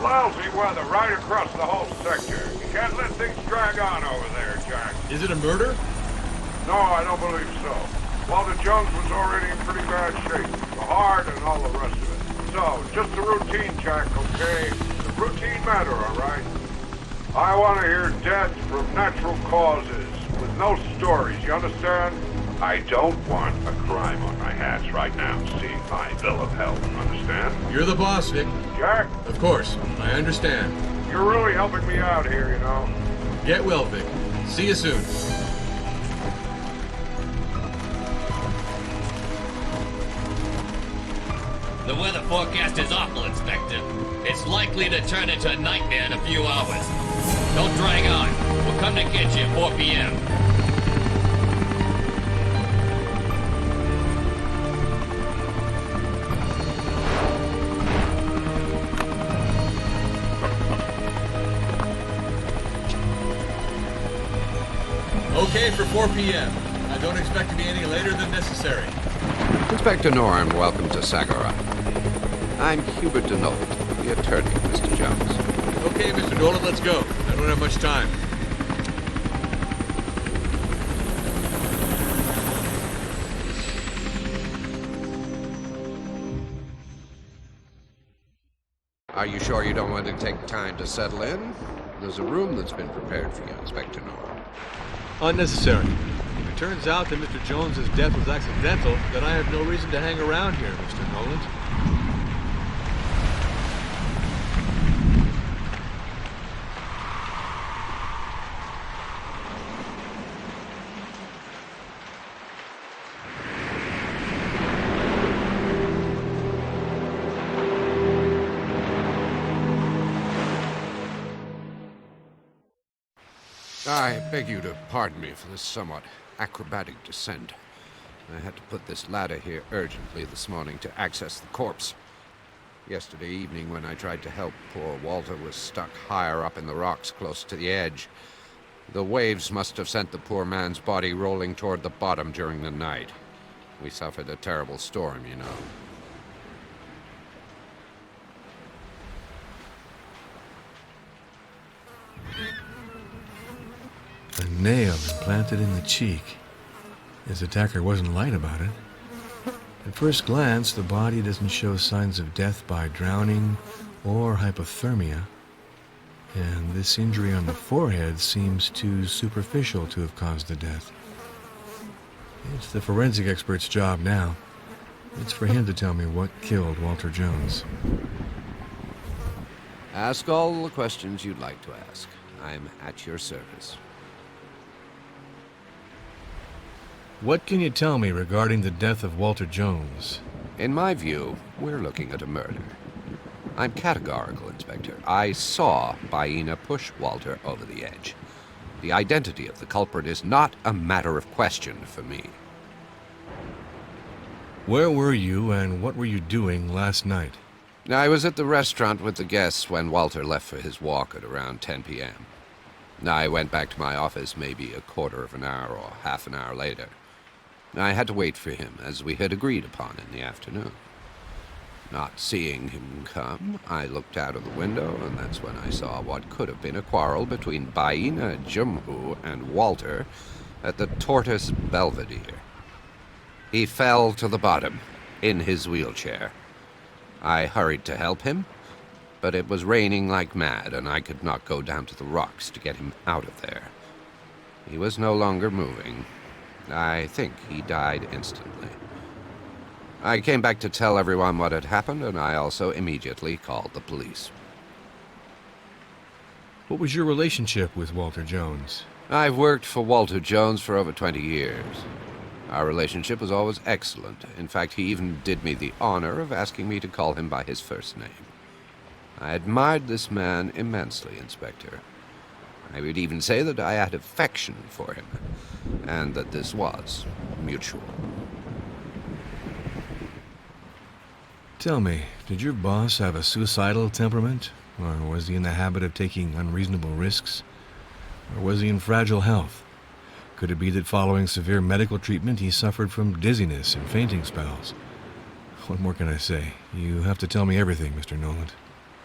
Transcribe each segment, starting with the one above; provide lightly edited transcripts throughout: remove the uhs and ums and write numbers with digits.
Lousy weather right across the whole sector. You can't let things drag on over there, Jack. Is it a murder? No, I don't believe so. Walter Jones was already in pretty bad shape. The heart and all the rest of it. So, just a routine, Jack, okay? It's a routine matter, all right? I want to hear death from natural causes, with no stories, you understand? I don't want a crime on my hands right now, seeing my bill of health, understand? You're the boss, Vic. Jack, Of course, I understand. you're really helping me out here, you know? Get well, Vic. See you soon. The weather forecast is awful, Inspector. It's likely to turn into a nightmare in a few hours. Don't drag on. We'll come to get you at 4 p.m. Okay for 4 p.m. I don't expect to be any later than necessary. Inspector Norm, welcome to Syberia. I'm Hubert Benoit, the attorney, Mr. Jones. Okay, Mr. Nolan, let's go. I don't have much time. Are you sure you don't want to take time to settle in? There's a room that's been prepared for you, Inspector Norm. Unnecessary. If it turns out that Mr. Jones's death was accidental, then I have no reason to hang around here, Mr. Nolan. I beg you to pardon me for this somewhat acrobatic descent. I had to put this ladder here urgently this morning to access the corpse. Yesterday evening, when I tried to help, poor Walter was stuck higher up in the rocks close to the edge. The waves must have sent the poor man's body rolling toward the bottom during the night. We suffered a terrible storm, you know. A nail implanted in the cheek. His attacker wasn't light about it. At first glance, the body doesn't show signs of death by drowning or hypothermia. And this injury on the forehead seems too superficial to have caused the death. It's the forensic expert's job now. It's for him to tell me what killed Walter Jones. Ask all the questions you'd like to ask. I'm at your service. What can you tell me regarding the death of Walter Jones? In my view, we're looking at a murder. I'm categorical, Inspector. I saw Baina push Walter over the edge. The identity of the culprit is not a matter of question for me. Where were you and what were you doing last night? I was at the restaurant with the guests when Walter left for his walk at around 10 p.m. I went back to my office maybe a quarter of an hour or half an hour later. I had to wait for him, as we had agreed upon in the afternoon. Not seeing him come, I looked out of the window, and that's when I saw what could have been a quarrel between Baina Jumhu and Walter at the Tortoise Belvedere. He fell to the bottom, in his wheelchair. I hurried to help him, but it was raining like mad, and I could not go down to the rocks to get him out of there. He was no longer moving. I think he died instantly. I came back to tell everyone what had happened, and I also immediately called the police. What was your relationship with Walter Jones? I've worked for Walter Jones for over 20 years. Our relationship was always excellent. In fact, he even did me the honor of asking me to call him by his first name. I admired this man immensely, Inspector. I would even say that I had affection for him, and that this was mutual. Tell me, did your boss have a suicidal temperament? Or was he in the habit of taking unreasonable risks? Or was he in fragile health? Could it be that following severe medical treatment he suffered from dizziness and fainting spells? What more can I say? You have to tell me everything, Mr. Nolan.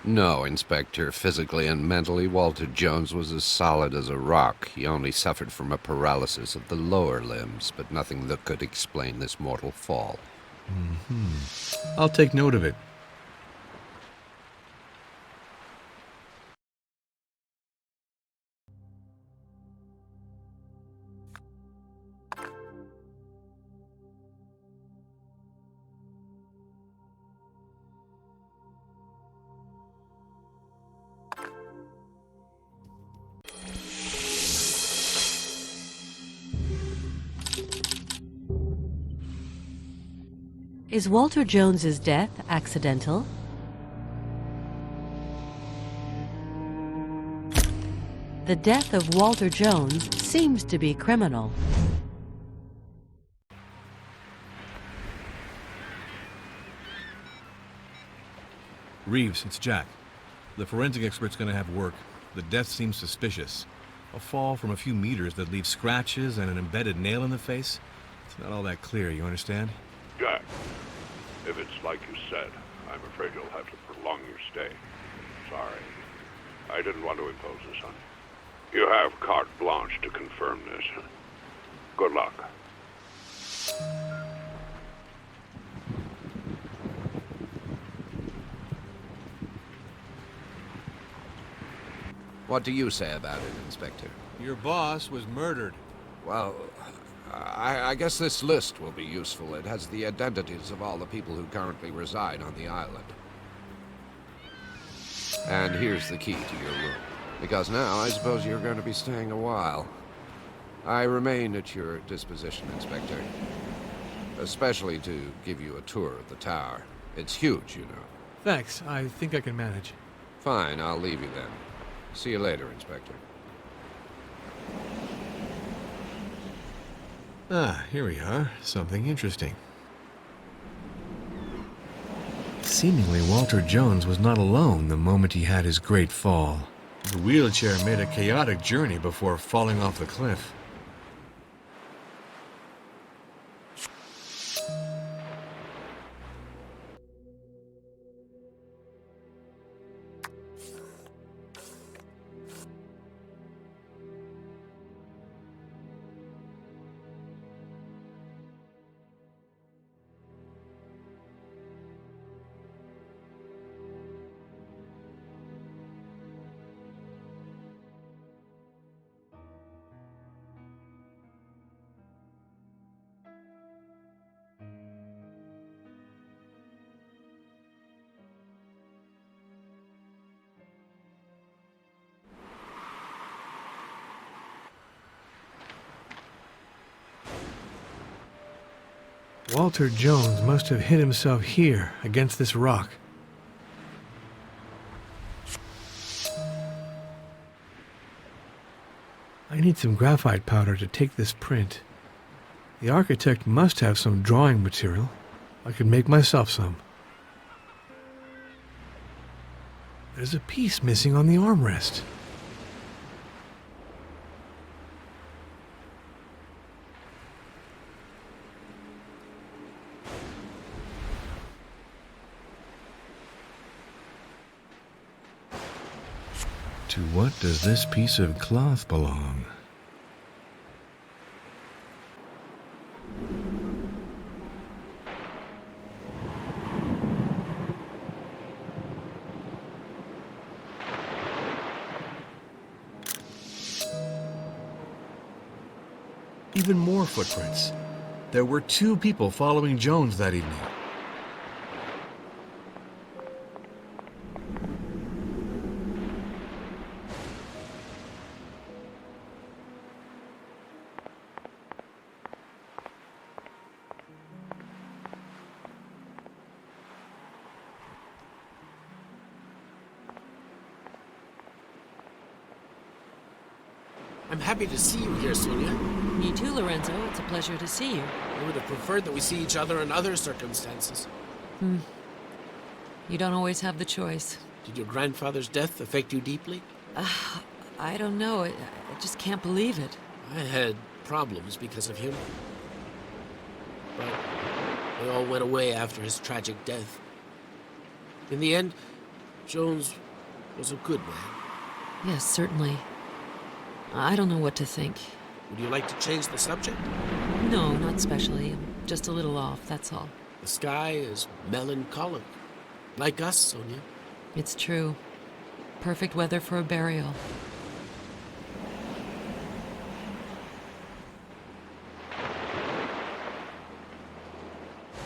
No, Inspector. Physically and mentally, Walter Jones was as solid as a rock. He only suffered from a paralysis of the lower limbs, but nothing that could explain this mortal fall. I'll take note of it. Is Walter Jones's death accidental? The death of Walter Jones seems to be criminal. Reeves, it's Jack. The forensic expert's gonna have work. The death seems suspicious. A fall from a few meters that leaves scratches and an embedded nail in the face. It's not all that clear, you understand? Jack, if it's like you said, I'm afraid you'll have to prolong your stay. Sorry. I didn't want to impose this on you. You have carte blanche to confirm this. Good luck. What do you say about it, Inspector? Your boss was murdered. Well, I guess this list will be useful. It has the identities of all the people who currently reside on the island. And here's the key to your room. Because now I suppose you're going to be staying a while. I remain at your disposition, Inspector. Especially to give you a tour of the tower. It's huge, you know. Thanks. I think I can manage. Fine, I'll leave you then. See you later, Inspector. Ah, here we are. Something interesting. Seemingly, Walter Jones was not alone the moment he had his great fall. The wheelchair made a chaotic journey before falling off the cliff. Walter Jones must have hit himself here, against this rock. I need some graphite powder to take this print. The architect must have some drawing material. I could make myself some. There's a piece missing on the armrest. To what does this piece of cloth belong? Even more footprints. There were 2 people following Jones that evening. I'm happy to see you here, Sonia. Me too, Lorenzo. It's a pleasure to see you. I would have preferred that we see each other in other circumstances. You don't always have the choice. Did your grandfather's death affect you deeply? I don't know. I just can't believe it. I had problems because of him. But they all went away after his tragic death. In the end, Jones was a good man. Yes, certainly. I don't know what to think. Would you like to change the subject? No, not especially. I'm just a little off, that's all. The sky is melancholic. Like us, Sonia. It's true. Perfect weather for a burial.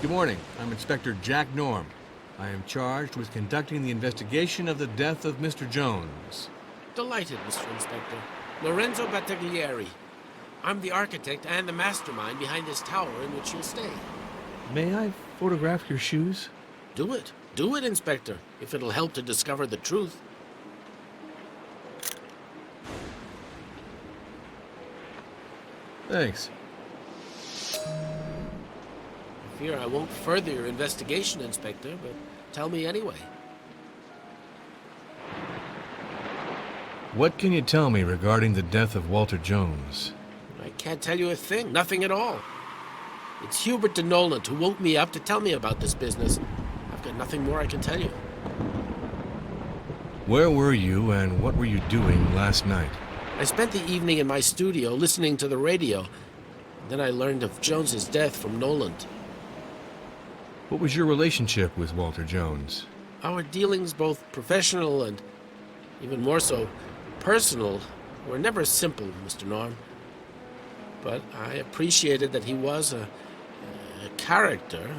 Good morning. I'm Inspector Jack Norm. I am charged with conducting the investigation of the death of Mr. Jones. Delighted, Mr. Inspector. Lorenzo Battaglieri. I'm the architect and the mastermind behind this tower in which you'll stay. May I photograph your shoes? Do it. Do it, Inspector, if it'll help to discover the truth. Thanks. I fear I won't further your investigation, Inspector, but tell me anyway. What can you tell me regarding the death of Walter Jones? I can't tell you a thing, nothing at all. It's Hubert de Noland who woke me up to tell me about this business. I've got nothing more I can tell you. Where were you and what were you doing last night? I spent the evening in my studio listening to the radio. Then I learned of Jones's death from Noland. What was your relationship with Walter Jones? Our dealings, both professional and even more so personal, were never simple, Mr. Norm. But I appreciated that he was a character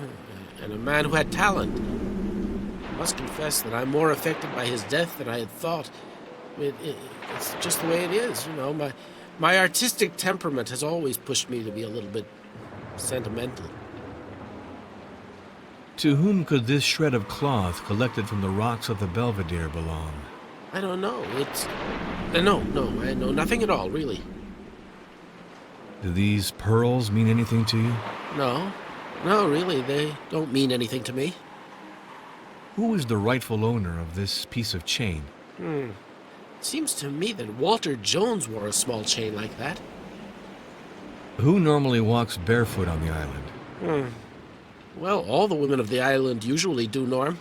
and a man who had talent. I must confess that I'm more affected by his death than I had thought. It's just the way it is, you know. My artistic temperament has always pushed me to be a little bit sentimental. To whom could this shred of cloth collected from the rocks of the Belvedere belong? I don't know. It's... No, I know nothing at all, really. Do these pearls mean anything to you? No, really, they don't mean anything to me. Who is the rightful owner of this piece of chain? It seems to me that Walter Jones wore a small chain like that. Who normally walks barefoot on the island? Well, all the women of the island usually do, Norm.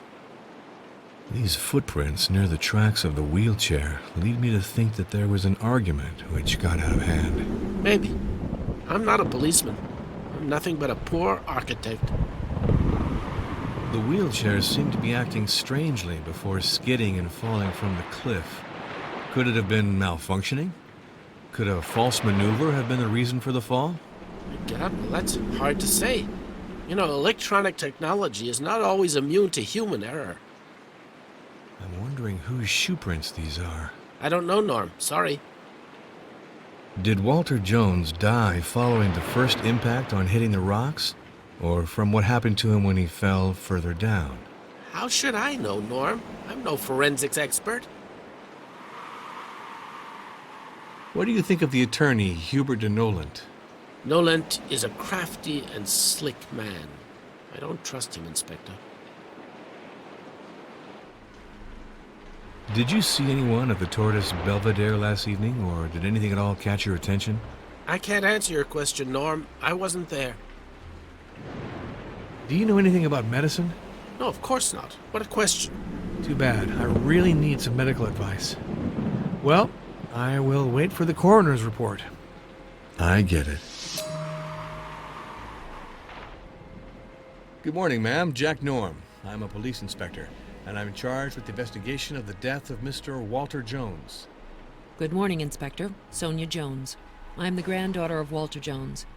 These footprints near the tracks of the wheelchair lead me to think that there was an argument which got out of hand. Maybe. I'm not a policeman. I'm nothing but a poor architect. The wheelchairs seemed to be acting strangely before skidding and falling from the cliff. Could it have been malfunctioning? Could a false maneuver have been the reason for the fall? God, well, that's hard to say. You know, electronic technology is not always immune to human error. I'm wondering whose shoe prints these are. I don't know, Norm. Sorry. Did Walter Jones die following the first impact on hitting the rocks? Or from what happened to him when he fell further down? How should I know, Norm? I'm no forensics expert. What do you think of the attorney, Hubert de Noland? Noland is a crafty and slick man. I don't trust him, Inspector. Did you see anyone at the Tortoise Belvedere last evening, or did anything at all catch your attention? I can't answer your question, Norm. I wasn't there. Do you know anything about medicine? No, of course not. What a question. Too bad. I really need some medical advice. Well, I will wait for the coroner's report. I get it. Good morning, ma'am. Jack Norm. I'm a police inspector, and I'm charged with the investigation of the death of Mr. Walter Jones. Good morning, Inspector. Sonia Jones. I'm the granddaughter of Walter Jones.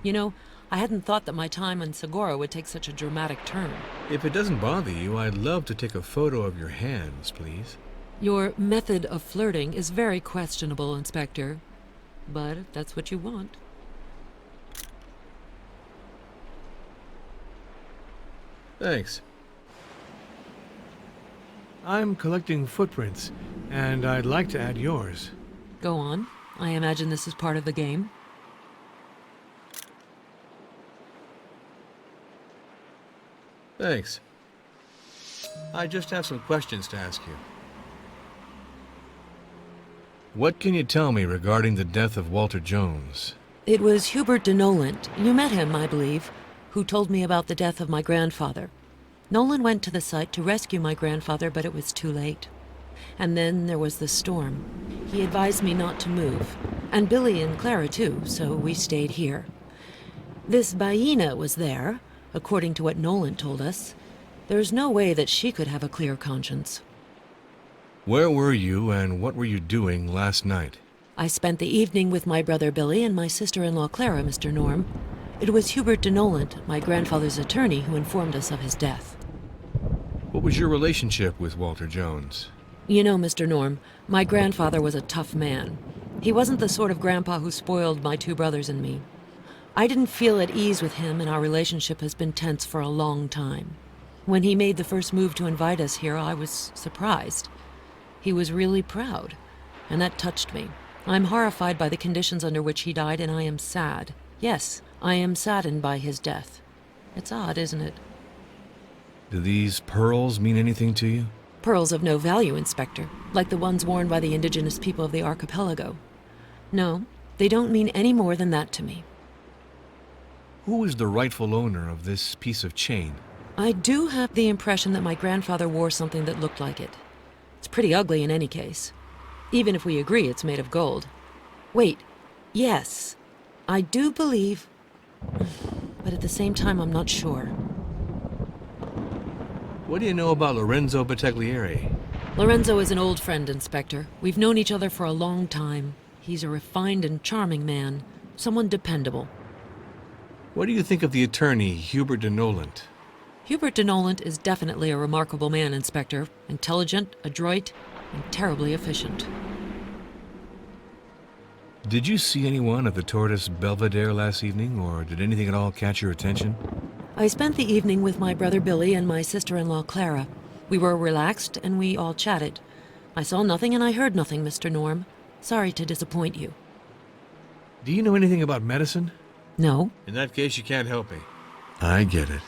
You know, I hadn't thought that my time in Segura would take such a dramatic turn. If it doesn't bother you, I'd love to take a photo of your hands, please. Your method of flirting is very questionable, Inspector. But if that's what you want. Thanks. I'm collecting footprints, and I'd like to add yours. Go on. I imagine this is part of the game. Thanks. I just have some questions to ask you. What can you tell me regarding the death of Walter Jones? It was Hubert de Noland. You met him, I believe, who told me about the death of my grandfather. Nolan went to the site to rescue my grandfather, but it was too late. And then there was the storm. He advised me not to move, and Billy and Clara too, so we stayed here. This Baina was there, according to what Nolan told us. There's no way that she could have a clear conscience. Where were you and what were you doing last night? I spent the evening with my brother Billy and my sister-in-law Clara, Mr. Norm. It was Hubert de Nolant, my grandfather's attorney, who informed us of his death. What was your relationship with Walter Jones? You know, Mr. Norm, my grandfather was a tough man. He wasn't the sort of grandpa who spoiled my two brothers and me. I didn't feel at ease with him, and our relationship has been tense for a long time. When he made the first move to invite us here, I was surprised. He was really proud, and that touched me. I'm horrified by the conditions under which he died, and I am sad. Yes, I am saddened by his death. It's odd, isn't it? Do these pearls mean anything to you? Pearls of no value, Inspector, like the ones worn by the indigenous people of the archipelago. No, they don't mean any more than that to me. Who is the rightful owner of this piece of chain? I do have the impression that my grandfather wore something that looked like it. It's pretty ugly in any case, even if we agree it's made of gold. Wait, yes, I do believe, but at the same time I'm not sure. What do you know about Lorenzo Battaglieri? Lorenzo is an old friend, Inspector. We've known each other for a long time. He's a refined and charming man, someone dependable. What do you think of the attorney, Hubert de Nolant? Hubert de Nolant is definitely a remarkable man, Inspector. Intelligent, adroit, and terribly efficient. Did you see anyone at the Tortoise Belvedere last evening, or did anything at all catch your attention? I spent the evening with my brother Billy and my sister-in-law Clara. We were relaxed and we all chatted. I saw nothing and I heard nothing, Mr. Norm. Sorry to disappoint you. Do you know anything about medicine? No. In that case, you can't help me. I get it.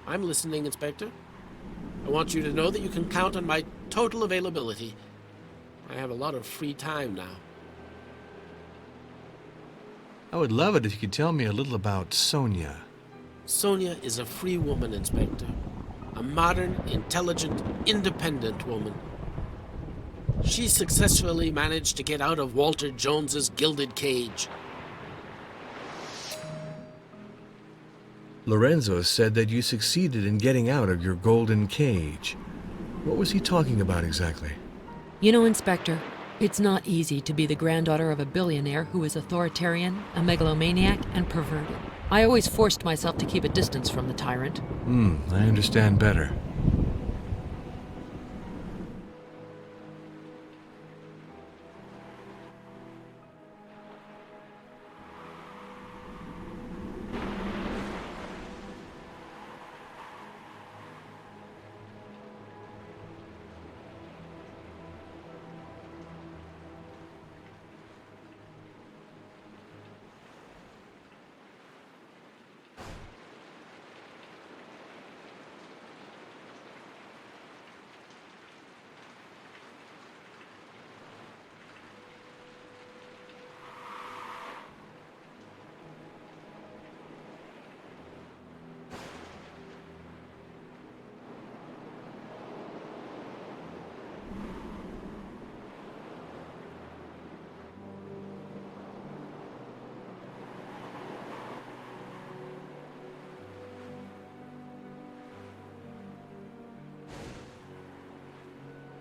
I'm listening, Inspector. I want you to know that you can count on my total availability. I have a lot of free time now. I would love it if you could tell me a little about Sonia. Sonia is a free woman, Inspector. A modern, intelligent, independent woman. She successfully managed to get out of Walter Jones's gilded cage. Lorenzo said that you succeeded in getting out of your golden cage. What was he talking about exactly? You know, Inspector, it's not easy to be the granddaughter of a billionaire who is authoritarian, a megalomaniac, and perverted. I always forced myself to keep a distance from the tyrant. I understand better.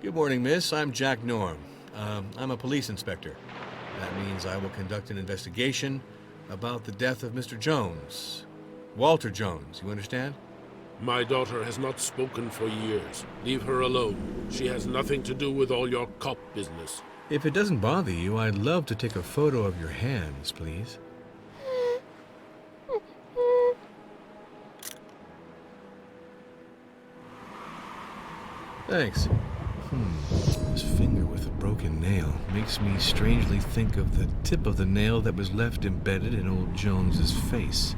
Good morning, miss. I'm Jack Norm. I'm a police inspector. That means I will conduct an investigation about the death of Mr. Jones. Walter Jones, you understand? My daughter has not spoken for years. Leave her alone. She has nothing to do with all your cop business. If it doesn't bother you, I'd love to take a photo of your hands, please. Thanks. This finger with a broken nail makes me strangely think of the tip of the nail that was left embedded in old Jones's face.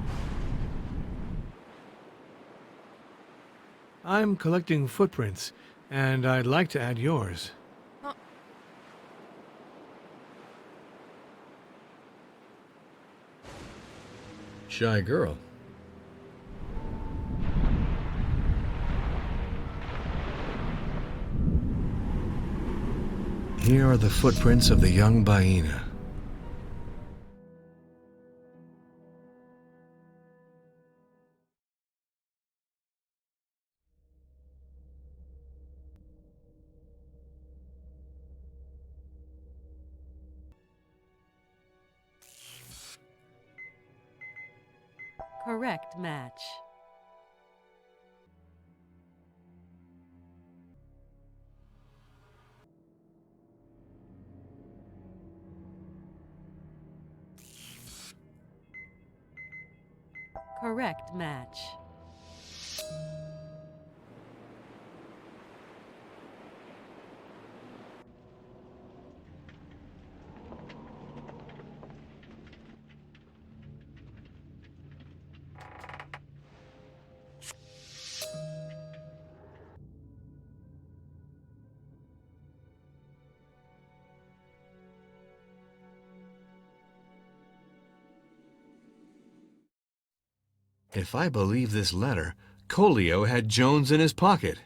I'm collecting footprints, and I'd like to add yours. Shy girl. here are the footprints of the young Baina. Correct match. Correct match. If I believe this letter, Colio had Jones in his pocket.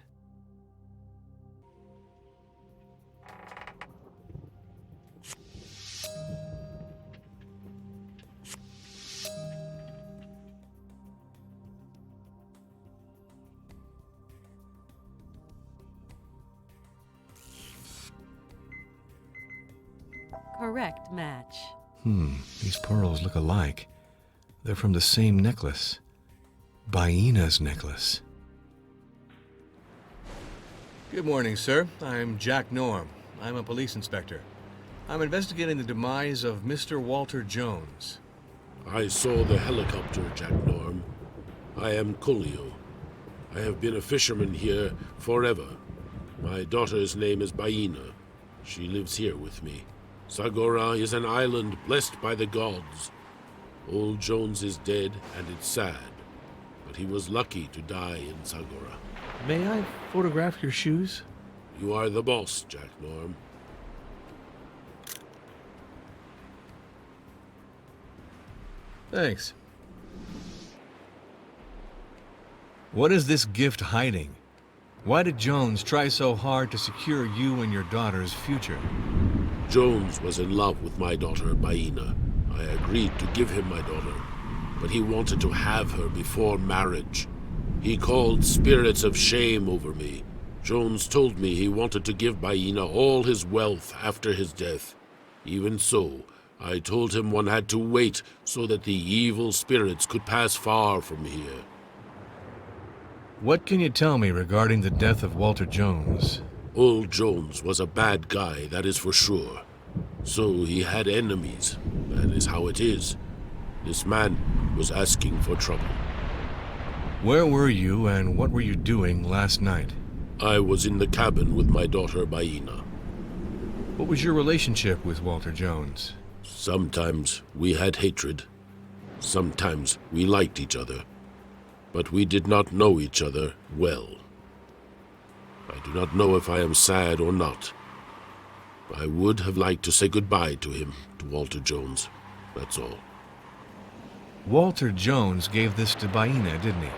Correct match. These pearls look alike. They're from the same necklace. Baina's necklace. Good morning, sir. I'm Jack Norm. I'm a police inspector. I'm investigating the demise of Mr. Walter Jones. I saw the helicopter, Jack Norm. I am Colio. I have been a fisherman here forever. My daughter's name is Baina. She lives here with me. Sagora is an island blessed by the gods. Old Jones is dead, and it's sad. But he was lucky to die in Sagora. May I photograph your shoes? You are the boss, Jack Norm. Thanks. What is this gift hiding? Why did Jones try so hard to secure you and your daughter's future? Jones was in love with my daughter, Baina. I agreed to give him my daughter, but he wanted to have her before marriage. He called spirits of shame over me. Jones told me he wanted to give Baina all his wealth after his death. Even so, I told him one had to wait so that the evil spirits could pass far from here. What can you tell me regarding the death of Walter Jones? Old Jones was a bad guy, that is for sure. So he had enemies. That is how it is. This man was asking for trouble. Where were you and what were you doing last night? I was in the cabin with my daughter Baina. What was your relationship with Walter Jones? Sometimes we had hatred. Sometimes we liked each other. But we did not know each other well. I do not know if I am sad or not. I would have liked to say goodbye to him, to Walter Jones. That's all. Walter Jones gave this to Baina, didn't he?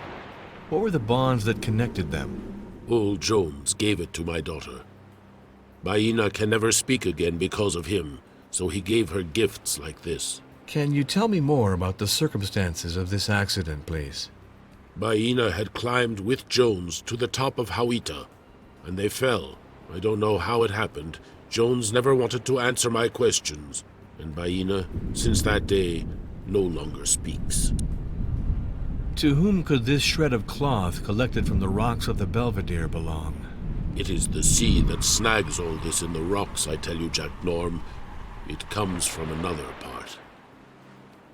What were the bonds that connected them? Old Jones gave it to my daughter. Baina can never speak again because of him, so he gave her gifts like this. Can you tell me more about the circumstances of this accident, please? Baina had climbed with Jones to the top of Hawita, and they fell. I don't know how it happened. Jones never wanted to answer my questions, and Baina, since that day, no longer speaks. To whom could this shred of cloth collected from the rocks of the Belvedere belong? It is the sea that snags all this in the rocks, I tell you, Jack Norm. It comes from another part.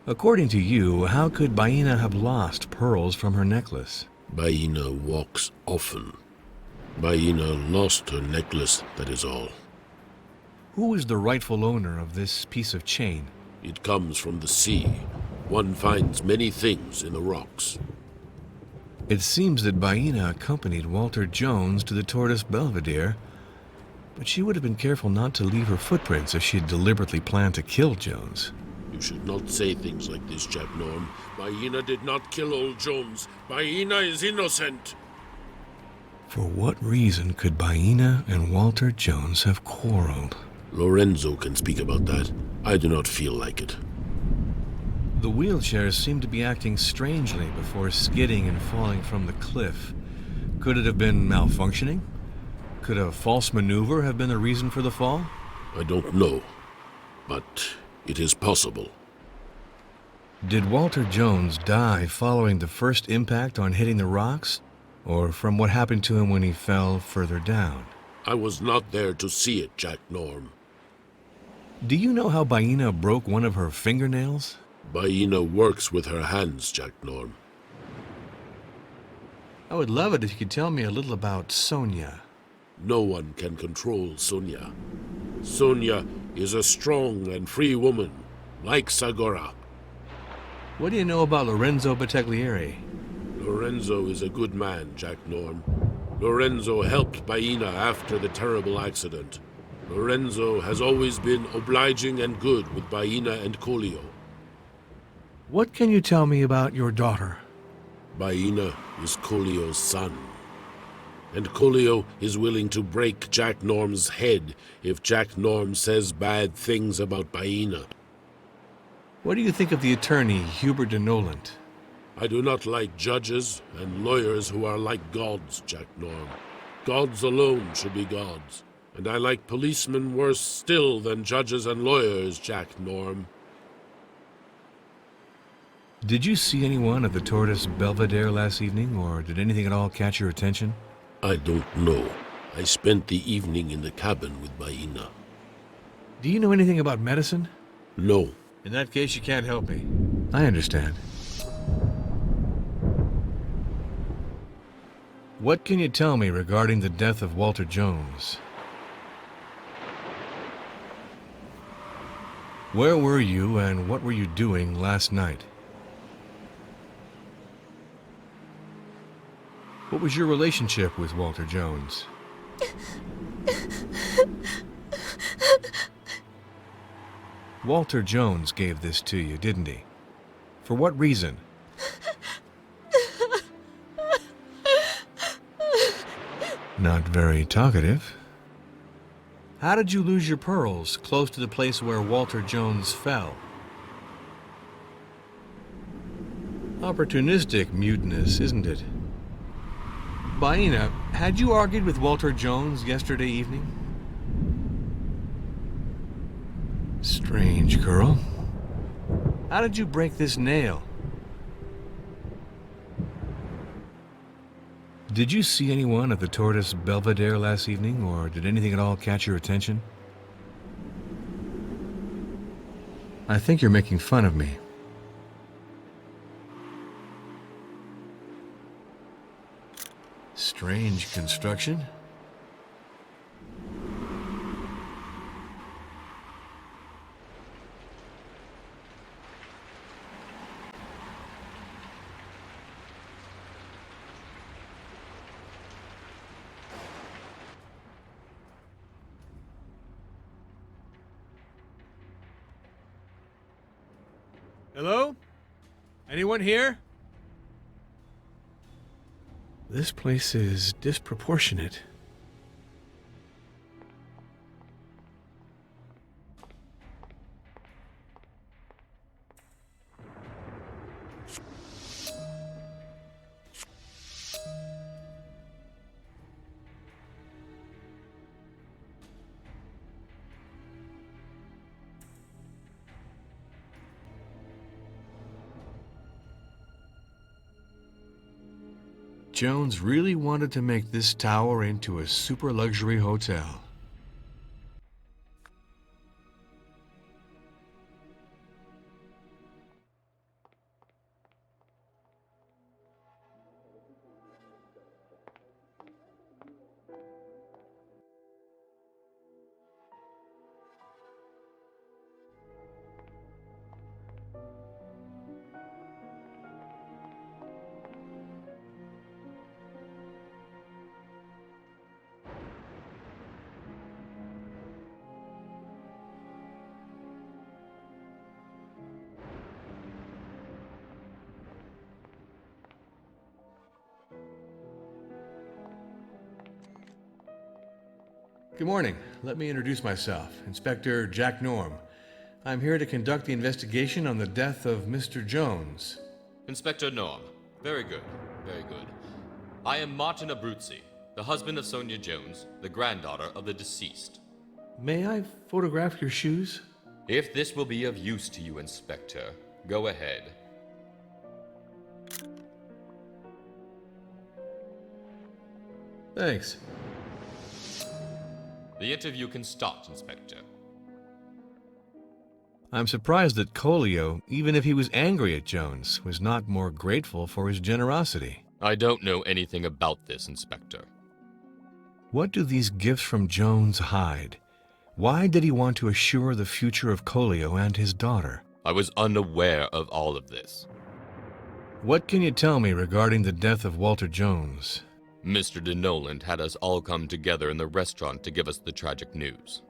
According to you, how could Baina have lost pearls from her necklace? Baina walks often. Baina lost her necklace, that is all. Who is the rightful owner of this piece of chain? It comes from the sea. One finds many things in the rocks. It seems that Baina accompanied Walter Jones to the Tortoise Belvedere, but she would have been careful not to leave her footprints if she had deliberately planned to kill Jones. You should not say things like this, Jack Norm. Baina did not kill old Jones. Baina is innocent. For what reason could Baina and Walter Jones have quarreled? Lorenzo can speak about that. I do not feel like it. The wheelchairs seemed to be acting strangely before skidding and falling from the cliff. Could it have been malfunctioning? Could a false maneuver have been the reason for the fall? I don't know, but it is possible. Did Walter Jones die following the first impact on hitting the rocks, or from what happened to him when he fell further down? I was not there to see it, Jack Norm. Do you know how Baina broke one of her fingernails? Baina works with her hands, Jack Norm. I would love it if you could tell me a little about Sonia. No one can control Sonia. Sonia is a strong and free woman, like Sagora. What do you know about Lorenzo Battaglieri? Lorenzo is a good man, Jack Norm. Lorenzo helped Baina after the terrible accident. Lorenzo has always been obliging and good with Baina and Colio. What can you tell me about your daughter? Baina is Colio's son. And Colio is willing to break Jack Norm's head if Jack Norm says bad things about Baina. What do you think of the attorney, Hubert de Noland? I do not like judges and lawyers who are like gods, Jack Norm. Gods alone should be gods. And I like policemen worse still than judges and lawyers, Jack Norm. Did you see anyone at the Tortoise Belvedere last evening, or did anything at all catch your attention? I don't know. I spent the evening in the cabin with Baina. Do you know anything about medicine? No. In that case, you can't help me. I understand. What can you tell me regarding the death of Walter Jones? Where were you and what were you doing last night? What was your relationship with Walter Jones? Walter Jones gave this to you, didn't he? For what reason? Not very talkative. How did you lose your pearls close to the place where Walter Jones fell? Opportunistic mutinous, isn't it? Baina, had you argued with Walter Jones yesterday evening? Strange girl. How did you break this nail? Did you see anyone at the Tortoise Belvedere last evening, or did anything at all catch your attention? I think you're making fun of me. Strange construction. Hello? Anyone here? This place is disproportionate. Jones really wanted to make this tower into a super luxury hotel. Good morning. Let me introduce myself. Inspector Jack Norm. I'm here to conduct the investigation on the death of Mr. Jones. Inspector Norm. Very good. Very good. I am Martin Abruzzi, the husband of Sonia Jones, the granddaughter of the deceased. May I photograph your shoes? If this will be of use to you, Inspector, go ahead. Thanks. The interview can start, Inspector. I'm surprised that Colio, even if he was angry at Jones, was not more grateful for his generosity. I don't know anything about this, Inspector. What do these gifts from Jones hide? Why did he want to assure the future of Colio and his daughter? I was unaware of all of this. What can you tell me regarding the death of Walter Jones? Mr. de Noland had us all come together in the restaurant to give us the tragic news.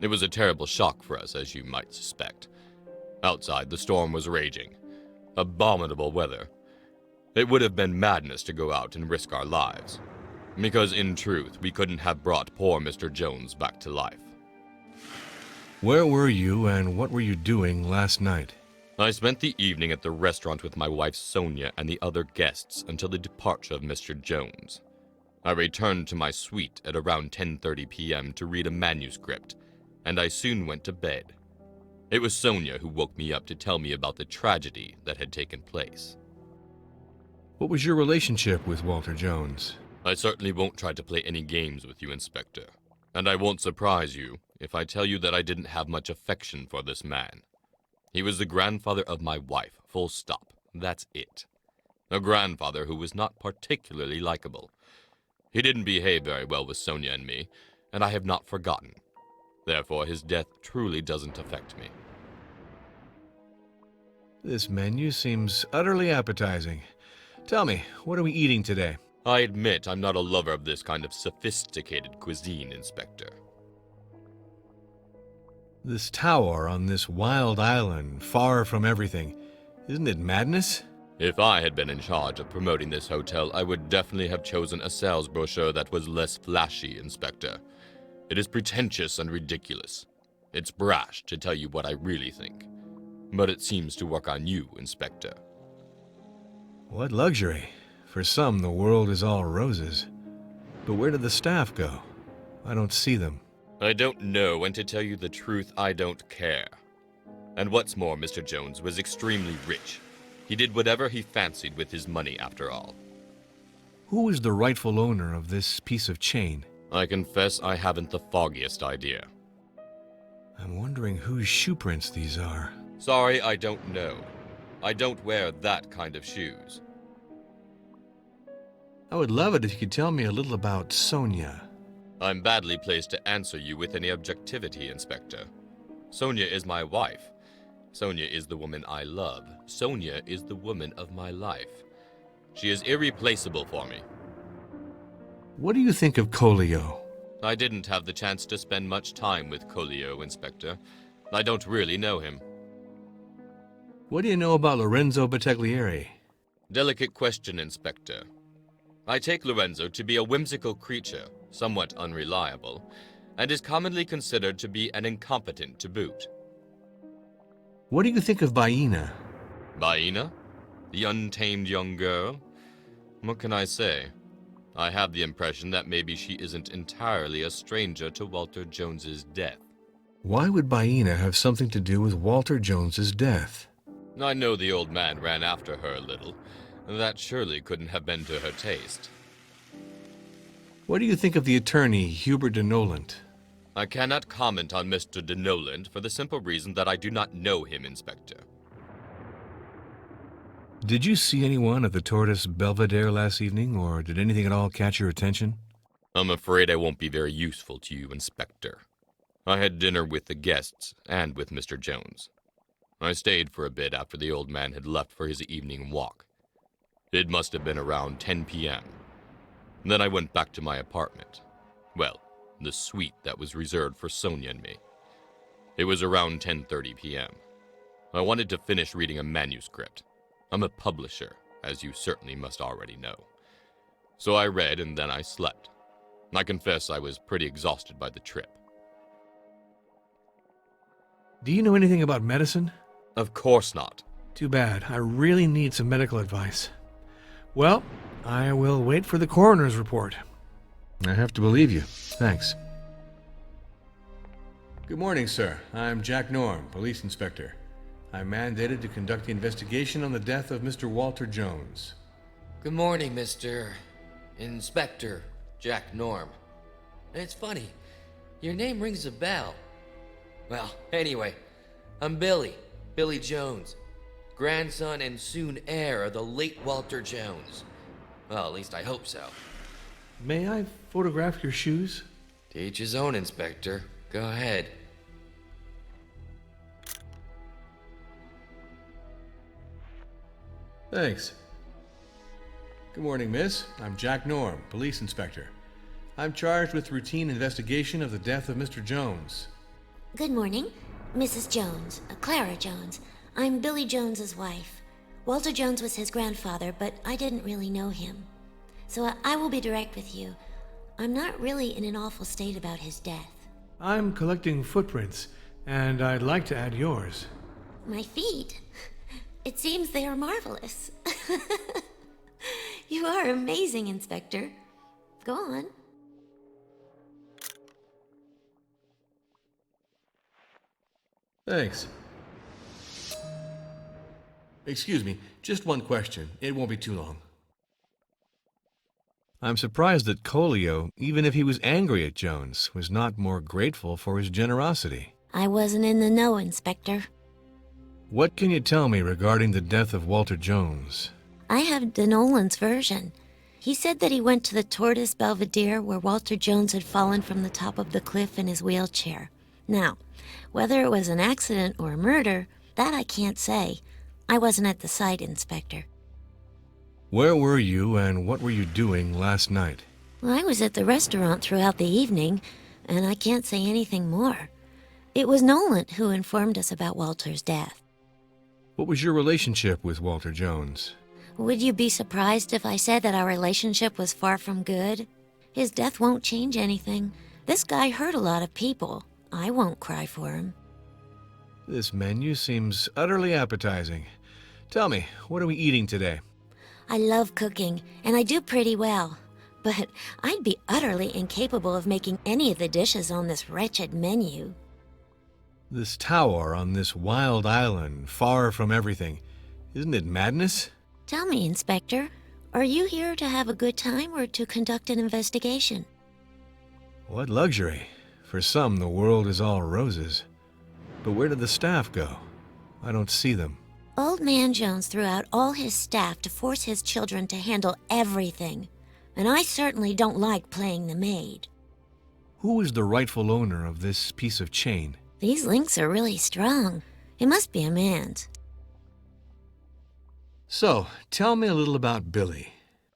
It was a terrible shock for us, as you might suspect. Outside, the storm was raging. Abominable weather. It would have been madness to go out and risk our lives. Because, in truth, we couldn't have brought poor Mr. Jones back to life. Where were you and what were you doing last night? I spent the evening at the restaurant with my wife Sonia and the other guests until the departure of Mr. Jones. I returned to my suite at around 10:30 p.m. to read a manuscript, and I soon went to bed. It was Sonia who woke me up to tell me about the tragedy that had taken place. What was your relationship with Walter Jones? I certainly won't try to play any games with you, Inspector, and I won't surprise you if I tell you that I didn't have much affection for this man. He was the grandfather of my wife, full stop. That's it. A grandfather who was not particularly likable. He didn't behave very well with Sonia and me, and I have not forgotten. Therefore, his death truly doesn't affect me. This menu seems utterly appetizing. Tell me, what are we eating today? I admit I'm not a lover of this kind of sophisticated cuisine, Inspector. This tower on this wild island, far from everything, isn't it madness? If I had been in charge of promoting this hotel, I would definitely have chosen a sales brochure that was less flashy, Inspector. It is pretentious and ridiculous. It's brash to tell you what I really think. But it seems to work on you, Inspector. What luxury. For some, the world is all roses. But where did the staff go? I don't see them. I don't know, and to tell you the truth, I don't care. And what's more, Mr. Jones was extremely rich. He did whatever he fancied with his money, after all. Who is the rightful owner of this piece of chain? I confess I haven't the foggiest idea. I'm wondering whose shoe prints these are. Sorry, I don't know. I don't wear that kind of shoes. I would love it if you could tell me a little about Sonia. I'm badly placed to answer you with any objectivity, Inspector. Sonia is my wife. Sonia is the woman I love. Sonia is the woman of my life. She is irreplaceable for me. What do you think of Colio? I didn't have the chance to spend much time with Colio, Inspector. I don't really know him. What do you know about Lorenzo Battaglieri? Delicate question, Inspector. I take Lorenzo to be a whimsical creature, somewhat unreliable, and is commonly considered to be an incompetent to boot. What do you think of Baina? Baina? The untamed young girl? What can I say? I have the impression that maybe she isn't entirely a stranger to Walter Jones's death. Why would Baina have something to do with Walter Jones's death? I know the old man ran after her a little. That surely couldn't have been to her taste. What do you think of the attorney, Hubert de Noland? I cannot comment on Mr. de Noland for the simple reason that I do not know him, Inspector. Did you see anyone at the Tortoise Belvedere last evening, or did anything at all catch your attention? I'm afraid I won't be very useful to you, Inspector. I had dinner with the guests and with Mr. Jones. I stayed for a bit after the old man had left for his evening walk. It must have been around 10 p.m. Then I went back to my apartment. Well, the suite that was reserved for Sonia and me. It was around 10:30 p.m. I wanted to finish reading a manuscript. I'm a publisher, as you certainly must already know. So I read and then I slept. I confess I was pretty exhausted by the trip. Do you know anything about medicine? Of course not. Too bad. I really need some medical advice. Well, I will wait for the coroner's report. I have to believe you. Thanks. Good morning, sir. I'm Jack Norm, police inspector. I'm mandated to conduct the investigation on the death of Mr. Walter Jones. Good morning, Mr. Inspector Jack Norm. And it's funny, your name rings a bell. Well, anyway, I'm Billy Jones, grandson and soon heir of the late Walter Jones. Well, at least I hope so. May I photograph your shoes? To each his own, Inspector. Go ahead. Thanks. Good morning, miss. I'm Jack Norm, police inspector. I'm charged with routine investigation of the death of Mr. Jones. Good morning, Mrs. Jones, Clara Jones. I'm Billy Jones's wife. Walter Jones was his grandfather, but I didn't really know him. So I will be direct with you. I'm not really in an awful state about his death. I'm collecting footprints, and I'd like to add yours. My feet? It seems they are marvelous. You are amazing, Inspector. Go on. Thanks. Excuse me, just one question. It won't be too long. I'm surprised that Colio, even if he was angry at Jones, was not more grateful for his generosity. I wasn't in the know, Inspector. What can you tell me regarding the death of Walter Jones? I have Denolan's version. He said that he went to the Tortoise Belvedere where Walter Jones had fallen from the top of the cliff in his wheelchair. Now, whether it was an accident or a murder, that I can't say. I wasn't at the site, Inspector. Where were you and what were you doing last night? Well, I was at the restaurant throughout the evening, and I can't say anything more. It was Nolan who informed us about Walter's death. What was your relationship with Walter Jones? Would you be surprised if I said that our relationship was far from good? His death won't change anything. This guy hurt a lot of people. I won't cry for him. This menu seems utterly appetizing. Tell me, what are we eating today? I love cooking, and I do pretty well. But I'd be utterly incapable of making any of the dishes on this wretched menu. This tower on this wild island, far from everything. Isn't it madness? Tell me, Inspector, are you here to have a good time or to conduct an investigation? What luxury. For some, the world is all roses. But where did the staff go? I don't see them. Old Man Jones threw out all his staff to force his children to handle everything. And I certainly don't like playing the maid. Who is the rightful owner of this piece of chain? These links are really strong. It must be a man's. So, tell me a little about Billy.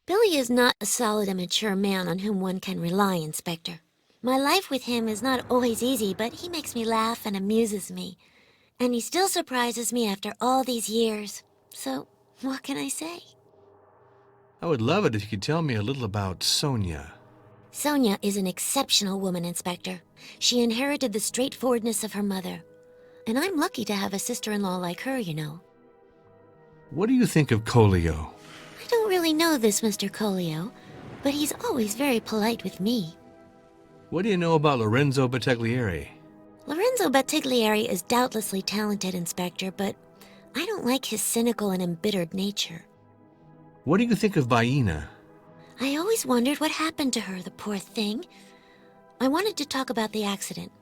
Billy is not a solid and mature man on whom one can rely, Inspector. My life with him is not always easy, but he makes me laugh and amuses me. And he still surprises me after all these years. So, what can I say? I would love it if you could tell me a little about Sonia. Sonia is an exceptional woman, Inspector. She inherited the straightforwardness of her mother. And I'm lucky to have a sister-in-law like her, you know. What do you think of Colio? I don't really know this Mr. Colio, but he's always very polite with me. What do you know about Lorenzo Battiglieri? Lorenzo Battiglieri is doubtlessly talented, Inspector, but I don't like his cynical and embittered nature. What do you think of Baina? I always wondered what happened to her, the poor thing. I wanted to talk about the accident.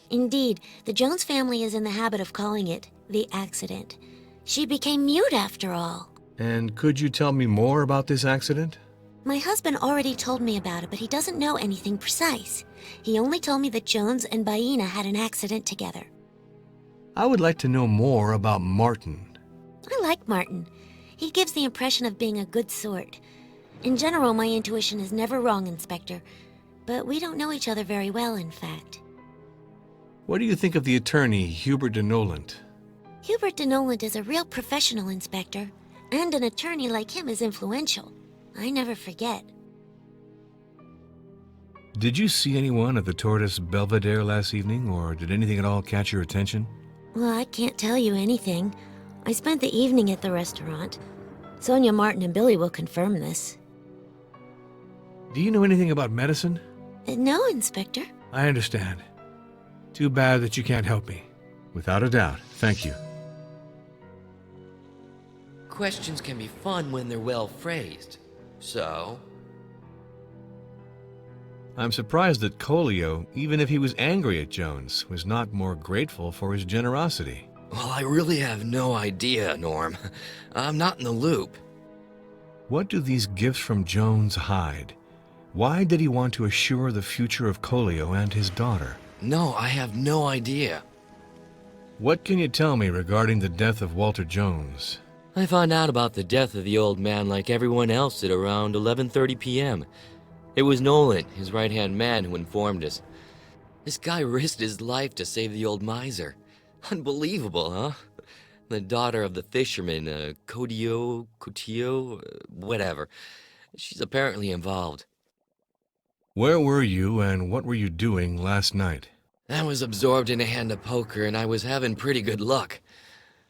Indeed, the Jones family is in the habit of calling it the accident. She became mute after all. And could you tell me more about this accident? My husband already told me about it, but he doesn't know anything precise. He only told me that Jones and Baina had an accident together. I would like to know more about Martin. I like Martin. He gives the impression of being a good sort. In general, my intuition is never wrong, Inspector. But we don't know each other very well, in fact. What do you think of the attorney, Hubert de Nolant? Hubert de Nolant is a real professional, Inspector. And an attorney like him is influential. I never forget. Did you see anyone at the Tortoise Belvedere last evening, or did anything at all catch your attention? Well, I can't tell you anything. I spent the evening at the restaurant. Sonia, Martin, and Billy will confirm this. Do you know anything about medicine? No, Inspector. I understand. Too bad that you can't help me. Without a doubt. Thank you. Questions can be fun when they're well phrased. So? I'm surprised that Colio, even if he was angry at Jones, was not more grateful for his generosity. Well, I really have no idea, Norm. I'm not in the loop. What do these gifts from Jones hide? Why did he want to assure the future of Colio and his daughter? No, I have no idea. What can you tell me regarding the death of Walter Jones? I found out about the death of the old man like everyone else at around 11:30 p.m. It was Nolan, his right-hand man, who informed us. This guy risked his life to save the old miser. Unbelievable, huh? The daughter of the fisherman, Cotillo, whatever. She's apparently involved. Where were you and what were you doing last night? I was absorbed in a hand of poker and I was having pretty good luck.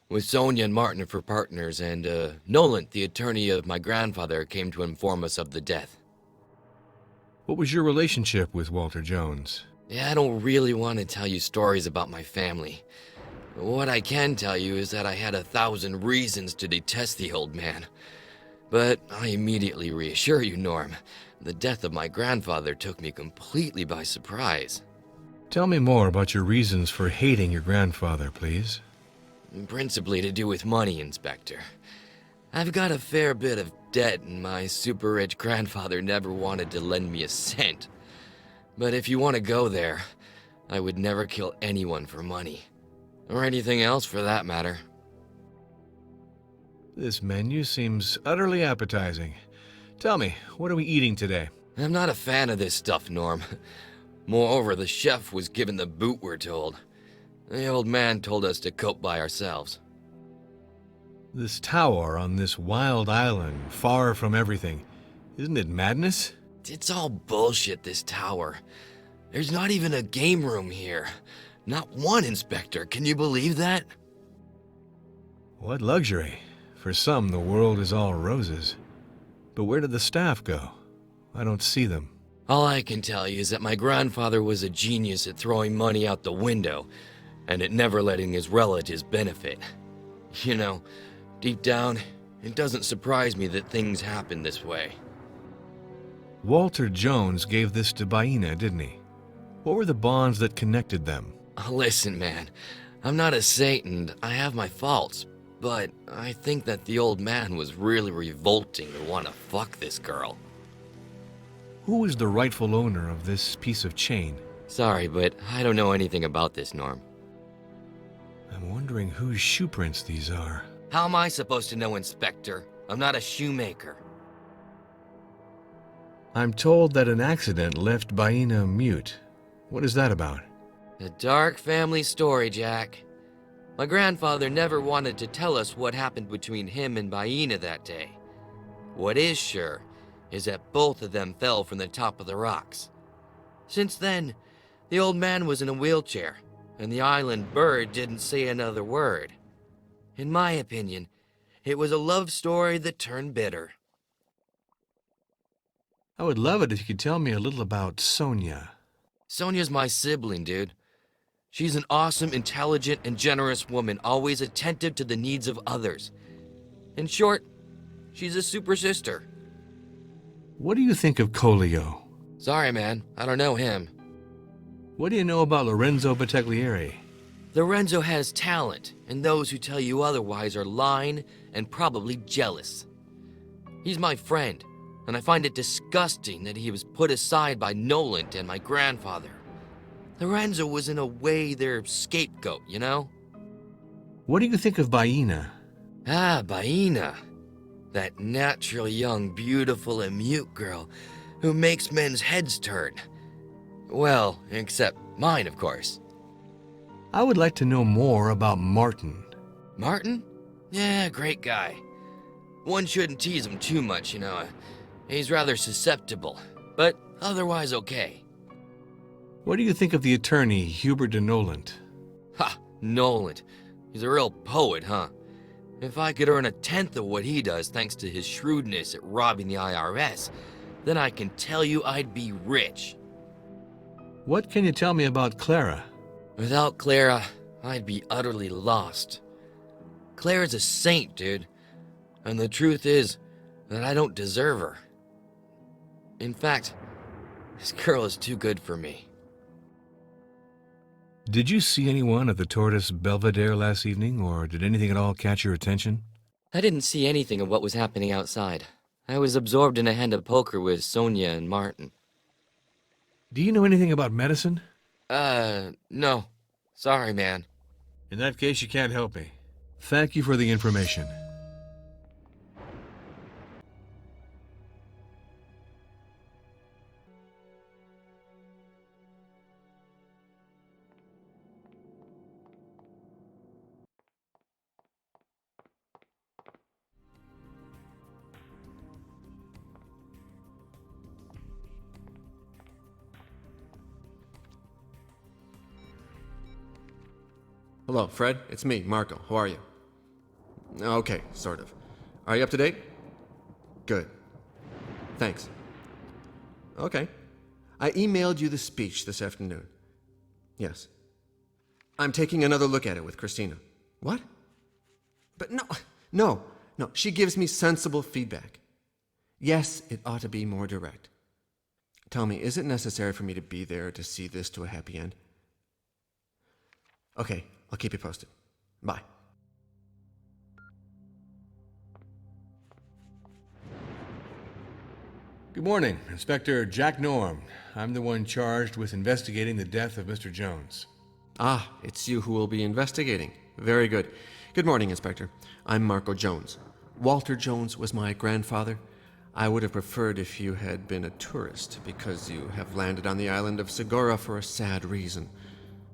With Sonia and Martin for partners, and Nolan, the attorney of my grandfather, came to inform us of the death. What was your relationship with Walter Jones? Yeah, I don't really want to tell you stories about my family. What I can tell you is that I had 1,000 reasons to detest the old man. But I immediately reassure you, Norm, the death of my grandfather took me completely by surprise. Tell me more about your reasons for hating your grandfather, please. Principally to do with money, Inspector. I've got a fair bit of debt and my super-rich grandfather never wanted to lend me a cent. But if you want to go there, I would never kill anyone for money. Or anything else for that matter. This menu seems utterly appetizing. Tell me, what are we eating today? I'm not a fan of this stuff, Norm. Moreover, the chef was given the boot, we're told. The old man told us to cope by ourselves. This tower on this wild island, far from everything, isn't it madness? It's all bullshit, this tower. There's not even a game room here. Not one, Inspector. Can you believe that? What luxury. For some, the world is all roses. But where did the staff go? I don't see them. All I can tell you is that my grandfather was a genius at throwing money out the window, and at never letting his relatives benefit. You know, deep down, it doesn't surprise me that things happen this way. Walter Jones gave this to Baina, didn't he? What were the bonds that connected them? Listen, man, I'm not a saint and I have my faults, but I think that the old man was really revolting to want to fuck this girl. Who is the rightful owner of this piece of chain? Sorry, but I don't know anything about this, Norm. I'm wondering whose shoe prints these are. How am I supposed to know, Inspector? I'm not a shoemaker. I'm told that an accident left Baina mute. What is that about? A dark family story, Jack. My grandfather never wanted to tell us what happened between him and Baina that day. What is sure is that both of them fell from the top of the rocks. Since then, the old man was in a wheelchair, and the island bird didn't say another word. In my opinion, it was a love story that turned bitter. I would love it if you could tell me a little about Sonia. Sonia's my sibling, dude. She's an awesome, intelligent, and generous woman, always attentive to the needs of others. In short, she's a super sister. What do you think of Colio? Sorry, man, I don't know him. What do you know about Lorenzo Battaglieri? Lorenzo has talent, and those who tell you otherwise are lying and probably jealous. He's my friend, and I find it disgusting that he was put aside by Nolan and my grandfather. Lorenzo was in a way their scapegoat, you know? What do you think of Baina? Ah, Baina. That natural young, beautiful, and mute girl who makes men's heads turn. Well, except mine, of course. I would like to know more about Martin. Martin? Yeah, great guy. One shouldn't tease him too much, you know. He's rather susceptible, but otherwise okay. What do you think of the attorney, Hubert de Noland? Ha! Noland. He's a real poet, huh? If I could earn a tenth of what he does thanks to his shrewdness at robbing the IRS, then I can tell you I'd be rich. What can you tell me about Clara? Without Clara, I'd be utterly lost. Clara's a saint, dude. And the truth is that I don't deserve her. In fact, this girl is too good for me. Did you see anyone at the Tortoise Belvedere last evening, or did anything at all catch your attention? I didn't see anything of what was happening outside. I was absorbed in a hand of poker with Sonia and Martin. Do you know anything about medicine? No. Sorry, man. In that case, you can't help me. Thank you for the information. Hello, Fred. It's me, Marco. How are you? Okay, sort of. Are you up to date? Good. Thanks. Okay. I emailed you the speech this afternoon. Yes. I'm taking another look at it with Christina. What? But no. She gives me sensible feedback. Yes, it ought to be more direct. Tell me, is it necessary for me to be there to see this to a happy end? Okay, I'll keep you posted. Bye. Good morning, Inspector Jack Norm. I'm the one charged with investigating the death of Mr. Jones. Ah, it's you who will be investigating. Very good. Good morning, Inspector. I'm Marco Jones. Walter Jones was my grandfather. I would have preferred if you had been a tourist, because you have landed on the island of Segura for a sad reason.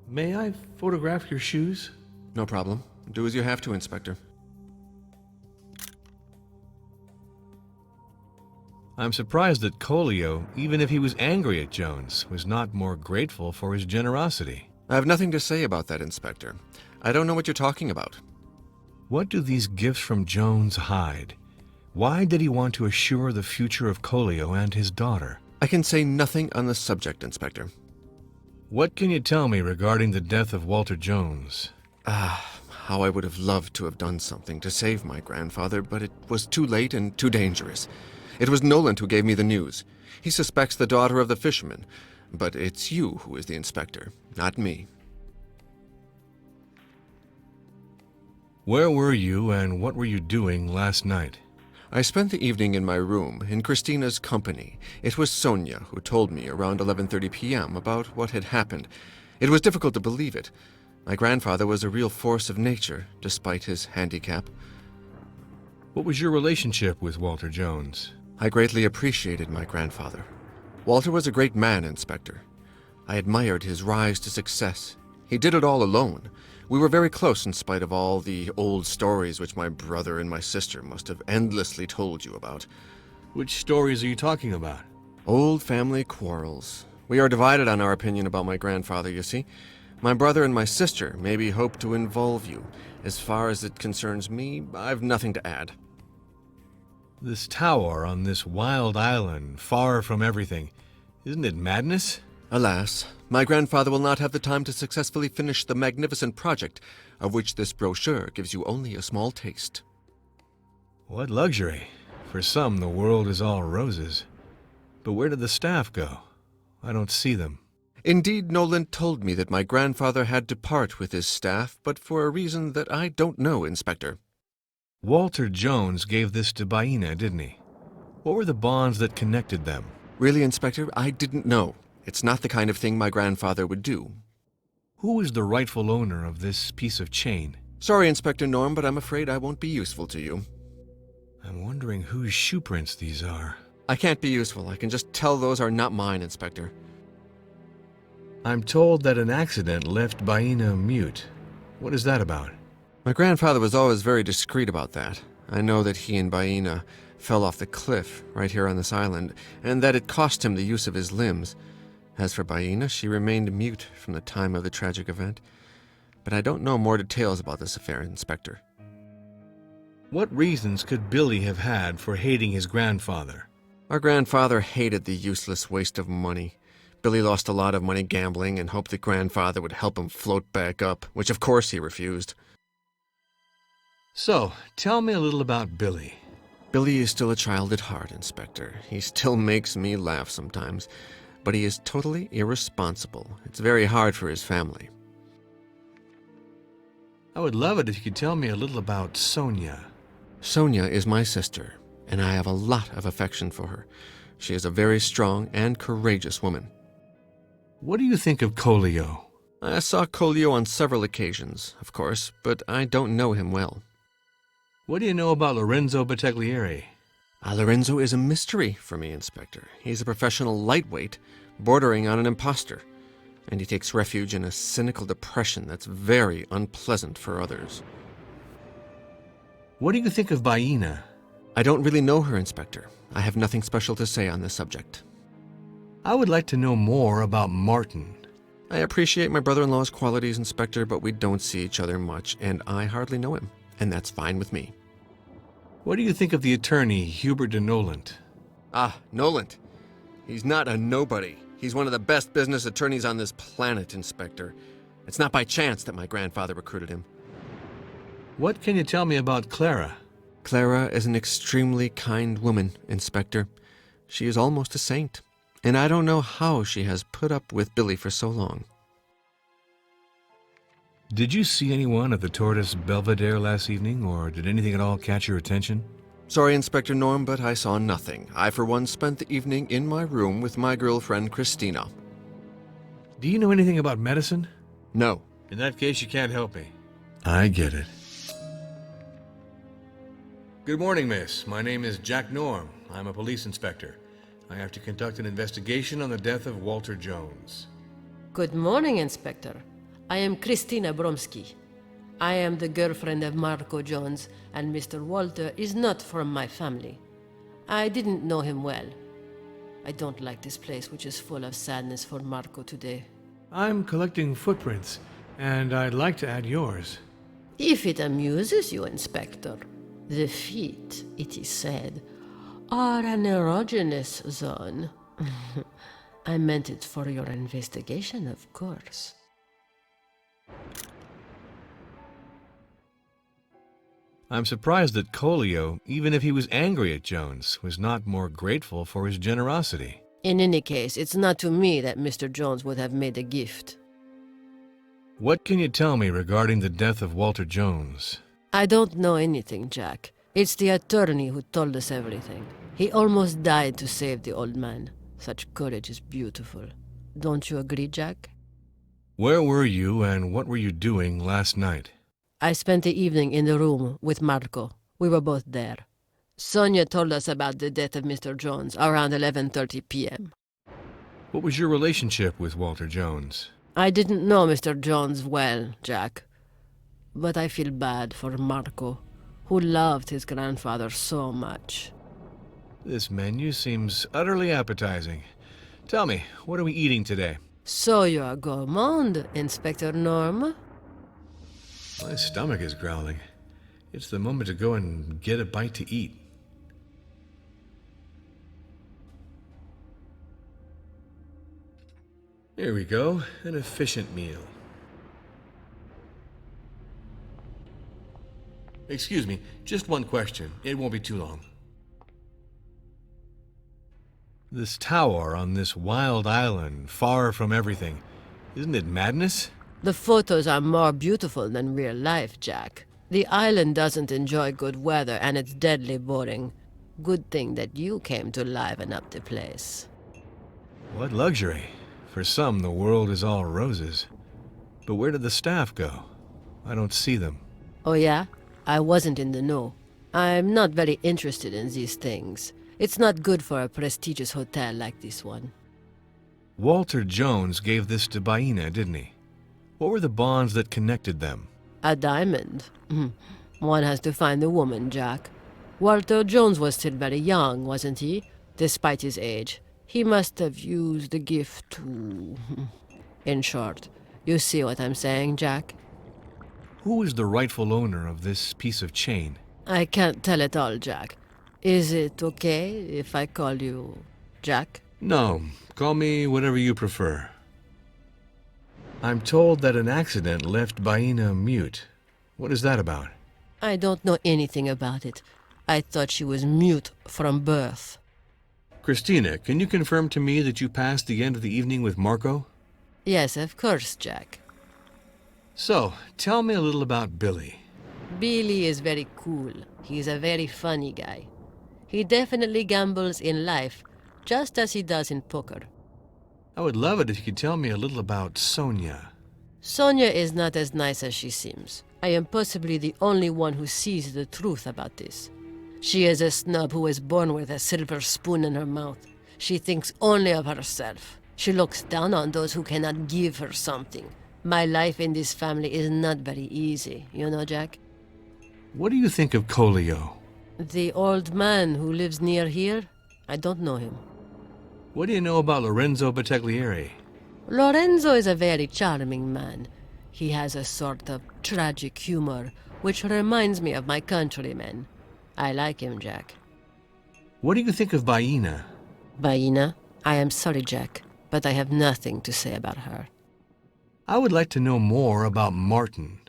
May I photograph your shoes? No problem. Do as you have to, Inspector. I'm surprised that Colio, even if he was angry at Jones, was not more grateful for his generosity. I have nothing to say about that, Inspector. I don't know what you're talking about. What do these gifts from Jones hide? Why did he want to assure the future of Colio and his daughter? I can say nothing on the subject, Inspector. What can you tell me regarding the death of Walter Jones? How I would have loved to have done something to save my grandfather, but it was too late and too dangerous. It was Noland who gave me the news. He suspects the daughter of the fisherman, but it's you who is the inspector, not me. Where were you and what were you doing last night? I spent the evening in my room, in Christina's company. It was Sonia who told me around 11:30 p.m. about what had happened. It was difficult to believe it. My grandfather was a real force of nature, despite his handicap. What was your relationship with Walter Jones? I greatly appreciated my grandfather. Walter was a great man, Inspector. I admired his rise to success. He did it all alone. We were very close in spite of all the old stories which my brother and my sister must have endlessly told you about. Which stories are you talking about? Old family quarrels. We are divided on our opinion about my grandfather, you see. My brother and my sister maybe hope to involve you. As far as it concerns me, I've nothing to add. This tower on this wild island, far from everything, isn't it madness? Alas, my grandfather will not have the time to successfully finish the magnificent project, of which this brochure gives you only a small taste. What luxury. For some, the world is all roses. But where did the staff go? I don't see them. Indeed, Noland told me that my grandfather had to part with his staff, but for a reason that I don't know, Inspector. Walter Jones gave this to Baina, didn't he? What were the bonds that connected them? Really, Inspector, I didn't know. It's not the kind of thing my grandfather would do. Who is the rightful owner of this piece of chain? Sorry, Inspector Norm, but I'm afraid I won't be useful to you. I'm wondering whose shoe prints these are. I can't be useful. I can just tell those are not mine, Inspector. I'm told that an accident left Baina mute. What is that about? My grandfather was always very discreet about that. I know that he and Baina fell off the cliff right here on this island, and that it cost him the use of his limbs. As for Baina, she remained mute from the time of the tragic event. But I don't know more details about this affair, Inspector. What reasons could Billy have had for hating his grandfather? Our grandfather hated the useless waste of money. Billy lost a lot of money gambling and hoped that grandfather would help him float back up, which of course he refused. So, tell me a little about Billy. Billy is still a child at heart, Inspector. He still makes me laugh sometimes, but he is totally irresponsible. It's very hard for his family. I would love it if you could tell me a little about Sonia. Sonia is my sister, and I have a lot of affection for her. She is a very strong and courageous woman. What do you think of Colio? I saw Colio on several occasions, of course, but I don't know him well. What do you know about Lorenzo Battaglieri? Lorenzo is a mystery for me, Inspector. He's a professional lightweight, bordering on an imposter, and he takes refuge in a cynical depression that's very unpleasant for others. What do you think of Baina? I don't really know her, Inspector. I have nothing special to say on this subject. I would like to know more about Martin. I appreciate my brother-in-law's qualities, Inspector, but we don't see each other much, and I hardly know him, and that's fine with me. What do you think of the attorney, Hubert de Nolant? Nolant. He's not a nobody. He's one of the best business attorneys on this planet, Inspector. It's not by chance that my grandfather recruited him. What can you tell me about Clara? Clara is an extremely kind woman, Inspector. She is almost a saint, and I don't know how she has put up with Billy for so long. Did you see anyone at the Tortoise Belvedere last evening, or did anything at all catch your attention? Sorry, Inspector Norm, but I saw nothing. I, for one, spent the evening in my room with my girlfriend, Christina. Do you know anything about medicine? No. In that case, you can't help me. I get it. Good morning, miss. My name is Jack Norm. I'm a police inspector. I have to conduct an investigation on the death of Walter Jones. Good morning, Inspector. I am Christina Bromsky. I am the girlfriend of Marco Jones, and Mr. Walter is not from my family. I didn't know him well. I don't like this place, which is full of sadness for Marco today. I'm collecting footprints, and I'd like to add yours. If it amuses you, Inspector, the feet, it is said, are an erogenous zone. I meant it for your investigation, of course. I'm surprised that Colio, even if he was angry at Jones, was not more grateful for his generosity. In any case, it's not to me that Mr. Jones would have made a gift. What can you tell me regarding the death of Walter Jones? I don't know anything, Jack. It's the attorney who told us everything. He almost died to save the old man. Such courage is beautiful. Don't you agree, Jack? Where were you and what were you doing last night? I spent the evening in the room with Marco. We were both there. Sonia told us about the death of Mr. Jones around 11:30 p.m. What was your relationship with Walter Jones? I didn't know Mr. Jones well, Jack. But I feel bad for Marco, who loved his grandfather so much. This menu seems utterly appetizing. Tell me, what are we eating today? So you're gourmand, Inspector Norm? My stomach is growling. It's the moment to go and get a bite to eat. Here we go, an efficient meal. Excuse me, just one question. It won't be too long. This tower on this wild island, far from everything, isn't it madness? The photos are more beautiful than real life, Jack. The island doesn't enjoy good weather, and it's deadly boring. Good thing that you came to liven up the place. What luxury. For some, the world is all roses. But where did the staff go? I don't see them. Oh yeah? I wasn't in the know. I'm not very interested in these things. It's not good for a prestigious hotel like this one. Walter Jones gave this to Baina, didn't he? What were the bonds that connected them? A diamond. One has to find the woman, Jack. Walter Jones was still very young, wasn't he? Despite his age. He must have used the gift to... In short, you see what I'm saying, Jack? Who is the rightful owner of this piece of chain? I can't tell it all, Jack. Is it okay if I call you Jack? No, call me whatever you prefer. I'm told that an accident left Baina mute. What is that about? I don't know anything about it. I thought she was mute from birth. Christina, can you confirm to me that you passed the end of the evening with Marco? Yes, of course, Jack. So, tell me a little about Billy. Billy is very cool. He's a very funny guy. He definitely gambles in life, just as he does in poker. I would love it if you could tell me a little about Sonia. Sonia is not as nice as she seems. I am possibly the only one who sees the truth about this. She is a snub who was born with a silver spoon in her mouth. She thinks only of herself. She looks down on those who cannot give her something. My life in this family is not very easy, you know, Jack? What do you think of Colio? The old man who lives near here? I don't know him. What do you know about Lorenzo Battaglieri? Lorenzo is a very charming man. He has a sort of tragic humor, which reminds me of my countrymen. I like him, Jack. What do you think of Baina? Baina? I am sorry, Jack, but I have nothing to say about her. I would like to know more about Martin.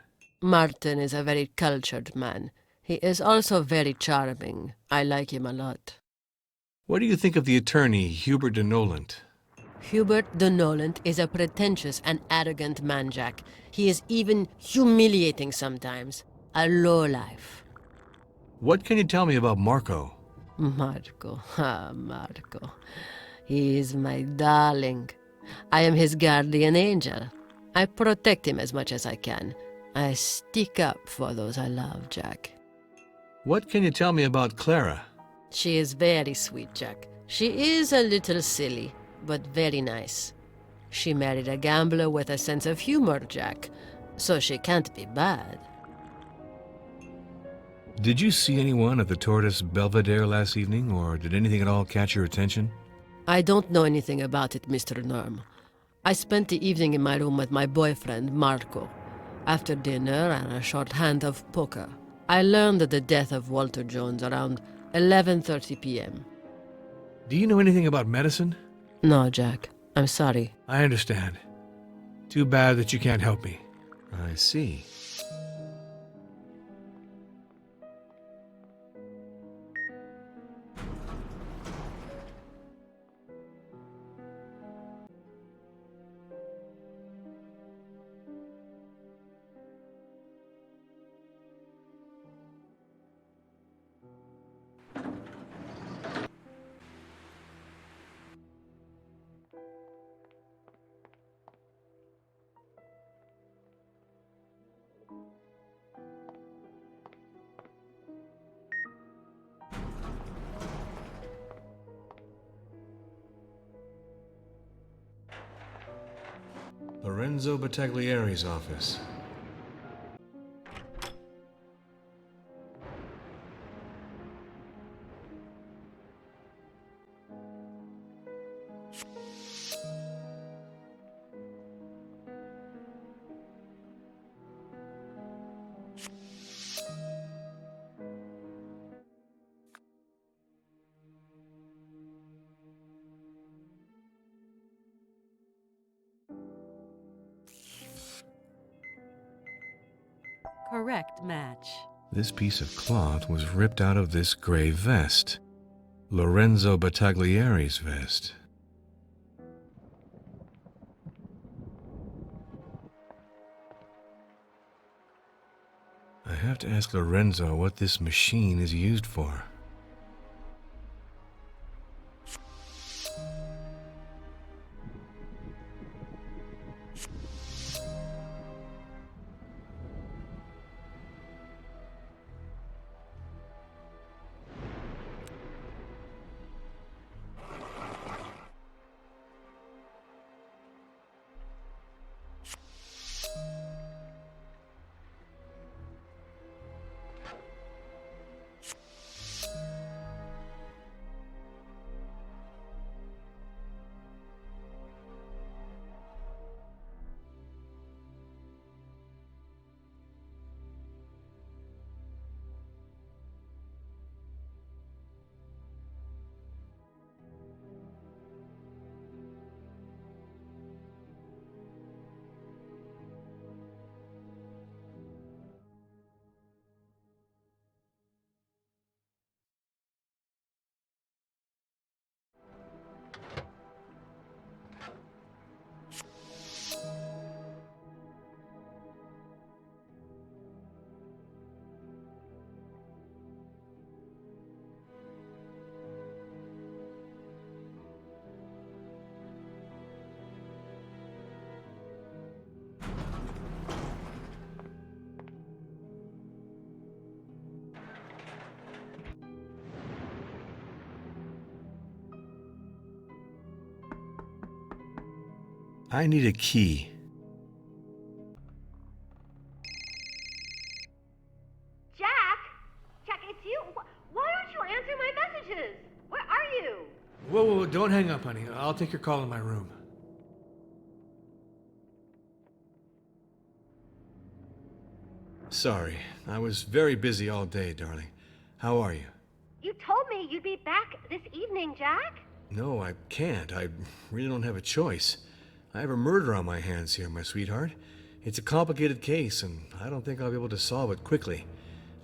Martin is a very cultured man. He is also very charming. I like him a lot. What do you think of the attorney, Hubert de Nolant? Hubert de Nolant is a pretentious and arrogant man, Jack. He is even humiliating sometimes. A lowlife. What can you tell me about Marco? Marco. Marco. He is my darling. I am his guardian angel. I protect him as much as I can. I stick up for those I love, Jack. What can you tell me about Clara? She is very sweet, Jack. She is a little silly, but very nice. She married a gambler with a sense of humor, Jack, so she can't be bad. Did you see anyone at the Tortoise Belvedere last evening, or did anything at all catch your attention? I don't know anything about it, Mr. Norm. I spent the evening in my room with my boyfriend, Marco. After dinner and a short hand of poker, I learned of the death of Walter Jones around 11:30 p.m. Do you know anything about medicine? No, Jack. I'm sorry. I understand. Too bad that you can't help me. I see. Lorenzo Battaglieri's office. Correct match. This piece of cloth was ripped out of this gray vest. Lorenzo Battaglieri's vest. I have to ask Lorenzo what this machine is used for. I need a key. Jack? Jack, it's you. Why don't you answer my messages? Where are you? Whoa, don't hang up, honey. I'll take your call in my room. Sorry, I was very busy all day, darling. How are you? You told me you'd be back this evening, Jack. No, I can't. I really don't have a choice. I have a murder on my hands here, my sweetheart. It's a complicated case, and I don't think I'll be able to solve it quickly.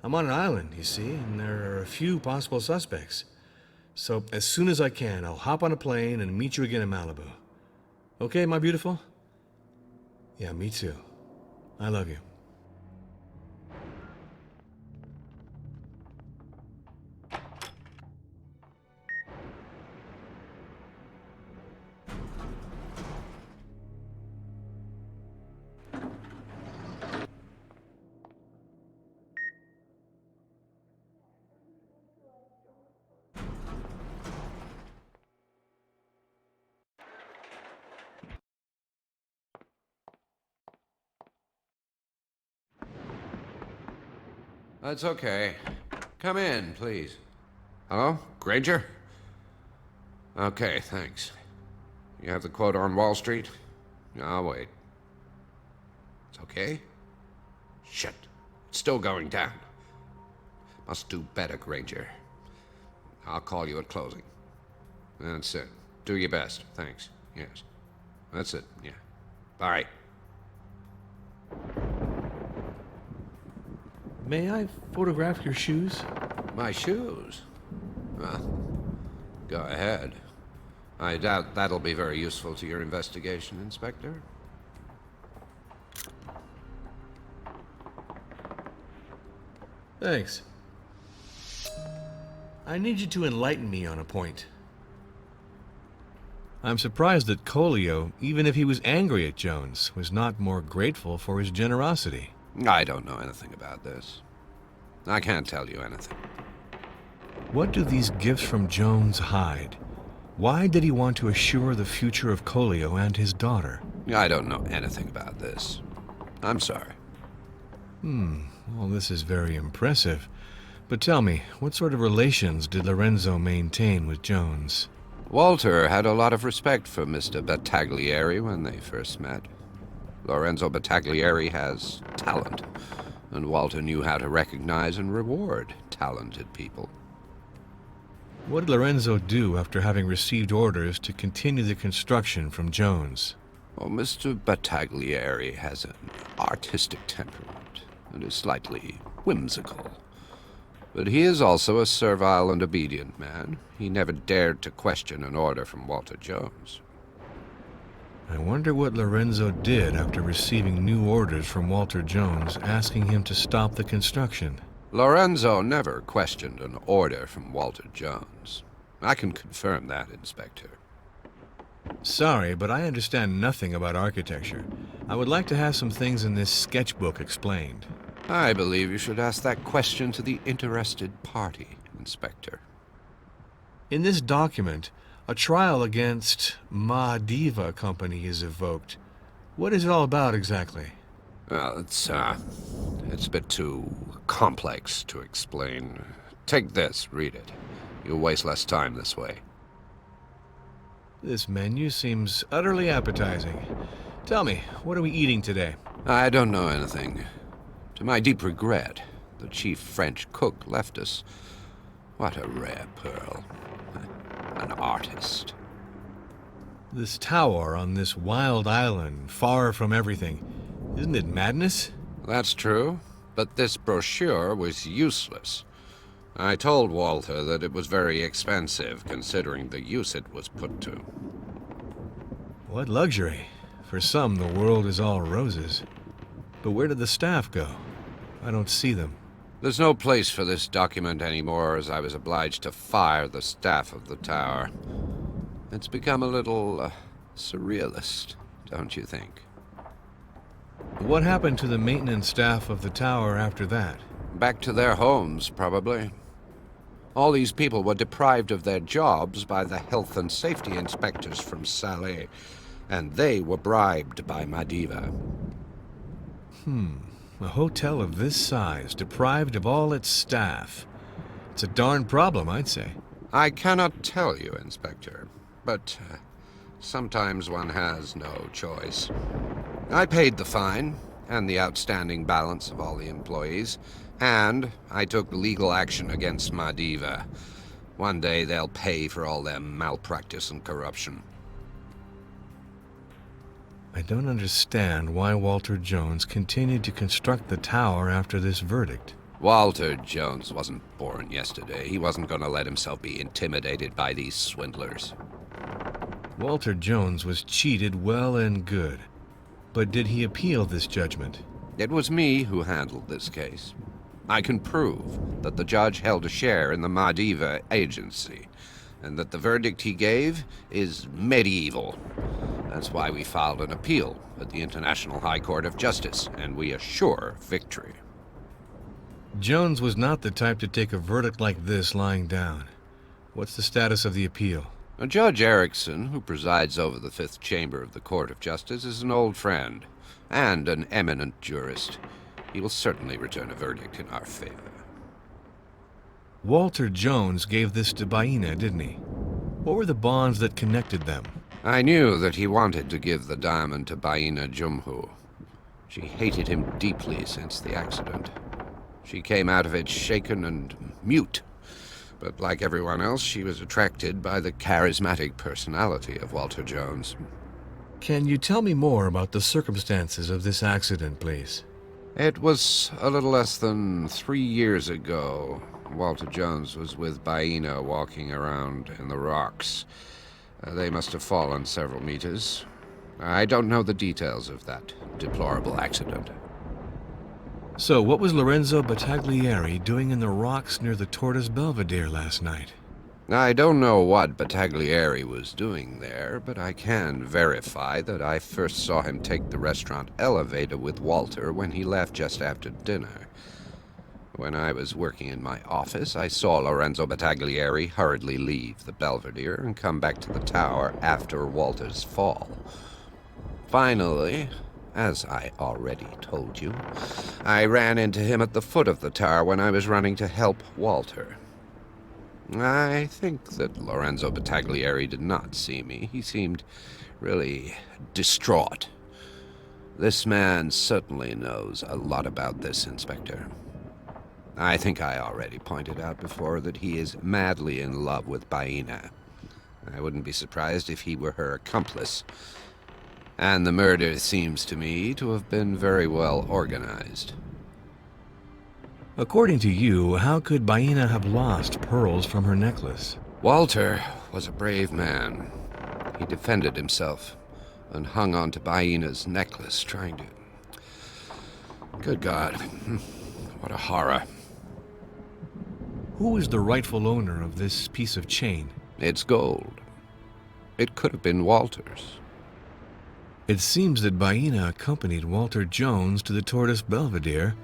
I'm on an island, you see, and there are a few possible suspects. So as soon as I can, I'll hop on a plane and meet you again in Malibu. Okay, my beautiful? Yeah, me too. I love you. That's okay. Come in, please. Hello? Granger? Okay, thanks. You have the quote on Wall Street? I'll wait. It's okay? Shit. It's still going down. Must do better, Granger. I'll call you at closing. That's it. Do your best. Thanks. Yes. That's it. Yeah. Bye. May I photograph your shoes? My shoes? Well, go ahead. I doubt that'll be very useful to your investigation, Inspector. Thanks. I need you to enlighten me on a point. I'm surprised that Colio, even if he was angry at Jones, was not more grateful for his generosity. I don't know anything about this. I can't tell you anything. What do these gifts from Jones hide? Why did he want to assure the future of Colio and his daughter? I don't know anything about this. I'm sorry. Well, this is very impressive. But tell me, what sort of relations did Lorenzo maintain with Jones? Walter had a lot of respect for Mr. Battaglieri when they first met. Lorenzo Battaglieri has talent, and Walter knew how to recognize and reward talented people. What did Lorenzo do after having received orders to continue the construction from Jones? Well, Mr. Battaglieri has an artistic temperament and is slightly whimsical. But he is also a servile and obedient man. He never dared to question an order from Walter Jones. I wonder what Lorenzo did after receiving new orders from Walter Jones asking him to stop the construction. Lorenzo never questioned an order from Walter Jones. I can confirm that, Inspector. Sorry, but I understand nothing about architecture. I would like to have some things in this sketchbook explained. I believe you should ask that question to the interested party, Inspector. In this document, a trial against Mahdiva Company is evoked. What is it all about exactly? Well, it's a bit too complex to explain. Take this, read it. You'll waste less time this way. This menu seems utterly appetizing. Tell me, what are we eating today? I don't know anything. To my deep regret, the chief French cook left us. What a rare pearl. An artist. This tower on this wild island, far from everything. Isn't it madness? That's true, but this brochure was useless. I told Walter that it was very expensive, considering the use it was put to. What luxury. For some, the world is all roses. But where did the staff go? I don't see them. There's no place for this document anymore, as I was obliged to fire the staff of the tower. It's become a little surrealist, don't you think? What happened to the maintenance staff of the tower after that? Back to their homes, probably. All these people were deprived of their jobs by the health and safety inspectors from Salé. And they were bribed by Madiva. A hotel of this size, deprived of all its staff. It's a darn problem, I'd say. I cannot tell you, Inspector, but sometimes one has no choice. I paid the fine and the outstanding balance of all the employees, and I took legal action against Madiva. One day they'll pay for all their malpractice and corruption. I don't understand why Walter Jones continued to construct the tower after this verdict. Walter Jones wasn't born yesterday. He wasn't going to let himself be intimidated by these swindlers. Walter Jones was cheated well and good. But did he appeal this judgment? It was me who handled this case. I can prove that the judge held a share in the Madiva agency, and that the verdict he gave is medieval. That's why we filed an appeal at the International High Court of Justice, and we assure victory. Jones was not the type to take a verdict like this lying down. What's the status of the appeal? Judge Erickson, who presides over the Fifth Chamber of the Court of Justice, is an old friend and an eminent jurist. He will certainly return a verdict in our favor. Walter Jones gave this to Baina, didn't he? What were the bonds that connected them? I knew that he wanted to give the diamond to Baina Jumhu. She hated him deeply since the accident. She came out of it shaken and mute. But like everyone else, she was attracted by the charismatic personality of Walter Jones. Can you tell me more about the circumstances of this accident, please? It was a little less than 3 years ago. Walter Jones was with Baina walking around in the rocks. They must have fallen several meters. I don't know the details of that deplorable accident. So, what was Lorenzo Battaglieri doing in the rocks near the Tortoise Belvedere last night? I don't know what Battaglieri was doing there, but I can verify that I first saw him take the restaurant elevator with Walter when he left just after dinner. When I was working in my office, I saw Lorenzo Battaglieri hurriedly leave the Belvedere and come back to the tower after Walter's fall. Finally, as I already told you, I ran into him at the foot of the tower when I was running to help Walter. I think that Lorenzo Battaglieri did not see me. He seemed really distraught. This man certainly knows a lot about this, Inspector. I think I already pointed out before that he is madly in love with Baina. I wouldn't be surprised if he were her accomplice. And the murder seems to me to have been very well organized. According to you, how could Baina have lost pearls from her necklace? Walter was a brave man. He defended himself and hung on to Baina's necklace, trying to... Good God, what a horror. Who is the rightful owner of this piece of chain? It's gold. It could have been Walter's. It seems that Baina accompanied Walter Jones to the Tortoise Belvedere,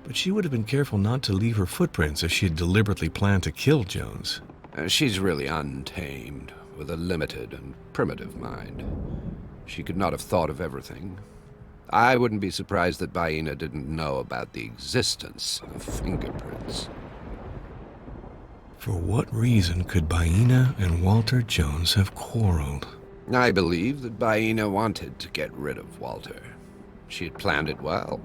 but she would have been careful not to leave her footprints if she had deliberately planned to kill Jones. She's really untamed, with a limited and primitive mind. She could not have thought of everything. I wouldn't be surprised that Baina didn't know about the existence of fingerprints. For what reason could Baina and Walter Jones have quarreled? I believe that Baina wanted to get rid of Walter. She had planned it well.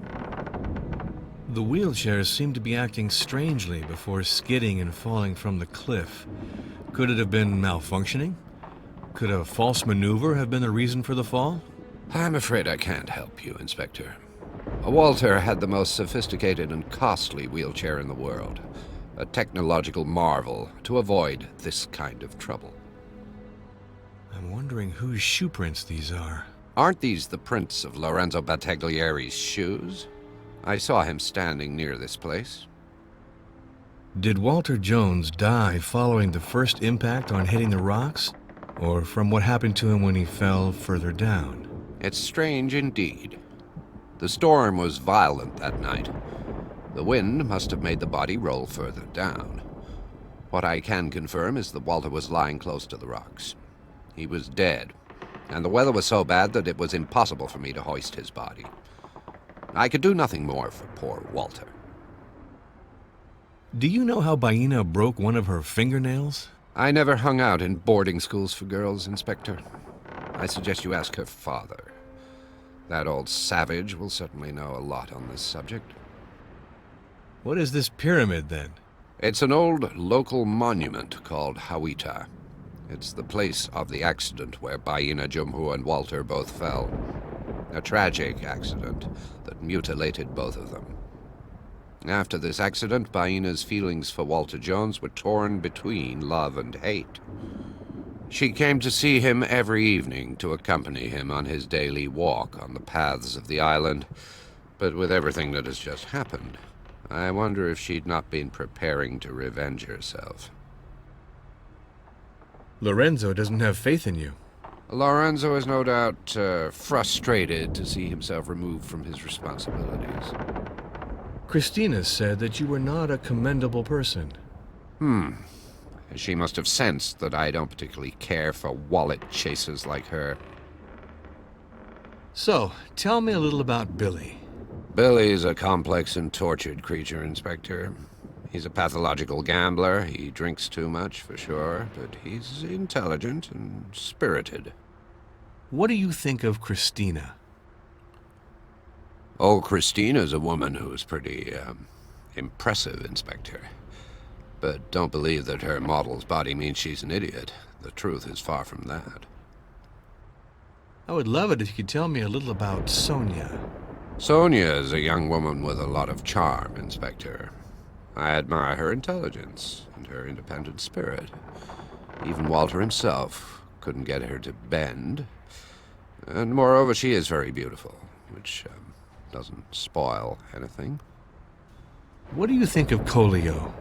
The wheelchairs seemed to be acting strangely before skidding and falling from the cliff. Could it have been malfunctioning? Could a false maneuver have been the reason for the fall? I'm afraid I can't help you, Inspector. Walter had the most sophisticated and costly wheelchair in the world. A technological marvel to avoid this kind of trouble. I'm wondering whose shoe prints these are. Aren't these the prints of Lorenzo Battaglieri's shoes? I saw him standing near this place. Did Walter Jones die following the first impact on hitting the rocks, or from what happened to him when he fell further down? It's strange indeed. The storm was violent that night. The wind must have made the body roll further down. What I can confirm is that Walter was lying close to the rocks. He was dead, and the weather was so bad that it was impossible for me to hoist his body. I could do nothing more for poor Walter. Do you know how Baina broke one of her fingernails? I never hung out in boarding schools for girls, Inspector. I suggest you ask her father. That old savage will certainly know a lot on this subject. What is this pyramid, then? It's an old local monument called Hawita. It's the place of the accident where Baina, Jumhu, and Walter both fell. A tragic accident that mutilated both of them. After this accident, Baina's feelings for Walter Jones were torn between love and hate. She came to see him every evening to accompany him on his daily walk on the paths of the island, but with everything that has just happened, I wonder if she'd not been preparing to revenge herself. Lorenzo doesn't have faith in you. Lorenzo is no doubt frustrated to see himself removed from his responsibilities. Christina said that you were not a commendable person. She must have sensed that I don't particularly care for wallet chasers like her. So, tell me a little about Billy. Billy's a complex and tortured creature, Inspector. He's a pathological gambler. He drinks too much, for sure, but he's intelligent and spirited. What do you think of Christina? Oh, Christina's a woman who's pretty, impressive, Inspector. But don't believe that her model's body means she's an idiot. The truth is far from that. I would love it if you could tell me a little about Sonia. Sonia is a young woman with a lot of charm, Inspector. I admire her intelligence and her independent spirit. Even Walter himself couldn't get her to bend. And moreover, she is very beautiful, which doesn't spoil anything. What do you think of Colio?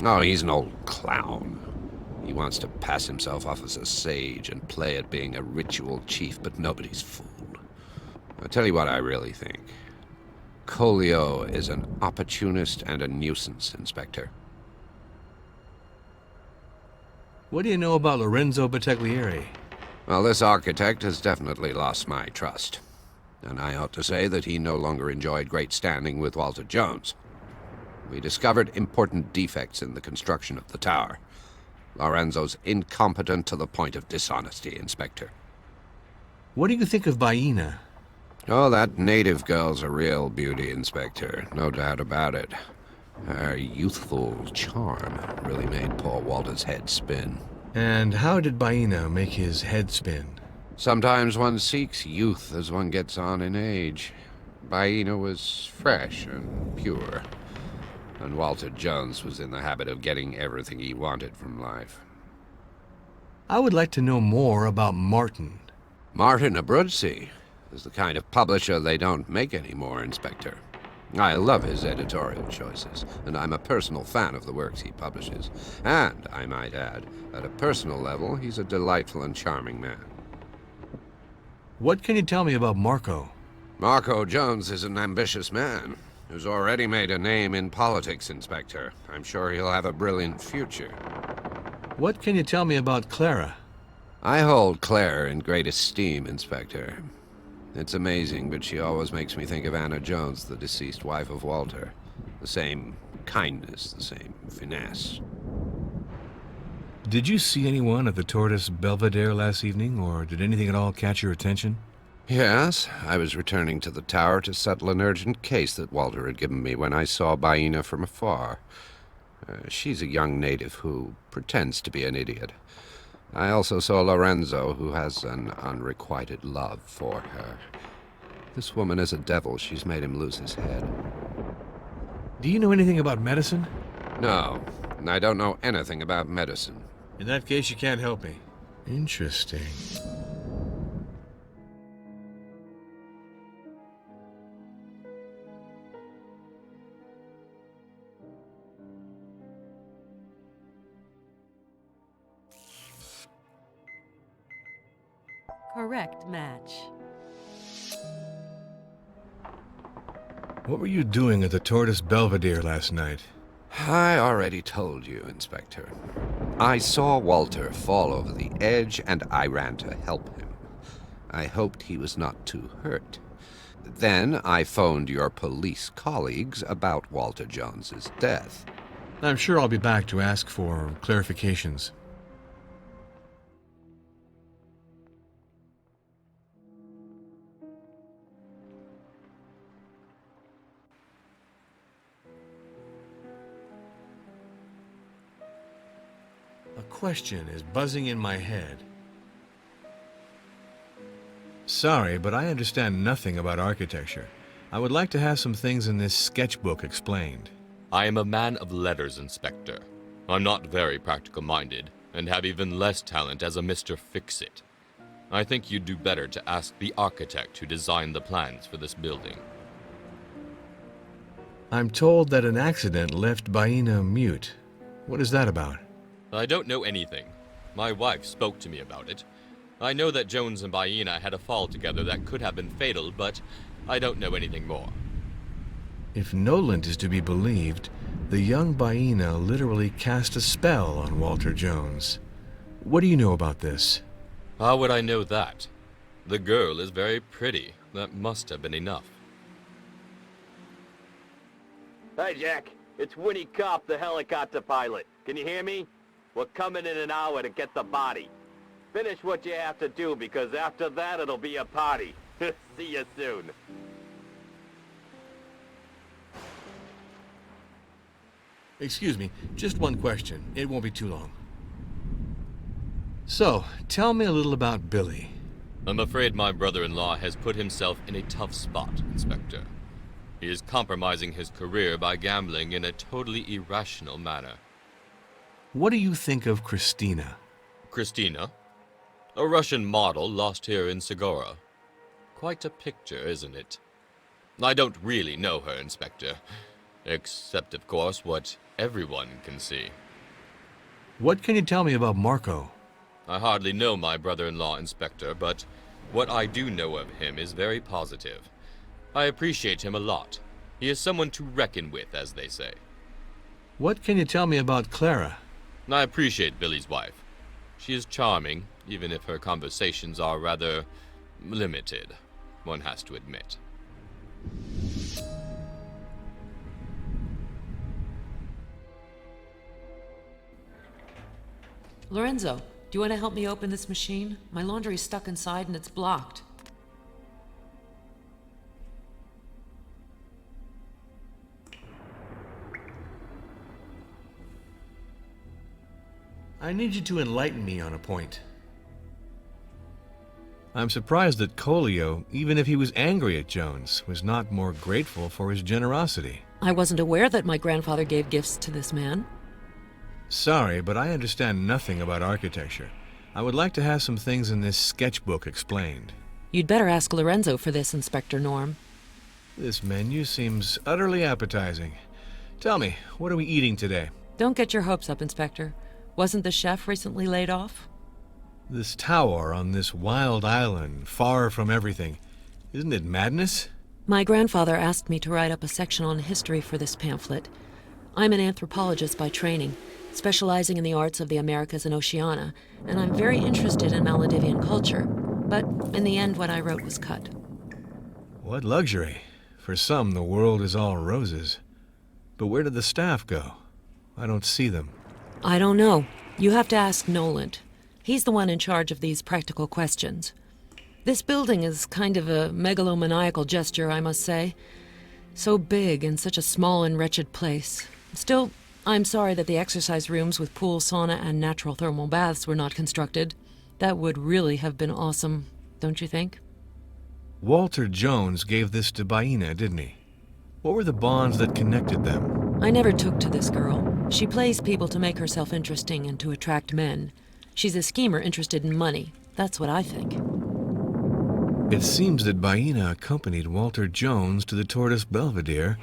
Oh, he's an old clown. He wants to pass himself off as a sage and play at being a ritual chief, but nobody's fooled. I'll tell you what I really think. Colio is an opportunist and a nuisance, Inspector. What do you know about Lorenzo Battaglieri? Well, this architect has definitely lost my trust. And I ought to say that he no longer enjoyed great standing with Walter Jones. We discovered important defects in the construction of the tower. Lorenzo's incompetent to the point of dishonesty, Inspector. What do you think of Baina? Oh, that native girl's a real beauty, Inspector. No doubt about it. Her youthful charm really made poor Walter's head spin. And how did Baina make his head spin? Sometimes one seeks youth as one gets on in age. Baina was fresh and pure. And Walter Jones was in the habit of getting everything he wanted from life. I would like to know more about Martin. Martin Abruzzi is the kind of publisher they don't make anymore, Inspector. I love his editorial choices, and I'm a personal fan of the works he publishes. And, I might add, at a personal level, he's a delightful and charming man. What can you tell me about Marco? Marco Jones is an ambitious man who's already made a name in politics, Inspector. I'm sure he'll have a brilliant future. What can you tell me about Clara? I hold Claire in great esteem, Inspector. It's amazing, but she always makes me think of Anna Jones, the deceased wife of Walter. The same kindness, the same finesse. Did you see anyone at the Tortoise Belvedere last evening, or did anything at all catch your attention? Yes, I was returning to the tower to settle an urgent case that Walter had given me when I saw Baina from afar. She's a young native who pretends to be an idiot. I also saw Lorenzo, who has an unrequited love for her. This woman is a devil. She's made him lose his head. Do you know anything about medicine? No, and I don't know anything about medicine. In that case, you can't help me. Interesting. Correct match. What were you doing at the Tortoise Belvedere last night? I already told you, Inspector. I saw Walter fall over the edge, and I ran to help him. I hoped he was not too hurt. Then I phoned your police colleagues about Walter Jones's death. I'm sure I'll be back to ask for clarifications. A question is buzzing in my head. Sorry, but I understand nothing about architecture. I would like to have some things in this sketchbook explained. I am a man of letters, Inspector. I'm not very practical-minded, and have even less talent as a Mr. Fix-It. I think you'd do better to ask the architect who designed the plans for this building. I'm told that an accident left Baena mute. What is that about? I don't know anything. My wife spoke to me about it. I know that Jones and Baena had a fall together that could have been fatal, but I don't know anything more. If Noland is to be believed, the young Baena literally cast a spell on Walter Jones. What do you know about this? How would I know that? The girl is very pretty. That must have been enough. Hi, Jack. It's Winnie Kopp, the helicopter pilot. Can you hear me? We're coming in an hour to get the body. Finish what you have to do, because after that it'll be a party. See you soon. Excuse me, just one question. It won't be too long. So, tell me a little about Billy. I'm afraid my brother-in-law has put himself in a tough spot, Inspector. He is compromising his career by gambling in a totally irrational manner. What do you think of Christina? Christina? A Russian model lost here in Segura. Quite a picture, isn't it? I don't really know her, Inspector. Except, of course, what everyone can see. What can you tell me about Marco? I hardly know my brother-in-law, Inspector, but what I do know of him is very positive. I appreciate him a lot. He is someone to reckon with, as they say. What can you tell me about Clara? I appreciate Billy's wife. She is charming, even if her conversations are rather limited, one has to admit. Lorenzo, do you want to help me open this machine? My laundry's stuck inside and it's blocked. I need you to enlighten me on a point. I'm surprised that Colio, even if he was angry at Jones, was not more grateful for his generosity. I wasn't aware that my grandfather gave gifts to this man. Sorry, but I understand nothing about architecture. I would like to have some things in this sketchbook explained. You'd better ask Lorenzo for this, Inspector Norm. This menu seems utterly appetizing. Tell me, what are we eating today? Don't get your hopes up, Inspector. Wasn't the chef recently laid off? This tower on this wild island, far from everything. Isn't it madness? My grandfather asked me to write up a section on history for this pamphlet. I'm an anthropologist by training, specializing in the arts of the Americas and Oceania, and I'm very interested in Maldivian culture. But in the end, what I wrote was cut. What luxury. For some, the world is all roses. But where did the staff go? I don't see them. I don't know. You have to ask Noland. He's the one in charge of these practical questions. This building is kind of a megalomaniacal gesture, I must say. So big in such a small and wretched place. Still, I'm sorry that the exercise rooms with pool, sauna, and natural thermal baths were not constructed. That would really have been awesome, don't you think? Walter Jones gave this to Baena, didn't he? What were the bonds that connected them? I never took to this girl. She plays people to make herself interesting and to attract men. She's a schemer interested in money. That's what I think. It seems that Baena accompanied Walter Jones to the Tortoise Belvedere,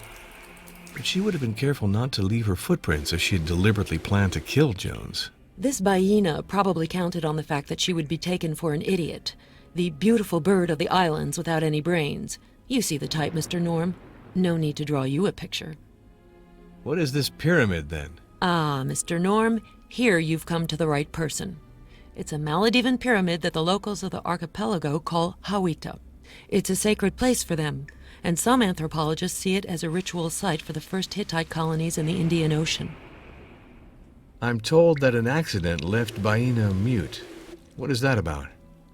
but she would have been careful not to leave her footprints if she had deliberately planned to kill Jones. This Baena probably counted on the fact that she would be taken for an idiot, the beautiful bird of the islands without any brains. You see the type, Mr. Norm. No need to draw you a picture. What is this pyramid, then? Ah, Mr. Norm, here you've come to the right person. It's a Malediven pyramid that the locals of the archipelago call Hawita. It's a sacred place for them, and some anthropologists see it as a ritual site for the first Hittite colonies in the Indian Ocean. I'm told that an accident left Baina mute. What is that about?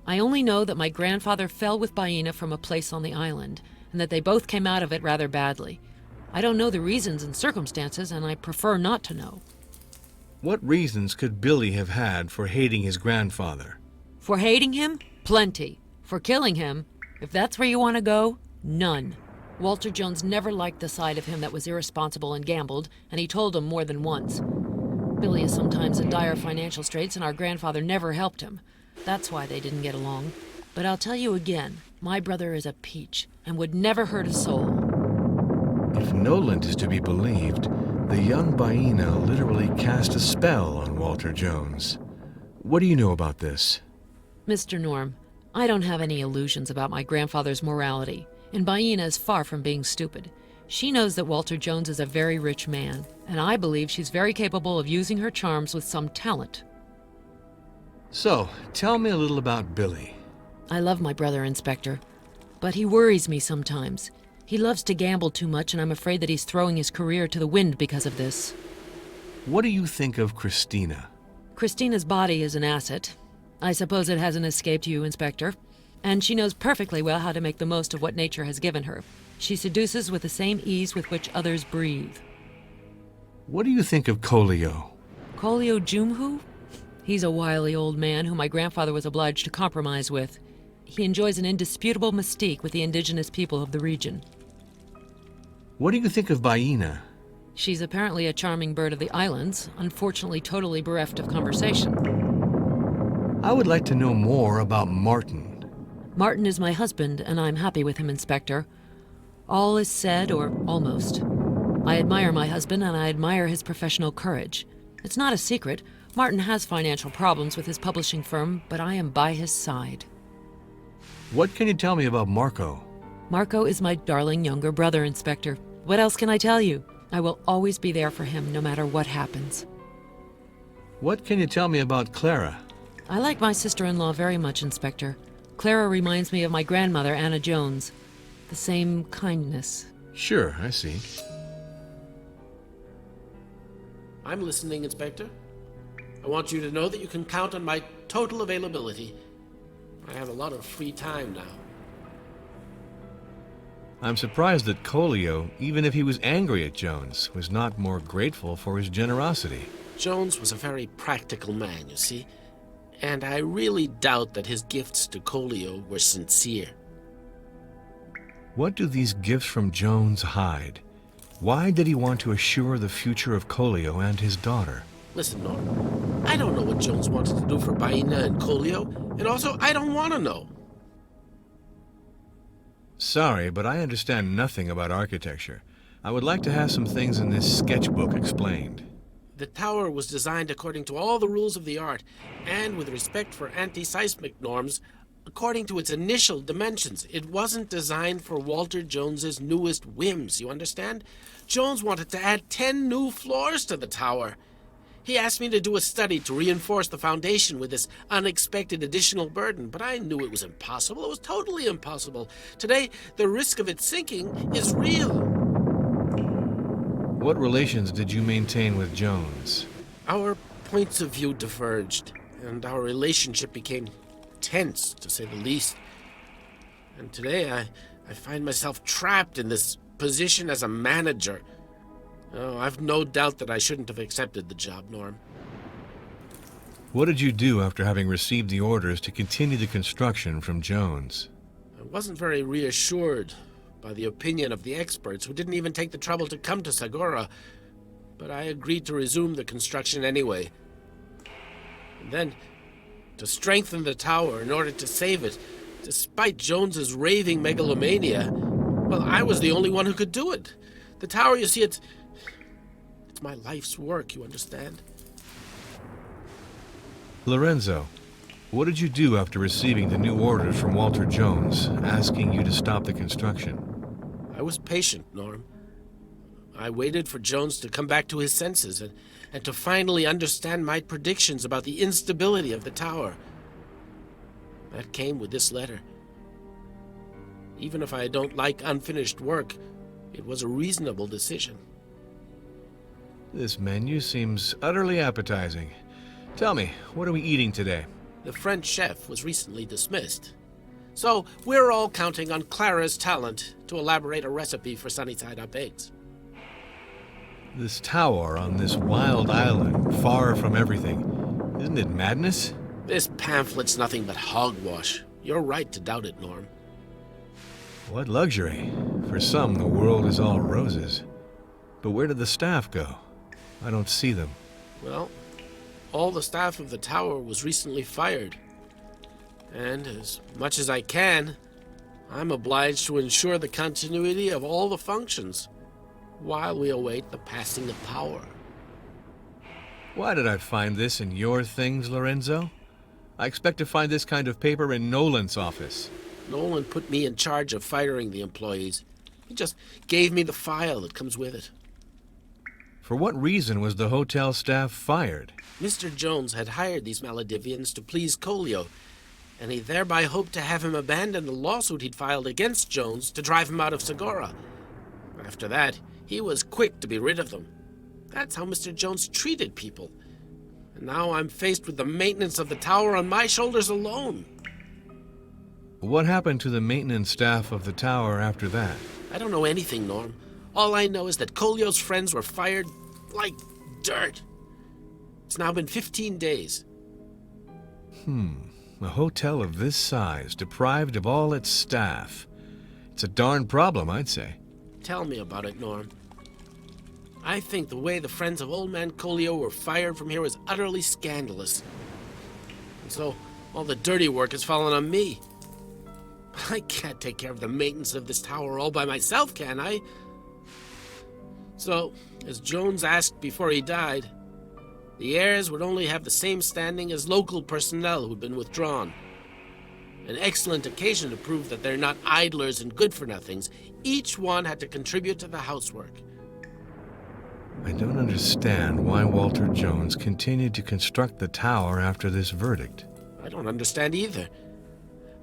I only know that my grandfather fell with Baina from a place on the island, and that they both came out of it rather badly. I don't know the reasons and circumstances, and I prefer not to know. What reasons could Billy have had for hating his grandfather? For hating him? Plenty. For killing him? If that's where you want to go, none. Walter Jones never liked the side of him that was irresponsible and gambled, and he told him more than once. Billy is sometimes in dire financial straits, and our grandfather never helped him. That's why they didn't get along. But I'll tell you again, my brother is a peach, and would never hurt a soul. If Noland is to be believed, the young Baina literally cast a spell on Walter Jones. What do you know about this? Mr. Norm, I don't have any illusions about my grandfather's morality, and Baina is far from being stupid. She knows that Walter Jones is a very rich man, and I believe she's very capable of using her charms with some talent. So, tell me a little about Billy. I love my brother, Inspector, but he worries me sometimes. He loves to gamble too much, and I'm afraid that he's throwing his career to the wind because of this. What do you think of Christina? Christina's body is an asset. I suppose it hasn't escaped you, Inspector. And she knows perfectly well how to make the most of what nature has given her. She seduces with the same ease with which others breathe. What do you think of Kolio? Kolio Jumhu? He's a wily old man whom my grandfather was obliged to compromise with. He enjoys an indisputable mystique with the indigenous people of the region. What do you think of Baina? She's apparently a charming bird of the islands, unfortunately totally bereft of conversation. I would like to know more about Martin. Martin is my husband, and I'm happy with him, Inspector. All is said, or almost. I admire my husband, and I admire his professional courage. It's not a secret. Martin has financial problems with his publishing firm, but I am by his side. What can you tell me about Marco? Marco is my darling younger brother, Inspector. What else can I tell you? I will always be there for him, no matter what happens. What can you tell me about Clara? I like my sister-in-law very much, Inspector. Clara reminds me of my grandmother, Anna Jones. The same kindness. Sure, I see. I'm listening, Inspector. I want you to know that you can count on my total availability. I have a lot of free time now. I'm surprised that Kolio, even if he was angry at Jones, was not more grateful for his generosity. Jones was a very practical man, you see, and I really doubt that his gifts to Kolio were sincere. What do these gifts from Jones hide? Why did he want to assure the future of Kolio and his daughter? Listen, Norm, I don't know what Jones wanted to do for Baina and Kolio, and also I don't want to know. Sorry, but I understand nothing about architecture. I would like to have some things in this sketchbook explained. The tower was designed according to all the rules of the art, and with respect for anti-seismic norms, according to its initial dimensions. It wasn't designed for Walter Jones's newest whims, you understand? Jones wanted to add 10 new floors to the tower. He asked me to do a study to reinforce the foundation with this unexpected additional burden, but I knew it was impossible. It was totally impossible. Today, the risk of it sinking is real. What relations did you maintain with Jones? Our points of view diverged, and our relationship became tense, to say the least. And today, I find myself trapped in this position as a manager. Oh, I've no doubt that I shouldn't have accepted the job, Norm. What did you do after having received the orders to continue the construction from Jones? I wasn't very reassured by the opinion of the experts, who didn't even take the trouble to come to Sagora, but I agreed to resume the construction anyway. And then, to strengthen the tower in order to save it, despite Jones's raving megalomania, well, I was the only one who could do it. The tower, you see, it's my life's work, you understand? Lorenzo, what did you do after receiving the new orders from Walter Jones, asking you to stop the construction? I was patient, Norm. I waited for Jones to come back to his senses and to finally understand my predictions about the instability of the tower. That came with this letter. Even if I don't like unfinished work, it was a reasonable decision. This menu seems utterly appetizing. Tell me, what are we eating today? The French chef was recently dismissed. So we're all counting on Clara's talent to elaborate a recipe for sunny-side-up eggs. This tower on this wild island, far from everything. Isn't it madness? This pamphlet's nothing but hogwash. You're right to doubt it, Norm. What luxury. For some, the world is all roses. But where did the staff go? I don't see them. Well, all the staff of the tower was recently fired. And as much as I can, I'm obliged to ensure the continuity of all the functions while we await the passing of power. Why did I find this in your things, Lorenzo? I expect to find this kind of paper in Nolan's office. Nolan put me in charge of firing the employees. He just gave me the file that comes with it. For what reason was the hotel staff fired? Mr. Jones had hired these Maledivians to please Collio, and he thereby hoped to have him abandon the lawsuit he'd filed against Jones to drive him out of Segura. After that, he was quick to be rid of them. That's how Mr. Jones treated people. And now I'm faced with the maintenance of the tower on my shoulders alone. What happened to the maintenance staff of the tower after that? I don't know anything, Norm. All I know is that Collio's friends were fired like dirt. It's now been 15 days. A hotel of this size, deprived of all its staff. It's a darn problem, I'd say. Tell me about it, Norm. I think the way the friends of Old Man Collio were fired from here is utterly scandalous. And so, all the dirty work has fallen on me. I can't take care of the maintenance of this tower all by myself, can I? So, as Jones asked before he died, the heirs would only have the same standing as local personnel who'd been withdrawn. An excellent occasion to prove that they're not idlers and good-for-nothings. Each one had to contribute to the housework. I don't understand why Walter Jones continued to construct the tower after this verdict. I don't understand either.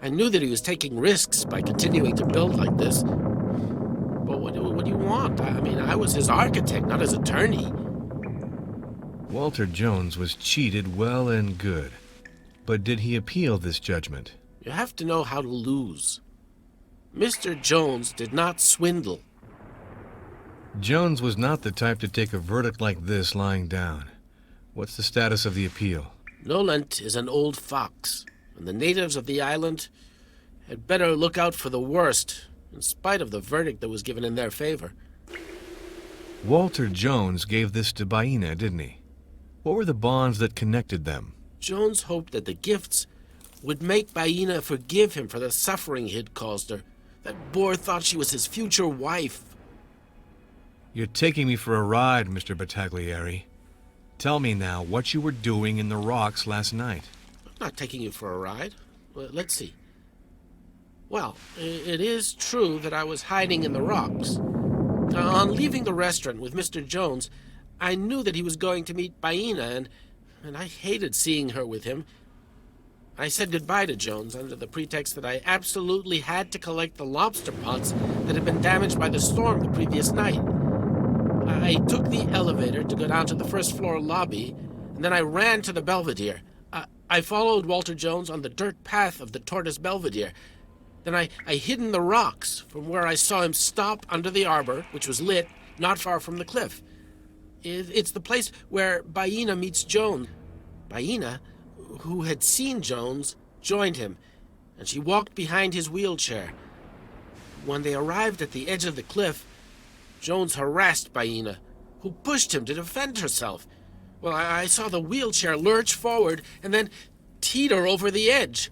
I knew that he was taking risks by continuing to build like this. But what do you want? I mean, I was his architect, not his attorney. Walter Jones was cheated well and good. But did he appeal this judgment? You have to know how to lose. Mr. Jones did not swindle. Jones was not the type to take a verdict like this lying down. What's the status of the appeal? Nolant is an old fox, and the natives of the island had better look out for the worst, in spite of the verdict that was given in their favor. Walter Jones gave this to Baina, didn't he? What were the bonds that connected them? Jones hoped that the gifts would make Baina forgive him for the suffering he'd caused her. That boor thought she was his future wife. You're taking me for a ride, Mr. Battaglieri. Tell me now what you were doing in the rocks last night. I'm not taking you for a ride. Well, let's see. Well, it is true that I was hiding in the rocks. On leaving the restaurant with Mr. Jones, I knew that he was going to meet Baina, and I hated seeing her with him. I said goodbye to Jones under the pretext that I absolutely had to collect the lobster pots that had been damaged by the storm the previous night. I took the elevator to go down to the first floor lobby, and then I ran to the Belvedere. I followed Walter Jones on the dirt path of the Tortoise Belvedere. Then I hid in the rocks from where I saw him stop under the arbor, which was lit, not far from the cliff. It's the place where Baina meets Jones. Baina, who had seen Jones, joined him, and she walked behind his wheelchair. When they arrived at the edge of the cliff, Jones harassed Baina, who pushed him to defend herself. Well, I saw the wheelchair lurch forward and then teeter over the edge.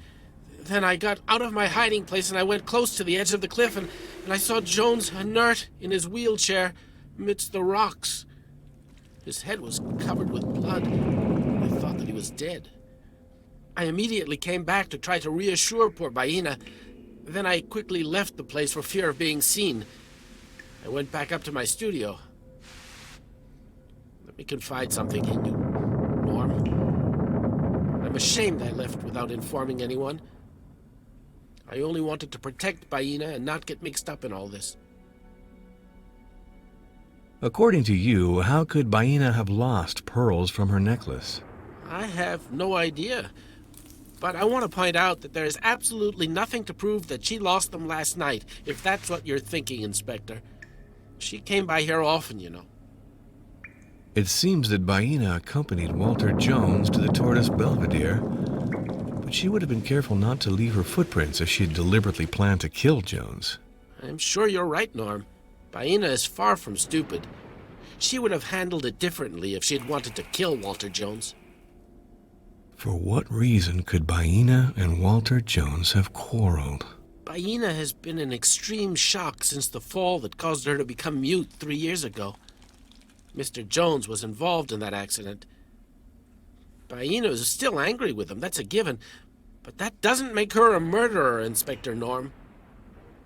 Then I got out of my hiding place and I went close to the edge of the cliff and I saw Jones inert in his wheelchair amidst the rocks. His head was covered with blood. I thought that he was dead. I immediately came back to try to reassure poor Baina. Then I quickly left the place for fear of being seen. I went back up to my studio. me confide something in you, Norm. I'm ashamed I left without informing anyone. I only wanted to protect Baina and not get mixed up in all this. According to you, how could Baina have lost pearls from her necklace? I have no idea. But I want to point out that there is absolutely nothing to prove that she lost them last night, if that's what you're thinking, Inspector. She came by here often, you know. It seems that Baina accompanied Walter Jones to the Tortoise Belvedere, but she would have been careful not to leave her footprints if she had deliberately planned to kill Jones. I'm sure you're right, Norm. Baina is far from stupid. She would have handled it differently if she had wanted to kill Walter Jones. For what reason could Baina and Walter Jones have quarreled? Baina has been in extreme shock since the fall that caused her to become mute 3 years ago. Mr. Jones was involved in that accident. Baina is still angry with him, that's a given. But that doesn't make her a murderer, Inspector Norm.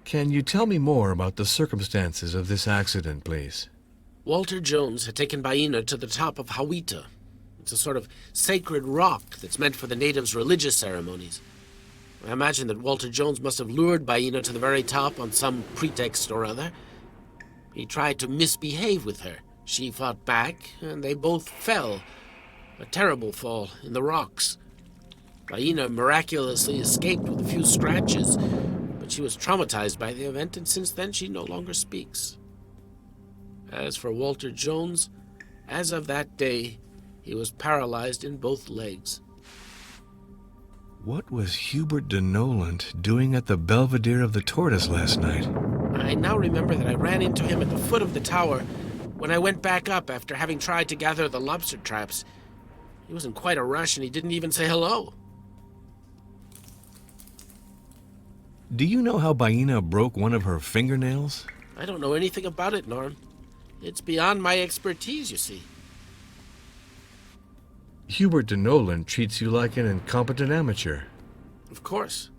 Can you tell me more about the circumstances of this accident, please? Walter Jones had taken Baina to the top of Hawita. It's a sort of sacred rock that's meant for the natives' religious ceremonies. I imagine that Walter Jones must have lured Baina to the very top on some pretext or other. He tried to misbehave with her. She fought back, and they both fell. A terrible fall in the rocks. Baina miraculously escaped with a few scratches, but she was traumatized by the event, and since then she no longer speaks. As for Walter Jones, as of that day, he was paralyzed in both legs. What was Hubert de Noland doing at the Belvedere of the Tortoise last night? I now remember that I ran into him at the foot of the tower when I went back up after having tried to gather the lobster traps. He was in quite a rush and he didn't even say hello. Do you know how Baina broke one of her fingernails? I don't know anything about it, Norm. It's beyond my expertise, you see. Hubert de Noland treats you like an incompetent amateur. Of course.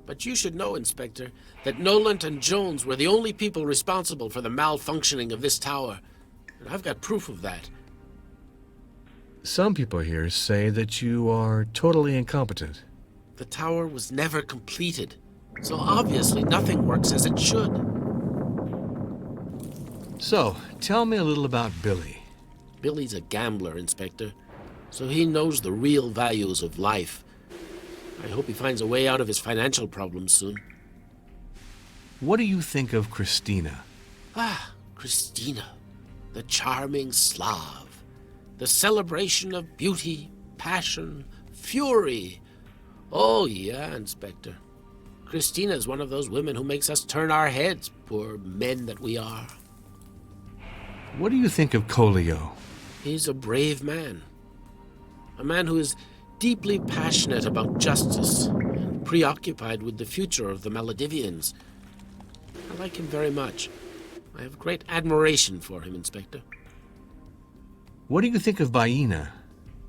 But you should know, Inspector, that Noland and Jones were the only people responsible for the malfunctioning of this tower. And I've got proof of that. Some people here say that you are totally incompetent. The tower was never completed, so obviously nothing works as it should. So, tell me a little about Billy. Billy's a gambler, Inspector, so he knows the real values of life. I hope he finds a way out of his financial problems soon. What do you think of Christina? Ah, Christina, the charming Slav, the celebration of beauty, passion, fury. Oh, yeah, Inspector. Christina's one of those women who makes us turn our heads, poor men that we are. What do you think of Colio? He's a brave man. A man who is deeply passionate about justice and preoccupied with the future of the Maledivians. I like him very much. I have great admiration for him, Inspector. What do you think of Baina?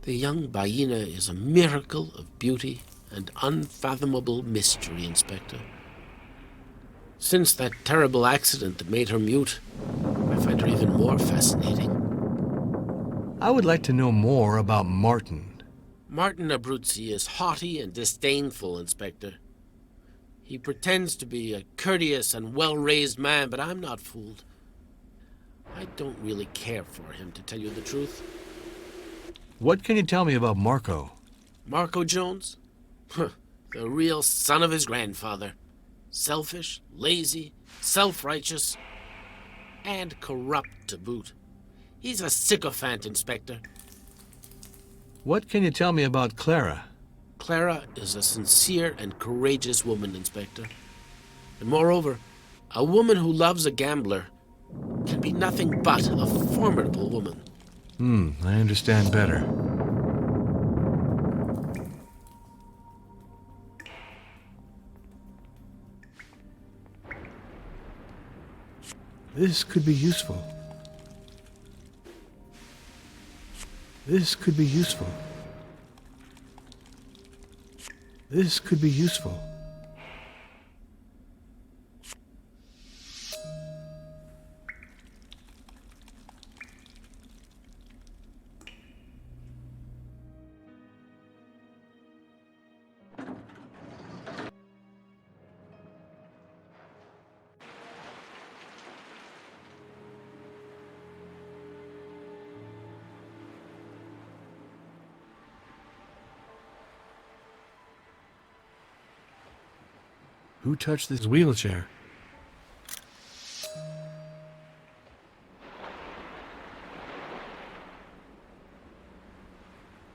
The young Baina is a miracle of beauty and unfathomable mystery, Inspector. Since that terrible accident that made her mute, I find her even more fascinating. I would like to know more about Martin. Martin Abruzzi is haughty and disdainful, Inspector. He pretends to be a courteous and well-raised man, but I'm not fooled. I don't really care for him, to tell you the truth. What can you tell me about Marco? Marco Jones? The real son of his grandfather. Selfish, lazy, self-righteous, and corrupt to boot. He's a sycophant, Inspector. What can you tell me about Clara? Clara is a sincere and courageous woman, Inspector. And moreover, a woman who loves a gambler can be nothing but a formidable woman. I understand better. This could be useful. This could be useful. This could be useful. Who touched this wheelchair?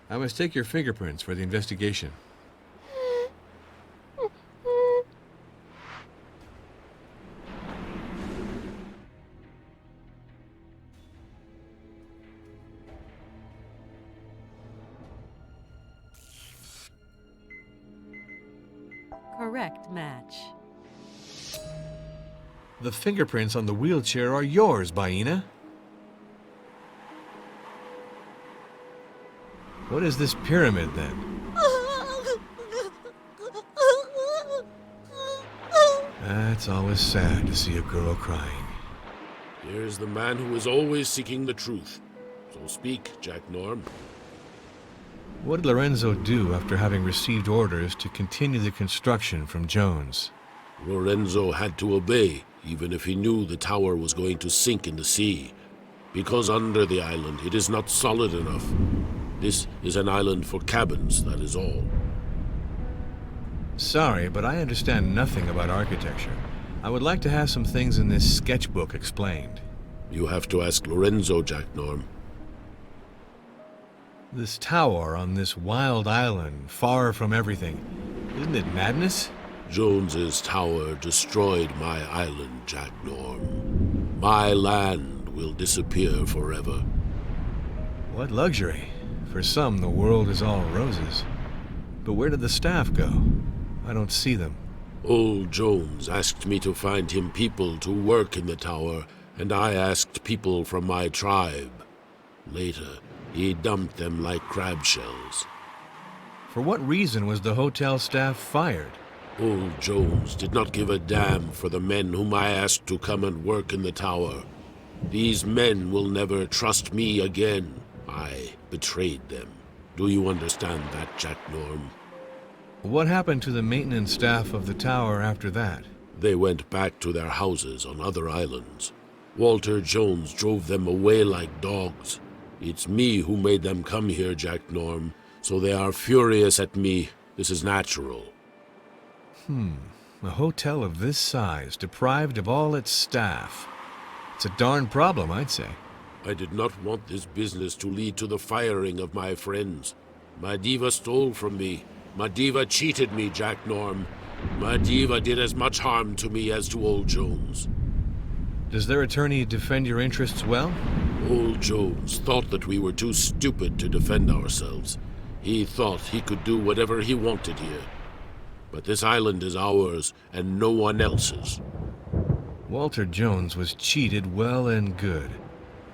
I must take your fingerprints for the investigation. Correct match. The fingerprints on the wheelchair are yours, Baina. What is this pyramid, then? It's always sad to see a girl crying. Here is the man who is always seeking the truth. So speak, Jack Norm. What did Lorenzo do after having received orders to continue the construction from Jones? Lorenzo had to obey, even if he knew the tower was going to sink in the sea. Because under the island, it is not solid enough. This is an island for cabins, that is all. Sorry, but I understand nothing about architecture. I would like to have some things in this sketchbook explained. You have to ask Lorenzo, Jack Norm. This tower on this wild island, far from everything, isn't it madness? Jones's tower destroyed my island, Jack Norm. My land will disappear forever. What luxury. For some, the world is all roses. But where did the staff go? I don't see them. Old Jones asked me to find him people to work in the tower, and I asked people from my tribe. Later, he dumped them like crab shells. For what reason was the hotel staff fired? Old Jones did not give a damn for the men whom I asked to come and work in the tower. These men will never trust me again. I betrayed them. Do you understand that, Jack Norm? What happened to the maintenance staff of the tower after that? They went back to their houses on other islands. Walter Jones drove them away like dogs. It's me who made them come here, Jack Norm, so they are furious at me. This is natural. A hotel of this size, deprived of all its staff. It's a darn problem, I'd say. I did not want this business to lead to the firing of my friends. My diva stole from me. My diva cheated me, Jack Norm. My diva did as much harm to me as to old Jones. Does their attorney defend your interests well? Old Jones thought that we were too stupid to defend ourselves. He thought he could do whatever he wanted here. But this island is ours, and no one else's. Walter Jones was cheated well and good.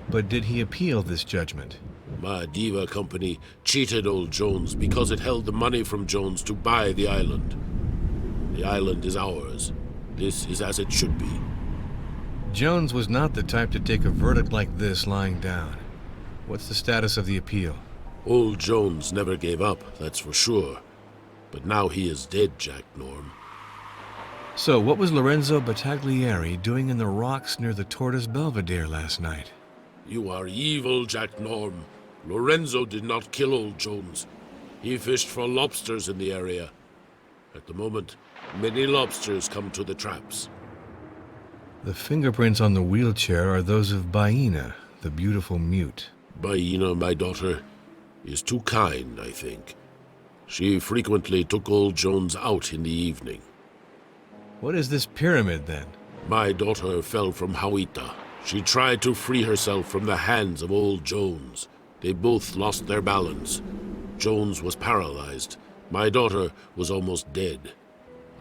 But did he appeal this judgment? My diva company cheated old Jones because it held the money from Jones to buy the island. The island is ours. This is as it should be. Jones was not the type to take a verdict like this lying down. What's the status of the appeal? Old Jones never gave up, that's for sure. But now he is dead, Jack Norm. So, what was Lorenzo Battaglieri doing in the rocks near the Tortoise Belvedere last night? You are evil, Jack Norm. Lorenzo did not kill old Jones. He fished for lobsters in the area. At the moment, many lobsters come to the traps. The fingerprints on the wheelchair are those of Baina, the beautiful mute. Baina, my daughter, is too kind, I think. She frequently took old Jones out in the evening. What is this pyramid, then? My daughter fell from Hawita. She tried to free herself from the hands of old Jones. They both lost their balance. Jones was paralyzed. My daughter was almost dead.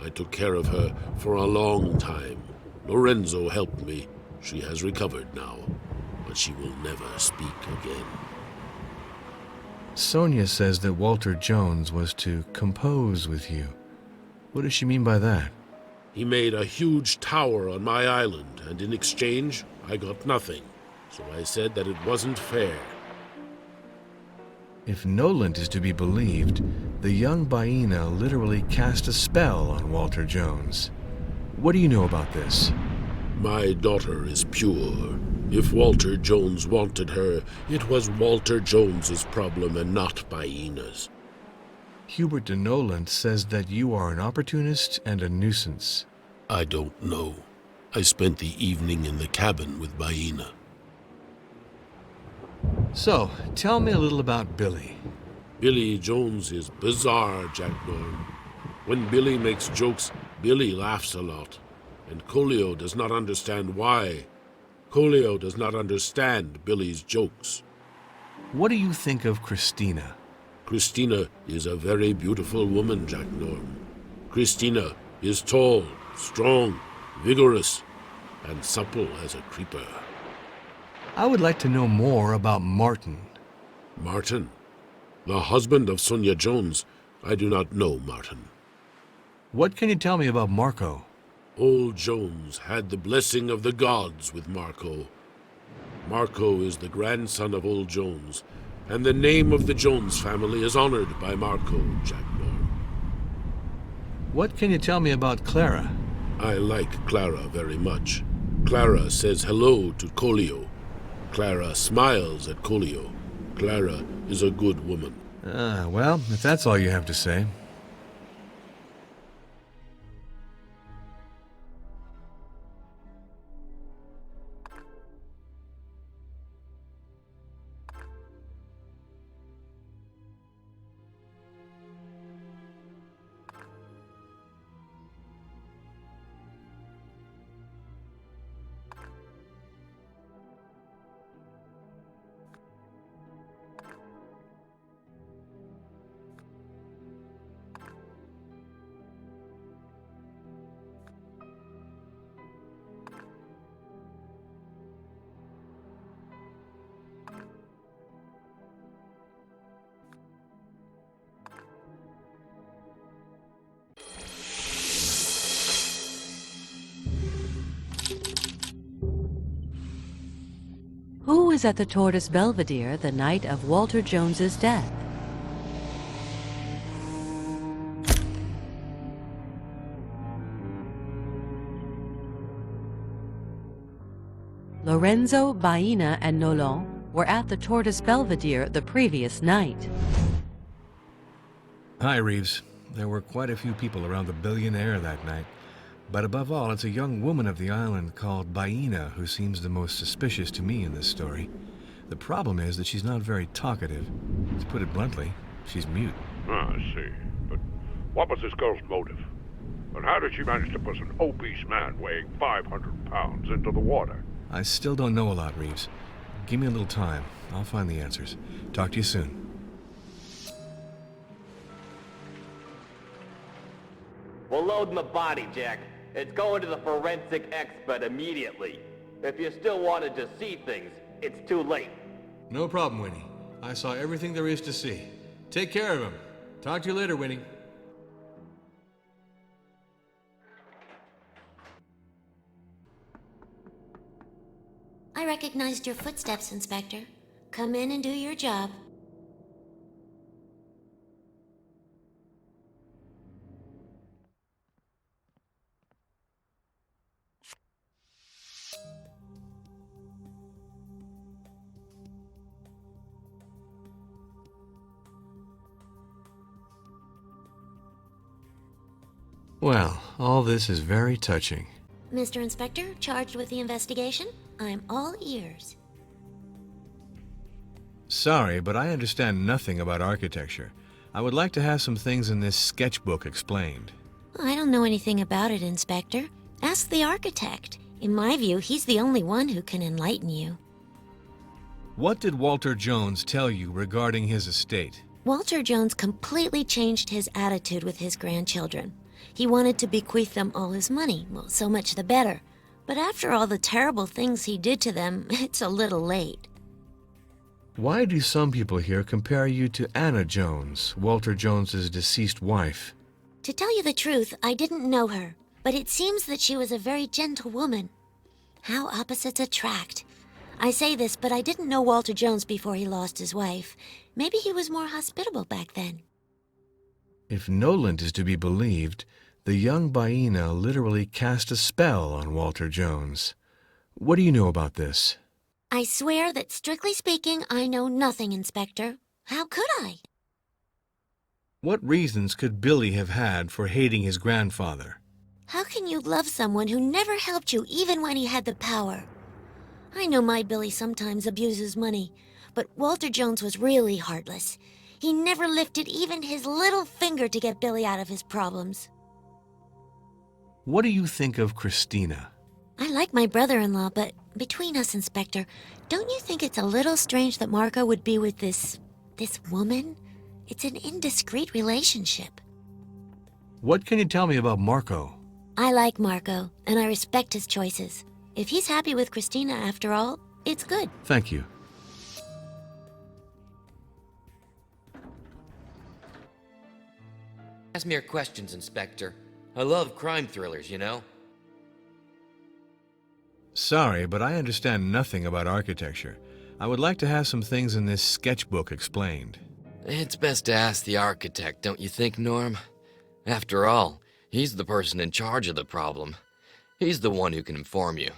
I took care of her for a long time. Lorenzo helped me. She has recovered now, but she will never speak again. Sonia says that Walter Jones was to compose with you. What does she mean by that? He made a huge tower on my island, and in exchange, I got nothing. So I said that it wasn't fair. If Noland is to be believed, the young Baina literally cast a spell on Walter Jones. What do you know about this? My daughter is pure. If Walter Jones wanted her, it was Walter Jones's problem and not Baina's. Hubert de Noland says that you are an opportunist and a nuisance. I don't know. I spent the evening in the cabin with Baina. So, tell me a little about Billy. Billy Jones is bizarre, Jack Norm. When Billy makes jokes, Billy laughs a lot. And Colio does not understand why. Colio does not understand Billy's jokes. What do you think of Christina? Christina is a very beautiful woman, Jack Norm. Christina is tall, strong, vigorous, and supple as a creeper. I would like to know more about Martin. Martin? The husband of Sonia Jones. I do not know Martin. What can you tell me about Marco? Old Jones had the blessing of the gods with Marco. Marco is the grandson of Old Jones, and the name of the Jones family is honored by Marco, Jack Norm. What can you tell me about Clara? I like Clara very much. Clara says hello to Colio. Clara smiles at Colio. Clara is a good woman. Well, if that's all you have to say. Who was at the Tortoise Belvedere the night of Walter Jones's death? Lorenzo, Baina, and Nolan were at the Tortoise Belvedere the previous night. Hi, Reeves. There were quite a few people around the billionaire that night. But above all, it's a young woman of the island called Baina who seems the most suspicious to me in this story. The problem is that she's not very talkative. To put it bluntly, she's mute. I see. But what was this girl's motive? And how did she manage to push an obese man weighing 500 pounds into the water? I still don't know a lot, Reeves. Give me a little time. I'll find the answers. Talk to you soon. We're loading the body, Jack. It's going to the forensic expert immediately. If you still wanted to see things, it's too late. No problem, Winnie. I saw everything there is to see. Take care of him. Talk to you later, Winnie. I recognized your footsteps, Inspector. Come in and do your job. Well, all this is very touching. Mr. Inspector, charged with the investigation? I'm all ears. Sorry, but I understand nothing about architecture. I would like to have some things in this sketchbook explained. I don't know anything about it, Inspector. Ask the architect. In my view, he's the only one who can enlighten you. What did Walter Jones tell you regarding his estate? Walter Jones completely changed his attitude with his grandchildren. He wanted to bequeath them all his money. Well, so much the better. But after all the terrible things he did to them, it's a little late. Why do some people here compare you to Anna Jones, Walter Jones's deceased wife? To tell you the truth, I didn't know her, but it seems that she was a very gentle woman. How opposites attract. I say this, but I didn't know Walter Jones before he lost his wife. Maybe he was more hospitable back then. If Noland is to be believed, the young Baina literally cast a spell on Walter Jones. What do you know about this? I swear that, strictly speaking, I know nothing, Inspector. How could I? What reasons could Billy have had for hating his grandfather? How can you love someone who never helped you even when he had the power? I know my Billy sometimes abuses money, but Walter Jones was really heartless. He never lifted even his little finger to get Billy out of his problems. What do you think of Christina? I like my brother-in-law, but between us, Inspector, don't you think it's a little strange that Marco would be with this woman? It's an indiscreet relationship. What can you tell me about Marco? I like Marco, and I respect his choices. If he's happy with Christina after all, it's good. Thank you. Ask me your questions, Inspector. I love crime thrillers, you know? Sorry, but I understand nothing about architecture. I would like to have some things in this sketchbook explained. It's best to ask the architect, don't you think, Norm? After all, he's the person in charge of the problem. He's the one who can inform you.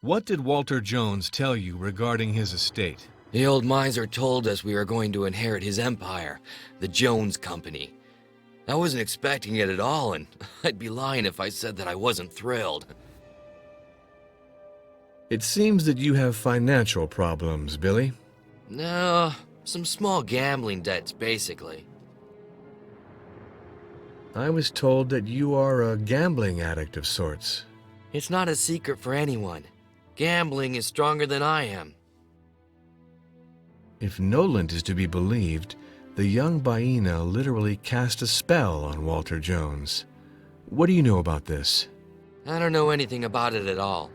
What did Walter Jones tell you regarding his estate? The old miser told us we were going to inherit his empire, the Jones Company. I wasn't expecting it at all, and I'd be lying if I said that I wasn't thrilled. It seems that you have financial problems, Billy. No, some small gambling debts, basically. I was told that you are a gambling addict of sorts. It's not a secret for anyone. Gambling is stronger than I am. If Noland is to be believed, the young Baina literally cast a spell on Walter Jones. What do you know about this? I don't know anything about it at all.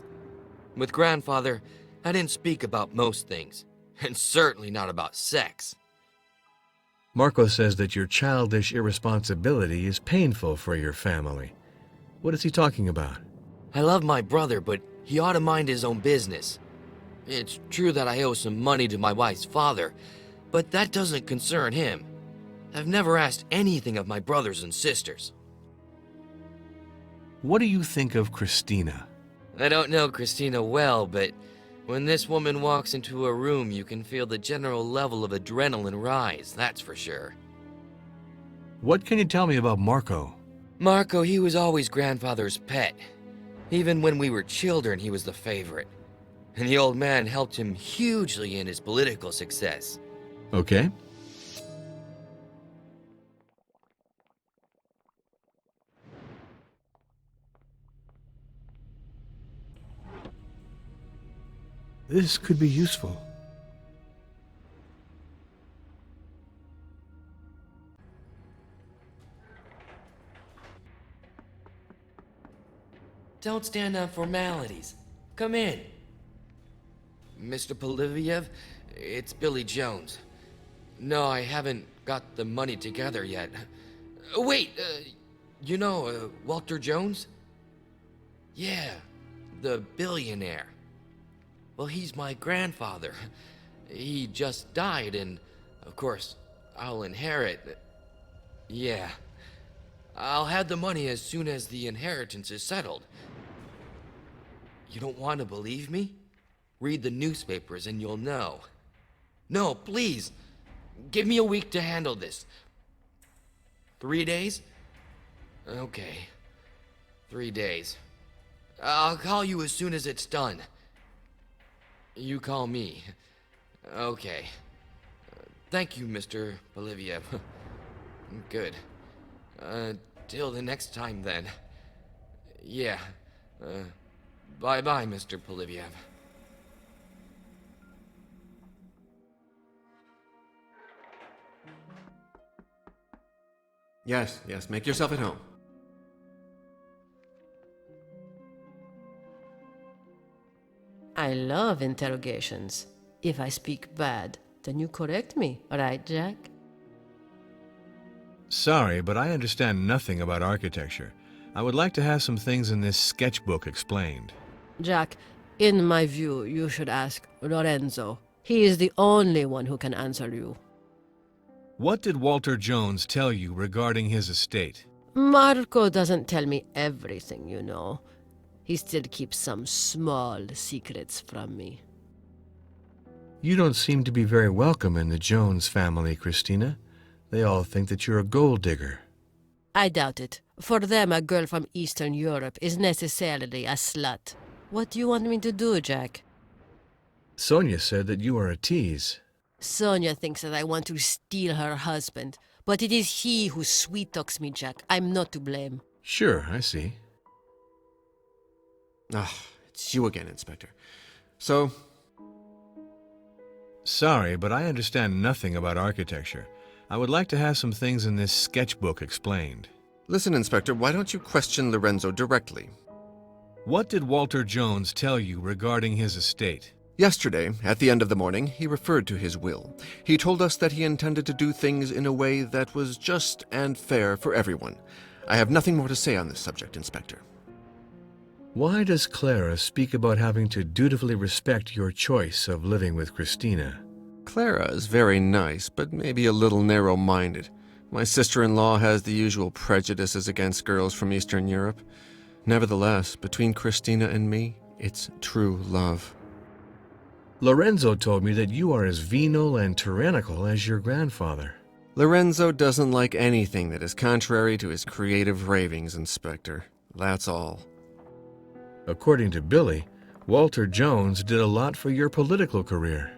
With Grandfather, I didn't speak about most things, and certainly not about sex. Marco says that your childish irresponsibility is painful for your family. What is he talking about? I love my brother, but he ought to mind his own business. It's true that I owe some money to my wife's father, but that doesn't concern him. I've never asked anything of my brothers and sisters. What do you think of Christina? I don't know Christina well, but when this woman walks into a room, you can feel the general level of adrenaline rise, that's for sure. What can you tell me about Marco? Marco, he was always Grandfather's pet. Even when we were children, he was the favorite. And the old man helped him hugely in his political success. Okay. This could be useful. Don't stand on formalities. Come in. Mr. Poliviev, it's Billy Jones. No, I haven't got the money together yet. Wait, you know Walter Jones? Yeah, the billionaire. Well, he's my grandfather. He just died, and of course, I'll inherit. Yeah. I'll have the money as soon as the inheritance is settled. You don't want to believe me? Read the newspapers and you'll know. No, please. Give me a week to handle this. 3 days? Okay. 3 days. I'll call you as soon as it's done. You call me. Okay. Thank you, Mr. Poliviev. Good. Till the next time, then. Yeah. Bye-bye, Mr. Poliviev. Yes, make yourself at home. I love interrogations. If I speak bad, then you correct me, right, Jack? Sorry, but I understand nothing about architecture. I would like to have some things in this sketchbook explained. Jack, in my view, you should ask Lorenzo. He is the only one who can answer you. What did Walter Jones tell you regarding his estate? Marco doesn't tell me everything, you know. He still keeps some small secrets from me. You don't seem to be very welcome in the Jones family, Christina. They all think that you're a gold digger. I doubt it. For them, a girl from Eastern Europe is necessarily a slut. What do you want me to do, Jack? Sonia said that you are a tease. Sonia thinks that I want to steal her husband, but it is he who sweet-talks me, Jack. I'm not to blame. Sure, I see. Ah, it's you again, Inspector. So, Sorry, but I understand nothing about architecture. I would like to have some things in this sketchbook explained. listen, Inspector, why don't you question Lorenzo directly? What did Walter Jones tell you regarding his estate? Yesterday, at the end of the morning, he referred to his will. He told us that he intended to do things in a way that was just and fair for everyone. I have nothing more to say on this subject, Inspector. Why does Clara speak about having to dutifully respect your choice of living with Christina? Clara is very nice, but maybe a little narrow-minded. My sister-in-law has the usual prejudices against girls from Eastern Europe. Nevertheless, between Christina and me, it's true love. Lorenzo told me that you are as venal and tyrannical as your grandfather. Lorenzo doesn't like anything that is contrary to his creative ravings, Inspector. That's all. According to Billy, Walter Jones did a lot for your political career.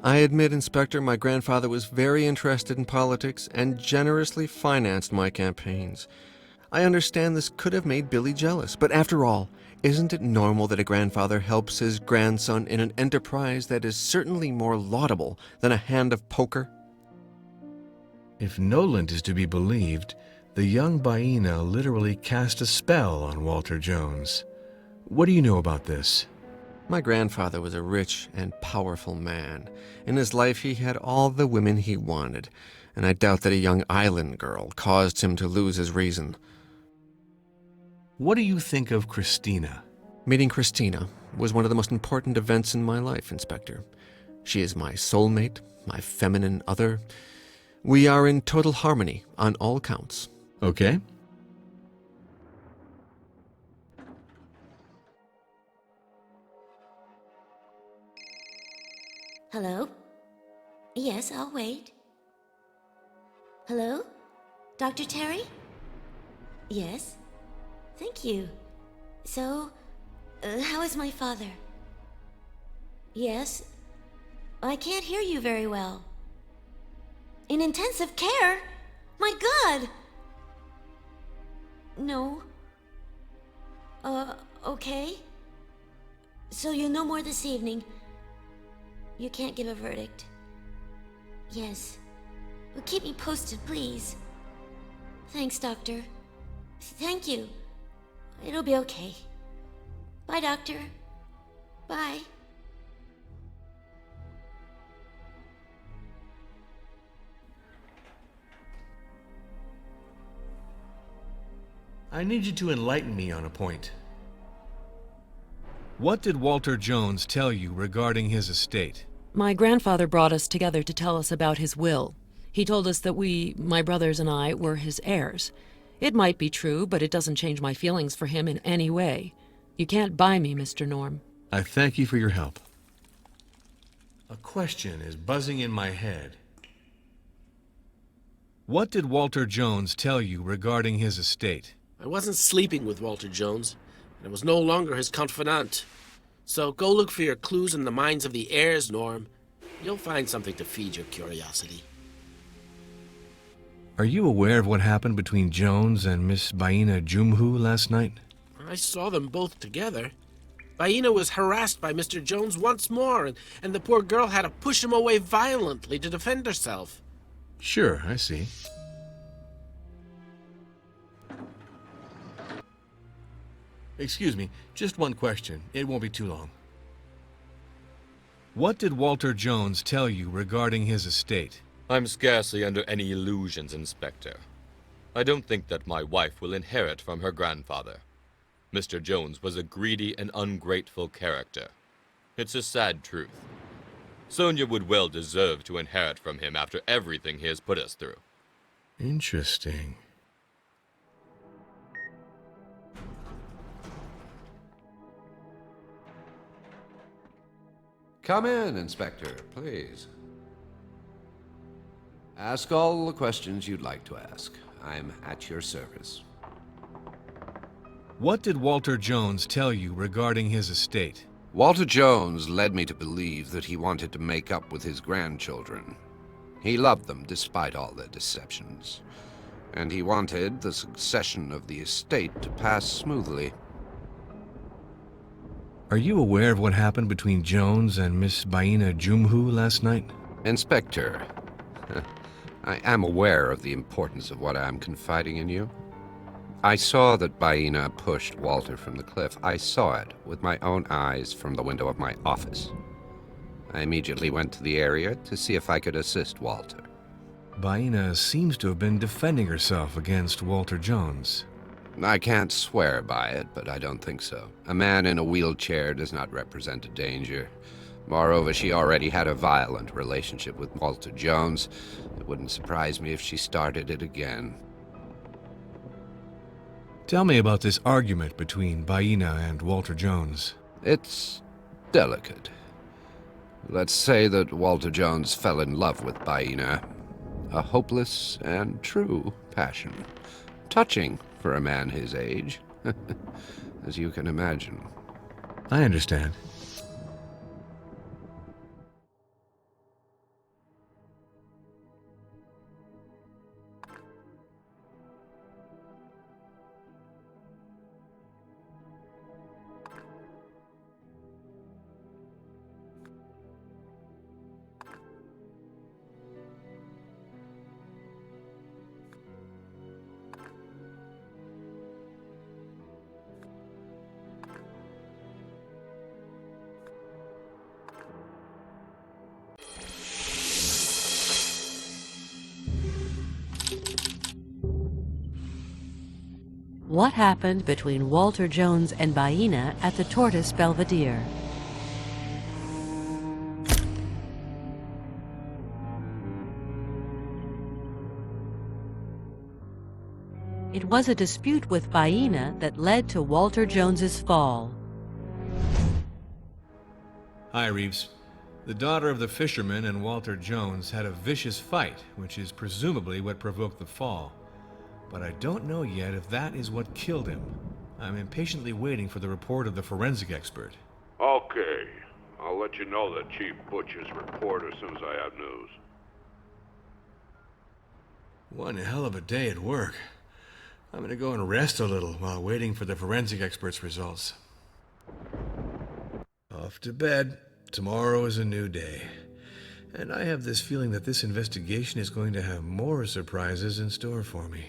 I admit, Inspector, my grandfather was very interested in politics and generously financed my campaigns. I understand this could have made Billy jealous, but after all, isn't it normal that a grandfather helps his grandson in an enterprise that is certainly more laudable than a hand of poker? If Noland is to be believed, the young Baina literally cast a spell on Walter Jones. What do you know about this? My grandfather was a rich and powerful man. In his life, he had all the women he wanted, and I doubt that a young island girl caused him to lose his reason. What do you think of Christina? Meeting Christina was one of the most important events in my life, Inspector. She is my soulmate, my feminine other. We are in total harmony on all counts. Okay. Hello? Yes, I'll wait. Hello? Dr. Terry? Yes? Thank you. So, how is my father? Yes? I can't hear you very well. In intensive care? My God! No. Okay. So you'll know more this evening. You can't give a verdict. Yes. Well, keep me posted, please. Thanks, Doctor. Thank you. It'll be okay. Bye, Doctor. Bye. I need you to enlighten me on a point. What did Walter Jones tell you regarding his estate? My grandfather brought us together to tell us about his will. He told us that we, my brothers and I, were his heirs. It might be true, but it doesn't change my feelings for him in any way. You can't buy me, Mr. Norm. I thank you for your help. A question is buzzing in my head. What did Walter Jones tell you regarding his estate? I wasn't sleeping with Walter Jones, and I was no longer his confidant. So go look for your clues in the minds of the heirs, Norm. You'll find something to feed your curiosity. Are you aware of what happened between Jones and Miss Baina Jumhu last night? I saw them both together. Baina was harassed by Mr. Jones once more, and the poor girl had to push him away violently to defend herself. Sure, I see. Excuse me, just one question. It won't be too long. What did Walter Jones tell you regarding his estate? I'm scarcely under any illusions, Inspector. I don't think that my wife will inherit from her grandfather. Mr. Jones was a greedy and ungrateful character. It's a sad truth. Sonia would well deserve to inherit from him after everything he has put us through. Interesting. Come in, Inspector, please. Ask all the questions you'd like to ask. I'm at your service. What did Walter Jones tell you regarding his estate? Walter Jones led me to believe that he wanted to make up with his grandchildren. He loved them despite all their deceptions. And he wanted the succession of the estate to pass smoothly. Are you aware of what happened between Jones and Miss Baina Jumhu last night? Inspector, I am aware of the importance of what I am confiding in you. I saw that Baina pushed Walter from the cliff. I saw it with my own eyes from the window of my office. I immediately went to the area to see if I could assist Walter. Baina seems to have been defending herself against Walter Jones. I can't swear by it, but I don't think so. A man in a wheelchair does not represent a danger. Moreover, she already had a violent relationship with Walter Jones. It wouldn't surprise me if she started it again. Tell me about this argument between Baina and Walter Jones. It's delicate. Let's say that Walter Jones fell in love with Baina. A hopeless and true passion. Touching for a man his age, as you can imagine. I understand. What happened between Walter Jones and Baina at the Tortoise Belvedere? It was a dispute with Baina that led to Walter Jones's fall. Hi, Reeves. The daughter of the fisherman and Walter Jones had a vicious fight, which is presumably what provoked the fall. But I don't know yet if that is what killed him. I'm impatiently waiting for the report of the forensic expert. Okay. I'll let you know the Chief Butcher's report as soon as I have news. One hell of a day at work. I'm gonna go and rest a little while waiting for the forensic expert's results. Off to bed. Tomorrow is a new day. And I have this feeling that this investigation is going to have more surprises in store for me.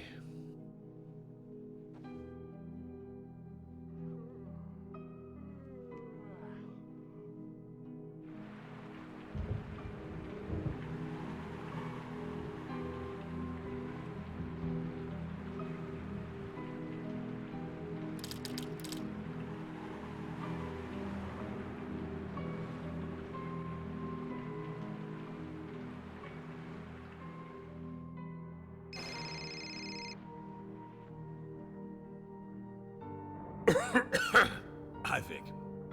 Hi, Vic.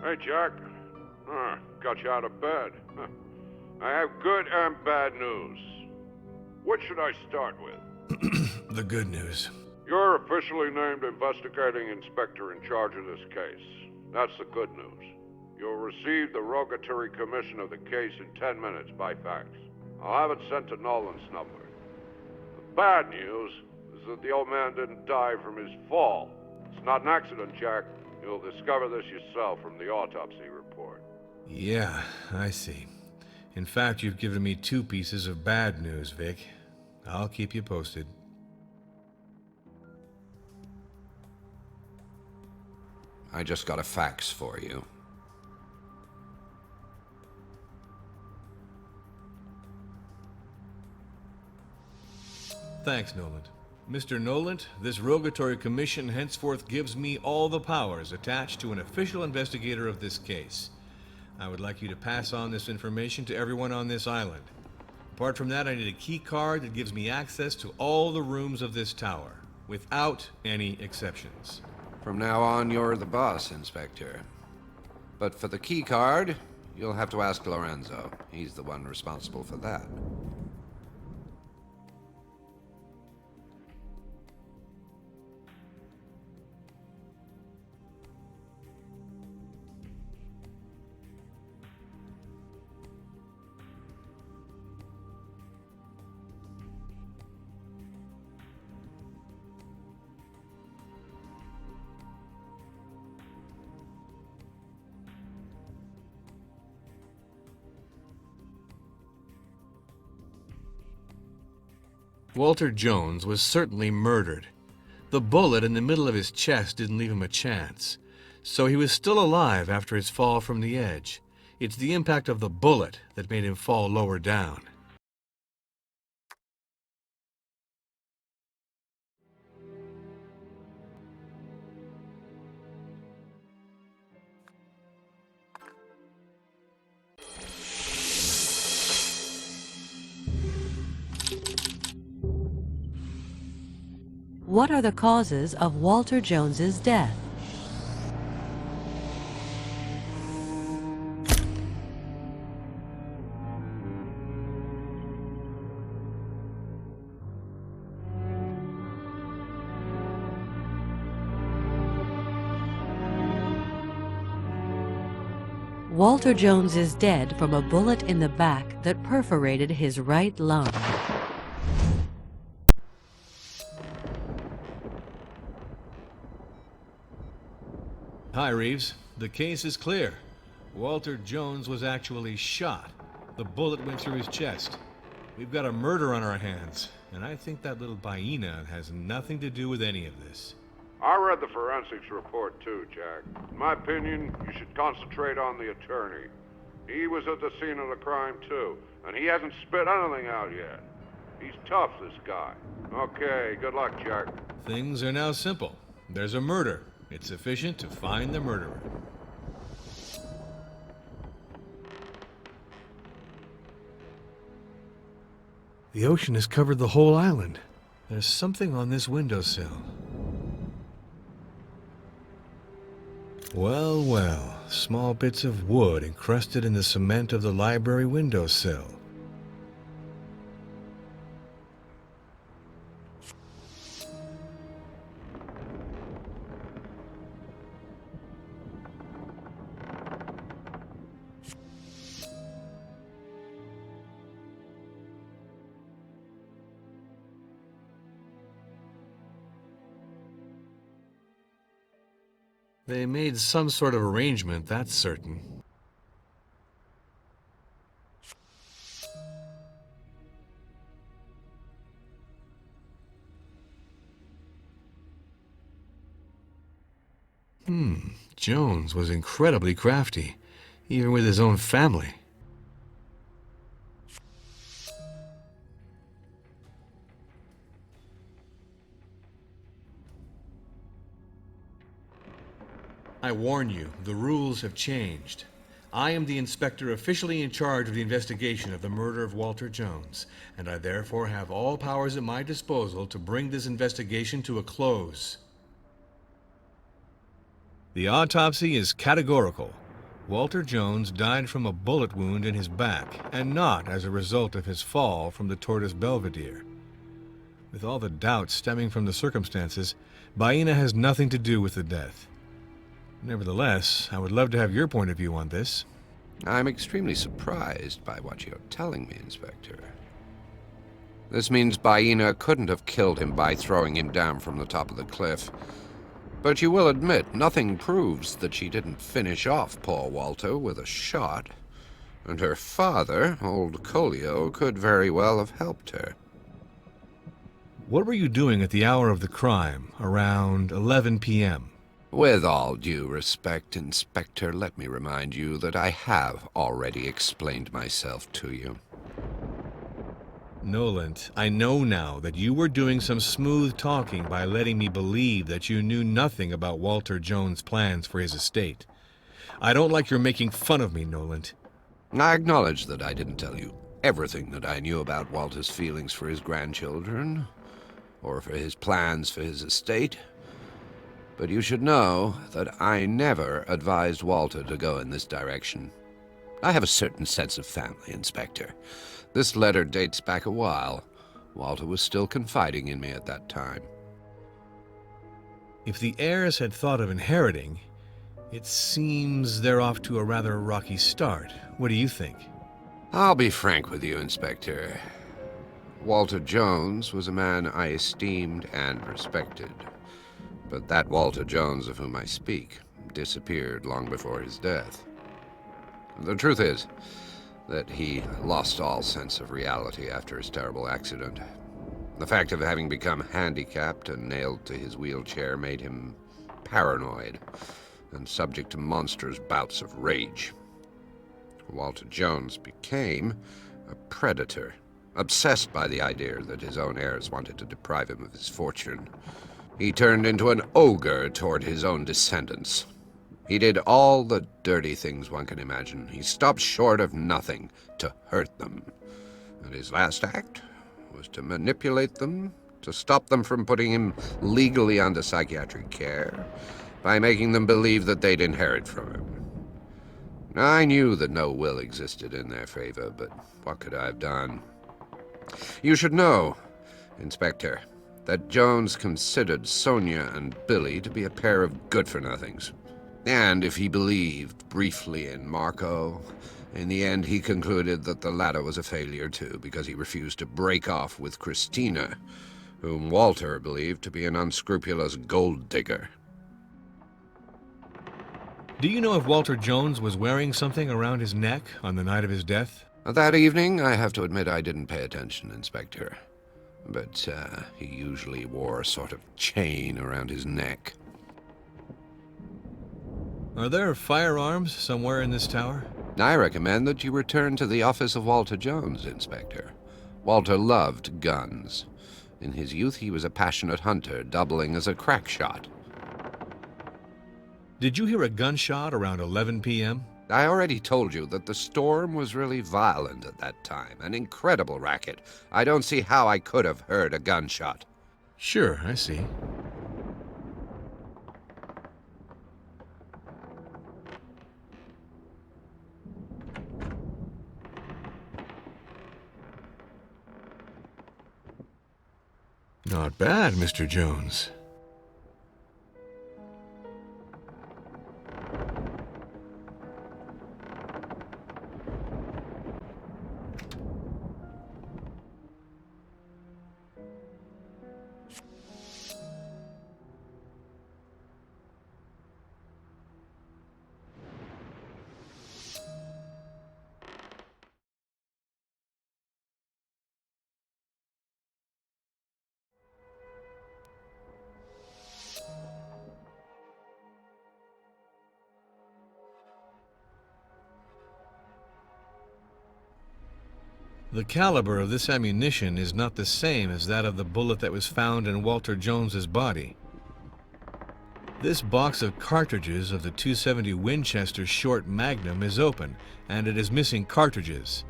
Hey, Jack. Got you out of bed. I have good and bad news. Which should I start with? The good news. You're officially named investigating inspector in charge of this case. That's the good news. You'll receive the rogatory commission of the case in 10 minutes by fax. I'll have it sent to Nolan's number. The bad news is that the old man didn't die from his fall. It's not an accident, Jack. You'll discover this yourself from the autopsy report. Yeah, I see. In fact, you've given me 2 pieces of bad news, Vic. I'll keep you posted. I just got a fax for you. Thanks, Noland. Mr. Noland, this rogatory commission henceforth gives me all the powers attached to an official investigator of this case. I would like you to pass on this information to everyone on this island. Apart from that, I need a key card that gives me access to all the rooms of this tower, without any exceptions. From now on, you're the boss, Inspector. But for the key card, you'll have to ask Lorenzo. He's the one responsible for that. Walter Jones was certainly murdered. The bullet in the middle of his chest didn't leave him a chance. So he was still alive after his fall from the edge. It's the impact of the bullet that made him fall lower down. What are the causes of Walter Jones's death? Walter Jones is dead from a bullet in the back that perforated his right lung. Hi, Reeves. The case is clear. Walter Jones was actually shot. The bullet went through his chest. We've got a murder on our hands, and I think that little Baina has nothing to do with any of this. I read the forensics report too, Jack. In my opinion, you should concentrate on the attorney. He was at the scene of the crime too, and he hasn't spit anything out yet. He's tough, this guy. Okay, good luck, Jack. Things are now simple. There's a murder. It's sufficient to find the murderer. The ocean has covered the whole island. There's something on this windowsill. Well, well, small bits of wood encrusted in the cement of the library windowsill. They made some sort of arrangement, that's certain. Jones was incredibly crafty, even with his own family. I warn you, the rules have changed. I am the inspector officially in charge of the investigation of the murder of Walter Jones, and I therefore have all powers at my disposal to bring this investigation to a close. The autopsy is categorical. Walter Jones died from a bullet wound in his back, and not as a result of his fall from the Tortoise Belvedere. With all the doubts stemming from the circumstances, Baina has nothing to do with the death. Nevertheless, I would love to have your point of view on this. I'm extremely surprised by what you're telling me, Inspector. This means Baina couldn't have killed him by throwing him down from the top of the cliff. But you will admit, nothing proves that she didn't finish off poor Walter with a shot. And her father, old Colio, could very well have helped her. What were you doing at the hour of the crime, around 11 p.m.? With all due respect, Inspector, let me remind you that I have already explained myself to you. Noland, I know now that you were doing some smooth talking by letting me believe that you knew nothing about Walter Jones' plans for his estate. I don't like your making fun of me, Noland. I acknowledge that I didn't tell you everything that I knew about Walter's feelings for his grandchildren, or for his plans for his estate. But you should know that I never advised Walter to go in this direction. I have a certain sense of family, Inspector. This letter dates back a while. Walter was still confiding in me at that time. If the heirs had thought of inheriting, it seems they're off to a rather rocky start. What do you think? I'll be frank with you, Inspector. Walter Jones was a man I esteemed and respected. But that Walter Jones of whom I speak disappeared long before his death. The truth is that he lost all sense of reality after his terrible accident. The fact of having become handicapped and nailed to his wheelchair made him paranoid and subject to monstrous bouts of rage. Walter Jones became a predator, obsessed by the idea that his own heirs wanted to deprive him of his fortune. He turned into an ogre toward his own descendants. He did all the dirty things one can imagine. He stopped short of nothing to hurt them. And his last act was to manipulate them, to stop them from putting him legally under psychiatric care, by making them believe that they'd inherit from him. I knew that no will existed in their favor, but what could I have done? You should know, Inspector, that Jones considered Sonia and Billy to be a pair of good-for-nothings. And if he believed briefly in Marco, in the end he concluded that the latter was a failure too, because he refused to break off with Christina, whom Walter believed to be an unscrupulous gold digger. Do you know if Walter Jones was wearing something around his neck on the night of his death? That evening, I have to admit I didn't pay attention, Inspector. But he usually wore a sort of chain around his neck. Are there firearms somewhere in this tower? I recommend that you return to the office of Walter Jones, Inspector. Walter loved guns. In his youth, he was a passionate hunter, doubling as a crack shot. Did you hear a gunshot around 11 p.m.? I already told you that the storm was really violent at that time, an incredible racket. I don't see how I could have heard a gunshot. Sure, I see. Not bad, Mr. Jones. The caliber of this ammunition is not the same as that of the bullet that was found in Walter Jones's body. This box of cartridges of the .270 Winchester short magnum is open, and it is missing cartridges.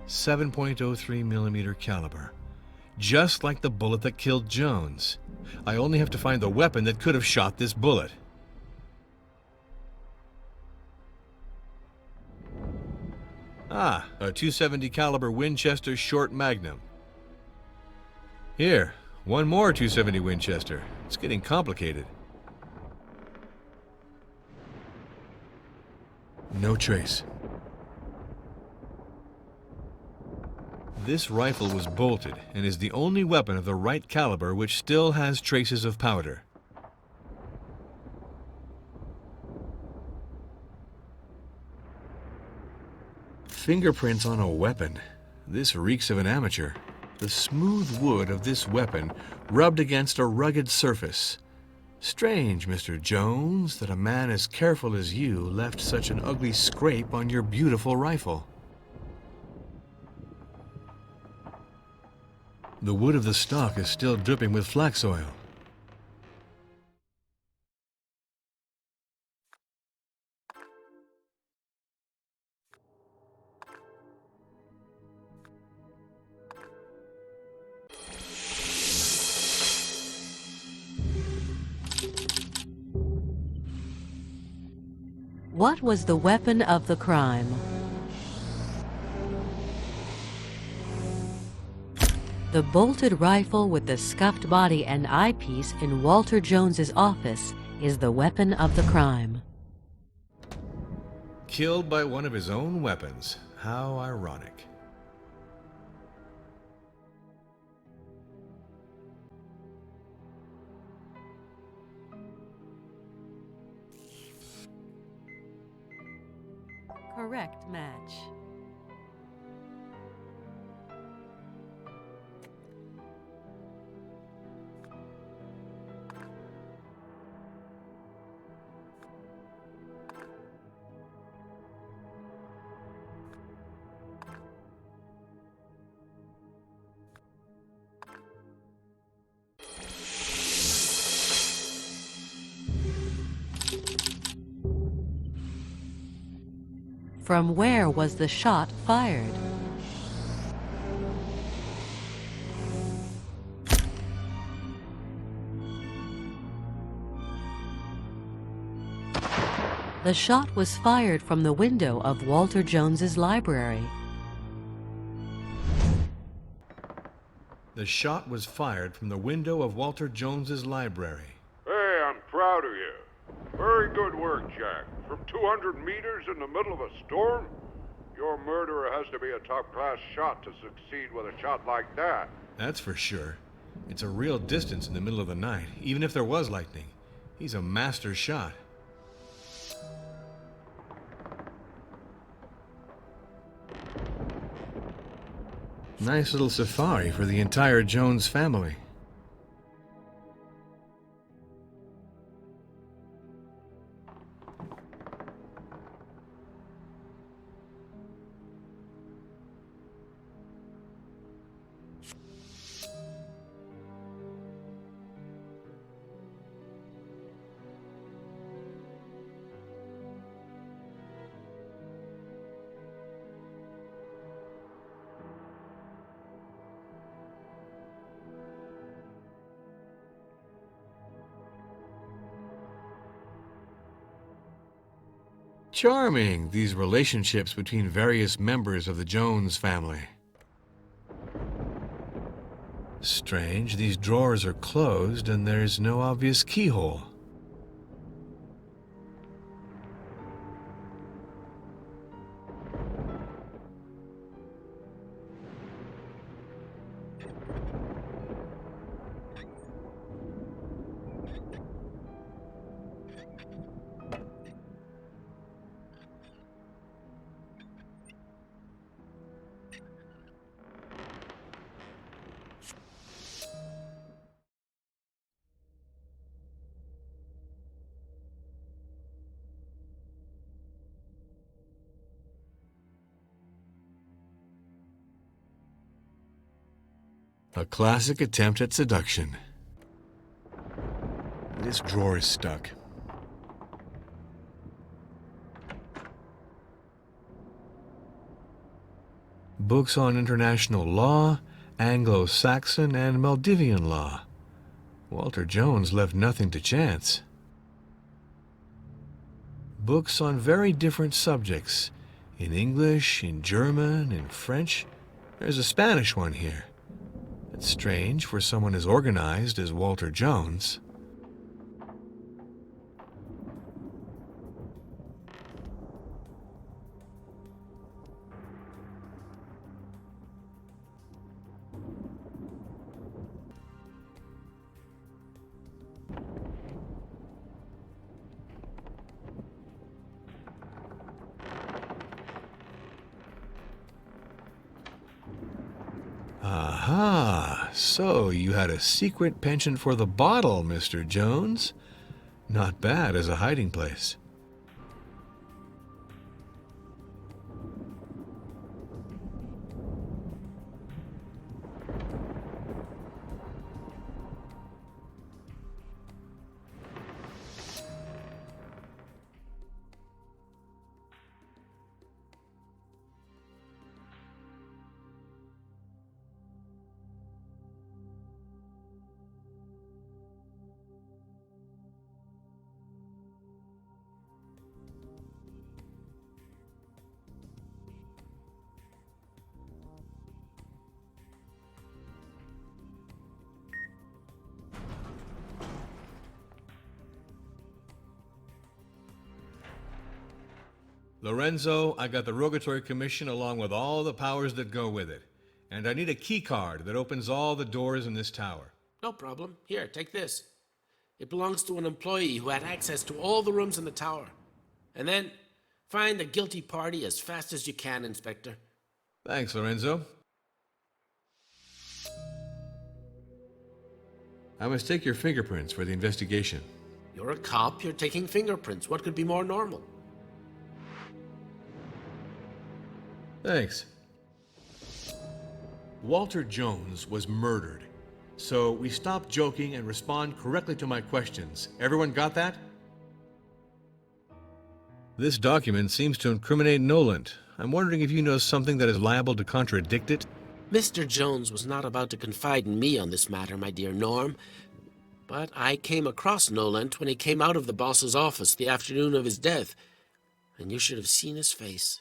7.03 millimeter caliber. Just like the bullet that killed Jones. I only have to find the weapon that could have shot this bullet. Ah, a .270 caliber Winchester short magnum. Here, one more .270 Winchester. It's getting complicated. No trace. This rifle was bolted and is the only weapon of the right caliber which still has traces of powder. Fingerprints on a weapon. This reeks of an amateur. The smooth wood of this weapon rubbed against a rugged surface. Strange, Mr. Jones, that a man as careful as you left such an ugly scrape on your beautiful rifle. The wood of the stock is still dripping with flax oil. What was the weapon of the crime? The bolted rifle with the scuffed body and eyepiece in Walter Jones's office is the weapon of the crime. Killed by one of his own weapons. How ironic. Correct match. From where was the shot fired? The shot was fired from the window of Walter Jones's library. The shot was fired from the window of Walter Jones's library. Hey, I'm proud of you. Very good work, Jack. From 200 meters in the middle of a storm? Your murderer has to be a top-class shot to succeed with a shot like that. That's for sure. It's a real distance in the middle of the night, even if there was lightning. He's a master shot. Nice little safari for the entire Jones family. Charming, these relationships between various members of the Jones family. Strange, these drawers are closed and there's no obvious keyhole. A classic attempt at seduction. This drawer is stuck. Books on international law, Anglo-Saxon, and Maldivian law. Walter Jones left nothing to chance. Books on very different subjects. In English, in German, in French. There's a Spanish one here. It's strange for someone as organized as Walter Jones. Aha! So you had a secret penchant for the bottle, Mr. Jones. Not bad as a hiding place. Lorenzo, I got the Rogatory Commission along with all the powers that go with it. And I need a key card that opens all the doors in this tower. No problem. Here, take this. It belongs to an employee who had access to all the rooms in the tower. And then, find the guilty party as fast as you can, Inspector. Thanks, Lorenzo. I must take your fingerprints for the investigation. You're a cop, you're taking fingerprints. What could be more normal? Thanks. Walter Jones was murdered. So we stop joking and respond correctly to my questions. Everyone got that? This document seems to incriminate Noland. I'm wondering if you know something that is liable to contradict it? Mr. Jones was not about to confide in me on this matter, my dear Norm. But I came across Noland when he came out of the boss's office the afternoon of his death, and you should have seen his face.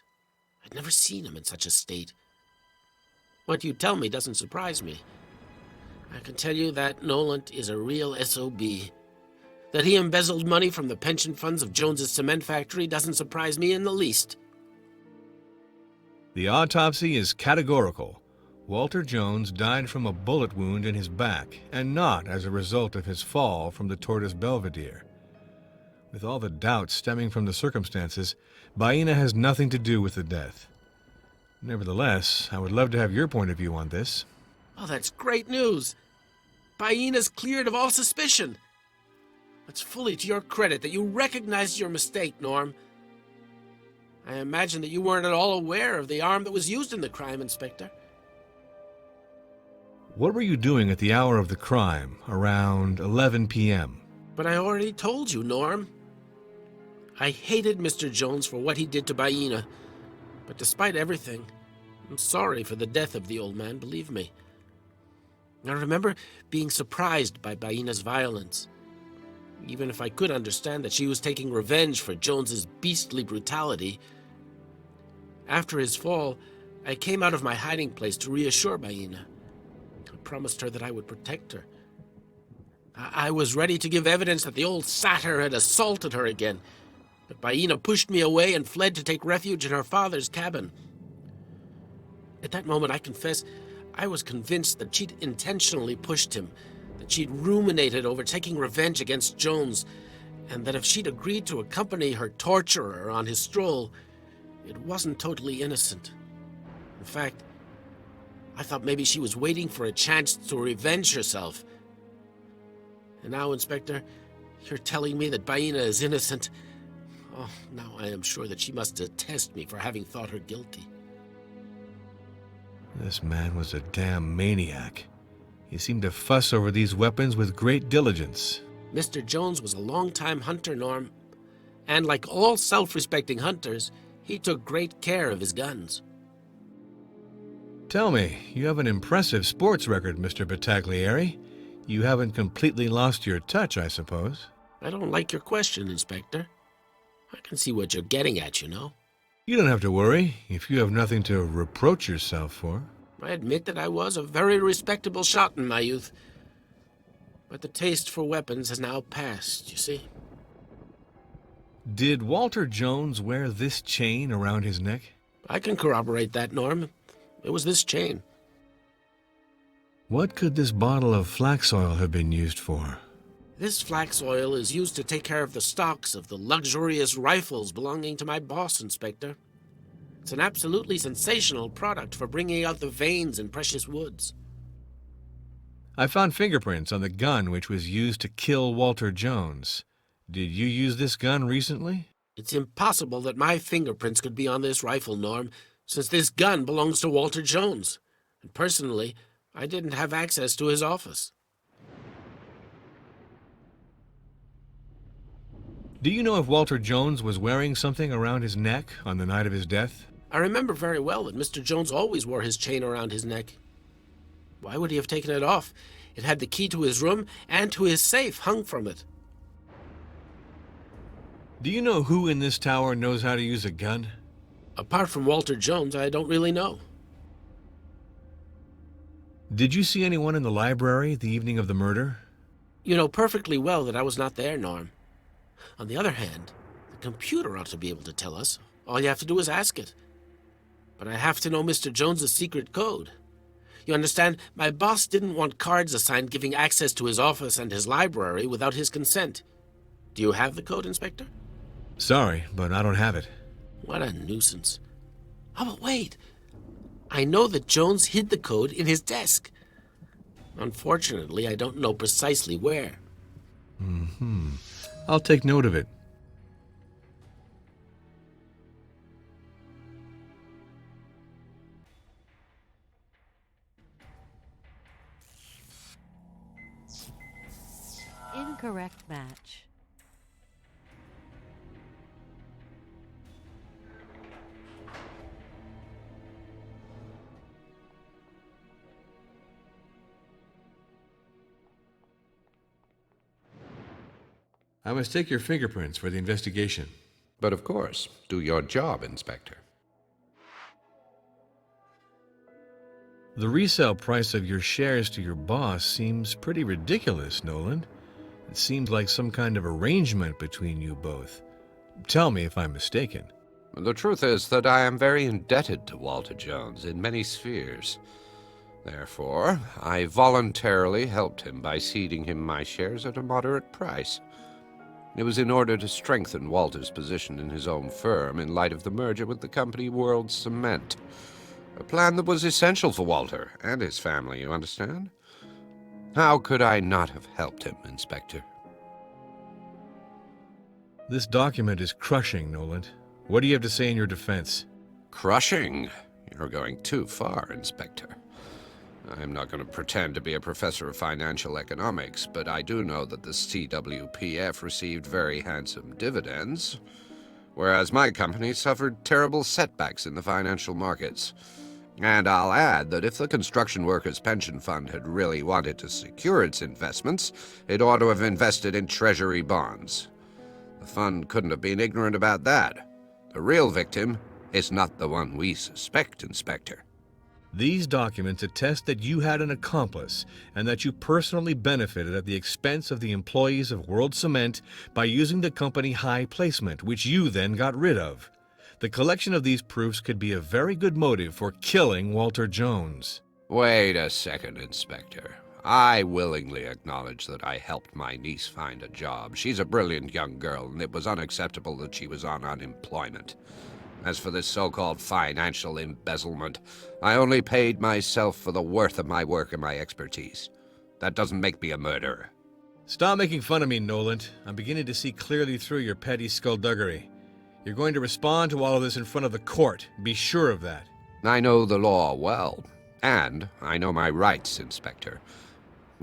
I'd never seen him in such a state. What you tell me doesn't surprise me. I can tell you that Noland is a real SOB. That he embezzled money from the pension funds of Jones's cement factory doesn't surprise me in the least. The autopsy is categorical. Walter Jones died from a bullet wound in his back, and not as a result of his fall from the Tortoise Belvedere. With all the doubts stemming from the circumstances, Baena has nothing to do with the death. Nevertheless, I would love to have your point of view on this. Oh, that's great news. Baena's cleared of all suspicion. It's fully to your credit that you recognized your mistake, Norm. I imagine that you weren't at all aware of the arm that was used in the crime, Inspector. What were you doing at the hour of the crime, around 11 p.m.? But I already told you, Norm. I hated Mr. Jones for what he did to Baena. But despite everything, I'm sorry for the death of the old man, believe me. I remember being surprised by Baena's violence. Even if I could understand that she was taking revenge for Jones's beastly brutality. After his fall, I came out of my hiding place to reassure Baena. I promised her that I would protect her. I was ready to give evidence that the old satyr had assaulted her again. But Baena pushed me away and fled to take refuge in her father's cabin. At that moment, I confess, I was convinced that she'd intentionally pushed him, that she'd ruminated over taking revenge against Jones, and that if she'd agreed to accompany her torturer on his stroll, it wasn't totally innocent. In fact, I thought maybe she was waiting for a chance to revenge herself. And now, Inspector, you're telling me that Baena is innocent. Oh, now I am sure that she must detest me for having thought her guilty. This man was a damn maniac. He seemed to fuss over these weapons with great diligence. Mr. Jones was a long-time hunter, Norm. And like all self-respecting hunters, he took great care of his guns. Tell me, you have an impressive sports record, Mr. Battaglieri. You haven't completely lost your touch, I suppose. I don't like your question, Inspector. I can see what you're getting at, you know. You don't have to worry, if you have nothing to reproach yourself for. I admit that I was a very respectable shot in my youth. But the taste for weapons has now passed, you see. Did Walter Jones wear this chain around his neck? I can corroborate that, Norm. It was this chain. What could this bottle of flax oil have been used for? This flax oil is used to take care of the stocks of the luxurious rifles belonging to my boss, Inspector. It's an absolutely sensational product for bringing out the veins in precious woods. I found fingerprints on the gun which was used to kill Walter Jones. Did you use this gun recently? It's impossible that my fingerprints could be on this rifle, Norm, since this gun belongs to Walter Jones. And personally, I didn't have access to his office. Do you know if Walter Jones was wearing something around his neck on the night of his death? I remember very well that Mr. Jones always wore his chain around his neck. Why would he have taken it off? It had the key to his room and to his safe hung from it. Do you know who in this tower knows how to use a gun? Apart from Walter Jones, I don't really know. Did you see anyone in the library the evening of the murder? You know perfectly well that I was not there, Norm. On the other hand, the computer ought to be able to tell us. All you have to do is ask it. But I have to know Mr. Jones's secret code. You understand, my boss didn't want cards assigned giving access to his office and his library without his consent. Do you have the code, Inspector? Sorry, but I don't have it. What a nuisance. Oh, but wait. I know that Jones hid the code in his desk. Unfortunately, I don't know precisely where. I'll take note of it. Incorrect match. I must take your fingerprints for the investigation. But of course, do your job, Inspector. The resale price of your shares to your boss seems pretty ridiculous, Nolan. It seems like some kind of arrangement between you both. Tell me if I'm mistaken. The truth is that I am very indebted to Walter Jones in many spheres. Therefore, I voluntarily helped him by ceding him my shares at a moderate price. It was in order to strengthen Walter's position in his own firm in light of the merger with the company World Cement. A plan that was essential for Walter and his family, you understand? How could I not have helped him, Inspector? This document is crushing, Nolan. What do you have to say in your defense? Crushing? You're going too far, Inspector. I'm not going to pretend to be a professor of financial economics, but I do know that the CWPF received very handsome dividends, whereas my company suffered terrible setbacks in the financial markets. And I'll add that if the Construction Workers' Pension Fund had really wanted to secure its investments, it ought to have invested in Treasury bonds. The fund couldn't have been ignorant about that. The real victim is not the one we suspect, Inspector. These documents attest that you had an accomplice and that you personally benefited at the expense of the employees of World Cement by using the company High Placement, which you then got rid of. The collection of these proofs could be a very good motive for killing Walter Jones. Wait a second, Inspector. I willingly acknowledge that I helped my niece find a job. She's a brilliant young girl, and it was unacceptable that she was on unemployment. As for this so-called financial embezzlement, I only paid myself for the worth of my work and my expertise. That doesn't make me a murderer. Stop making fun of me, Nolan. I'm beginning to see clearly through your petty skullduggery. You're going to respond to all of this in front of the court. Be sure of that. I know the law well, and I know my rights, Inspector.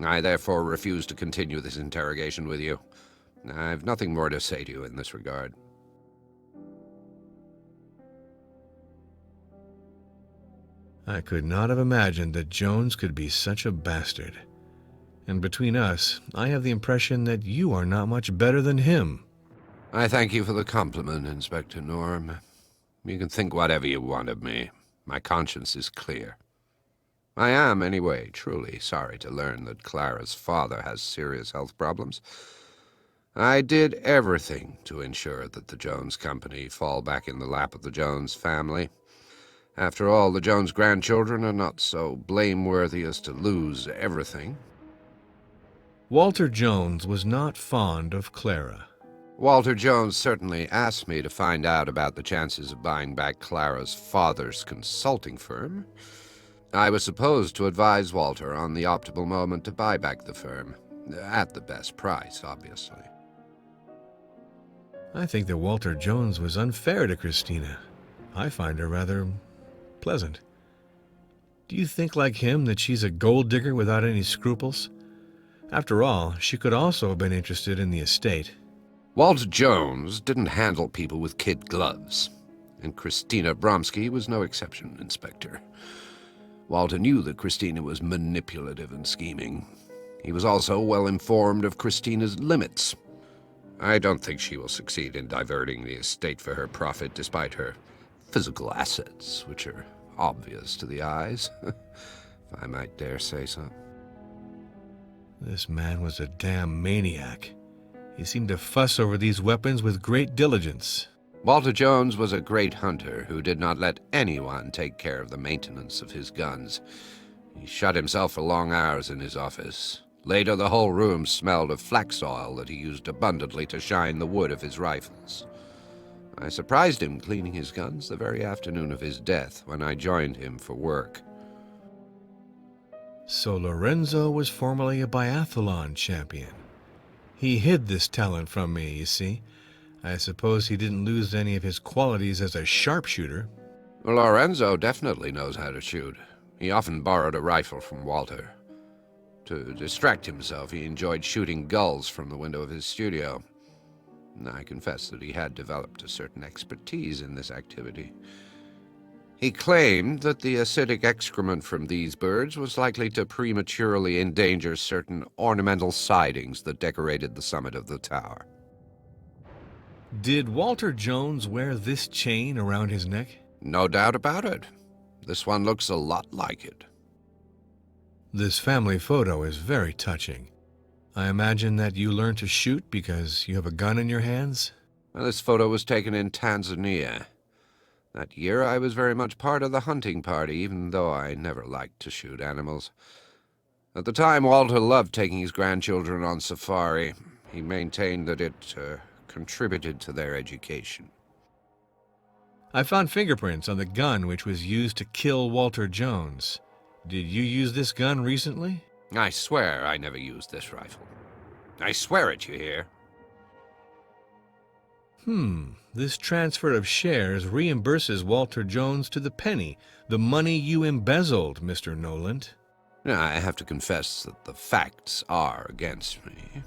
I therefore refuse to continue this interrogation with you. I've nothing more to say to you in this regard. I could not have imagined that Jones could be such a bastard. And between us, I have the impression that you are not much better than him. I thank you for the compliment, Inspector Norm. You can think whatever you want of me. My conscience is clear. I am, anyway, truly sorry to learn that Clara's father has serious health problems. I did everything to ensure that the Jones Company fall back in the lap of the Jones family. After all, the Jones grandchildren are not so blameworthy as to lose everything. Walter Jones was not fond of Clara. Walter Jones certainly asked me to find out about the chances of buying back Clara's father's consulting firm. I was supposed to advise Walter on the optimal moment to buy back the firm, at the best price, obviously. I think that Walter Jones was unfair to Christina. I find her rather pleasant. Do you think like him that she's a gold digger without any scruples? After all, she could also have been interested in the estate. Walter Jones didn't handle people with kid gloves, and Christina Bromsky was no exception, Inspector. Walter knew that Christina was manipulative and scheming. He was also well informed of Christina's limits. I don't think she will succeed in diverting the estate for her profit, despite her physical assets, which are obvious to the eyes, if I might dare say so. This man was a damn maniac. He seemed to fuss over these weapons with great diligence. Walter Jones was a great hunter who did not let anyone take care of the maintenance of his guns. He shut himself for long hours in his office. Later, the whole room smelled of flax oil that he used abundantly to shine the wood of his rifles. I surprised him cleaning his guns the very afternoon of his death when I joined him for work. So Lorenzo was formerly a biathlon champion. He hid this talent from me, you see. I suppose he didn't lose any of his qualities as a sharpshooter. Lorenzo definitely knows how to shoot. He often borrowed a rifle from Walter. To distract himself, he enjoyed shooting gulls from the window of his studio. I confess that he had developed a certain expertise in this activity. He claimed that the acidic excrement from these birds was likely to prematurely endanger certain ornamental sidings that decorated the summit of the tower. Did Walter Jones wear this chain around his neck? No doubt about it. This one looks a lot like it. This family photo is very touching. I imagine that you learned to shoot because you have a gun in your hands? Well, this photo was taken in Tanzania. That year I was very much part of the hunting party, even though I never liked to shoot animals. At the time, Walter loved taking his grandchildren on safari. He maintained that it contributed to their education. I found fingerprints on the gun which was used to kill Walter Jones. Did you use this gun recently? I swear I never used this rifle. I swear it, you hear? This transfer of shares reimburses Walter Jones to the penny, the money you embezzled, Mr. Noland. I have to confess that the facts are against me.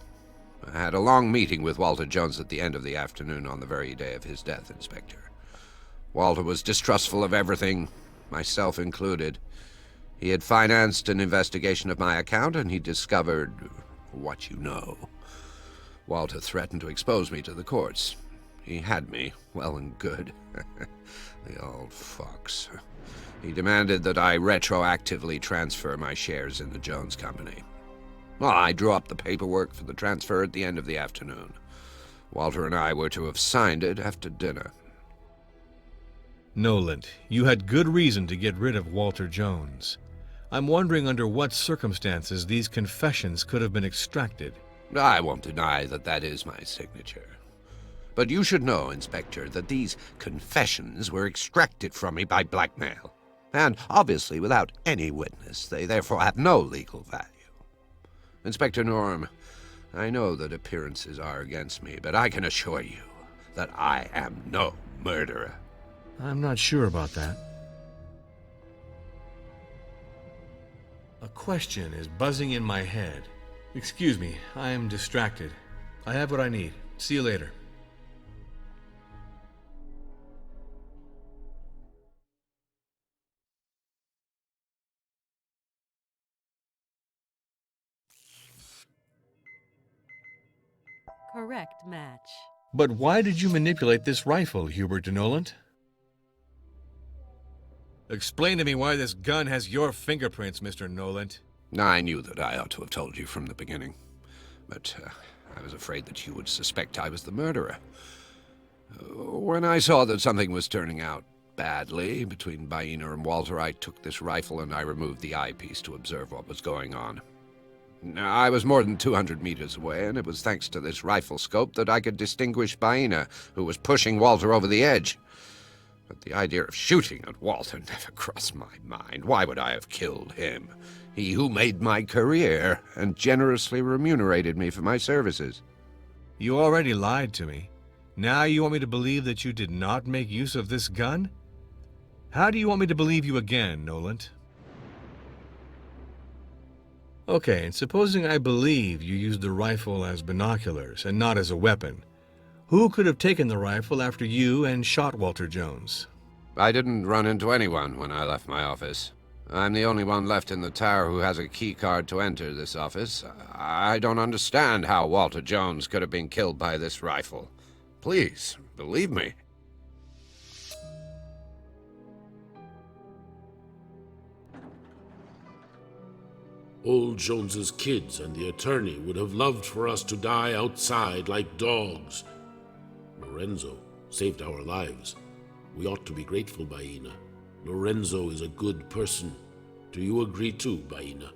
I had a long meeting with Walter Jones at the end of the afternoon on the very day of his death, Inspector. Walter was distrustful of everything, myself included. He had financed an investigation of my account, and he discovered what you know. Walter threatened to expose me to the courts. He had me, well and good. The old fox. He demanded that I retroactively transfer my shares in the Jones Company. Well, I drew up the paperwork for the transfer at the end of the afternoon. Walter and I were to have signed it after dinner. Noland, you had good reason to get rid of Walter Jones. I'm wondering under what circumstances these confessions could have been extracted. I won't deny that that is my signature. But you should know, Inspector, that these confessions were extracted from me by blackmail. And obviously without any witness, they therefore have no legal value. Inspector Norm, I know that appearances are against me, but I can assure you that I am no murderer. I'm not sure about that. A question is buzzing in my head. Excuse me, I am distracted. I have what I need. See you later. Correct match. But why did you manipulate this rifle, Hubert de Noland? Explain to me why this gun has your fingerprints, Mr. Noland. I knew that I ought to have told you from the beginning, but I was afraid that you would suspect I was the murderer. When I saw that something was turning out badly between Baina and Walter, I took this rifle and I removed the eyepiece to observe what was going on. I was more than 200 meters away, and it was thanks to this rifle scope that I could distinguish Baina, who was pushing Walter over the edge. But the idea of shooting at Walter never crossed my mind. Why would I have killed him? He who made my career and generously remunerated me for my services. You already lied to me. Now you want me to believe that you did not make use of this gun? How do you want me to believe you again, Noland? Okay, and supposing I believe you used the rifle as binoculars and not as a weapon, who could have taken the rifle after you and shot Walter Jones? I didn't run into anyone when I left my office. I'm the only one left in the tower who has a key card to enter this office. I don't understand how Walter Jones could have been killed by this rifle. Please, believe me. Old Jones's kids and the attorney would have loved for us to die outside like dogs. Lorenzo saved our lives. We ought to be grateful, Baina. Lorenzo is a good person. Do you agree too, Baina?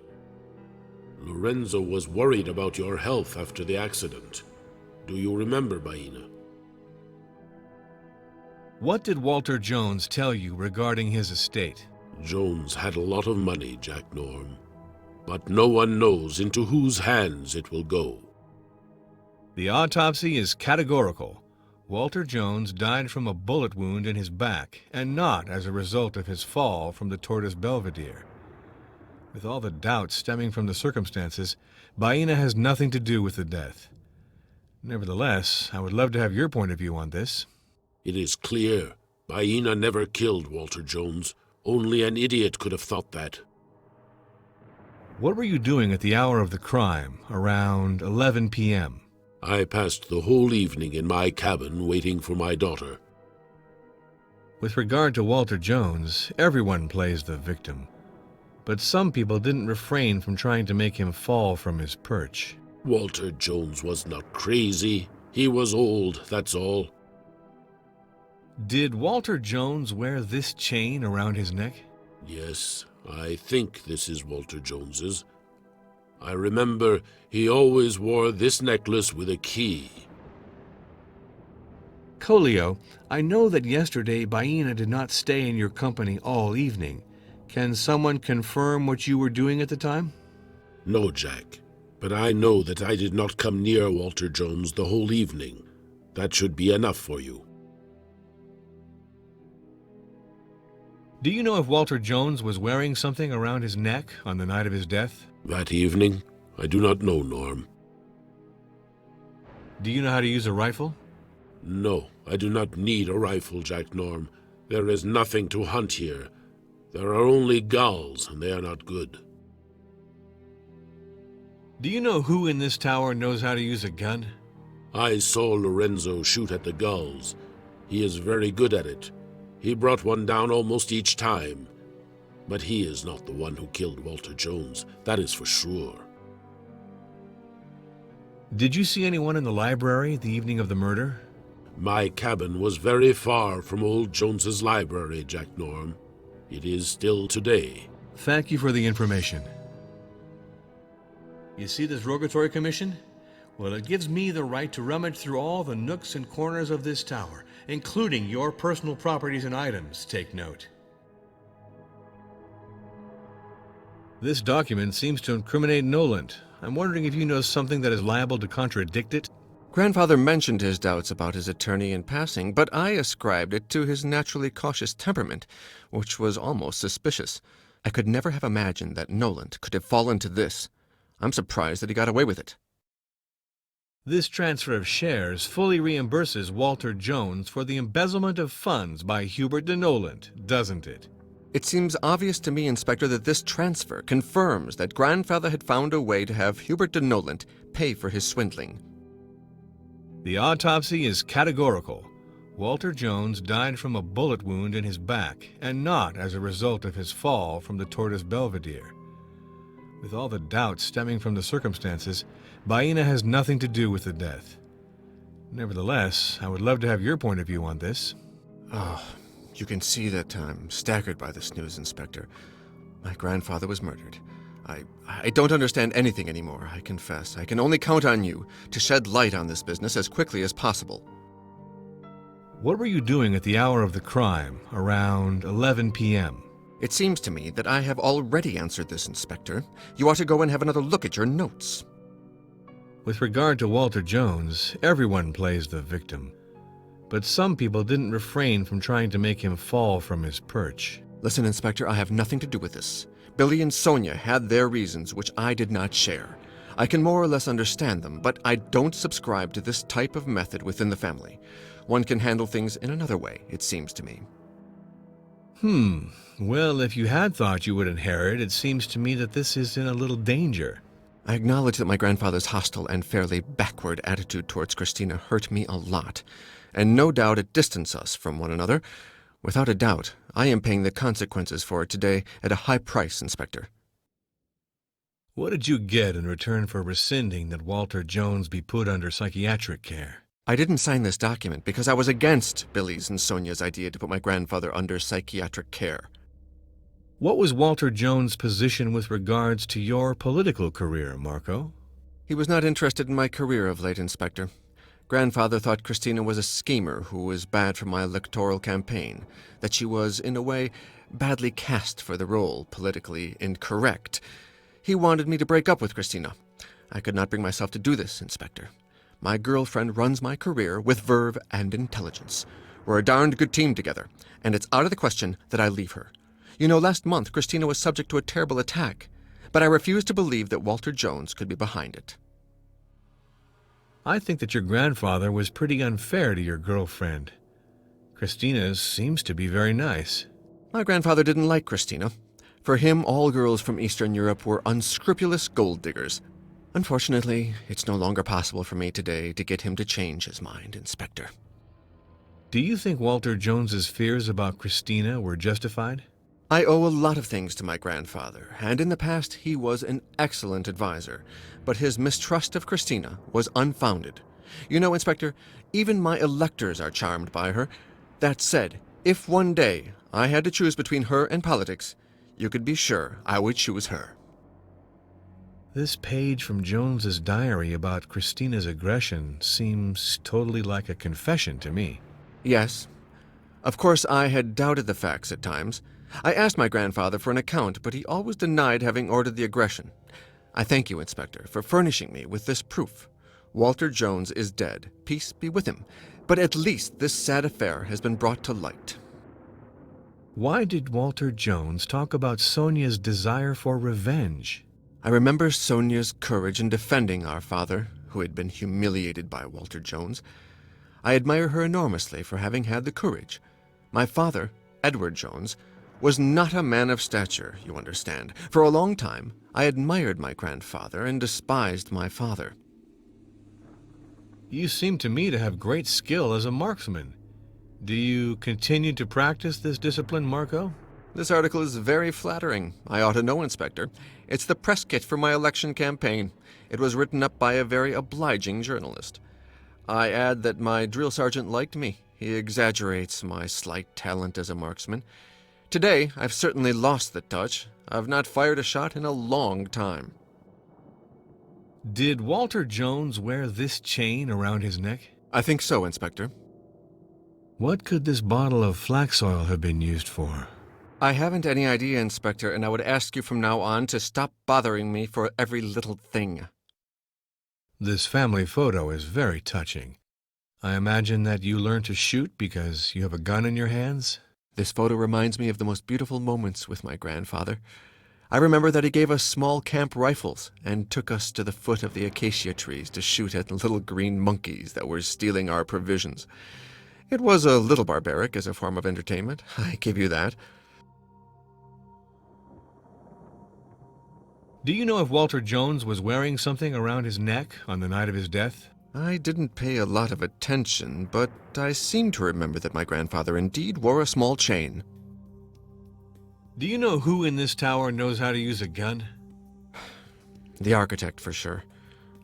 Lorenzo was worried about your health after the accident. Do you remember, Baina? What did Walter Jones tell you regarding his estate? Jones had a lot of money, Jack Norm. But no one knows into whose hands it will go. The autopsy is categorical. Walter Jones died from a bullet wound in his back, and not as a result of his fall from the Tortoise Belvedere. With all the doubts stemming from the circumstances, Baina has nothing to do with the death. Nevertheless, I would love to have your point of view on this. It is clear. Baina never killed Walter Jones. Only an idiot could have thought that. What were you doing at the hour of the crime, around 11 p.m.? I passed the whole evening in my cabin waiting for my daughter. With regard to Walter Jones, everyone plays the victim. But some people didn't refrain from trying to make him fall from his perch. Walter Jones was not crazy. He was old, that's all. Did Walter Jones wear this chain around his neck? Yes, I think this is Walter Jones's. I remember he always wore this necklace with a key. Colio, I know that yesterday Baina did not stay in your company all evening. Can someone confirm what you were doing at the time? No, Jack, but I know that I did not come near Walter Jones the whole evening. That should be enough for you. Do you know if Walter Jones was wearing something around his neck on the night of his death? That evening? I do not know, Norm. Do you know how to use a rifle? No, I do not need a rifle, Jack Norm. There is nothing to hunt here. There are only gulls, and they are not good. Do you know who in this tower knows how to use a gun? I saw Lorenzo shoot at the gulls. He is very good at it. He brought one down almost each time. But he is not the one who killed Walter Jones, that is for sure. Did you see anyone in the library the evening of the murder? My cabin was very far from old Jones's library, Jack Norm. It is still today. Thank you for the information. You see this rogatory commission? Well, it gives me the right to rummage through all the nooks and corners of this tower, including your personal properties and items, take note. This document seems to incriminate Noland. I'm wondering if you know something that is liable to contradict it? Grandfather mentioned his doubts about his attorney in passing, but I ascribed it to his naturally cautious temperament, which was almost suspicious. I could never have imagined that Noland could have fallen to this. I'm surprised that he got away with it. This transfer of shares fully reimburses Walter Jones for the embezzlement of funds by Hubert de Noland, doesn't it? It seems obvious to me, Inspector, that this transfer confirms that Grandfather had found a way to have Hubert de Noland pay for his swindling. The autopsy is categorical. Walter Jones died from a bullet wound in his back, and not as a result of his fall from the Tortoise Belvedere. With all the doubts stemming from the circumstances, Baina has nothing to do with the death. Nevertheless, I would love to have your point of view on this. Oh, you can see that I'm staggered by this news, Inspector. My grandfather was murdered. I don't understand anything anymore, I confess. I can only count on you to shed light on this business as quickly as possible. What were you doing at the hour of the crime, around 11 p.m.? It seems to me that I have already answered this, Inspector. You ought to go and have another look at your notes. With regard to Walter Jones, everyone plays the victim. But some people didn't refrain from trying to make him fall from his perch. Listen, Inspector, I have nothing to do with this. Billy and Sonia had their reasons, which I did not share. I can more or less understand them, but I don't subscribe to this type of method within the family. One can handle things in another way, it seems to me. Well, if you had thought you would inherit, it seems to me that this is in a little danger. I acknowledge that my grandfather's hostile and fairly backward attitude towards Christina hurt me a lot, and no doubt it distanced us from one another. Without a doubt, I am paying the consequences for it today at a high price, Inspector. What did you get in return for rescinding that Walter Jones be put under psychiatric care? I didn't sign this document because I was against Billy's and Sonia's idea to put my grandfather under psychiatric care. What was Walter Jones' position with regards to your political career, Marco? He was not interested in my career of late, Inspector. Grandfather thought Christina was a schemer who was bad for my electoral campaign, that she was, in a way, badly cast for the role, politically incorrect. He wanted me to break up with Christina. I could not bring myself to do this, Inspector. My girlfriend runs my career with verve and intelligence. We're a darned good team together, and it's out of the question that I leave her. You know, last month Christina was subject to a terrible attack, but I refuse to believe that Walter Jones could be behind it. I think that your grandfather was pretty unfair to your girlfriend. Christina seems to be very nice. My grandfather didn't like Christina. For him, all girls from Eastern Europe were unscrupulous gold diggers. Unfortunately, it's no longer possible for me today to get him to change his mind, Inspector. Do you think Walter Jones's fears about Christina were justified? I owe a lot of things to my grandfather, and in the past he was an excellent advisor, but his mistrust of Christina was unfounded. You know, Inspector, even my electors are charmed by her. That said, if one day I had to choose between her and politics, you could be sure I would choose her. This page from Jones's diary about Christina's aggression seems totally like a confession to me. Yes. Of course, I had doubted the facts at times. I asked my grandfather for an account, but he always denied having ordered the aggression. I thank you, Inspector, for furnishing me with this proof. Walter Jones is dead. Peace be with him. But at least this sad affair has been brought to light. Why did Walter Jones talk about Sonia's desire for revenge? I remember Sonia's courage in defending our father, who had been humiliated by Walter Jones. I admire her enormously for having had the courage. My father, Edward Jones, was not a man of stature, you understand. For a long time, I admired my grandfather and despised my father. You seem to me to have great skill as a marksman. Do you continue to practice this discipline, Marco? This article is very flattering. I ought to know, Inspector. It's the press kit for my election campaign. It was written up by a very obliging journalist. I add that my drill sergeant liked me. He exaggerates my slight talent as a marksman. Today, I've certainly lost the touch. I've not fired a shot in a long time. Did Walter Jones wear this chain around his neck? I think so, Inspector. What could this bottle of flax oil have been used for? I haven't any idea, Inspector, and I would ask you from now on to stop bothering me for every little thing. This family photo is very touching. I imagine that you learned to shoot because you have a gun in your hands? This photo reminds me of the most beautiful moments with my grandfather. I remember that he gave us small camp rifles and took us to the foot of the acacia trees to shoot at little green monkeys that were stealing our provisions. It was a little barbaric as a form of entertainment, I give you that. Do you know if Walter Jones was wearing something around his neck on the night of his death? I didn't pay a lot of attention, but I seem to remember that my grandfather indeed wore a small chain. Do you know who in this tower knows how to use a gun? The architect, for sure.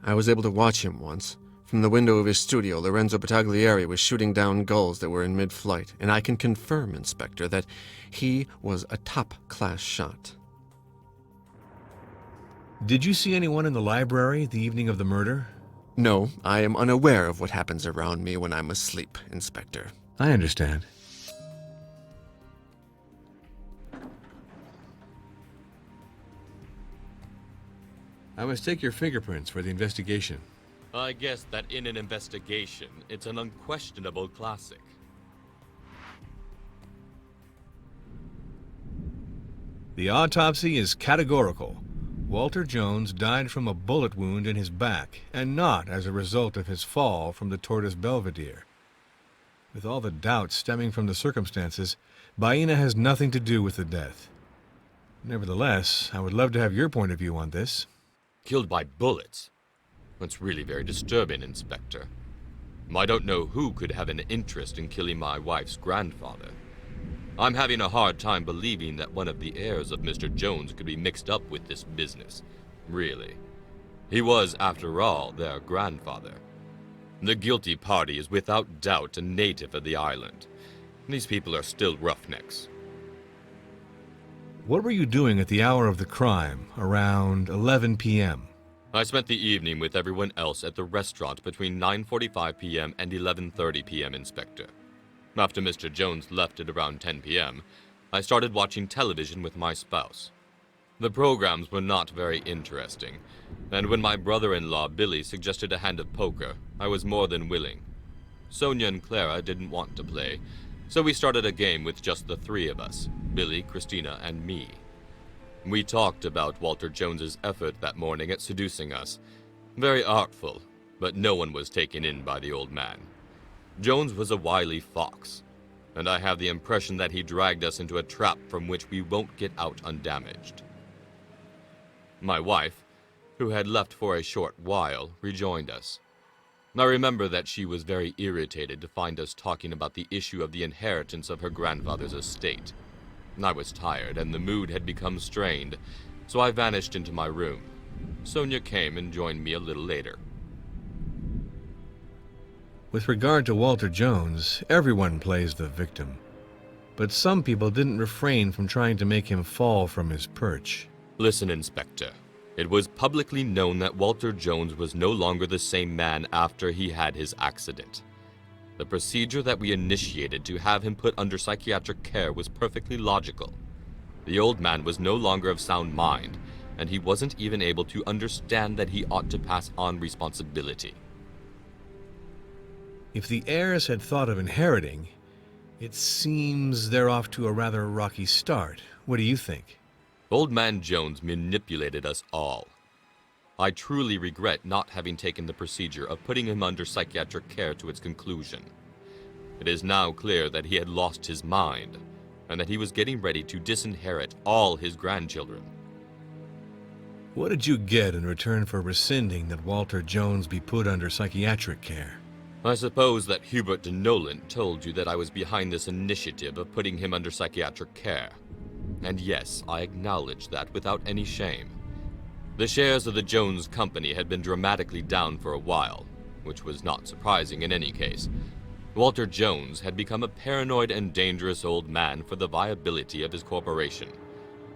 I was able to watch him once. From the window of his studio, Lorenzo Battaglieri was shooting down gulls that were in mid-flight, and I can confirm, Inspector, that he was a top-class shot. Did you see anyone in the library the evening of the murder? No, I am unaware of what happens around me when I'm asleep, Inspector. I understand. I must take your fingerprints for the investigation. I guess that in an investigation, it's an unquestionable classic. The autopsy is categorical. Walter Jones died from a bullet wound in his back, and not as a result of his fall from the Tortoise Belvedere. With all the doubts stemming from the circumstances, Baena has nothing to do with the death. Nevertheless, I would love to have your point of view on this. Killed by bullets? That's really very disturbing, Inspector. I don't know who could have an interest in killing my wife's grandfather. I'm having a hard time believing that one of the heirs of Mr. Jones could be mixed up with this business. Really. He was, after all, their grandfather. The guilty party is without doubt a native of the island. These people are still roughnecks. What were you doing at the hour of the crime, around 11 p.m.? I spent the evening with everyone else at the restaurant between 9:45 p.m. and 11:30 p.m., Inspector. After Mr. Jones left at around 10 p.m., I started watching television with my spouse. The programs were not very interesting, and when my brother-in-law Billy suggested a hand of poker, I was more than willing. Sonia and Clara didn't want to play, so we started a game with just the three of us, Billy, Christina, and me. We talked about Walter Jones's effort that morning at seducing us. Very artful, but no one was taken in by the old man. Jones was a wily fox, and I have the impression that he dragged us into a trap from which we won't get out undamaged. My wife, who had left for a short while, rejoined us. I remember that she was very irritated to find us talking about the issue of the inheritance of her grandfather's estate. I was tired, and the mood had become strained, so I vanished into my room. Sonia came and joined me a little later. With regard to Walter Jones, everyone plays the victim. But some people didn't refrain from trying to make him fall from his perch. Listen, Inspector. It was publicly known that Walter Jones was no longer the same man after he had his accident. The procedure that we initiated to have him put under psychiatric care was perfectly logical. The old man was no longer of sound mind, and he wasn't even able to understand that he ought to pass on responsibility. If the heirs had thought of inheriting, it seems they're off to a rather rocky start. What do you think? Old Man Jones manipulated us all. I truly regret not having taken the procedure of putting him under psychiatric care to its conclusion. It is now clear that he had lost his mind, and that he was getting ready to disinherit all his grandchildren. What did you get in return for rescinding that Walter Jones be put under psychiatric care? I suppose that Hubert de Noland told you that I was behind this initiative of putting him under psychiatric care. And yes, I acknowledge that without any shame. The shares of the Jones Company had been dramatically down for a while, which was not surprising in any case. Walter Jones had become a paranoid and dangerous old man for the viability of his corporation.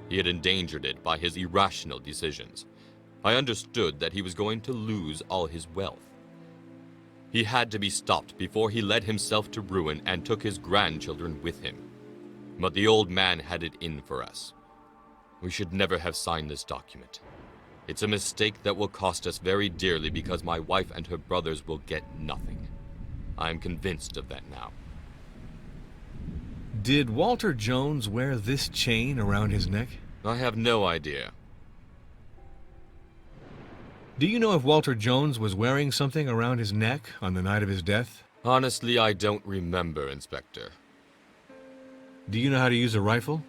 He had endangered it by his irrational decisions. I understood that he was going to lose all his wealth. He had to be stopped before he led himself to ruin and took his grandchildren with him. But the old man had it in for us. We should never have signed this document. It's a mistake that will cost us very dearly because my wife and her brothers will get nothing. I am convinced of that now. Did Walter Jones wear this chain around his neck? I have no idea. Do you know if Walter Jones was wearing something around his neck on the night of his death? Honestly, I don't remember, Inspector. Do you know how to use a rifle?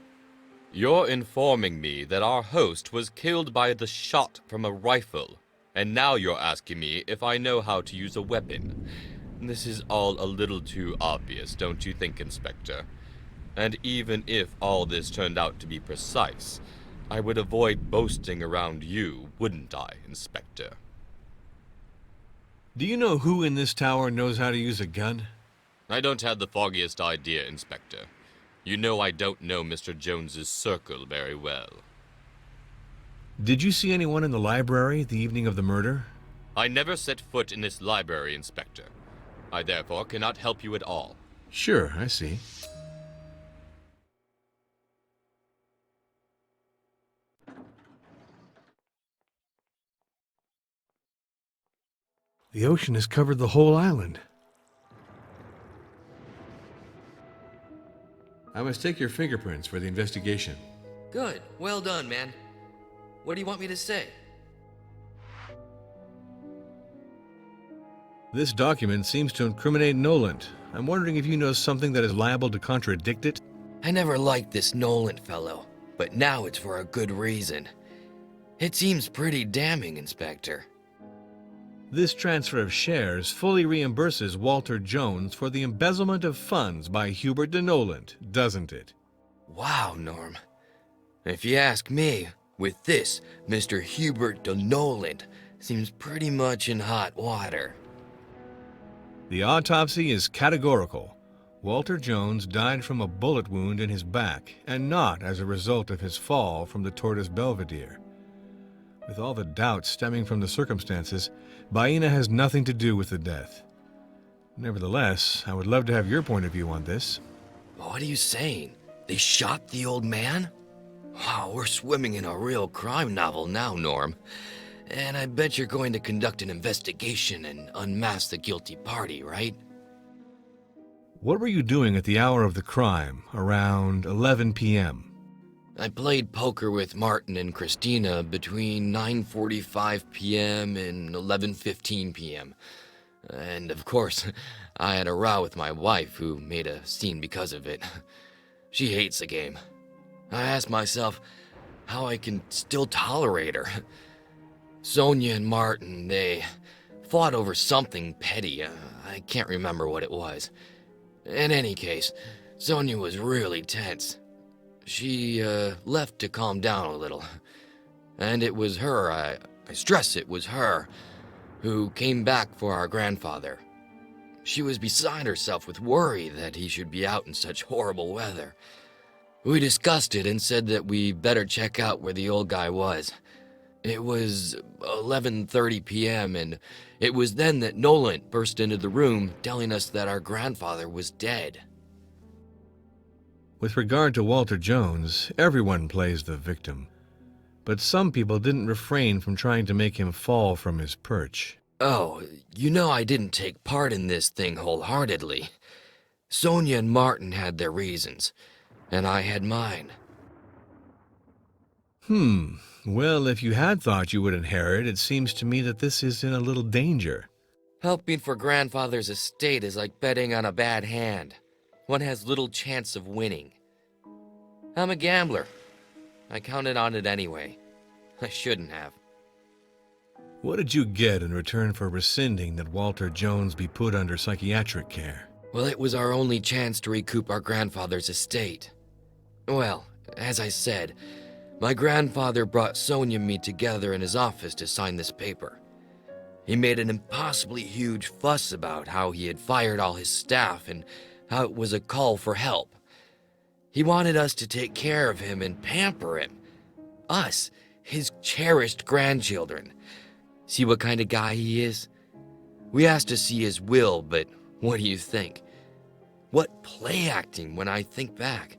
You're informing me that our host was killed by the shot from a rifle, and now you're asking me if I know how to use a weapon. This is all a little too obvious, don't you think, Inspector? And even if all this turned out to be precise, I would avoid boasting around you, wouldn't I, Inspector? Do you know who in this tower knows how to use a gun? I don't have the foggiest idea, Inspector. You know I don't know Mr. Jones's circle very well. Did you see anyone in the library the evening of the murder? I never set foot in this library, Inspector. I therefore cannot help you at all. Sure, I see. The ocean has covered the whole island. I must take your fingerprints for the investigation. Good. Well done, man. What do you want me to say? This document seems to incriminate Noland. I'm wondering if you know something that is liable to contradict it? I never liked this Nolan fellow, but now it's for a good reason. It seems pretty damning, Inspector. This transfer of shares fully reimburses Walter Jones for the embezzlement of funds by Hubert de Noland, doesn't it? Wow, Norm. If you ask me, with this, Mr. Hubert de Noland seems pretty much in hot water. The autopsy is categorical. Walter Jones died from a bullet wound in his back, and not as a result of his fall from the Tortoise Belvedere. With all the doubts stemming from the circumstances, Baena has nothing to do with the death. Nevertheless, I would love to have your point of view on this. What are you saying? They shot the old man? Wow, we're swimming in a real crime novel now, Norm. And I bet you're going to conduct an investigation and unmask the guilty party, right? What were you doing at the hour of the crime, around 11 p.m.? I played poker with Martin and Christina between 9:45 p.m. and 11:15 p.m. And of course, I had a row with my wife, who made a scene because of it. She hates the game. I asked myself how I can still tolerate her. Sonia and Martin, they fought over something petty. I can't remember what it was. In any case, Sonia was really tense. She left to calm down a little. And it was her, I stress it was her, who came back for our grandfather. She was beside herself with worry that he should be out in such horrible weather. We discussed it and said that we better check out where the old guy was. It was 11:30 p.m., and it was then that Nolan burst into the room telling us that our grandfather was dead. With regard to Walter Jones, everyone plays the victim. But some people didn't refrain from trying to make him fall from his perch. Oh, you know I didn't take part in this thing wholeheartedly. Sonia and Martin had their reasons, and I had mine. Well, if you had thought you would inherit, it seems to me that this is in a little danger. Helping for grandfather's estate is like betting on a bad hand. One has little chance of winning. I'm a gambler. I counted on it anyway. I shouldn't have. What did you get in return for rescinding that Walter Jones be put under psychiatric care? Well, it was our only chance to recoup our grandfather's estate. Well, as I said, my grandfather brought Sonia and me together in his office to sign this paper. He made an impossibly huge fuss about how he had fired all his staff and how it was a call for help. He wanted us to take care of him and pamper him. Us, his cherished grandchildren. See what kind of guy he is? We asked to see his will, but what do you think? What play acting when I think back.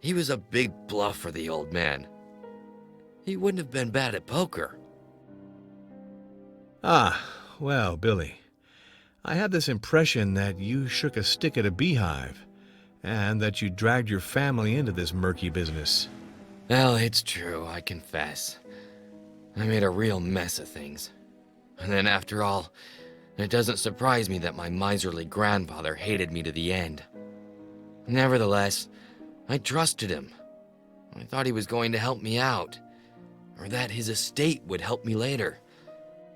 He was a big bluffer, the old man. He wouldn't have been bad at poker. Well, Billy, I had this impression that you shook a stick at a beehive, and that you dragged your family into this murky business. Well, it's true, I confess. I made a real mess of things. And then after all, it doesn't surprise me that my miserly grandfather hated me to the end. Nevertheless, I trusted him. I thought he was going to help me out, or that his estate would help me later.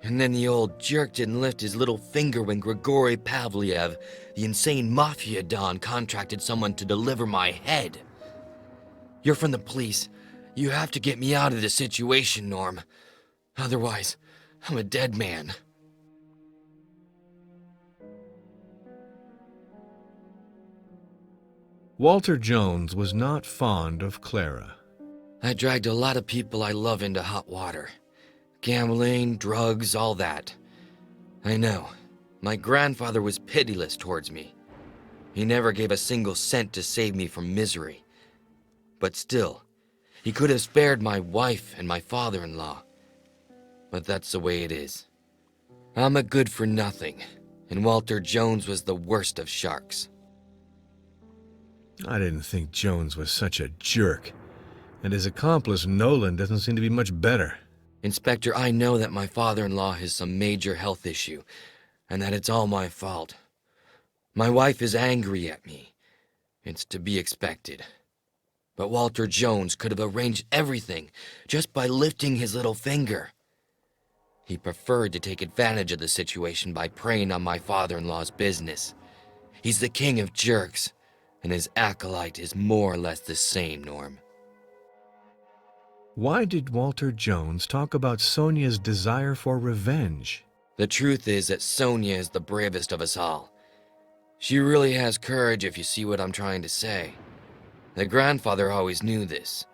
And then the old jerk didn't lift his little finger when Grigory Pavliev, the insane mafia don, contracted someone to deliver my head. You're from the police. You have to get me out of this situation, Norm. Otherwise, I'm a dead man. Walter Jones was not fond of Clara. I dragged a lot of people I love into hot water. Gambling, drugs, all that. I know. My grandfather was pitiless towards me. He never gave a single cent to save me from misery. But still, he could have spared my wife and my father-in-law. But that's the way it is. I'm a good-for-nothing, and Walter Jones was the worst of sharks. I didn't think Jones was such a jerk. And his accomplice, Nolan, doesn't seem to be much better. Inspector, I know that my father-in-law has some major health issue, and that it's all my fault. My wife is angry at me. It's to be expected. But Walter Jones could have arranged everything just by lifting his little finger. He preferred to take advantage of the situation by preying on my father-in-law's business. He's the king of jerks, and his acolyte is more or less the same, Norm. Why did Walter Jones talk about Sonia's desire for revenge? The truth is that Sonia is the bravest of us all. She really has courage, if you see what I'm trying to say. The grandfather always knew this.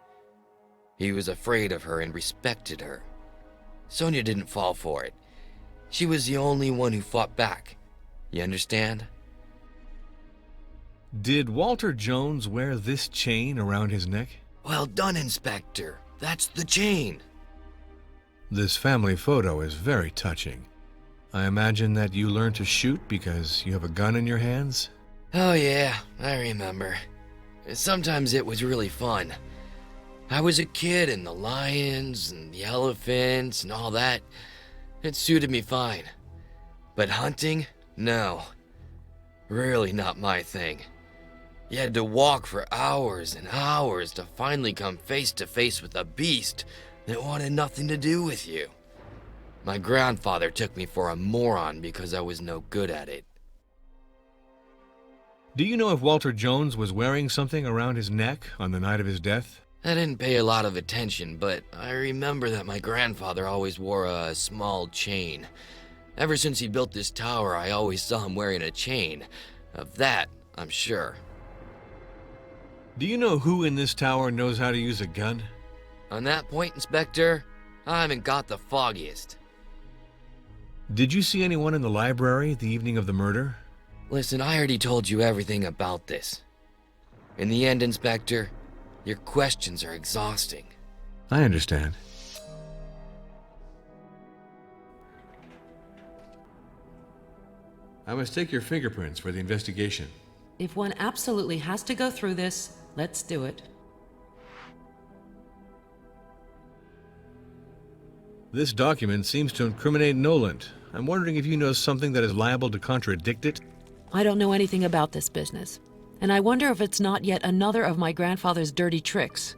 He was afraid of her and respected her. Sonia didn't fall for it. She was the only one who fought back. You understand? Did Walter Jones wear this chain around his neck? Well done, Inspector. That's the chain. This family photo is very touching. I imagine that you learned to shoot because you have a gun in your hands? Oh yeah, I remember. Sometimes it was really fun. I was a kid, and the lions and the elephants and all that, it suited me fine. But hunting? No. Really not my thing. You had to walk for hours and hours to finally come face to face with a beast that wanted nothing to do with you. My grandfather took me for a moron because I was no good at it. Do you know if Walter Jones was wearing something around his neck on the night of his death? I didn't pay a lot of attention, but I remember that my grandfather always wore a small chain. Ever since he built this tower, I always saw him wearing a chain. Of that, I'm sure. Do you know who in this tower knows how to use a gun? On that point, Inspector, I haven't got the foggiest. Did you see anyone in the library the evening of the murder? Listen, I already told you everything about this. In the end, Inspector, your questions are exhausting. I understand. I must take your fingerprints for the investigation. If one absolutely has to go through this, let's do it. This document seems to incriminate Noland. I'm wondering if you know something that is liable to contradict it? I don't know anything about this business, and I wonder if it's not yet another of my grandfather's dirty tricks.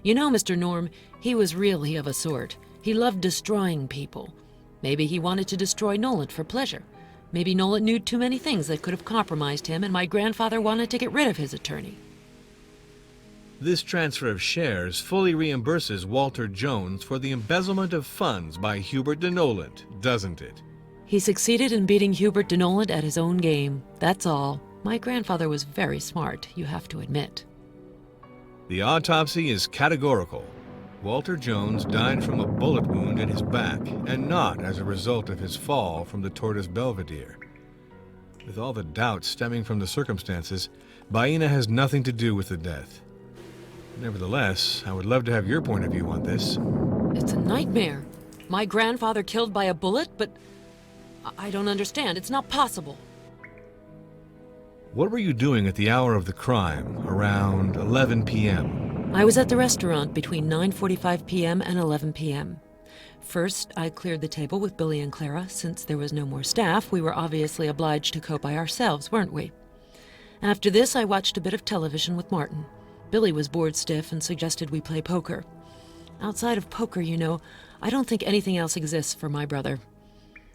You know, Mr. Norm, he was really of a sort. He loved destroying people. Maybe he wanted to destroy Noland for pleasure. Maybe Noland knew too many things that could have compromised him, and my grandfather wanted to get rid of his attorney. This transfer of shares fully reimburses Walter Jones for the embezzlement of funds by Hubert de Noland, doesn't it? He succeeded in beating Hubert de Noland at his own game. That's all. My grandfather was very smart, you have to admit. The autopsy is categorical. Walter Jones died from a bullet wound in his back, and not as a result of his fall from the Tortoise Belvedere. With all the doubts stemming from the circumstances, Baena has nothing to do with the death. Nevertheless, I would love to have your point of view on this. It's a nightmare. My grandfather killed by a bullet, but I don't understand. It's not possible. What were you doing at the hour of the crime, around 11 p.m.? I was at the restaurant between 9:45 p.m. and 11 p.m. First, I cleared the table with Billy and Clara. Since there was no more staff, we were obviously obliged to cope by ourselves, weren't we? After this, I watched a bit of television with Martin. Billy was bored stiff and suggested we play poker. Outside of poker, you know, I don't think anything else exists for my brother.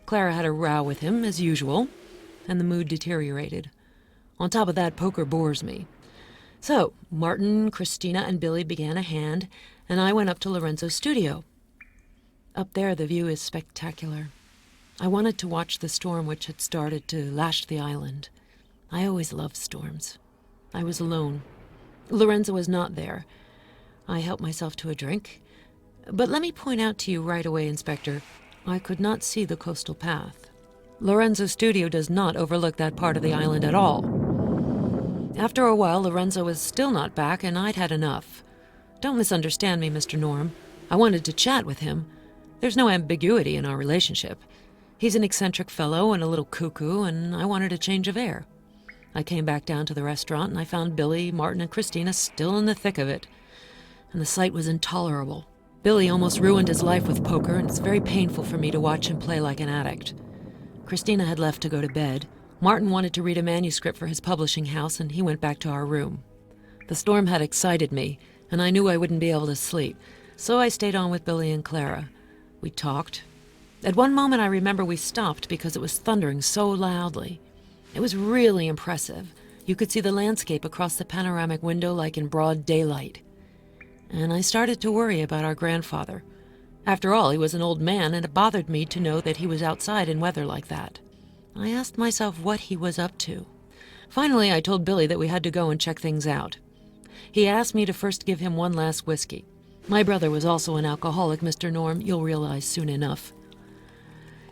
Clara had a row with him, as usual, and the mood deteriorated. On top of that, poker bores me. So, Martin, Christina, and Billy began a hand, and I went up to Lorenzo's studio. Up there, the view is spectacular. I wanted to watch the storm which had started to lash the island. I always loved storms. I was alone. Lorenzo was not there. I helped myself to a drink. But let me point out to you right away, Inspector, I could not see the coastal path. Lorenzo's studio does not overlook that part of the island at all. After a while, Lorenzo was still not back, and I'd had enough. Don't misunderstand me, Mr. Norm. I wanted to chat with him. There's no ambiguity in our relationship. He's an eccentric fellow and a little cuckoo, and I wanted a change of air. I came back down to the restaurant, and I found Billy, Martin, and Christina still in the thick of it. And the sight was intolerable. Billy almost ruined his life with poker, and it's very painful for me to watch him play like an addict. Christina had left to go to bed. Martin wanted to read a manuscript for his publishing house, and he went back to our room. The storm had excited me, and I knew I wouldn't be able to sleep, so I stayed on with Billy and Clara. We talked. At one moment I remember we stopped because it was thundering so loudly. It was really impressive. You could see the landscape across the panoramic window like in broad daylight. And I started to worry about our grandfather. After all, he was an old man, and it bothered me to know that he was outside in weather like that. I asked myself what he was up to. Finally, I told Billy that we had to go and check things out. He asked me to first give him one last whiskey. My brother was also an alcoholic, Mr. Norm, you'll realize soon enough.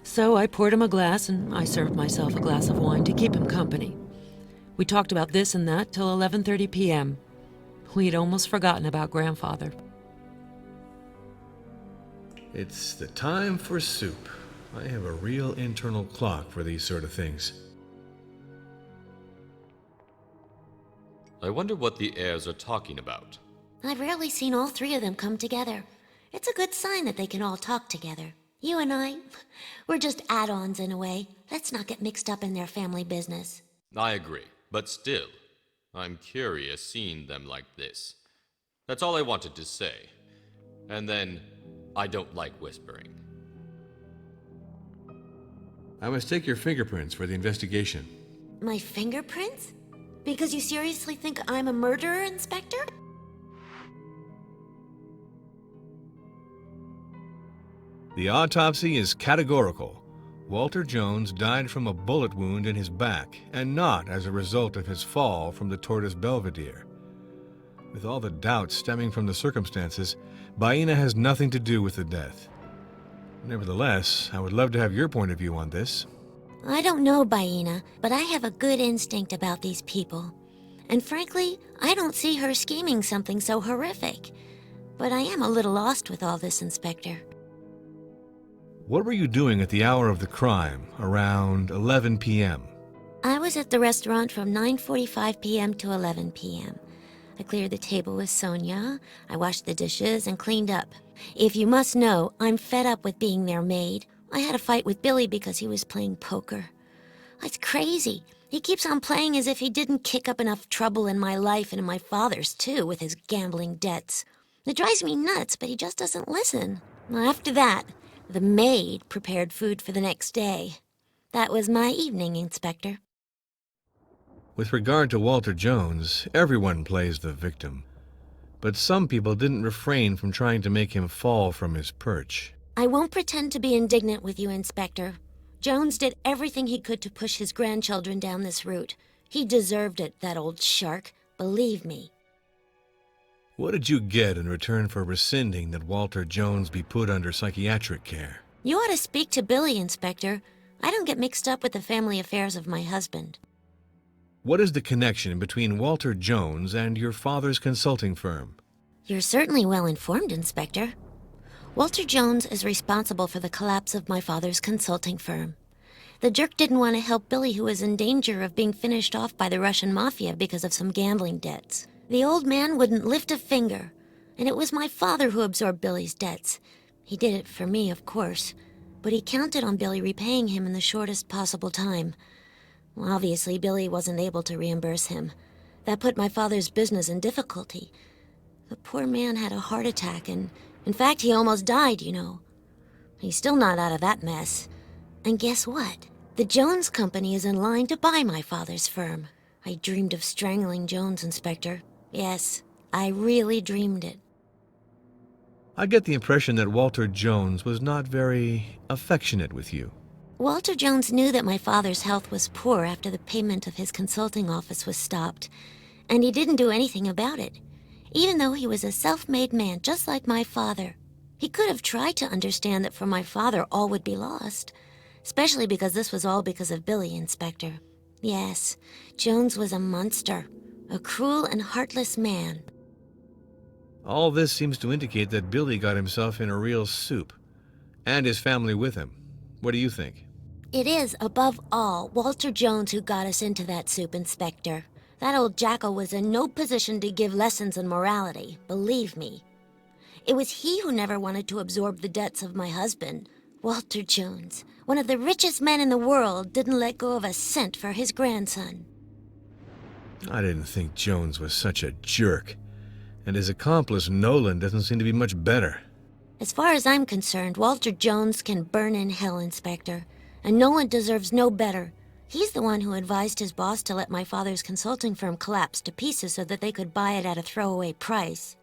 So I poured him a glass, and I served myself a glass of wine to keep him company. We talked about this and that till 11:30 p.m. We'd almost forgotten about Grandfather. It's the time for soup. I have a real internal clock for these sort of things. I wonder what the heirs are talking about. I've rarely seen all three of them come together. It's a good sign that they can all talk together. You and I, we're just add-ons in a way. Let's not get mixed up in their family business. I agree, but still, I'm curious seeing them like this. That's all I wanted to say. And then, I don't like whispering. I must take your fingerprints for the investigation. My fingerprints? Because you seriously think I'm a murderer, Inspector? The autopsy is categorical. Walter Jones died from a bullet wound in his back, and not as a result of his fall from the Tortoise Belvedere. With all the doubts stemming from the circumstances, Baena has nothing to do with the death. Nevertheless, I would love to have your point of view on this. I don't know, Baena, but I have a good instinct about these people. And frankly, I don't see her scheming something so horrific. But I am a little lost with all this, Inspector. What were you doing at the hour of the crime, around 11 p.m.? I was at the restaurant from 9:45 p.m. to 11 p.m. I cleared the table with Sonia, I washed the dishes, and cleaned up. If you must know, I'm fed up with being their maid. I had a fight with Billy because he was playing poker. It's crazy. He keeps on playing as if he didn't kick up enough trouble in my life and in my father's, too, with his gambling debts. It drives me nuts, but he just doesn't listen. After that, the maid prepared food for the next day. That was my evening, Inspector. With regard to Walter Jones, everyone plays the victim. But some people didn't refrain from trying to make him fall from his perch. I won't pretend to be indignant with you, Inspector. Jones did everything he could to push his grandchildren down this route. He deserved it, that old shark. Believe me. What did you get in return for rescinding that Walter Jones be put under psychiatric care? You ought to speak to Billy, Inspector. I don't get mixed up with the family affairs of my husband. What is the connection between Walter Jones and your father's consulting firm? You're certainly well informed, Inspector. Walter Jones is responsible for the collapse of my father's consulting firm. The jerk didn't want to help Billy, who was in danger of being finished off by the Russian mafia because of some gambling debts. The old man wouldn't lift a finger, and it was my father who absorbed Billy's debts. He did it for me, of course, but he counted on Billy repaying him in the shortest possible time. Well, obviously, Billy wasn't able to reimburse him. That put my father's business in difficulty. The poor man had a heart attack, and in fact, he almost died, you know. He's still not out of that mess. And guess what? The Jones Company is in line to buy my father's firm. I dreamed of strangling Jones, Inspector. Yes, I really dreamed it. I get the impression that Walter Jones was not very affectionate with you. Walter Jones knew that my father's health was poor after the payment of his consulting office was stopped, and he didn't do anything about it. Even though he was a self-made man just like my father, he could have tried to understand that for my father all would be lost, especially because this was all because of Billy, Inspector. Yes, Jones was a monster, a cruel and heartless man. All this seems to indicate that Billy got himself in a real soup, and his family with him. What do you think? It is, above all, Walter Jones who got us into that soup, Inspector. That old jackal was in no position to give lessons in morality, believe me. It was he who never wanted to absorb the debts of my husband. Walter Jones, one of the richest men in the world, didn't let go of a cent for his grandson. I didn't think Jones was such a jerk, and his accomplice Nolan doesn't seem to be much better. As far as I'm concerned, Walter Jones can burn in hell, Inspector, and Nolan deserves no better. He's the one who advised his boss to let my father's consulting firm collapse to pieces so that they could buy it at a throwaway price.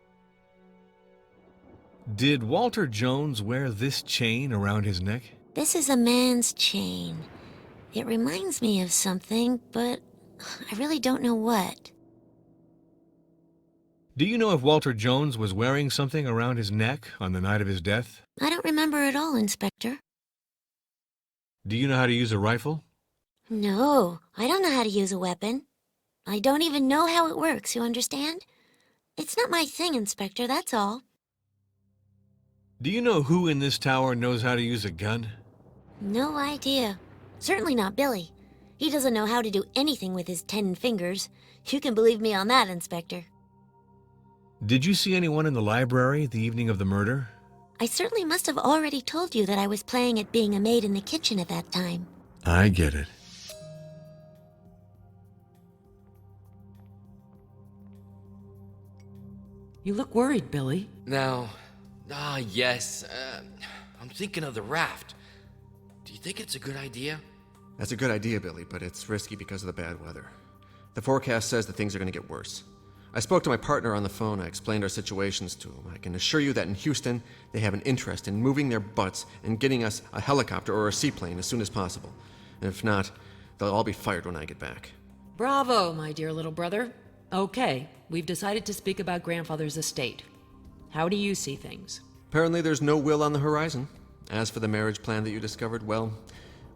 Did Walter Jones wear this chain around his neck? This is a man's chain. It reminds me of something, but I really don't know what. Do you know if Walter Jones was wearing something around his neck on the night of his death? I don't remember at all, Inspector. Do you know how to use a rifle? No, I don't know how to use a weapon. I don't even know how it works, you understand? It's not my thing, Inspector, that's all. Do you know who in this tower knows how to use a gun? No idea. Certainly not Billy. He doesn't know how to do anything with his 10 fingers. You can believe me on that, Inspector. Did you see anyone in the library the evening of the murder? I certainly must have already told you that I was playing at being a maid in the kitchen at that time. I get it. You look worried, Billy. Now, yes, I'm thinking of the raft. Do you think it's a good idea? That's a good idea, Billy, but it's risky because of the bad weather. The forecast says that things are going to get worse. I spoke to my partner on the phone. I explained our situations to him. I can assure you that in Houston, they have an interest in moving their butts and getting us a helicopter or a seaplane as soon as possible. And if not, they'll all be fired when I get back. Bravo, my dear little brother. Okay, we've decided to speak about Grandfather's estate. How do you see things? Apparently there's no will on the horizon. As for the marriage plan that you discovered, well,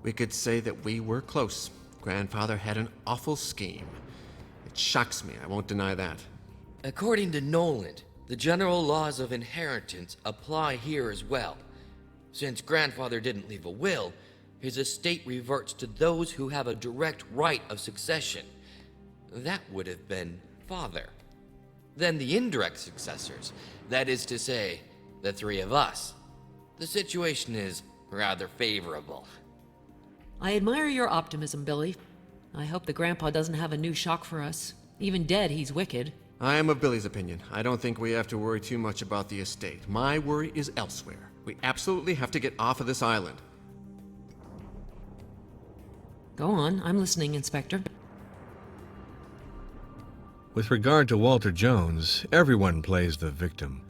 we could say that we were close. Grandfather had an awful scheme. It shocks me, I won't deny that. According to Noland, the general laws of inheritance apply here as well. Since Grandfather didn't leave a will, his estate reverts to those who have a direct right of succession. That would have been Father. Then the indirect successors, that is to say, the three of us. The situation is rather favorable. I admire your optimism, Billy. I hope the Grandpa doesn't have a new shock for us. Even dead, he's wicked. I am of Billy's opinion. I don't think we have to worry too much about the estate. My worry is elsewhere. We absolutely have to get off of this island. Go on, I'm listening, Inspector. With regard to Walter Jones, everyone plays the victim.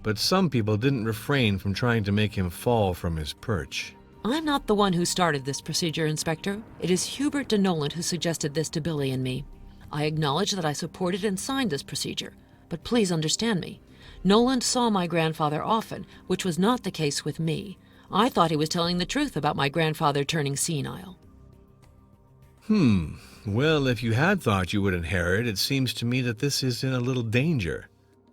But some people didn't refrain from trying to make him fall from his perch. I'm not the one who started this procedure, Inspector. It is Hubert de Noland who suggested this to Billy and me. I acknowledge that I supported and signed this procedure, but please understand me. Noland saw my grandfather often, which was not the case with me. I thought he was telling the truth about my grandfather turning senile. Well, if you had thought you would inherit, it seems to me that this is in a little danger.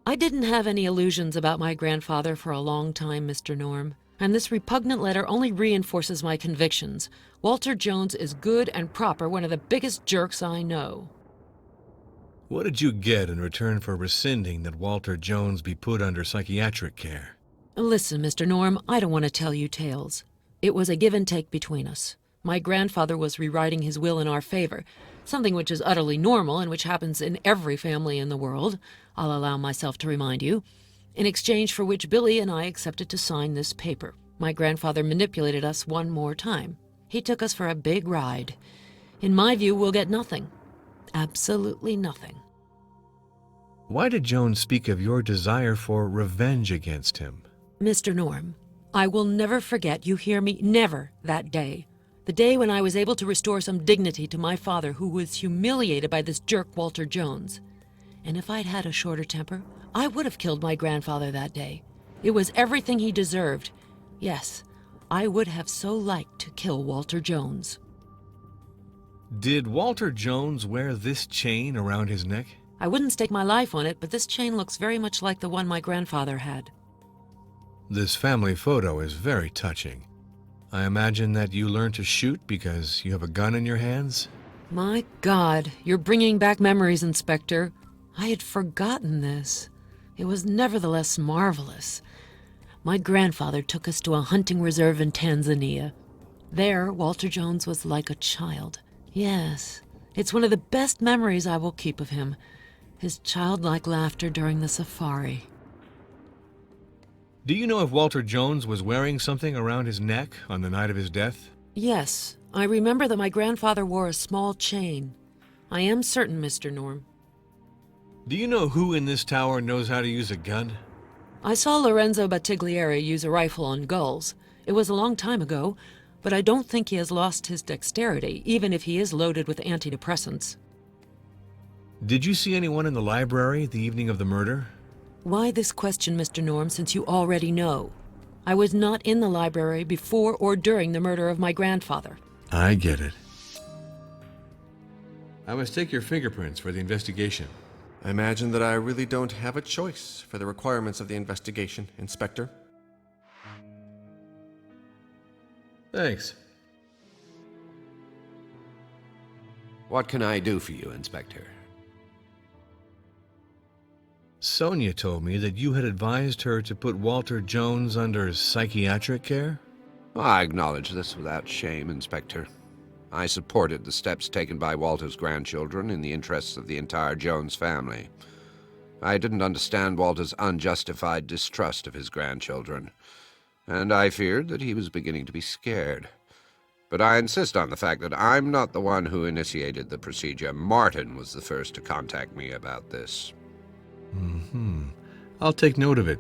I didn't have any illusions about my grandfather for a long time, Mr. Norm, and this repugnant letter only reinforces my convictions. Walter Jones is good and proper, one of the biggest jerks I know. What did you get in return for rescinding that Walter Jones be put under psychiatric care? Listen, Mr. Norm, I don't want to tell you tales. It was a give and take between us. My grandfather was rewriting his will in our favor, something which is utterly normal and which happens in every family in the world, I'll allow myself to remind you, in exchange for which Billy and I accepted to sign this paper. My grandfather manipulated us one more time. He took us for a big ride. In my view, we'll get nothing. Absolutely nothing. Why did Jones speak of your desire for revenge against him? Mr. Norm, I will never forget, you hear me, never that day. The day when I was able to restore some dignity to my father, who was humiliated by this jerk Walter Jones. And if I'd had a shorter temper, I would have killed my grandfather that day. It was everything he deserved. Yes, I would have so liked to kill Walter Jones. Did Walter Jones wear this chain around his neck? I wouldn't stake my life on it, but this chain looks very much like the one my grandfather had. This family photo is very touching. I imagine that you learned to shoot because you have a gun in your hands? My God, you're bringing back memories, Inspector. I had forgotten this. It was nevertheless marvelous. My grandfather took us to a hunting reserve in Tanzania. There, Walter Jones was like a child. Yes, it's one of the best memories I will keep of him. His childlike laughter during the safari. Do you know if Walter Jones was wearing something around his neck on the night of his death? Yes, I remember that my grandfather wore a small chain. I am certain, Mr. Norm. Do you know who in this tower knows how to use a gun? I saw Lorenzo Battiglieri use a rifle on gulls. It was a long time ago, but I don't think he has lost his dexterity, even if he is loaded with antidepressants. Did you see anyone in the library the evening of the murder? Why this question, Mr. Norm, since you already know? I was not in the library before or during the murder of my grandfather. I get it. I must take your fingerprints for the investigation. I imagine that I really don't have a choice for the requirements of the investigation, Inspector. Thanks. What can I do for you, Inspector? Sonia told me that you had advised her to put Walter Jones under psychiatric care? I acknowledge this without shame, Inspector. I supported the steps taken by Walter's grandchildren in the interests of the entire Jones family. I didn't understand Walter's unjustified distrust of his grandchildren, and I feared that he was beginning to be scared. But I insist on the fact that I'm not the one who initiated the procedure. Martin was the first to contact me about this. I'll take note of it.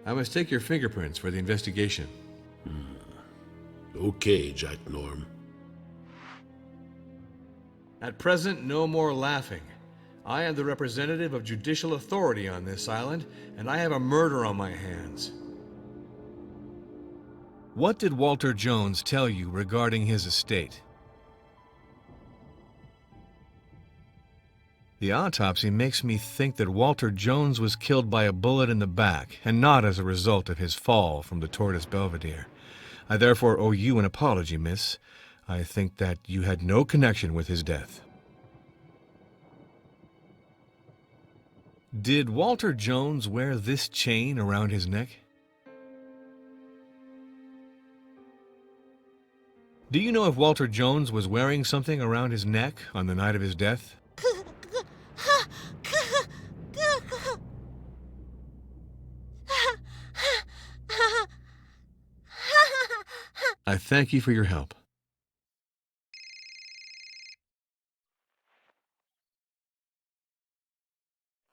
I must take your fingerprints for the investigation. Okay, Jack Norm. At present, no more laughing. I am the representative of judicial authority on this island, and I have a murder on my hands. What did Walter Jones tell you regarding his estate? The autopsy makes me think that Walter Jones was killed by a bullet in the back, and not as a result of his fall from the Tortoise Belvedere. I therefore owe you an apology, miss. I think that you had no connection with his death. Did Walter Jones wear this chain around his neck? Do you know if Walter Jones was wearing something around his neck on the night of his death? I thank you for your help.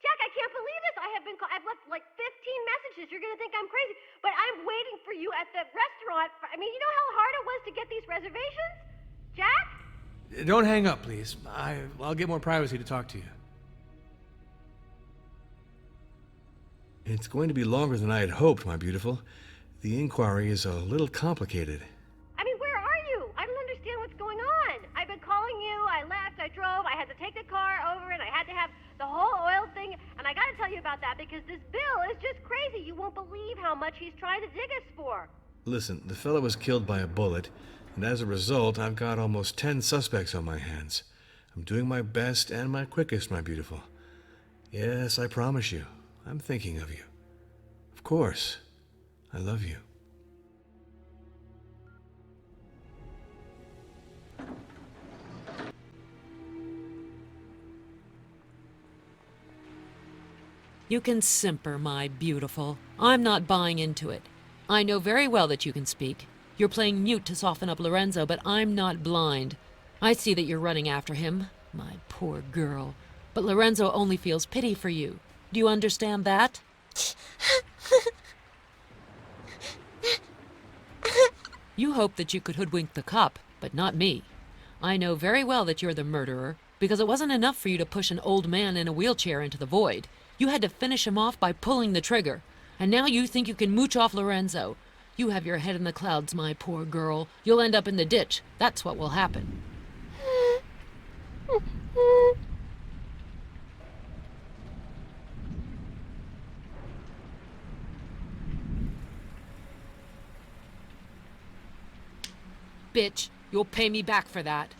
Jack, I can't believe this. I've left like 15 messages. You're going to think I'm crazy. But I'm waiting for you at the restaurant. I mean, you know how hard it was to get these reservations? Jack? Don't hang up, please. I'll get more privacy to talk to you. It's going to be longer than I had hoped, my beautiful. The inquiry is a little complicated. I mean, where are you? I don't understand what's going on. I've been calling you. I left. I drove. I had to take the car over, and I had to have the whole oil thing. And I got to tell you about that because this bill is just crazy. You won't believe how much he's trying to dig us for. Listen, the fellow was killed by a bullet, and as a result, I've got almost 10 suspects on my hands. I'm doing my best and my quickest, my beautiful. Yes, I promise you, I'm thinking of you. Of course, I love you. You can simper, my beautiful. I'm not buying into it. I know very well that you can speak. You're playing mute to soften up Lorenzo, but I'm not blind. I see that you're running after him, my poor girl. But Lorenzo only feels pity for you. Do you understand that? You hoped that you could hoodwink the cop, but not me. I know very well that you're the murderer, because it wasn't enough for you to push an old man in a wheelchair into the void. You had to finish him off by pulling the trigger. And now you think you can mooch off Lorenzo. You have your head in the clouds, my poor girl. You'll end up in the ditch. That's what will happen. Bitch, you'll pay me back for that.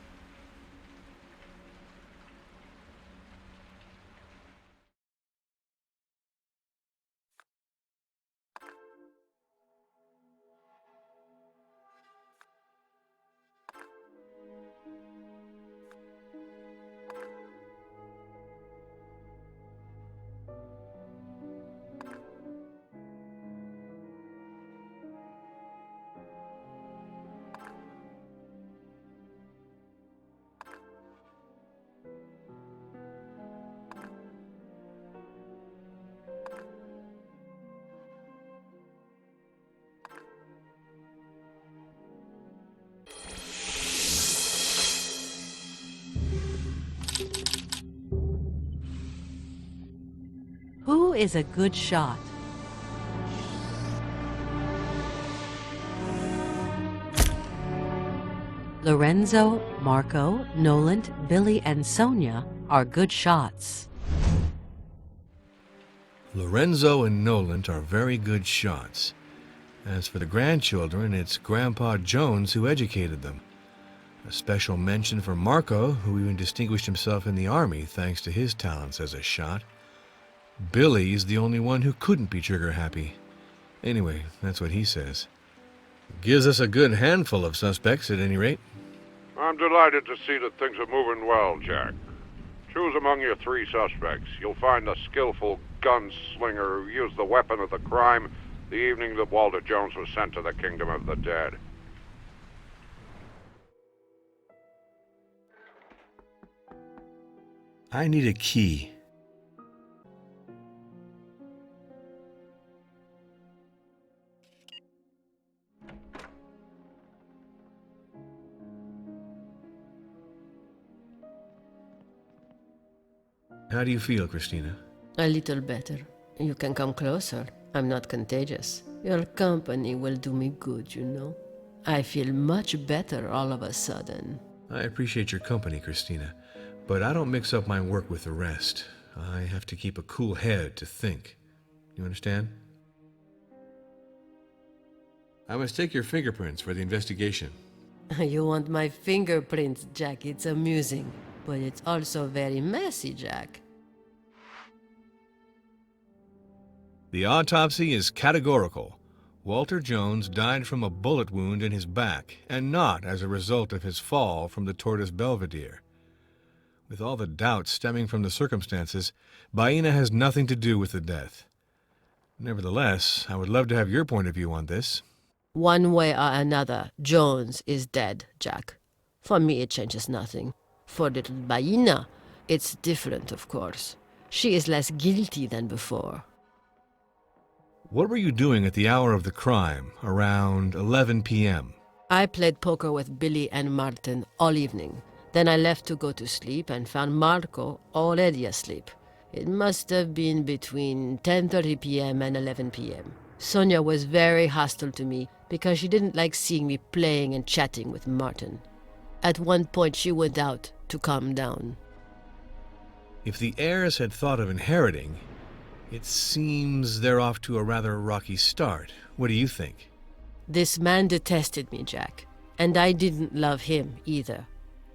Who is a good shot? Lorenzo, Marco, Noland, Billy, and Sonia are good shots. Lorenzo and Noland are very good shots. As for the grandchildren, it's Grandpa Jones who educated them. A special mention for Marco, who even distinguished himself in the army thanks to his talents as a shot. Billy's the only one who couldn't be trigger happy. Anyway, that's what he says. Gives us a good handful of suspects at any rate. I'm delighted to see that things are moving well, Jack. Choose among your 3 suspects. You'll find a skillful gunslinger who used the weapon of the crime the evening that Walter Jones was sent to the kingdom of the dead. I need a key. How do you feel, Christina? A little better. You can come closer. I'm not contagious. Your company will do me good, you know. I feel much better all of a sudden. I appreciate your company, Christina, but I don't mix up my work with the rest. I have to keep a cool head to think. You understand? I must take your fingerprints for the investigation. You want my fingerprints, Jack. It's amusing. But it's also very messy, Jack. The autopsy is categorical. Walter Jones died from a bullet wound in his back, and not as a result of his fall from the Tortoise Belvedere. With all the doubts stemming from the circumstances, Baena has nothing to do with the death. Nevertheless, I would love to have your point of view on this. One way or another, Jones is dead, Jack. For me, it changes nothing. For little Baena, it's different, of course. She is less guilty than before. What were you doing at the hour of the crime, around 11 p.m.? I played poker with Billy and Martin all evening. Then I left to go to sleep and found Marco already asleep. It must have been between 10:30 p.m. and 11 p.m. Sonia was very hostile to me because she didn't like seeing me playing and chatting with Martin. At one point, she went out to calm down. If the heirs had thought of inheriting, it seems they're off to a rather rocky start. What do you think? This man detested me, Jack, and I didn't love him either.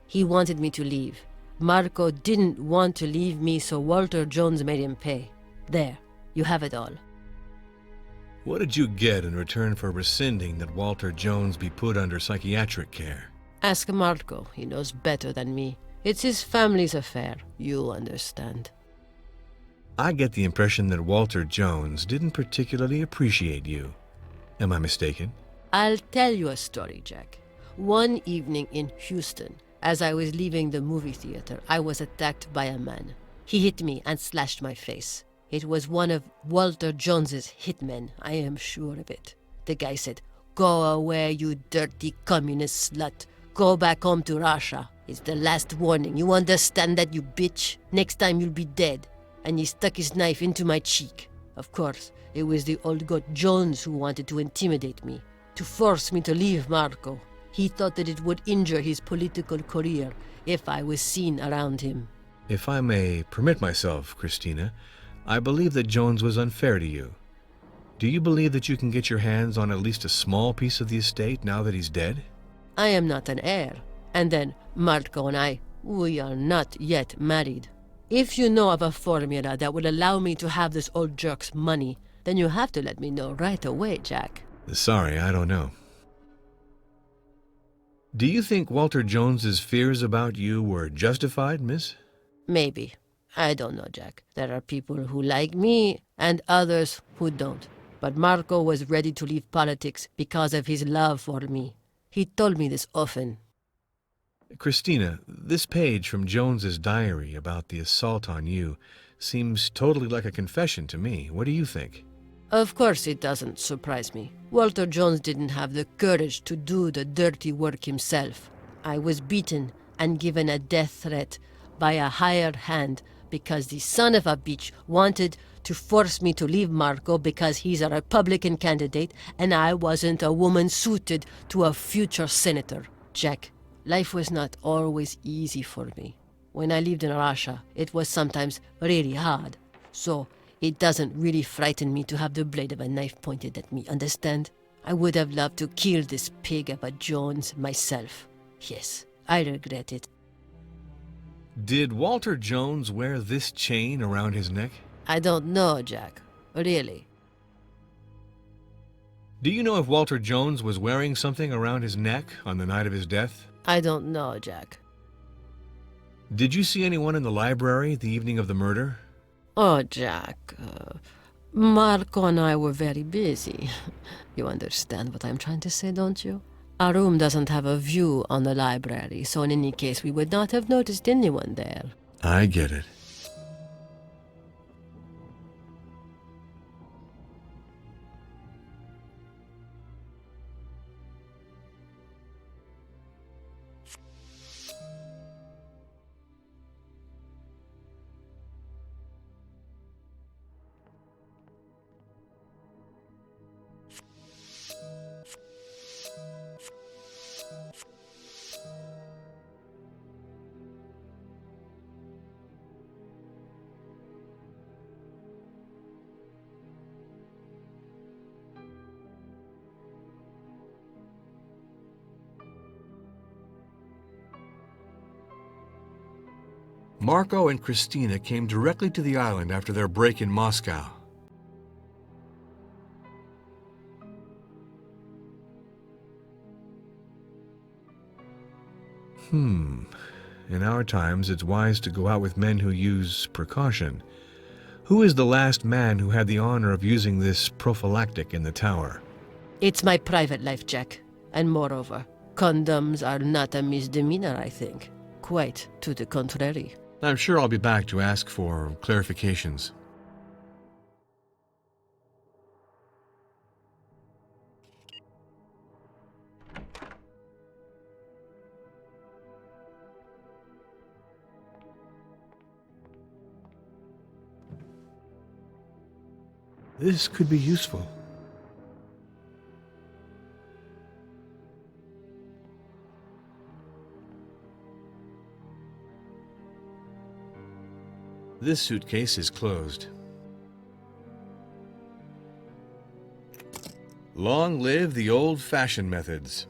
He wanted me to leave. Marco didn't want to leave me, so Walter Jones made him pay. There, you have it all. What did you get in return for rescinding that Walter Jones be put under psychiatric care? Ask Marco. He knows better than me. It's his family's affair. You understand. I get the impression that Walter Jones didn't particularly appreciate you. Am I mistaken? I'll tell you a story, Jack. One evening in Houston, as I was leaving the movie theater, I was attacked by a man. He hit me and slashed my face. It was one of Walter Jones's hitmen, I am sure of it. The guy said, "Go away, you dirty communist slut. Go back home to Russia. It's the last warning. You understand that, you bitch? Next time you'll be dead." And he stuck his knife into my cheek. Of course, it was the old goat Jones who wanted to intimidate me, to force me to leave Marco. He thought that it would injure his political career if I was seen around him. If I may permit myself, Christina, I believe that Jones was unfair to you. Do you believe that you can get your hands on at least a small piece of the estate now that he's dead? I am not an heir. And then, Marco and I, we are not yet married. If you know of a formula that will allow me to have this old jerk's money, then you have to let me know right away, Jack. Sorry, I don't know. Do you think Walter Jones's fears about you were justified, miss? Maybe. I don't know, Jack. There are people who like me and others who don't. But Marco was ready to leave politics because of his love for me. He told me this often. Christina, this page from Jones's diary about the assault on you seems totally like a confession to me. What do you think? Of course it doesn't surprise me. Walter Jones didn't have the courage to do the dirty work himself. I was beaten and given a death threat by a hired hand because the son of a bitch wanted to force me to leave Marco because he's a Republican candidate and I wasn't a woman suited to a future senator. Jack, life was not always easy for me. When I lived in Russia, it was sometimes really hard. So it doesn't really frighten me to have the blade of a knife pointed at me, understand? I would have loved to kill this pig of a Jones myself. Yes, I regret it. Did Walter Jones wear this chain around his neck? I don't know, Jack. Really. Do you know if Walter Jones was wearing something around his neck on the night of his death? I don't know, Jack. Did you see anyone in the library the evening of the murder? Oh, Jack. Marco and I were very busy. You understand what I'm trying to say, don't you? Our room doesn't have a view on the library, so in any case we would not have noticed anyone there. I get it. Marco and Christina came directly to the island after their break in Moscow. In our times, it's wise to go out with men who use precaution. Who is the last man who had the honor of using this prophylactic in the tower? It's my private life, Jack. And moreover, condoms are not a misdemeanor, I think. Quite to the contrary. I'm sure I'll be back to ask for clarifications. This could be useful. This suitcase is closed. Long live the old-fashioned methods.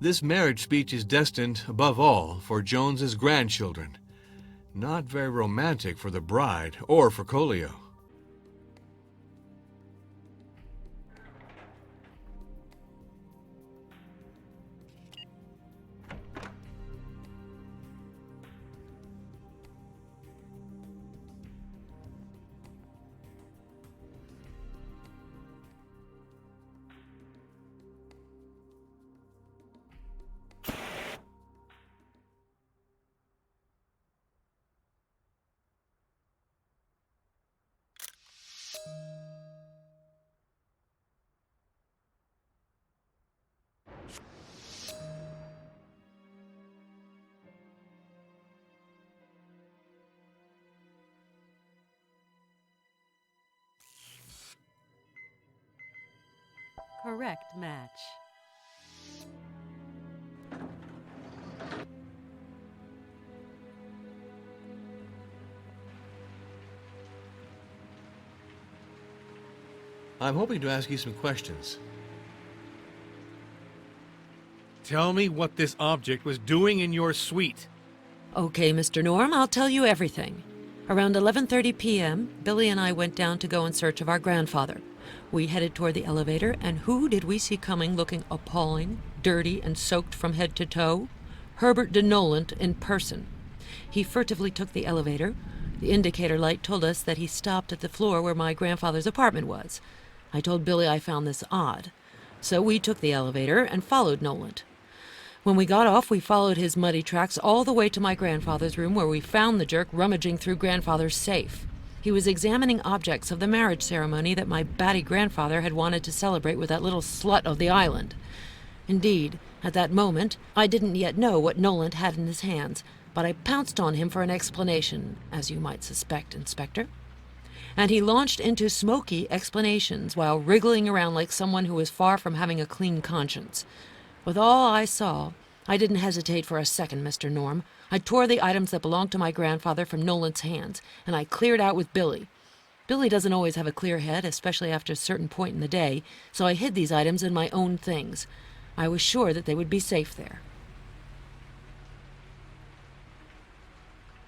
This marriage speech is destined, above all, for Jones's grandchildren. Not very romantic for the bride or for Colio. Correct match. I'm hoping to ask you some questions. Tell me what this object was doing in your suite. Okay, Mr. Norm, I'll tell you everything. Around 11:30 p.m., Billy and I went down to go in search of our grandfather. We headed toward the elevator, and who did we see coming looking appalling, dirty, and soaked from head to toe? Herbert de Nolant in person. He furtively took the elevator. The indicator light told us that he stopped at the floor where my grandfather's apartment was. I told Billy I found this odd. So we took the elevator and followed Nolant. When we got off, we followed his muddy tracks all the way to my grandfather's room, where we found the jerk rummaging through grandfather's safe. He was examining objects of the marriage ceremony that my batty grandfather had wanted to celebrate with that little slut of the island. Indeed, at that moment, I didn't yet know what Nolant had in his hands, but I pounced on him for an explanation, as you might suspect, Inspector. and he launched into smoky explanations while wriggling around like someone who was far from having a clean conscience. With all I saw, I didn't hesitate for a second, Mr. Norm. I tore the items that belonged to my grandfather from Nolan's hands, and I cleared out with Billy. Billy doesn't always have a clear head, especially after a certain point in the day, so I hid these items in my own things. I was sure that they would be safe there.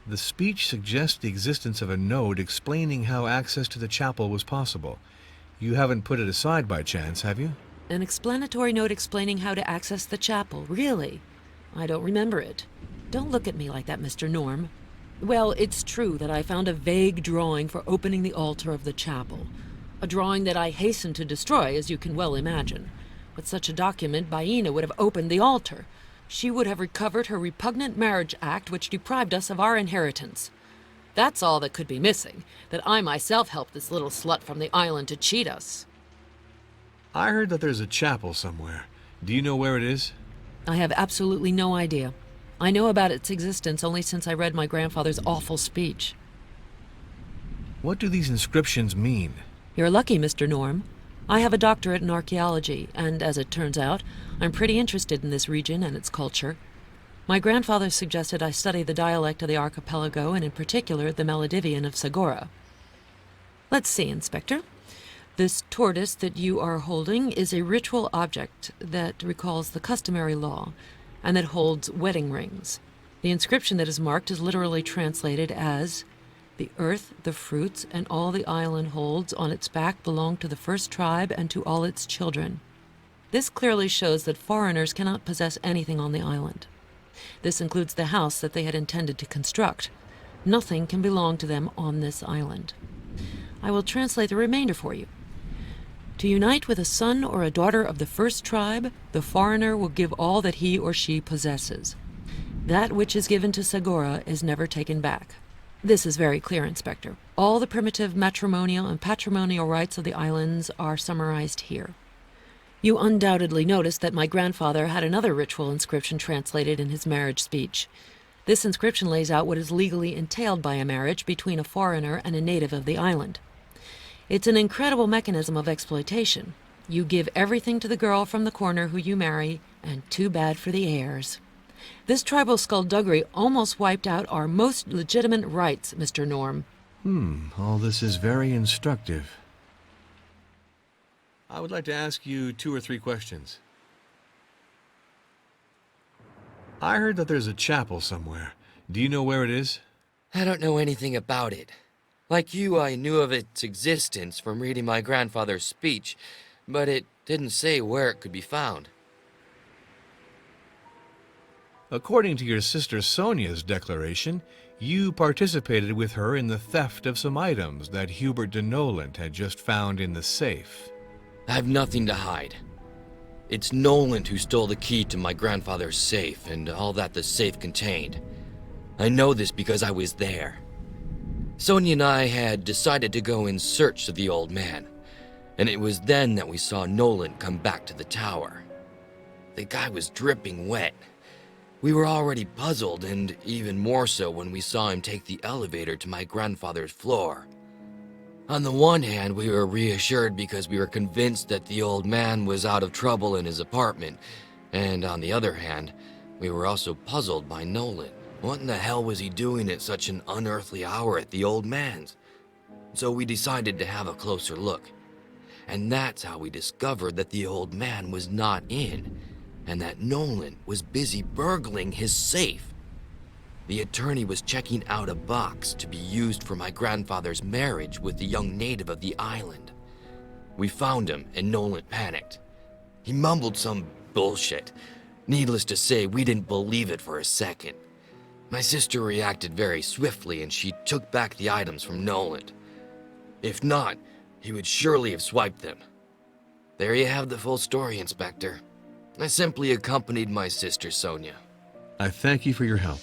The speech suggests the existence of a note explaining how access to the chapel was possible. You haven't put it aside by chance, have you? An explanatory note explaining how to access the chapel, really? I don't remember it. Don't look at me like that, Mr. Norm. Well, it's true that I found a vague drawing for opening the altar of the chapel. A drawing that I hastened to destroy, as you can well imagine. With such a document, Baina would have opened the altar. She would have recovered her repugnant marriage act which deprived us of our inheritance. That's all that could be missing, that I myself helped this little slut from the island to cheat us. I heard that there's a chapel somewhere. Do you know where it is? I have absolutely no idea. I know about its existence only since I read my grandfather's awful speech. What do these inscriptions mean? You're lucky, Mr. Norm. I have a doctorate in archaeology, and as it turns out, I'm pretty interested in this region and its culture. My grandfather suggested I study the dialect of the archipelago, and in particular the Maledivian of Segura. Let's see, Inspector. This tortoise that you are holding is a ritual object that recalls the customary law, and that holds wedding rings. The inscription that is marked is literally translated as, "The earth, the fruits, and all the island holds on its back belong to the first tribe and to all its children." This clearly shows that foreigners cannot possess anything on the island. This includes the house that they had intended to construct. Nothing can belong to them on this island. I will translate the remainder for you. To unite with a son or a daughter of the first tribe, the foreigner will give all that he or she possesses. That which is given to Segura is never taken back. This is very clear, Inspector. All the primitive matrimonial and patrimonial rights of the islands are summarized here. You undoubtedly noticed that my grandfather had another ritual inscription translated in his marriage speech. This inscription lays out what is legally entailed by a marriage between a foreigner and a native of the island. It's an incredible mechanism of exploitation. You give everything to the girl from the corner who you marry, and too bad for the heirs. This tribal skullduggery almost wiped out our most legitimate rights, Mr. Norm. All this is very instructive. I would like to ask you 2 or 3 questions. I heard that there's a chapel somewhere. Do you know where it is? I don't know anything about it. Like you, I knew of its existence from reading my grandfather's speech, but it didn't say where it could be found. According to your sister Sonia's declaration, you participated with her in the theft of some items that Hubert de Noland had just found in the safe. I have nothing to hide. It's Noland who stole the key to my grandfather's safe and all that the safe contained. I know this because I was there. Sonia and I had decided to go in search of the old man, and it was then that we saw Nolan come back to the tower. The guy was dripping wet. We were already puzzled, and even more so when we saw him take the elevator to my grandfather's floor. On the one hand, we were reassured because we were convinced that the old man was out of trouble in his apartment, and on the other hand, we were also puzzled by Nolan. What in the hell was he doing at such an unearthly hour at the old man's? So we decided to have a closer look. And that's how we discovered that the old man was not in, and that Nolan was busy burgling his safe. The attorney was checking out a box to be used for my grandfather's marriage with the young native of the island. We found him, and Nolan panicked. He mumbled some bullshit. Needless to say, we didn't believe it for a second. My sister reacted very swiftly, and she took back the items from Noland. If not, he would surely have swiped them. There you have the full story, Inspector. I simply accompanied my sister, Sonia. I thank you for your help.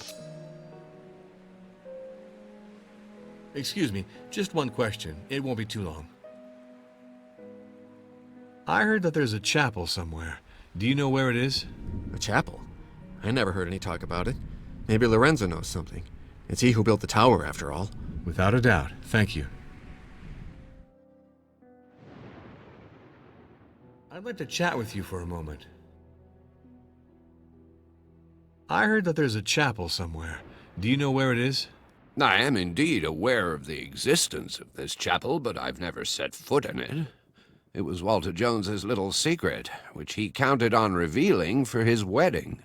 Excuse me, just one question. It won't be too long. I heard that there's a chapel somewhere. Do you know where it is? A chapel? I never heard any talk about it. Maybe Lorenzo knows something. It's he who built the tower, after all. Without a doubt. Thank you. I'd like to chat with you for a moment. I heard that there's a chapel somewhere. Do you know where it is? I am indeed aware of the existence of this chapel, but I've never set foot in it. It was Walter Jones's little secret, which he counted on revealing for his wedding.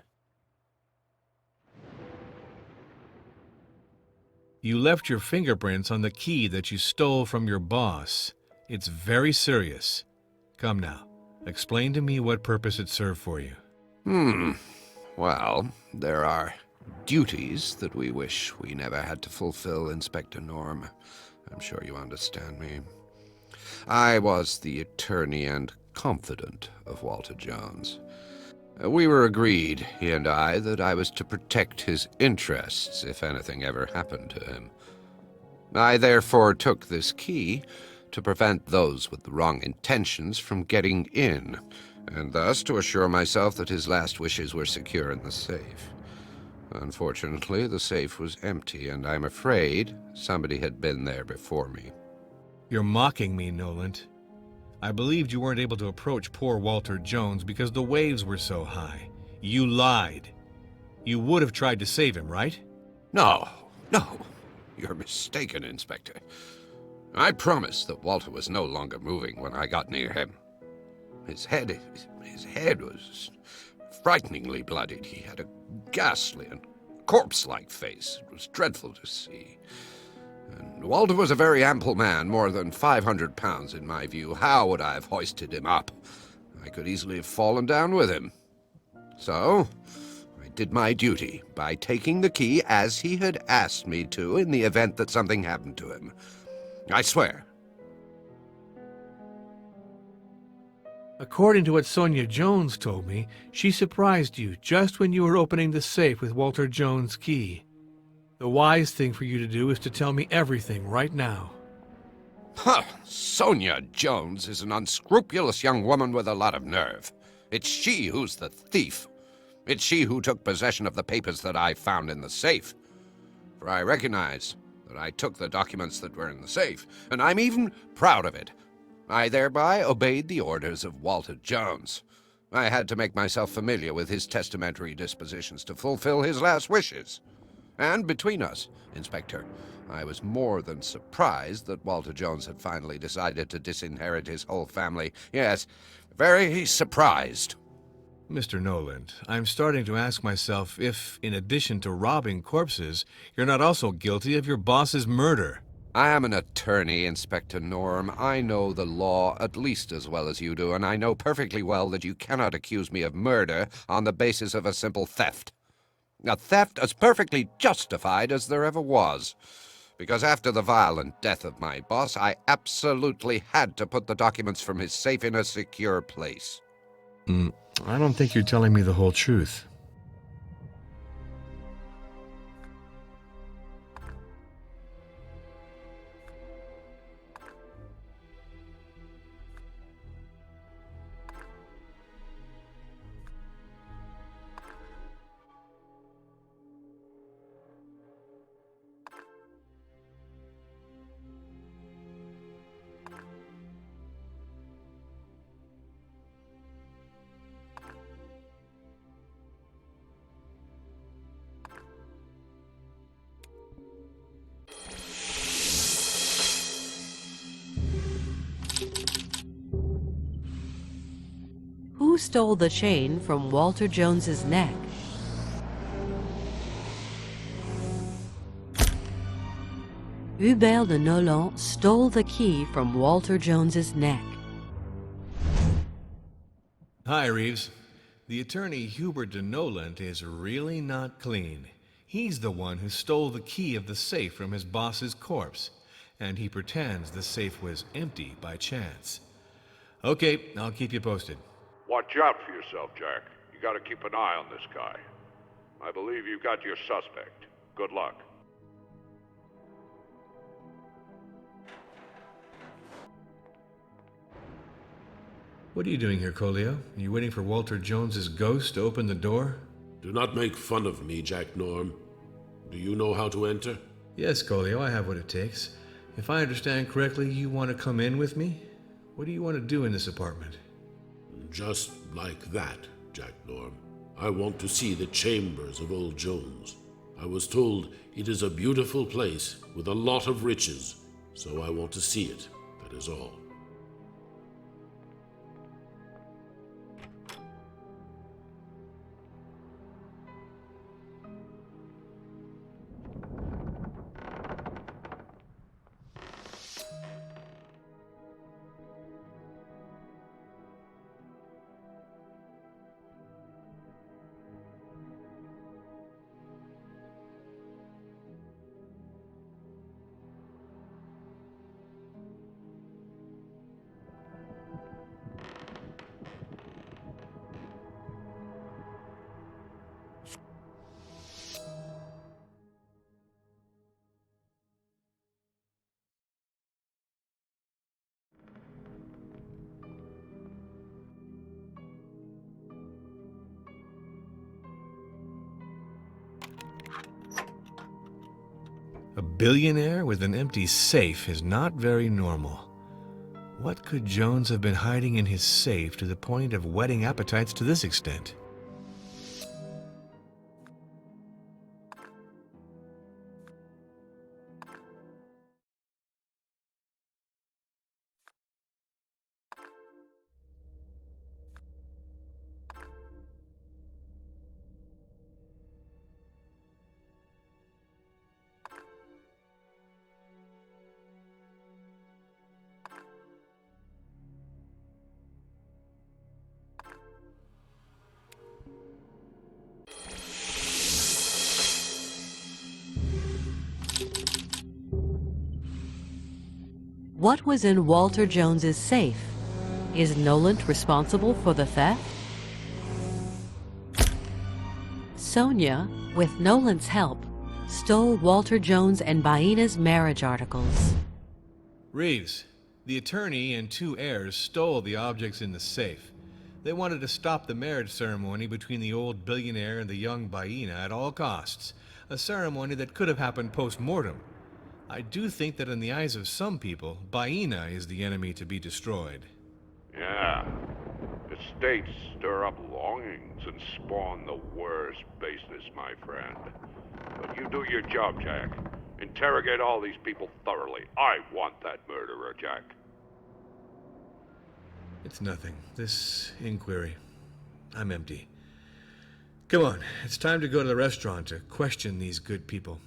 You left your fingerprints on the key that you stole from your boss. It's very serious. Come now, explain to me what purpose it served for you. Well, there are duties that we wish we never had to fulfill, Inspector Norm. I'm sure you understand me. I was the attorney and confidant of Walter Jones. We were agreed, he and I, that I was to protect his interests if anything ever happened to him. I therefore took this key to prevent those with the wrong intentions from getting in, and thus to assure myself that his last wishes were secure in the safe. Unfortunately, the safe was empty, and I'm afraid somebody had been there before me. You're mocking me, Noland. I believed you weren't able to approach poor Walter Jones because the waves were so high. You lied. You would have tried to save him, right? No. You're mistaken, Inspector. I promised that Walter was no longer moving when I got near him. His head was frighteningly bloodied. He had a ghastly and corpse-like face. It was dreadful to see. And Walter was a very ample man, more than 500 pounds in my view. How would I have hoisted him up? I could easily have fallen down with him. So, I did my duty by taking the key as he had asked me to in the event that something happened to him. I swear. According to what Sonia Jones told me, she surprised you just when you were opening the safe with Walter Jones' key. The wise thing for you to do is to tell me everything right now. Sonia Jones is an unscrupulous young woman with a lot of nerve. It's she who's the thief. It's she who took possession of the papers that I found in the safe. For I recognize that I took the documents that were in the safe, and I'm even proud of it. I thereby obeyed the orders of Walter Jones. I had to make myself familiar with his testamentary dispositions to fulfill his last wishes. And between us, Inspector, I was more than surprised that Walter Jones had finally decided to disinherit his whole family. Yes, very surprised. Mr. Noland, I'm starting to ask myself if, in addition to robbing corpses, you're not also guilty of your boss's murder. I am an attorney, Inspector Norm. I know the law at least as well as you do, and I know perfectly well that you cannot accuse me of murder on the basis of a simple theft. A theft as perfectly justified as there ever was. Because after the violent death of my boss, I absolutely had to put the documents from his safe in a secure place. I don't think you're telling me the whole truth. Who stole the chain from Walter Jones's neck? Hubert de Noland stole the key from Walter Jones's neck. Hi, Reeves. The attorney Hubert de Noland is really not clean. He's the one who stole the key of the safe from his boss's corpse, and he pretends the safe was empty by chance. Okay, I'll keep you posted. Watch out for yourself, Jack. You gotta keep an eye on this guy. I believe you've got your suspect. Good luck. What are you doing here, Colio? Are you waiting for Walter Jones's ghost to open the door? Do not make fun of me, Jack Norm. Do you know how to enter? Yes, Colio, I have what it takes. If I understand correctly, you want to come in with me? What do you want to do in this apartment? Just like that, Jack Norm. I want to see the chambers of old Jones. I was told it is a beautiful place with a lot of riches, so I want to see it, that is all. A billionaire with an empty safe is not very normal. What could Jones have been hiding in his safe to the point of whetting appetites to this extent? What was in Walter Jones's safe? Is Nolant responsible for the theft? Sonia, with Nolant's help, stole Walter Jones and Baina's marriage articles. Reeves, the attorney and two heirs stole the objects in the safe. They wanted to stop the marriage ceremony between the old billionaire and the young Baina at all costs, a ceremony that could have happened post-mortem. I do think that in the eyes of some people, Baina is the enemy to be destroyed. Yeah. Estates stir up longings and spawn the worst baseness, my friend. But you do your job, Jack. Interrogate all these people thoroughly. I want that murderer, Jack. It's nothing. This inquiry. I'm empty. Come on, it's time to go to the restaurant to question these good people.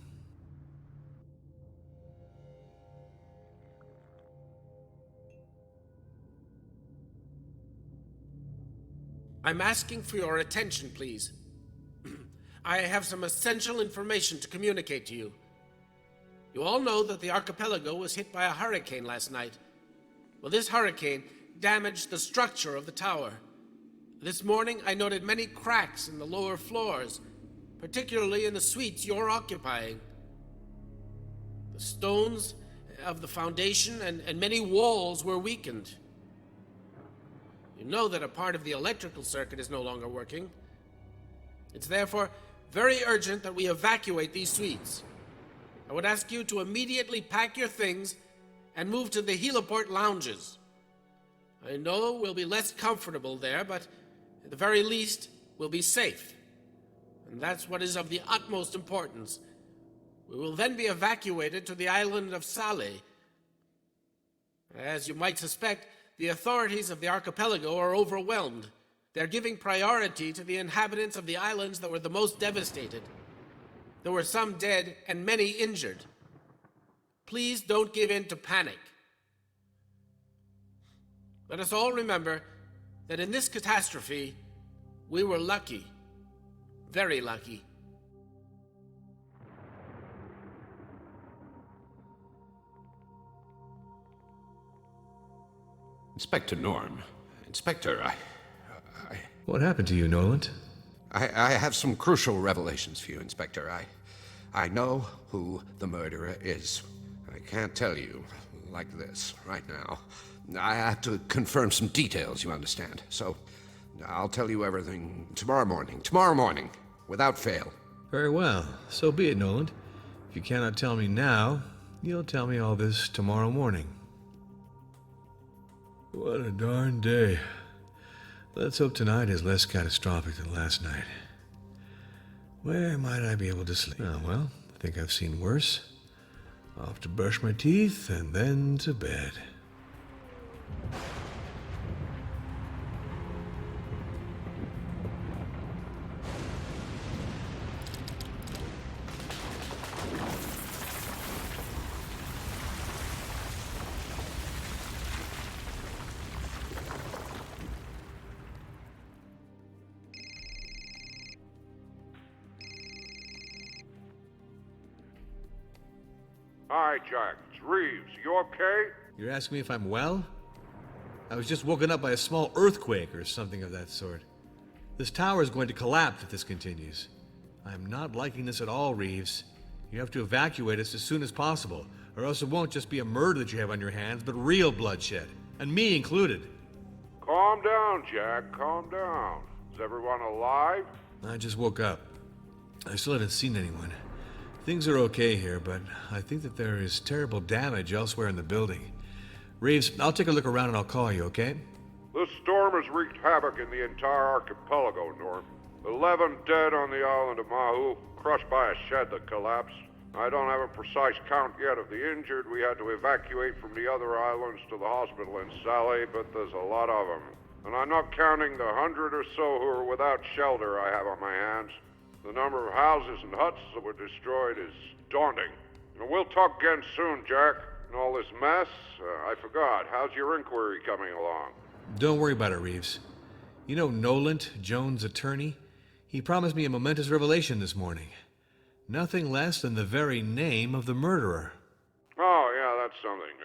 I'm asking for your attention, please. I have some essential information to communicate to you. You all know that the archipelago was hit by a hurricane last night. Well, this hurricane damaged the structure of the tower. This morning, I noted many cracks in the lower floors, particularly in the suites you're occupying. The stones of the foundation and many walls were weakened. You know that a part of the electrical circuit is no longer working. It's therefore very urgent that we evacuate these suites. I would ask you to immediately pack your things and move to the heliport lounges. I know we'll be less comfortable there, but at the very least, we'll be safe. And that's what is of the utmost importance. We will then be evacuated to the island of Salé. As you might suspect, the authorities of the archipelago are overwhelmed. They're giving priority to the inhabitants of the islands that were the most devastated. There were some dead and many injured. Please don't give in to panic. Let us all remember that in this catastrophe, we were lucky, very lucky. Inspector Norm. Inspector, What happened to you, Nolant? I have some crucial revelations for you, Inspector. I know who the murderer is. I can't tell you like this right now. I have to confirm some details, you understand. So I'll tell you everything tomorrow morning, without fail. Very well. So be it, Nolant. If you cannot tell me now, you'll tell me all this tomorrow morning. What a darn day. Let's hope tonight is less catastrophic than last night. Where might I be able to sleep? Oh, well, I think I've seen worse. Off to brush my teeth and then to bed. Hi, Jack. It's Reeves. You okay? You're asking me if I'm well? I was just woken up by a small earthquake or something of that sort. This tower is going to collapse if this continues. I'm not liking this at all, Reeves. You have to evacuate us as soon as possible, or else it won't just be a murder that you have on your hands, but real bloodshed. And me included. Calm down, Jack. Calm down. Is everyone alive? I just woke up. I still haven't seen anyone. Things are okay here, but I think that there is terrible damage elsewhere in the building. Reeves, I'll take a look around and I'll call you, okay? This storm has wreaked havoc in the entire archipelago, Norm. 11 dead on the island of Mahu, crushed by a shed that collapsed. I don't have a precise count yet of the injured. We had to evacuate from the other islands to the hospital in Salé, but there's a lot of them. And I'm not counting the 100 or so who are without shelter I have on my hands. The number of houses and huts that were destroyed is daunting. And we'll talk again soon, Jack. And all this mess, I forgot. How's your inquiry coming along? Don't worry about it, Reeves. You know Nolant, Jones' attorney? He promised me a momentous revelation this morning. Nothing less than the very name of the murderer. Oh, yeah, that's something.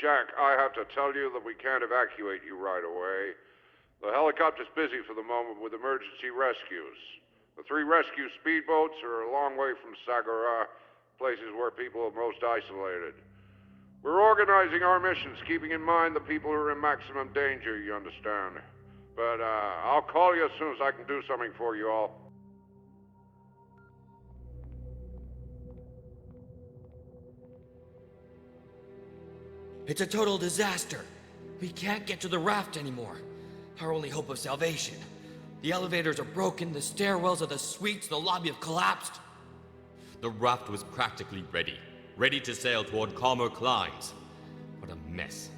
Jack, I have to tell you that we can't evacuate you right away. The helicopter's busy for the moment with emergency rescues. The 3 rescue speedboats are a long way from Syberia, places where people are most isolated. We're organizing our missions, keeping in mind the people who are in maximum danger, you understand. But I'll call you as soon as I can do something for you all. It's a total disaster. We can't get to the raft anymore. Our only hope of salvation. The elevators are broken, the stairwells of the suites, the lobby have collapsed. The raft was practically ready to sail toward calmer climes. What a mess.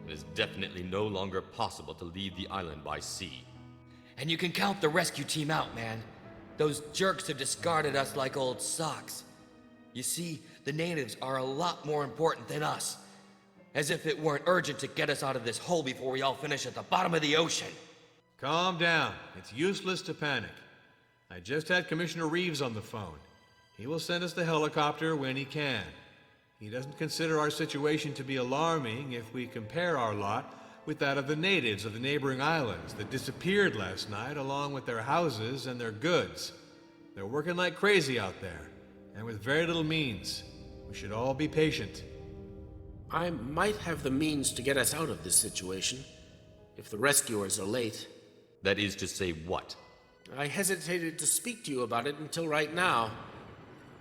It is definitely no longer possible to leave the island by sea. And you can count the rescue team out, man. Those jerks have discarded us like old socks. You see, the natives are a lot more important than us. As if it weren't urgent to get us out of this hole before we all finish at the bottom of the ocean. Calm down. It's useless to panic. I just had Commissioner Reeves on the phone. He will send us the helicopter when he can. He doesn't consider our situation to be alarming if we compare our lot with that of the natives of the neighboring islands that disappeared last night along with their houses and their goods. They're working like crazy out there, and with very little means. We should all be patient. I might have the means to get us out of this situation, if the rescuers are late. That is to say what? I hesitated to speak to you about it until right now.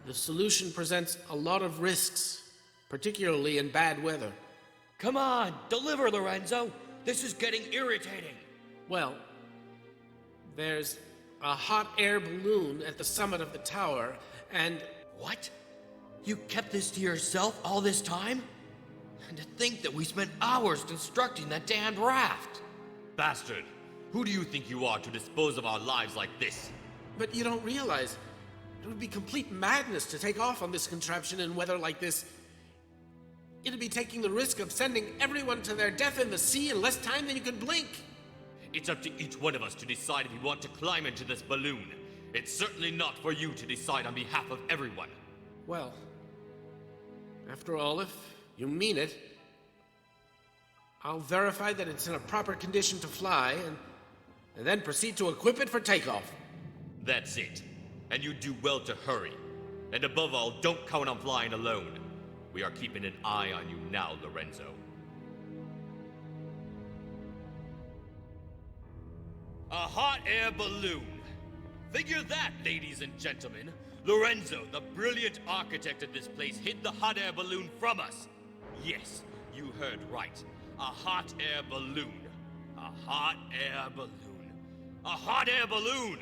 The solution presents a lot of risks, particularly in bad weather. Come on, deliver, Lorenzo. This is getting irritating. Well, there's a hot air balloon at the summit of the tower, and... What? You kept this to yourself all this time? And to think that we spent hours constructing that damned raft. Bastard! Who do you think you are to dispose of our lives like this? But you don't realize, it would be complete madness to take off on this contraption in weather like this. It'd be taking the risk of sending everyone to their death in the sea in less time than you could blink. It's up to each one of us to decide if we want to climb into this balloon. It's certainly not for you to decide on behalf of everyone. Well, after all, if you mean it, I'll verify that it's in a proper condition to fly, and then proceed to equip it for takeoff. That's it. And you do well to hurry. And above all, don't count on flying alone. We are keeping an eye on you now, Lorenzo. A hot air balloon. Figure that, ladies and gentlemen. Lorenzo, the brilliant architect of this place, hid the hot air balloon from us. Yes, you heard right. A hot air balloon. A hot air balloon. A hot air balloon!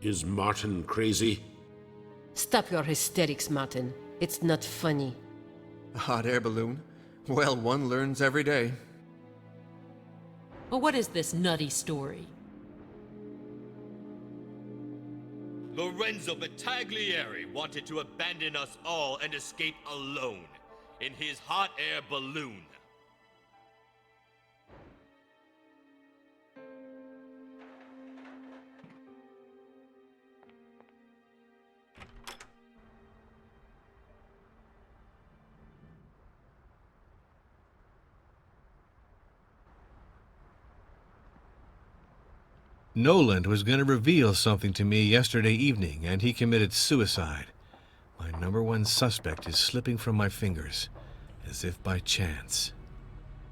Is Martin crazy? Stop your hysterics, Martin. It's not funny. A hot air balloon? Well, one learns every day. Well, what is this nutty story? Lorenzo Battaglieri wanted to abandon us all and escape alone in his hot air balloon. Noland was going to reveal something to me yesterday evening, and he committed suicide. My number one suspect is slipping from my fingers, as if by chance.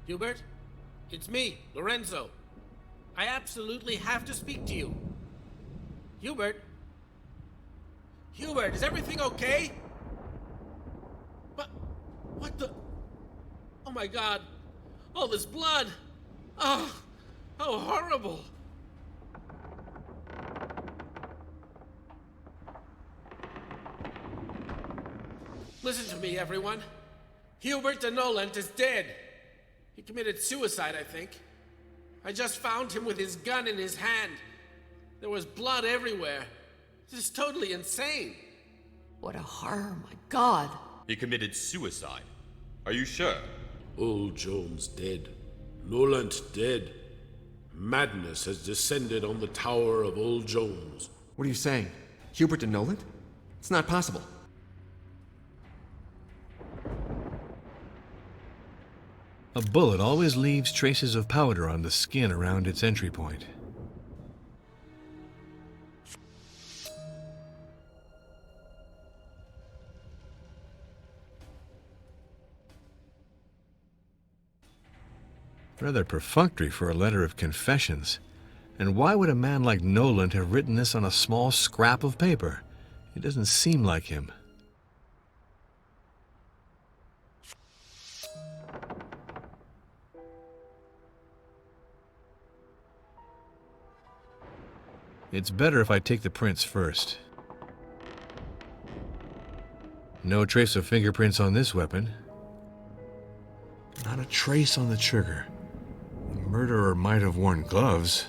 Hubert? It's me, Lorenzo. I absolutely have to speak to you. Hubert? Hubert, is everything okay? What the... Oh my God. All this blood. Oh, how horrible. Listen to me, everyone. Hubert de Noland is dead. He committed suicide, I think. I just found him with his gun in his hand. There was blood everywhere. This is totally insane. What a horror, my God. He committed suicide. Are you sure? Old Jones dead. Noland dead. Madness has descended on the tower of Old Jones. What are you saying? Hubert de Noland? It's not possible. A bullet always leaves traces of powder on the skin around its entry point. Rather perfunctory for a letter of confessions. And why would a man like Noland have written this on a small scrap of paper? It doesn't seem like him. It's better if I take the prints first. No trace of fingerprints on this weapon. Not a trace on the trigger. The murderer might have worn gloves.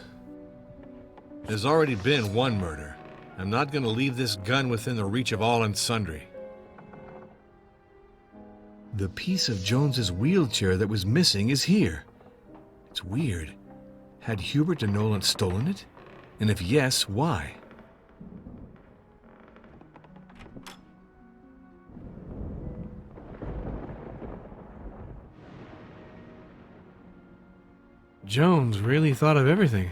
There's already been one murder. I'm not going to leave this gun within the reach of all and sundry. The piece of Jones's wheelchair that was missing is here. It's weird. Had Hubert de Noland stolen it? And if yes, why? Jones really thought of everything.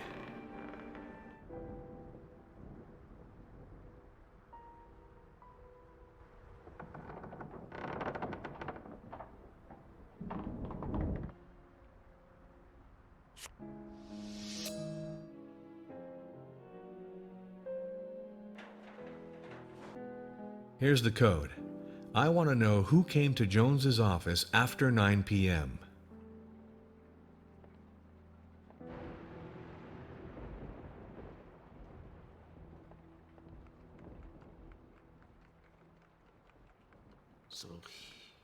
Here's the code. I want to know who came to Jones's office after 9 p.m. So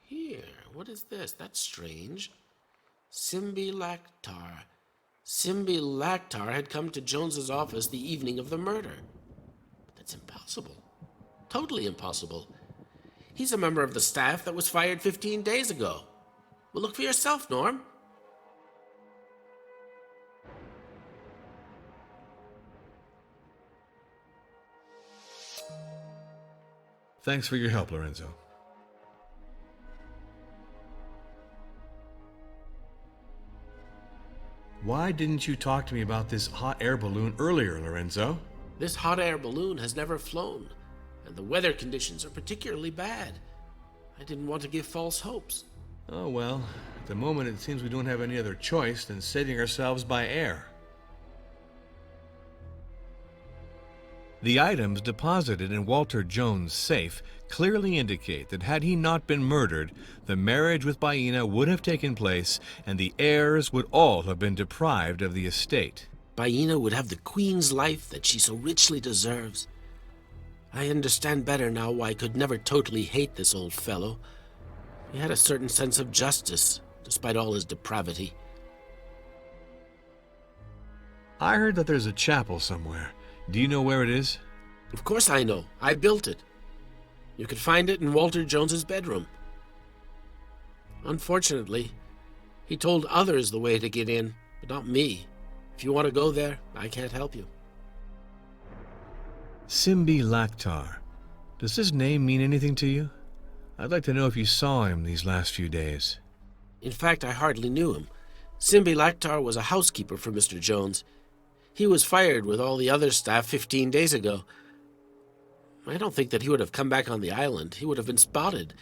here, what is this? That's strange. Simbi Lactar. Simbi Lactar had come to Jones's office the evening of the murder. But that's impossible. Totally impossible. He's a member of the staff that was fired 15 days ago. Well, look for yourself, Norm. Thanks for your help, Lorenzo. Why didn't you talk to me about this hot air balloon earlier, Lorenzo? This hot air balloon has never flown, and the weather conditions are particularly bad. I didn't want to give false hopes. Oh, well, at the moment it seems we don't have any other choice than saving ourselves by air. The items deposited in Walter Jones' safe clearly indicate that had he not been murdered, the marriage with Baena would have taken place and the heirs would all have been deprived of the estate. Baena would have the queen's life that she so richly deserves. I understand better now why I could never totally hate this old fellow. He had a certain sense of justice, despite all his depravity. I heard that there's a chapel somewhere. Do you know where it is? Of course I know. I built it. You could find it in Walter Jones's bedroom. Unfortunately, he told others the way to get in, but not me. If you want to go there, I can't help you. Simbi Laktar. Does this name mean anything to you? I'd like to know if you saw him these last few days. In fact, I hardly knew him. Simbi Laktar was a housekeeper for Mr. Jones. He was fired with all the other staff 15 days ago. I don't think that he would have come back on the island. He would have been spotted.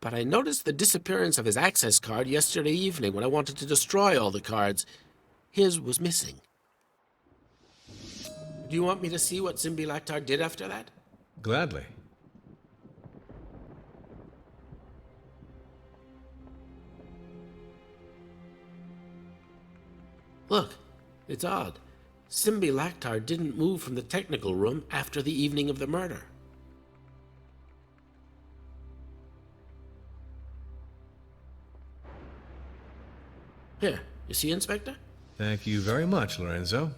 But I noticed the disappearance of his access card yesterday evening when I wanted to destroy all the cards. His was missing. Do you want me to see what Simbi Laktar did after that? Gladly. Look, it's odd. Simbi Laktar didn't move from the technical room after the evening of the murder. Here, you see, Inspector? Thank you very much, Lorenzo.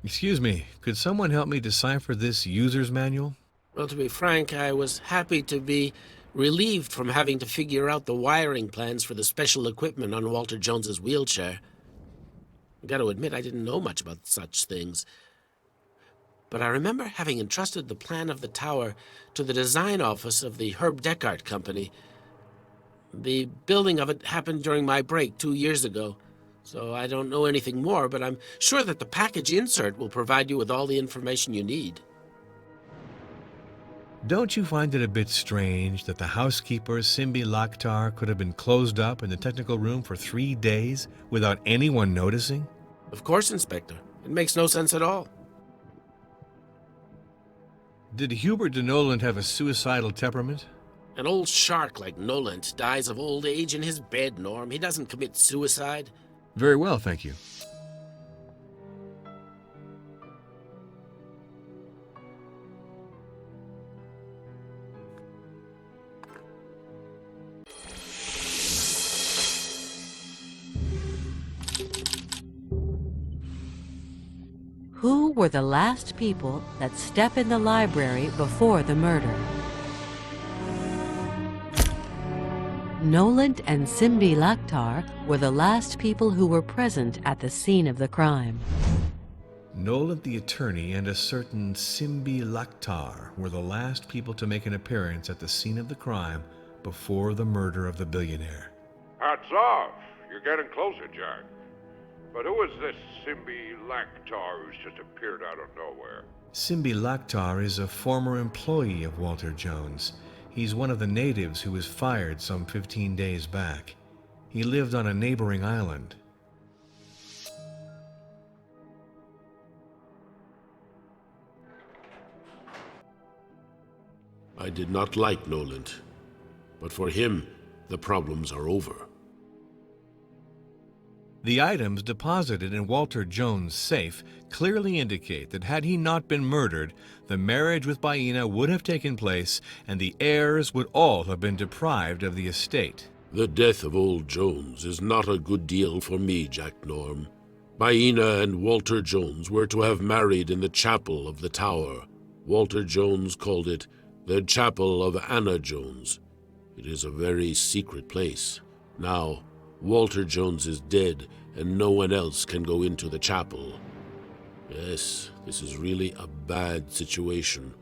Excuse me, could someone help me decipher this user's manual? Well, to be frank, I was happy to be relieved from having to figure out the wiring plans for the special equipment on Walter Jones's wheelchair. I got to admit, I didn't know much about such things. But I remember having entrusted the plan of the tower to the design office of the Herb Deckard Company. The building of it happened during my break 2 years ago, so I don't know anything more, but I'm sure that the package insert will provide you with all the information you need. Don't you find it a bit strange that the housekeeper, Simbi Laktar, could have been closed up in the technical room for 3 days without anyone noticing? Of course, Inspector. It makes no sense at all. Did Hubert de Noland have a suicidal temperament? An old shark like Noland dies of old age in his bed, Norm. He doesn't commit suicide. Very well, thank you. Who were the last people that step in the library before the murder? Noland and Simbi Laktar were the last people who were present at the scene of the crime. Noland the attorney and a certain Simbi Laktar were the last people to make an appearance at the scene of the crime before the murder of the billionaire. Hats off. You're getting closer, Jack. But who is this Simbi Laktar who's just appeared out of nowhere? Simbi Laktar is a former employee of Walter Jones. He's one of the natives who was fired some 15 days back. He lived on a neighboring island. I did not like Noland, but for him, the problems are over. The items deposited in Walter Jones' safe clearly indicate that had he not been murdered, the marriage with Baena would have taken place and the heirs would all have been deprived of the estate. The death of old Jones is not a good deal for me, Jack Norm. Baena and Walter Jones were to have married in the chapel of the tower. Walter Jones called it the Chapel of Anna Jones. It is a very secret place. Now, Walter Jones is dead, and no one else can go into the chapel. Yes, this is really a bad situation.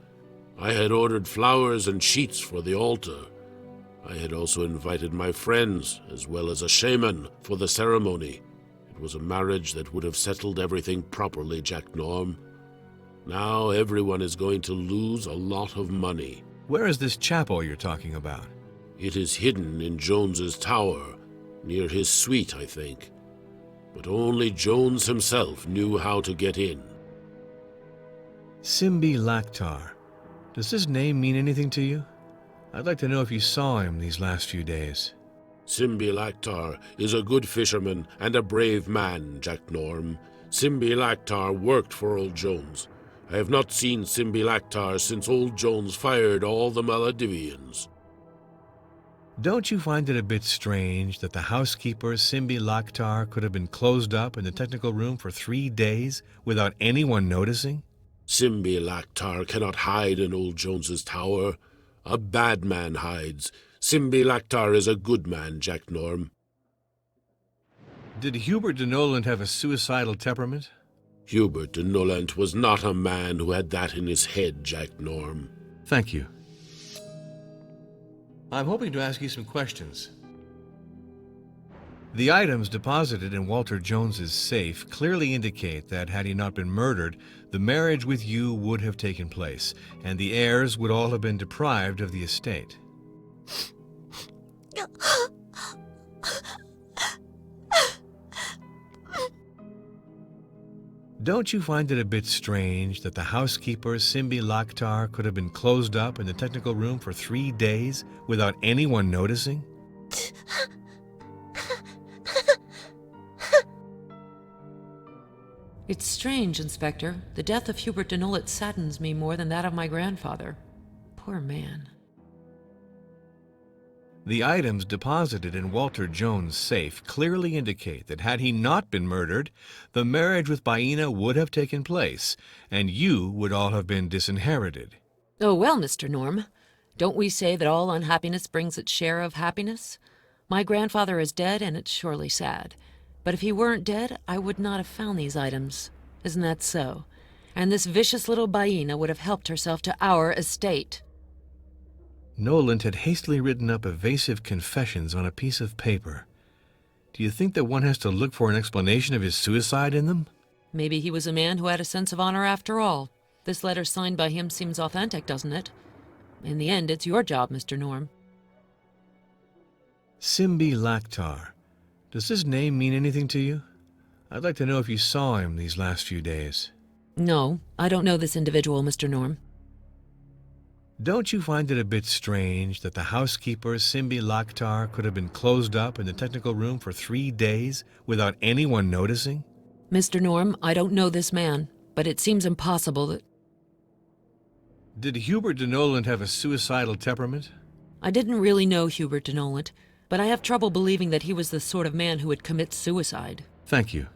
I had ordered flowers and sheets for the altar. I had also invited my friends, as well as a shaman, for the ceremony. It was a marriage that would have settled everything properly, Jack Norm. Now everyone is going to lose a lot of money. Where is this chapel you're talking about? It is hidden in Jones's tower, Near his suite, I think. But only Jones himself knew how to get in. Simbi Laktar. Does this name mean anything to you? I'd like to know if you saw him these last few days. Simbi Laktar is a good fisherman and a brave man, Jack Norm. Simbi Laktar worked for old Jones. I have not seen Simbi Laktar since old Jones fired all the Maledivians. Don't you find it a bit strange that the housekeeper, Simbi Laktar, could have been closed up in the technical room for 3 days without anyone noticing? Simbi Laktar cannot hide in old Jones's tower. A bad man hides. Simbi Laktar is a good man, Jack Norm. Did Hubert de Noland have a suicidal temperament? Hubert de Noland was not a man who had that in his head, Jack Norm. Thank you. I'm hoping to ask you some questions. The items deposited in Walter Jones's safe clearly indicate that had he not been murdered, the marriage with you would have taken place, and the heirs would all have been deprived of the estate. Don't you find it a bit strange that the housekeeper, Simbi Laktar, could have been closed up in the technical room for 3 days without anyone noticing? It's strange, Inspector. The death of Hubert de Noland saddens me more than that of my grandfather. Poor man. The items deposited in Walter Jones' safe clearly indicate that had he not been murdered, the marriage with Baina would have taken place, and you would all have been disinherited. Oh, well, Mr. Norm. Don't we say that all unhappiness brings its share of happiness? My grandfather is dead, and it's surely sad. But if he weren't dead, I would not have found these items. Isn't that so? And this vicious little Baina would have helped herself to our estate. Noland had hastily written up evasive confessions on a piece of paper. Do you think that one has to look for an explanation of his suicide in them? Maybe he was a man who had a sense of honor after all. This letter signed by him seems authentic, doesn't it? In the end, it's your job, Mr. Norm. Simbi Laktar. Does this name mean anything to you? I'd like to know if you saw him these last few days. No, I don't know this individual, Mr. Norm. Don't you find it a bit strange that the housekeeper, Simbi Laktar, could have been closed up in the technical room for 3 days without anyone noticing? Mr. Norm, I don't know this man, but it seems impossible that... Did Hubert de Noland have a suicidal temperament? I didn't really know Hubert de Noland, but I have trouble believing that he was the sort of man who would commit suicide. Thank you.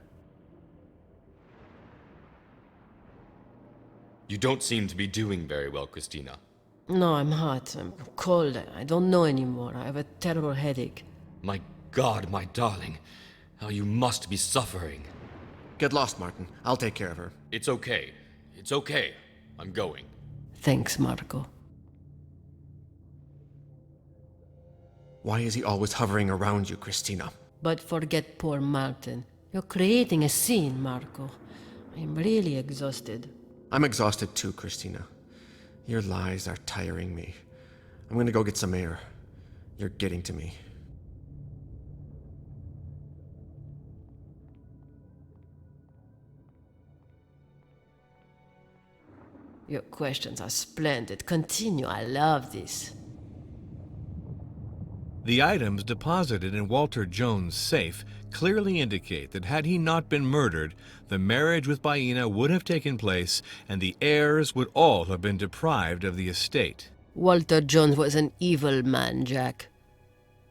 You don't seem to be doing very well, Christina. No, I'm hot. I'm cold. I don't know anymore. I have a terrible headache. My God, my darling. How you must be suffering. Get lost, Martin. I'll take care of her. It's okay. It's okay. I'm going. Thanks, Marco. Why is he always hovering around you, Christina? But forget poor Martin. You're creating a scene, Marco. I'm really exhausted. I'm exhausted too, Christina. Your lies are tiring me. I'm gonna go get some air. You're getting to me. Your questions are splendid. Continue. I love this. The items deposited in Walter Jones' safe clearly indicate that had he not been murdered, the marriage with Baina would have taken place, and the heirs would all have been deprived of the estate. Walter Jones was an evil man, Jack.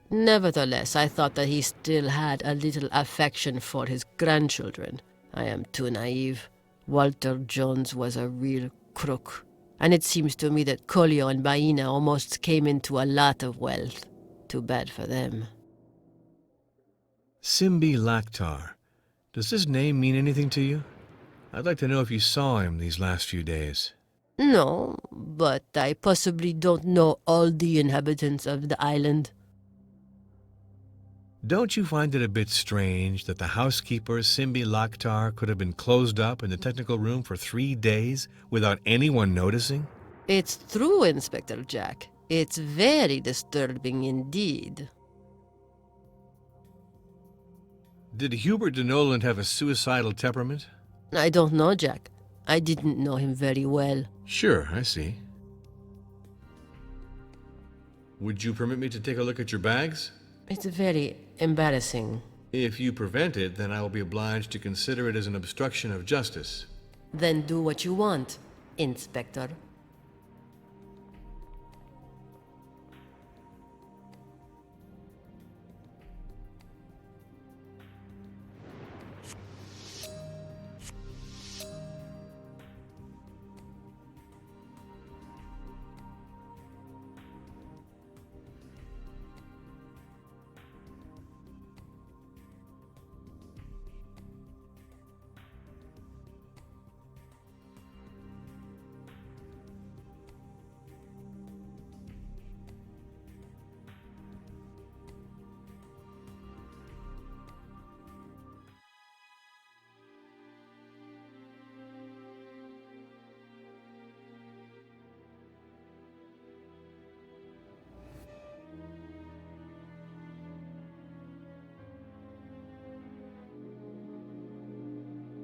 Nevertheless, I thought that he still had a little affection for his grandchildren. I am too naive. Walter Jones was a real crook. And it seems to me that Collio and Baina almost came into a lot of wealth. Too bad for them. Simbi Laktar. Does this name mean anything to you? I'd like to know if you saw him these last few days. No, but I possibly don't know all the inhabitants of the island. Don't you find it a bit strange that the housekeeper, Simbi Laktar, could have been closed up in the technical room for 3 days without anyone noticing? It's true, Inspector Jack. It's very disturbing indeed. Did Hubert de Noland have a suicidal temperament? I don't know, Jack. I didn't know him very well. Sure, I see. Would you permit me to take a look at your bags? It's very embarrassing. If you prevent it, then I will be obliged to consider it as an obstruction of justice. Then do what you want, Inspector.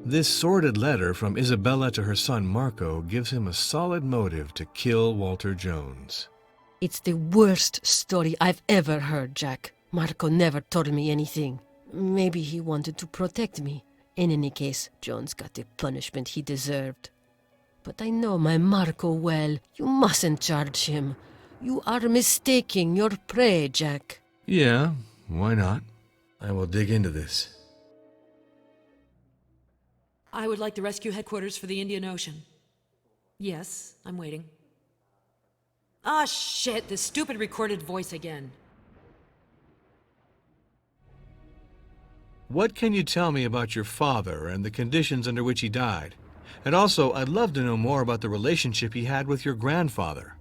This sordid letter from Isabella to her son Marco gives him a solid motive to kill Walter Jones. It's the worst story I've ever heard, Jack. Marco never told me anything. Maybe he wanted to protect me. In any case, Jones got the punishment he deserved. But I know my Marco well. You mustn't charge him. You are mistaking your prey, Jack. Yeah, why not? I will dig into this. I would like the rescue headquarters for the Indian Ocean. Yes, I'm waiting. Ah, shit, this stupid recorded voice again. What can you tell me about your father and the conditions under which he died? And also, I'd love to know more about the relationship he had with your grandfather.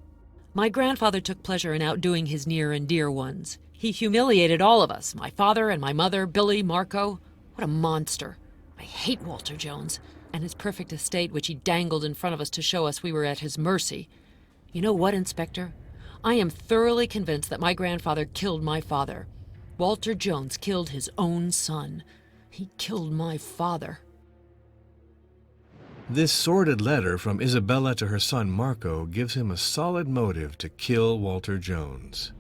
My grandfather took pleasure in outdoing his near and dear ones. He humiliated all of us, my father and my mother, Billy, Marco. What a monster. I hate Walter Jones and his perfect estate, which he dangled in front of us to show us we were at his mercy. You know what, Inspector? I am thoroughly convinced that my grandfather killed my father. Walter Jones killed his own son. He killed my father. This sordid letter from Isabella to her son Marco gives him a solid motive to kill Walter Jones.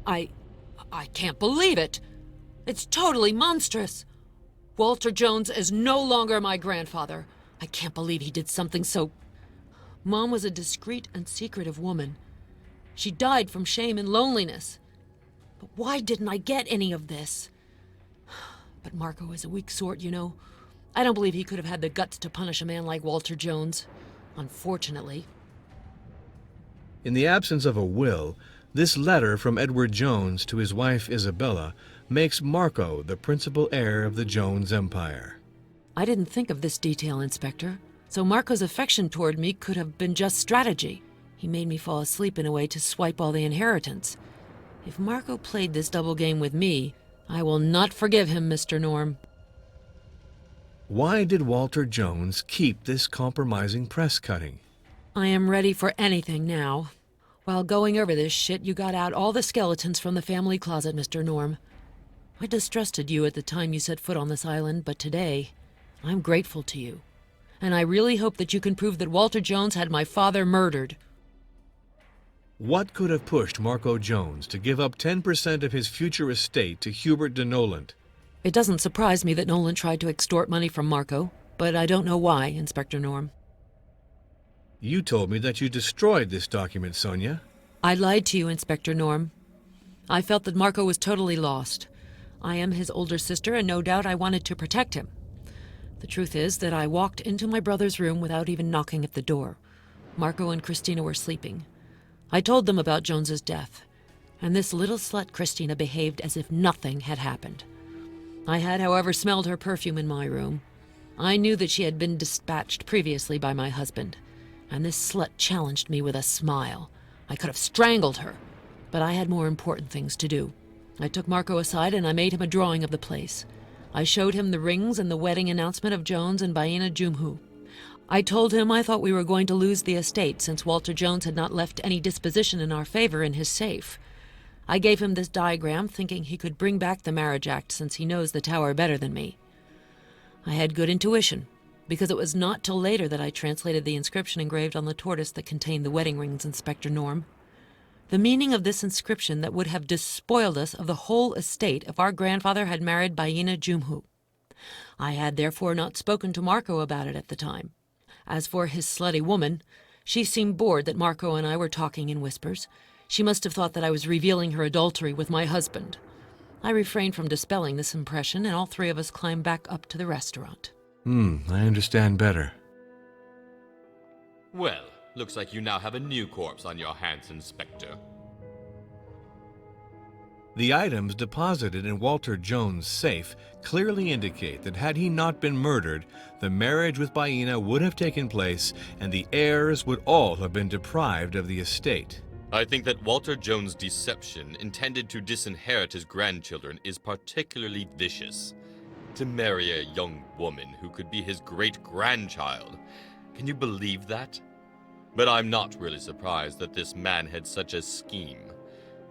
I can't believe it. It's totally monstrous. Walter Jones is no longer my grandfather. I can't believe he did something so... Mom was a discreet and secretive woman. She died from shame and loneliness. But why didn't I get any of this? But Marco is a weak sort, you know. I don't believe he could have had the guts to punish a man like Walter Jones. Unfortunately. In the absence of a will, this letter from Edward Jones to his wife Isabella makes Marco the principal heir of the Jones empire. I didn't think of this detail, Inspector. So Marco's affection toward me could have been just strategy. He made me fall asleep in a way to swipe all the inheritance. If Marco played this double game with me, I will not forgive him, Mr. Norm. Why did Walter Jones keep this compromising press cutting? I am ready for anything now. While going over this shit, you got out all the skeletons from the family closet, Mr. Norm. I distrusted you at the time you set foot on this island, but today, I'm grateful to you. And I really hope that you can prove that Walter Jones had my father murdered. What could have pushed Marco Jones to give up 10% of his future estate to Hubert de Noland? It doesn't surprise me that Nolan tried to extort money from Marco, but I don't know why, Inspector Norm. You told me that you destroyed this document, Sonia. I lied to you, Inspector Norm. I felt that Marco was totally lost. I am his older sister, and no doubt I wanted to protect him. The truth is that I walked into my brother's room without even knocking at the door. Marco and Christina were sleeping. I told them about Jones's death, and this little slut Christina behaved as if nothing had happened. I had, however, smelled her perfume in my room. I knew that she had been dispatched previously by my husband, and this slut challenged me with a smile. I could have strangled her, but I had more important things to do. I took Marco aside and I made him a drawing of the place. I showed him the rings and the wedding announcement of Jones and Baina Jumhu. I told him I thought we were going to lose the estate since Walter Jones had not left any disposition in our favor in his safe. I gave him this diagram thinking he could bring back the marriage act since he knows the tower better than me. I had good intuition, because it was not till later that I translated the inscription engraved on the tortoise that contained the wedding rings, Inspector Norm. The meaning of this inscription that would have despoiled us of the whole estate if our grandfather had married Baina Jumhu. I had therefore not spoken to Marco about it at the time. As for his slutty woman, she seemed bored that Marco and I were talking in whispers. She must have thought that I was revealing her adultery with my husband. I refrained from dispelling this impression, and all three of us climbed back up to the restaurant. I understand better. Well, looks like you now have a new corpse on your hands, Inspector. The items deposited in Walter Jones' safe clearly indicate that had he not been murdered, the marriage with Baina would have taken place and the heirs would all have been deprived of the estate. I think that Walter Jones' deception intended to disinherit his grandchildren is particularly vicious. To marry a young woman who could be his great-grandchild. Can you believe that? But I'm not really surprised that this man had such a scheme.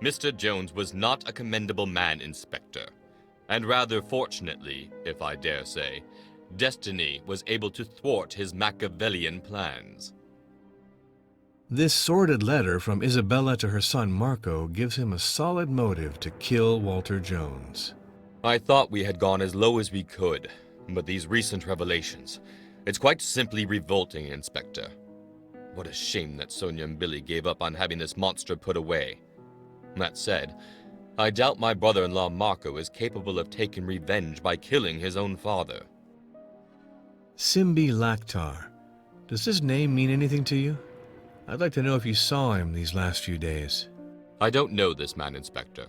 Mr. Jones was not a commendable man, Inspector. And rather fortunately, if I dare say, destiny was able to thwart his Machiavellian plans. This sordid letter from Isabella to her son Marco gives him a solid motive to kill Walter Jones. I thought we had gone as low as we could, but these recent revelations, it's quite simply revolting, Inspector. What a shame that Sonia and Billy gave up on having this monster put away. That said, I doubt my brother-in-law Marco is capable of taking revenge by killing his own father. Simbi Laktar. Does this name mean anything to you? I'd like to know if you saw him these last few days. I don't know this man, Inspector.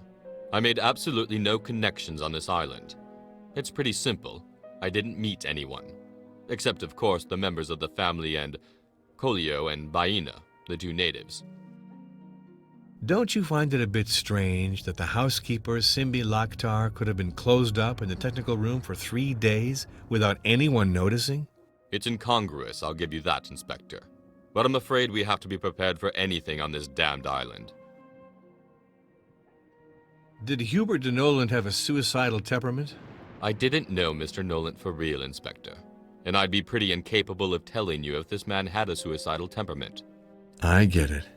I made absolutely no connections on this island. It's pretty simple. I didn't meet anyone. Except, of course, the members of the family and Kolio and Baina, the two natives. Don't you find it a bit strange that the housekeeper, Simbi Laktar, could have been closed up in the technical room for 3 days without anyone noticing? It's incongruous, I'll give you that, Inspector. But I'm afraid we have to be prepared for anything on this damned island. Did Hubert de Noland have a suicidal temperament? I didn't know Mr. Noland for real, Inspector. And I'd be pretty incapable of telling you if this man had a suicidal temperament. I get it.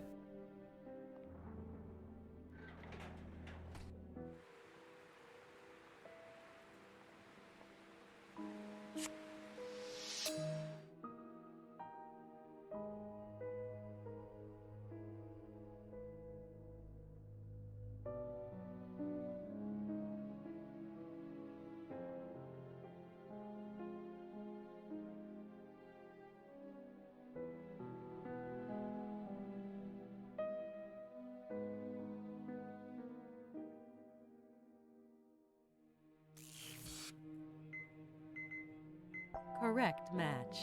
Correct match.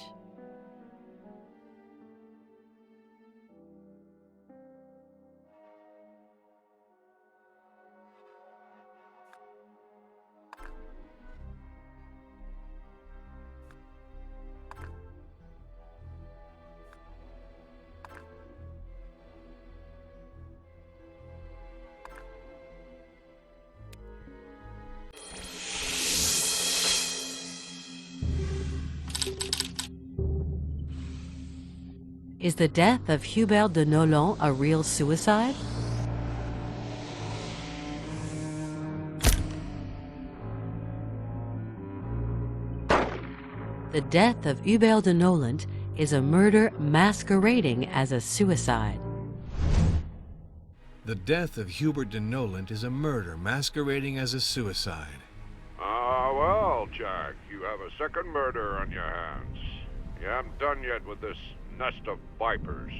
Is the death of Hubert de Noland a real suicide? The death of Hubert de Noland is a murder masquerading as a suicide. The death of Hubert de Noland is a murder masquerading as a suicide. Well, Jack, you have a second murder on your hands. You haven't done yet with this nest of vipers.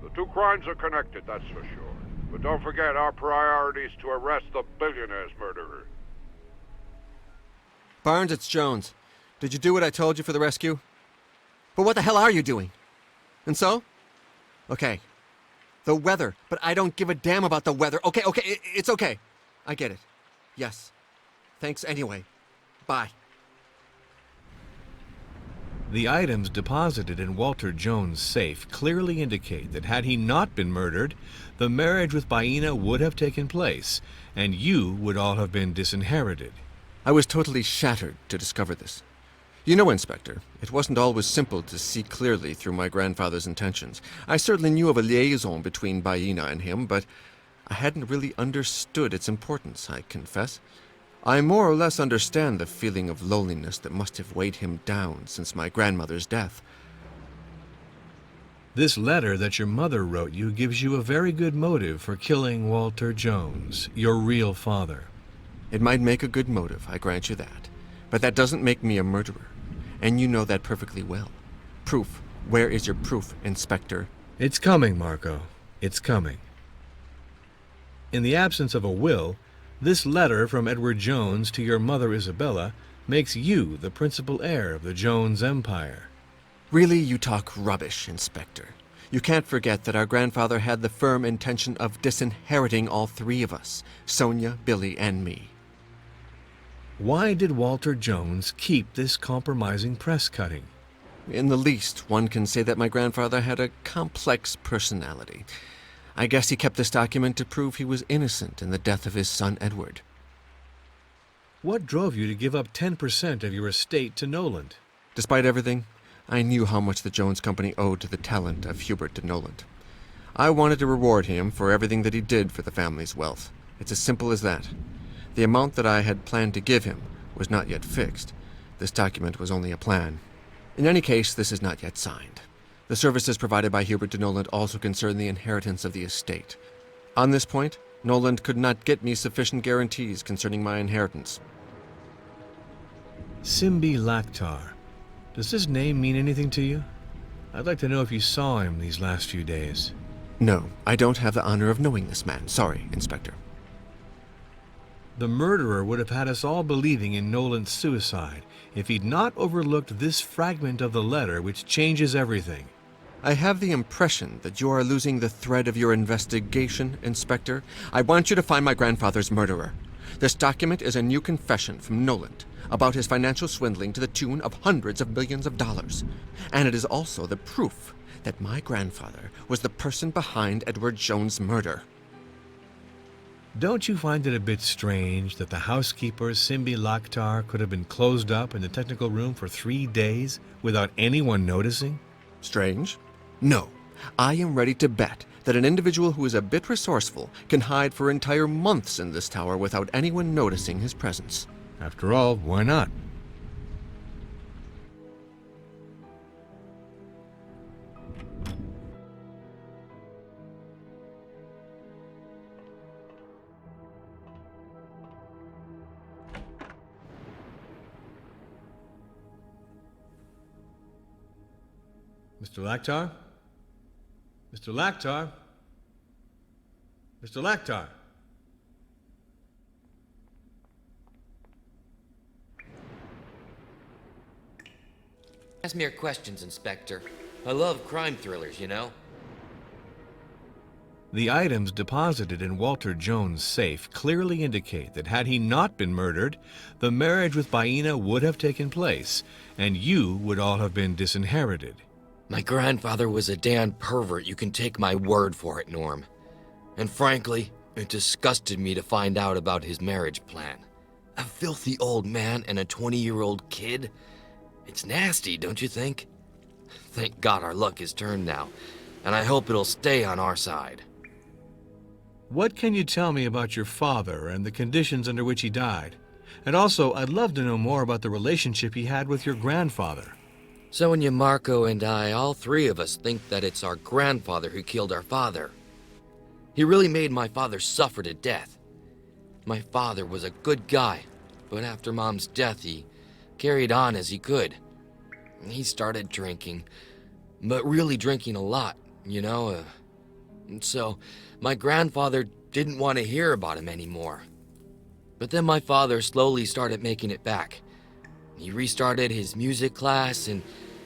The two crimes are connected, that's for sure. But don't forget, our priority is to arrest the billionaire's murderer. Barnes, it's Jones. Did you do what I told you for the rescue? But what the hell are you doing? And so? Okay. The weather. But I don't give a damn about the weather. Okay, it's okay. I get it. Yes. Thanks anyway. Bye. The items deposited in Walter Jones' safe clearly indicate that had he not been murdered, the marriage with Baina would have taken place, and you would all have been disinherited. I was totally shattered to discover this. You know, Inspector, it wasn't always simple to see clearly through my grandfather's intentions. I certainly knew of a liaison between Baina and him, but I hadn't really understood its importance, I confess. I more or less understand the feeling of loneliness that must have weighed him down since my grandmother's death. This letter that your mother wrote you gives you a very good motive for killing Walter Jones, your real father. It might make a good motive, I grant you that. But that doesn't make me a murderer. And you know that perfectly well. Proof. Where is your proof, Inspector? It's coming, Marco. It's coming. In the absence of a will, this letter from Edward Jones to your mother Isabella makes you the principal heir of the Jones empire. Really, you talk rubbish, Inspector. You can't forget that our grandfather had the firm intention of disinheriting all three of us, Sonia, Billy, and me. Why did Walter Jones keep this compromising press cutting? In the least, one can say that my grandfather had a complex personality. I guess he kept this document to prove he was innocent in the death of his son Edward. What drove you to give up 10% of your estate to Noland? Despite everything, I knew how much the Jones Company owed to the talent of Hubert de Noland. I wanted to reward him for everything that he did for the family's wealth. It's as simple as that. The amount that I had planned to give him was not yet fixed. This document was only a plan. In any case, this is not yet signed. The services provided by Hubert de Noland also concern the inheritance of the estate. On this point, Noland could not get me sufficient guarantees concerning my inheritance. Simbi Laktar. Does this name mean anything to you? I'd like to know if you saw him these last few days. No, I don't have the honor of knowing this man. Sorry, Inspector. The murderer would have had us all believing in Noland's suicide if he'd not overlooked this fragment of the letter which changes everything. I have the impression that you are losing the thread of your investigation, Inspector. I want you to find my grandfather's murderer. This document is a new confession from Noland about his financial swindling to the tune of hundreds of millions of dollars. And it is also the proof that my grandfather was the person behind Edward Jones' murder. Don't you find it a bit strange that the housekeeper, Simbi Laktar, could have been closed up in the technical room for 3 days without anyone noticing? Strange? No. I am ready to bet that an individual who is a bit resourceful can hide for entire months in this tower without anyone noticing his presence. After all, why not? Mr. Laktar? Mr. Laktar? Mr. Laktar? Ask me your questions, Inspector. I love crime thrillers, you know? The items deposited in Walter Jones' safe clearly indicate that had he not been murdered, the marriage with Baina would have taken place, and you would all have been disinherited. My grandfather was a damned pervert, you can take my word for it, Norm. And frankly, it disgusted me to find out about his marriage plan. A filthy old man and a 20-year-old kid? It's nasty, don't you think? Thank God our luck is turned now, and I hope it'll stay on our side. What can you tell me about your father and the conditions under which he died? And also, I'd love to know more about the relationship he had with your grandfather. Sonia, Marco, and I, all three of us, think that it's our grandfather who killed our father. He really made my father suffer to death. My father was a good guy, but after Mom's death, he carried on as he could. He started drinking, but really drinking a lot, you know? And so, my grandfather didn't want to hear about him anymore. But then my father slowly started making it back. He restarted his music class, and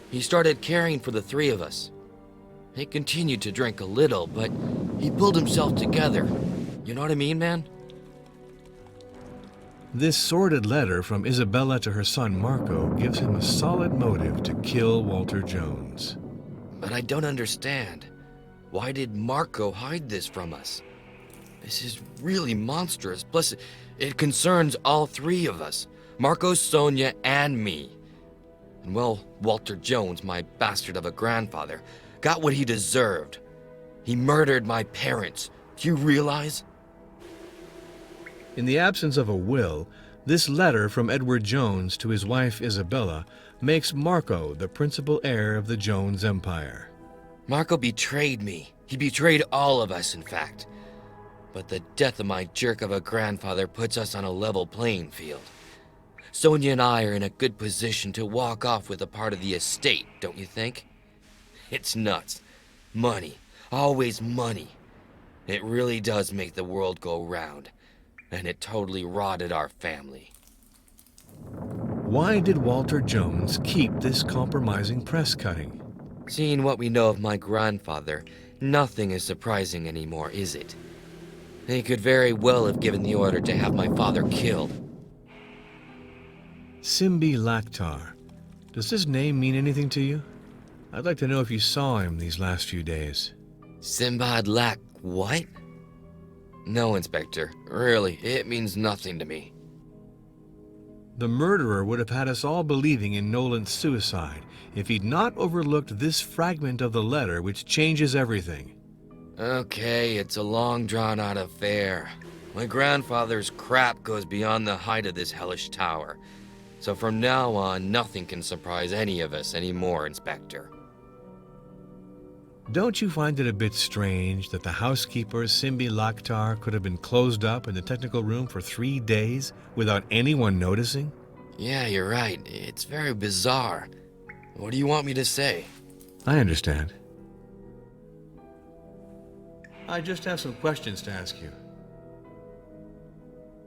he started caring for the three of us. He continued to drink a little, but he pulled himself together. You know what I mean, man? This sordid letter from Isabella to her son Marco gives him a solid motive to kill Walter Jones. But I don't understand. Why did Marco hide this from us? This is really monstrous. Plus, it concerns all three of us. Marco, Sonia, and me. And well, Walter Jones, my bastard of a grandfather, got what he deserved. He murdered my parents. Do you realize? In the absence of a will, this letter from Edward Jones to his wife Isabella makes Marco the principal heir of the Jones empire. Marco betrayed me. He betrayed all of us, in fact. But the death of my jerk of a grandfather puts us on a level playing field. Sonia and I are in a good position to walk off with a part of the estate, don't you think? It's nuts. Money. Always money. It really does make the world go round. And it totally rotted our family. Why did Walter Jones keep this compromising press cutting? Seeing what we know of my grandfather, nothing is surprising anymore, is it? He could very well have given the order to have my father killed. Simbi Laktar. Does this name mean anything to you? I'd like to know if you saw him these last few days. Simbad Lak what? No, Inspector. Really, it means nothing to me. The murderer would have had us all believing in Nolan's suicide if he'd not overlooked this fragment of the letter which changes everything. Okay, it's a long drawn-out affair. My grandfather's crap goes beyond the height of this hellish tower. So from now on, nothing can surprise any of us anymore, Inspector. Don't you find it a bit strange that the housekeeper, Simbi Laktar, could have been closed up in the technical room for 3 days without anyone noticing? Yeah, you're right. It's very bizarre. What do you want me to say? I understand. I just have some questions to ask you.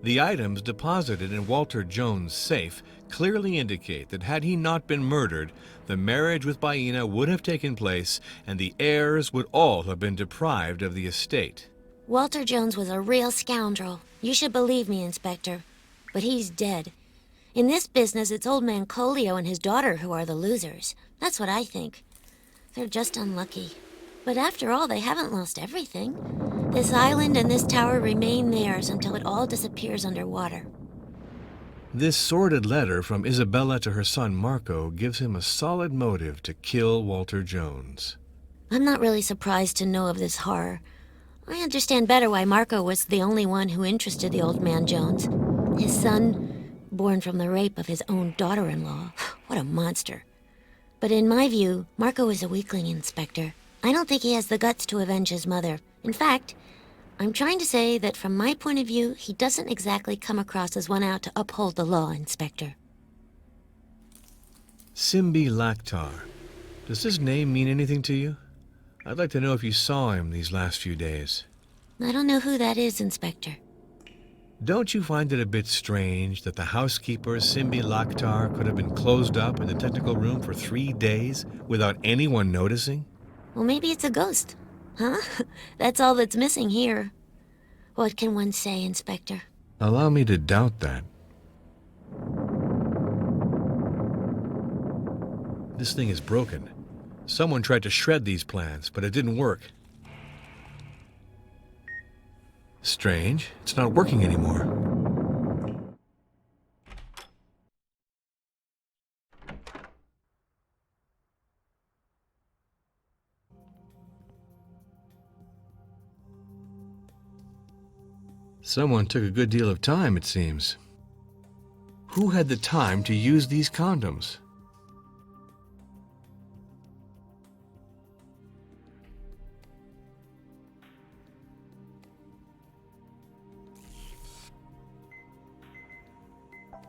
The items deposited in Walter Jones' safe clearly indicate that had he not been murdered, the marriage with Baina would have taken place and the heirs would all have been deprived of the estate. Walter Jones was a real scoundrel. You should believe me, Inspector. But he's dead. In this business, it's old man Colio and his daughter who are the losers. That's what I think. They're just unlucky. But after all, they haven't lost everything. This island and this tower remain theirs until it all disappears underwater. This sordid letter from Isabella to her son Marco gives him a solid motive to kill Walter Jones. I'm not really surprised to know of this horror. I understand better why Marco was the only one who interested the old man Jones. His son, born from the rape of his own daughter-in-law. What a monster. But in my view, Marco is a weakling, Inspector. I don't think he has the guts to avenge his mother. In fact, I'm trying to say that from my point of view, he doesn't exactly come across as one out to uphold the law, Inspector. Simbi Laktar. Does this name mean anything to you? I'd like to know if you saw him these last few days. I don't know who that is, Inspector. Don't you find it a bit strange that the housekeeper, Simbi Laktar, could have been closed up in the technical room for 3 days without anyone noticing? Well, maybe it's a ghost. Huh? That's all that's missing here. What can one say, Inspector? Allow me to doubt that. This thing is broken. Someone tried to shred these plans, but it didn't work. Strange. It's not working anymore. Someone took a good deal of time, it seems. Who had the time to use these condoms?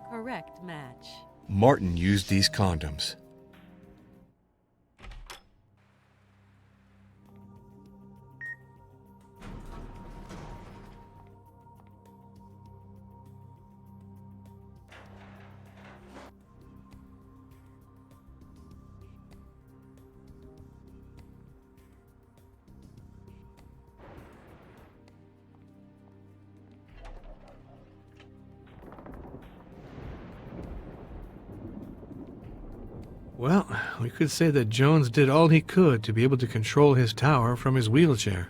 Correct match. Martin used these condoms. Well, we could say that Jones did all he could to be able to control his tower from his wheelchair.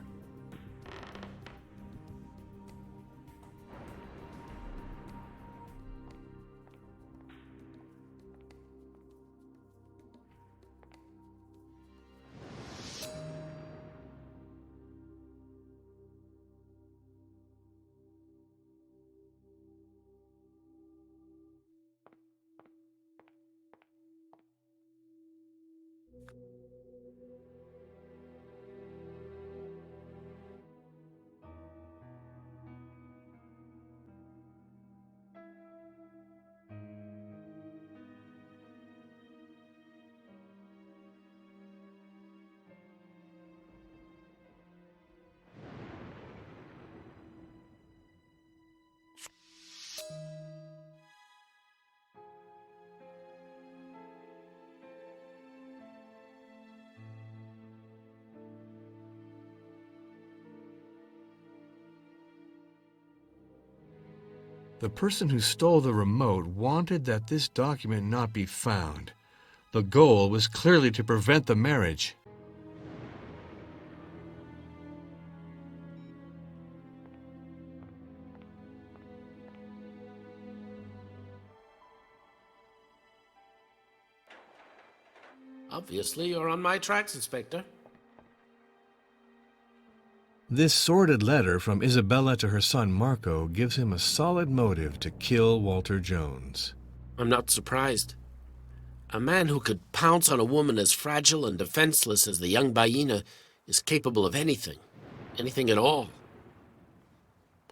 The person who stole the remote wanted that this document not be found. The goal was clearly to prevent the marriage. Obviously, you're on my tracks, Inspector. This sordid letter from Isabella to her son Marco gives him a solid motive to kill Walter Jones. I'm not surprised. A man who could pounce on a woman as fragile and defenseless as the young Baina is capable of anything. Anything at all.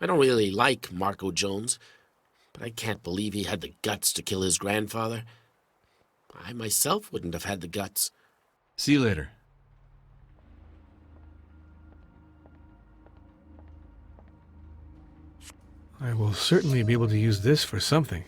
I don't really like Marco Jones, but I can't believe he had the guts to kill his grandfather. I myself wouldn't have had the guts. See you later. I will certainly be able to use this for something.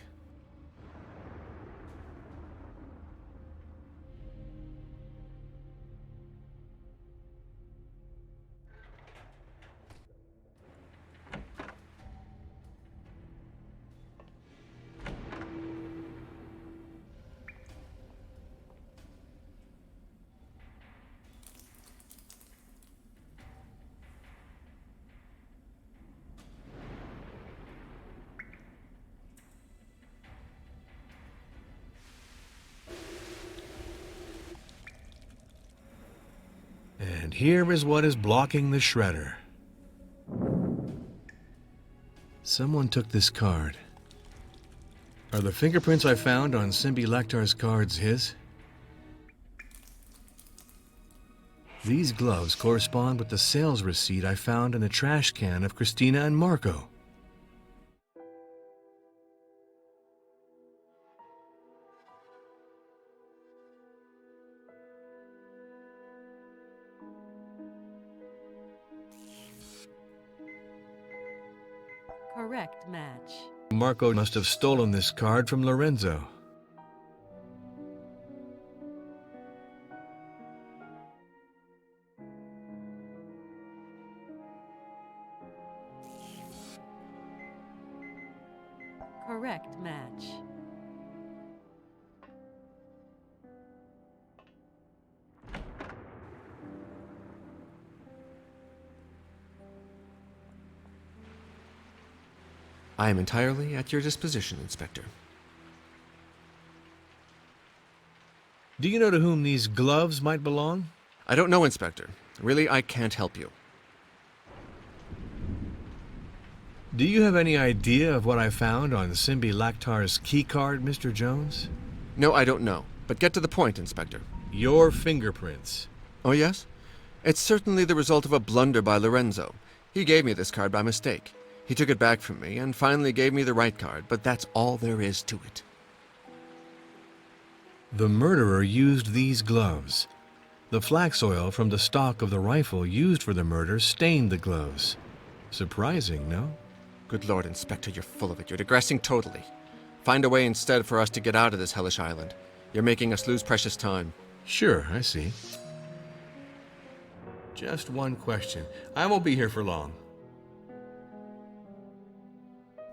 And here is what is blocking the shredder. Someone took this card. Are the fingerprints I found on Simbi Lektar's cards his? These gloves correspond with the sales receipt I found in the trash can of Christina and Marco. Correct match. Marco must have stolen this card from Lorenzo. Correct match. I am entirely at your disposition, Inspector. Do you know to whom these gloves might belong? I don't know, Inspector. Really, I can't help you. Do you have any idea of what I found on Simbi Lektar's keycard, Mr. Jones? No, I don't know. But get to the point, Inspector. Your fingerprints. Oh, yes? It's certainly the result of a blunder by Lorenzo. He gave me this card by mistake. He took it back from me and finally gave me the right card, but that's all there is to it. The murderer used these gloves. The flax oil from the stock of the rifle used for the murder stained the gloves. Surprising, no? Good Lord, Inspector, you're full of it. You're digressing totally. Find a way instead for us to get out of this hellish island. You're making us lose precious time. Sure, I see. Just one question. I won't be here for long.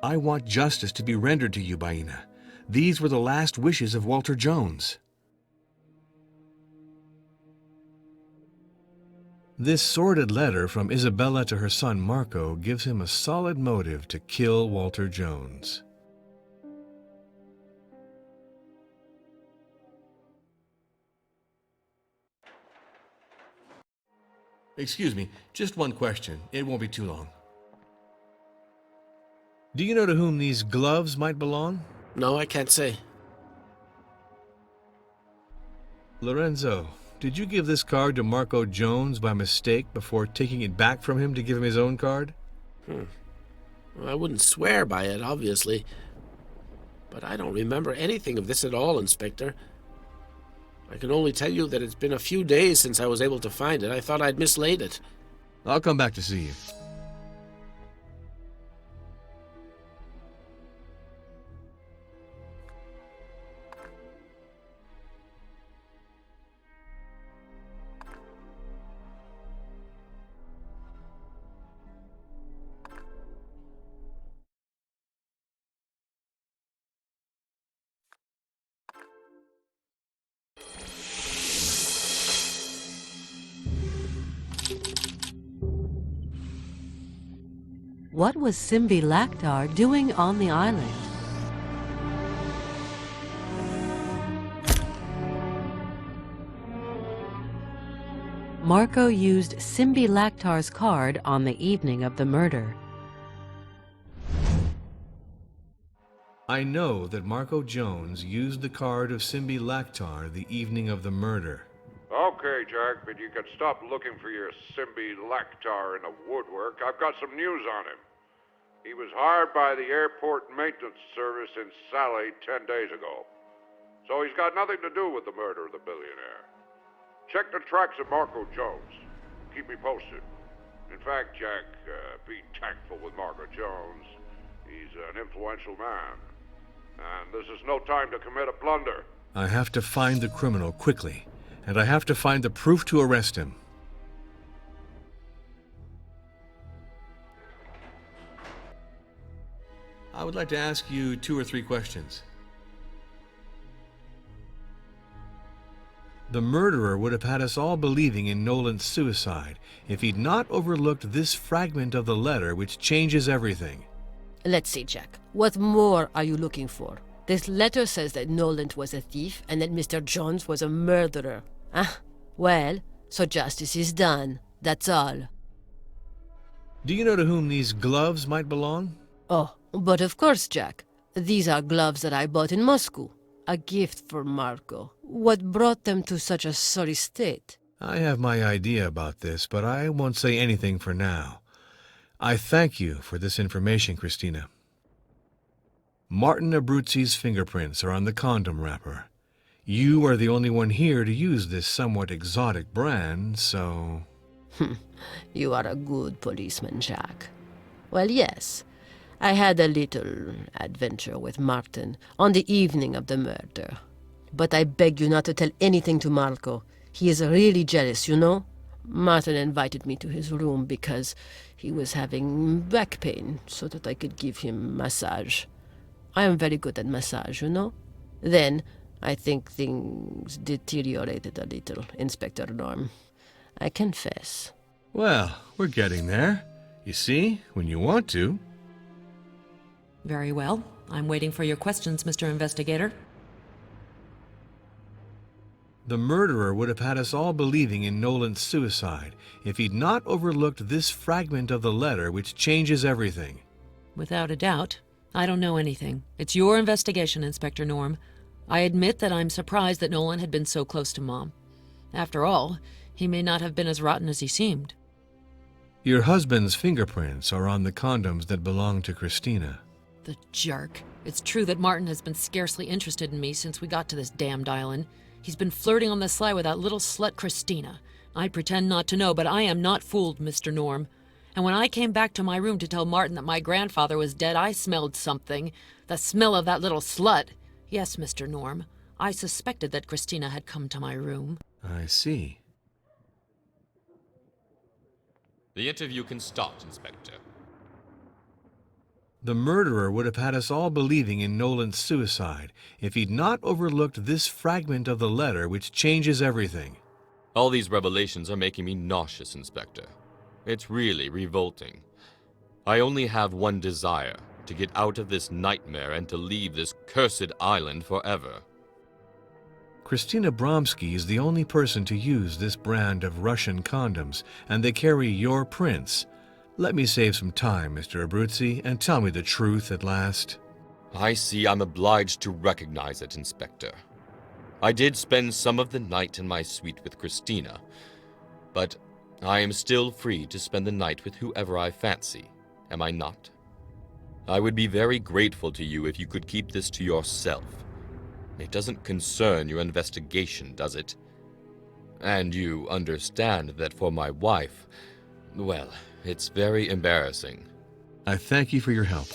I want justice to be rendered to you, Baina. These were the last wishes of Walter Jones. This sordid letter from Isabella to her son Marco gives him a solid motive to kill Walter Jones. Excuse me, just one question. It won't be too long. Do you know to whom these gloves might belong? No, I can't say. Lorenzo, did you give this card to Marco Jones by mistake before taking it back from him to give him his own card? Well, I wouldn't swear by it, obviously. But I don't remember anything of this at all, Inspector. I can only tell you that it's been a few days since I was able to find it. I thought I'd mislaid it. I'll come back to see you. What was Simbi Laktar doing on the island? Marco used Simbi Laktar's card on the evening of the murder. I know that Marco Jones used the card of Simbi Laktar the evening of the murder. Okay, Jack, but you can stop looking for your Simbi Laktar in the woodwork. I've got some news on him. He was hired by the airport maintenance service in Sally 10 days ago. So he's got nothing to do with the murder of the billionaire. Check the tracks of Marco Jones. Keep me posted. In fact, Jack, be tactful with Marco Jones. He's an influential man. And this is no time to commit a blunder. I have to find the criminal quickly, and I have to find the proof to arrest him. I would like to ask you 2 or 3 questions. The murderer would have had us all believing in Nolan's suicide if he'd not overlooked this fragment of the letter which changes everything. Let's see, Jack. What more are you looking for? This letter says that Nolan was a thief and that Mr. Jones was a murderer. Ah, well, so justice is done. That's all. Do you know to whom these gloves might belong? Oh, but of course, Jack. These are gloves that I bought in Moscow. A gift for Marco. What brought them to such a sorry state? I have my idea about this, but I won't say anything for now. I thank you for this information, Christina. Martin Abruzzi's fingerprints are on the condom wrapper. You are the only one here to use this somewhat exotic brand, so... You are a good policeman, Jack. Well, yes. I had a little adventure with Martin on the evening of the murder. But I beg you not to tell anything to Marco. He is really jealous, you know? Martin invited me to his room because he was having back pain so that I could give him massage. I am very good at massage, you know? Then, I think things deteriorated a little, Inspector Norm. I confess. Well, we're getting there. You see, when you want to. Very well. I'm waiting for your questions, Mr. Investigator. The murderer would have had us all believing in Nolan's suicide if he'd not overlooked this fragment of the letter which changes everything. Without a doubt. I don't know anything. It's your investigation, Inspector Norm. I admit that I'm surprised that Nolan had been so close to Mom. After all, he may not have been as rotten as he seemed. Your husband's fingerprints are on the condoms that belong to Christina. The jerk. It's true that Martin has been scarcely interested in me since we got to this damned island. He's been flirting on the sly with that little slut Christina. I pretend not to know, but I am not fooled, Mr. Norm. And when I came back to my room to tell Martin that my grandfather was dead, I smelled something. The smell of that little slut. Yes, Mr. Norm. I suspected that Christina had come to my room. I see. The interview can start, Inspector. The murderer would have had us all believing in Nolan's suicide if he'd not overlooked this fragment of the letter which changes everything. All these revelations are making me nauseous, Inspector. It's really revolting. I only have one desire, to get out of this nightmare and to leave this cursed island forever. Christina Bromsky is the only person to use this brand of Russian condoms, and they carry your prints. Let me save some time, Mr. Abruzzi, and tell me the truth at last. I see I'm obliged to recognize it, Inspector. I did spend some of the night in my suite with Christina, but I am still free to spend the night with whoever I fancy, am I not? I would be very grateful to you if you could keep this to yourself. It doesn't concern your investigation, does it? And you understand that for my wife, well, it's very embarrassing. I thank you for your help.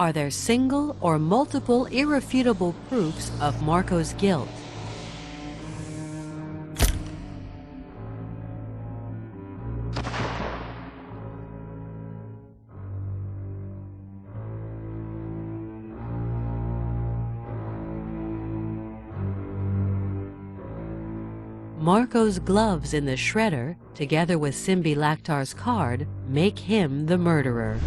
Are there single or multiple irrefutable proofs of Marco's guilt? Marco's gloves in the shredder, together with Simbi Laktar's card, make him the murderer.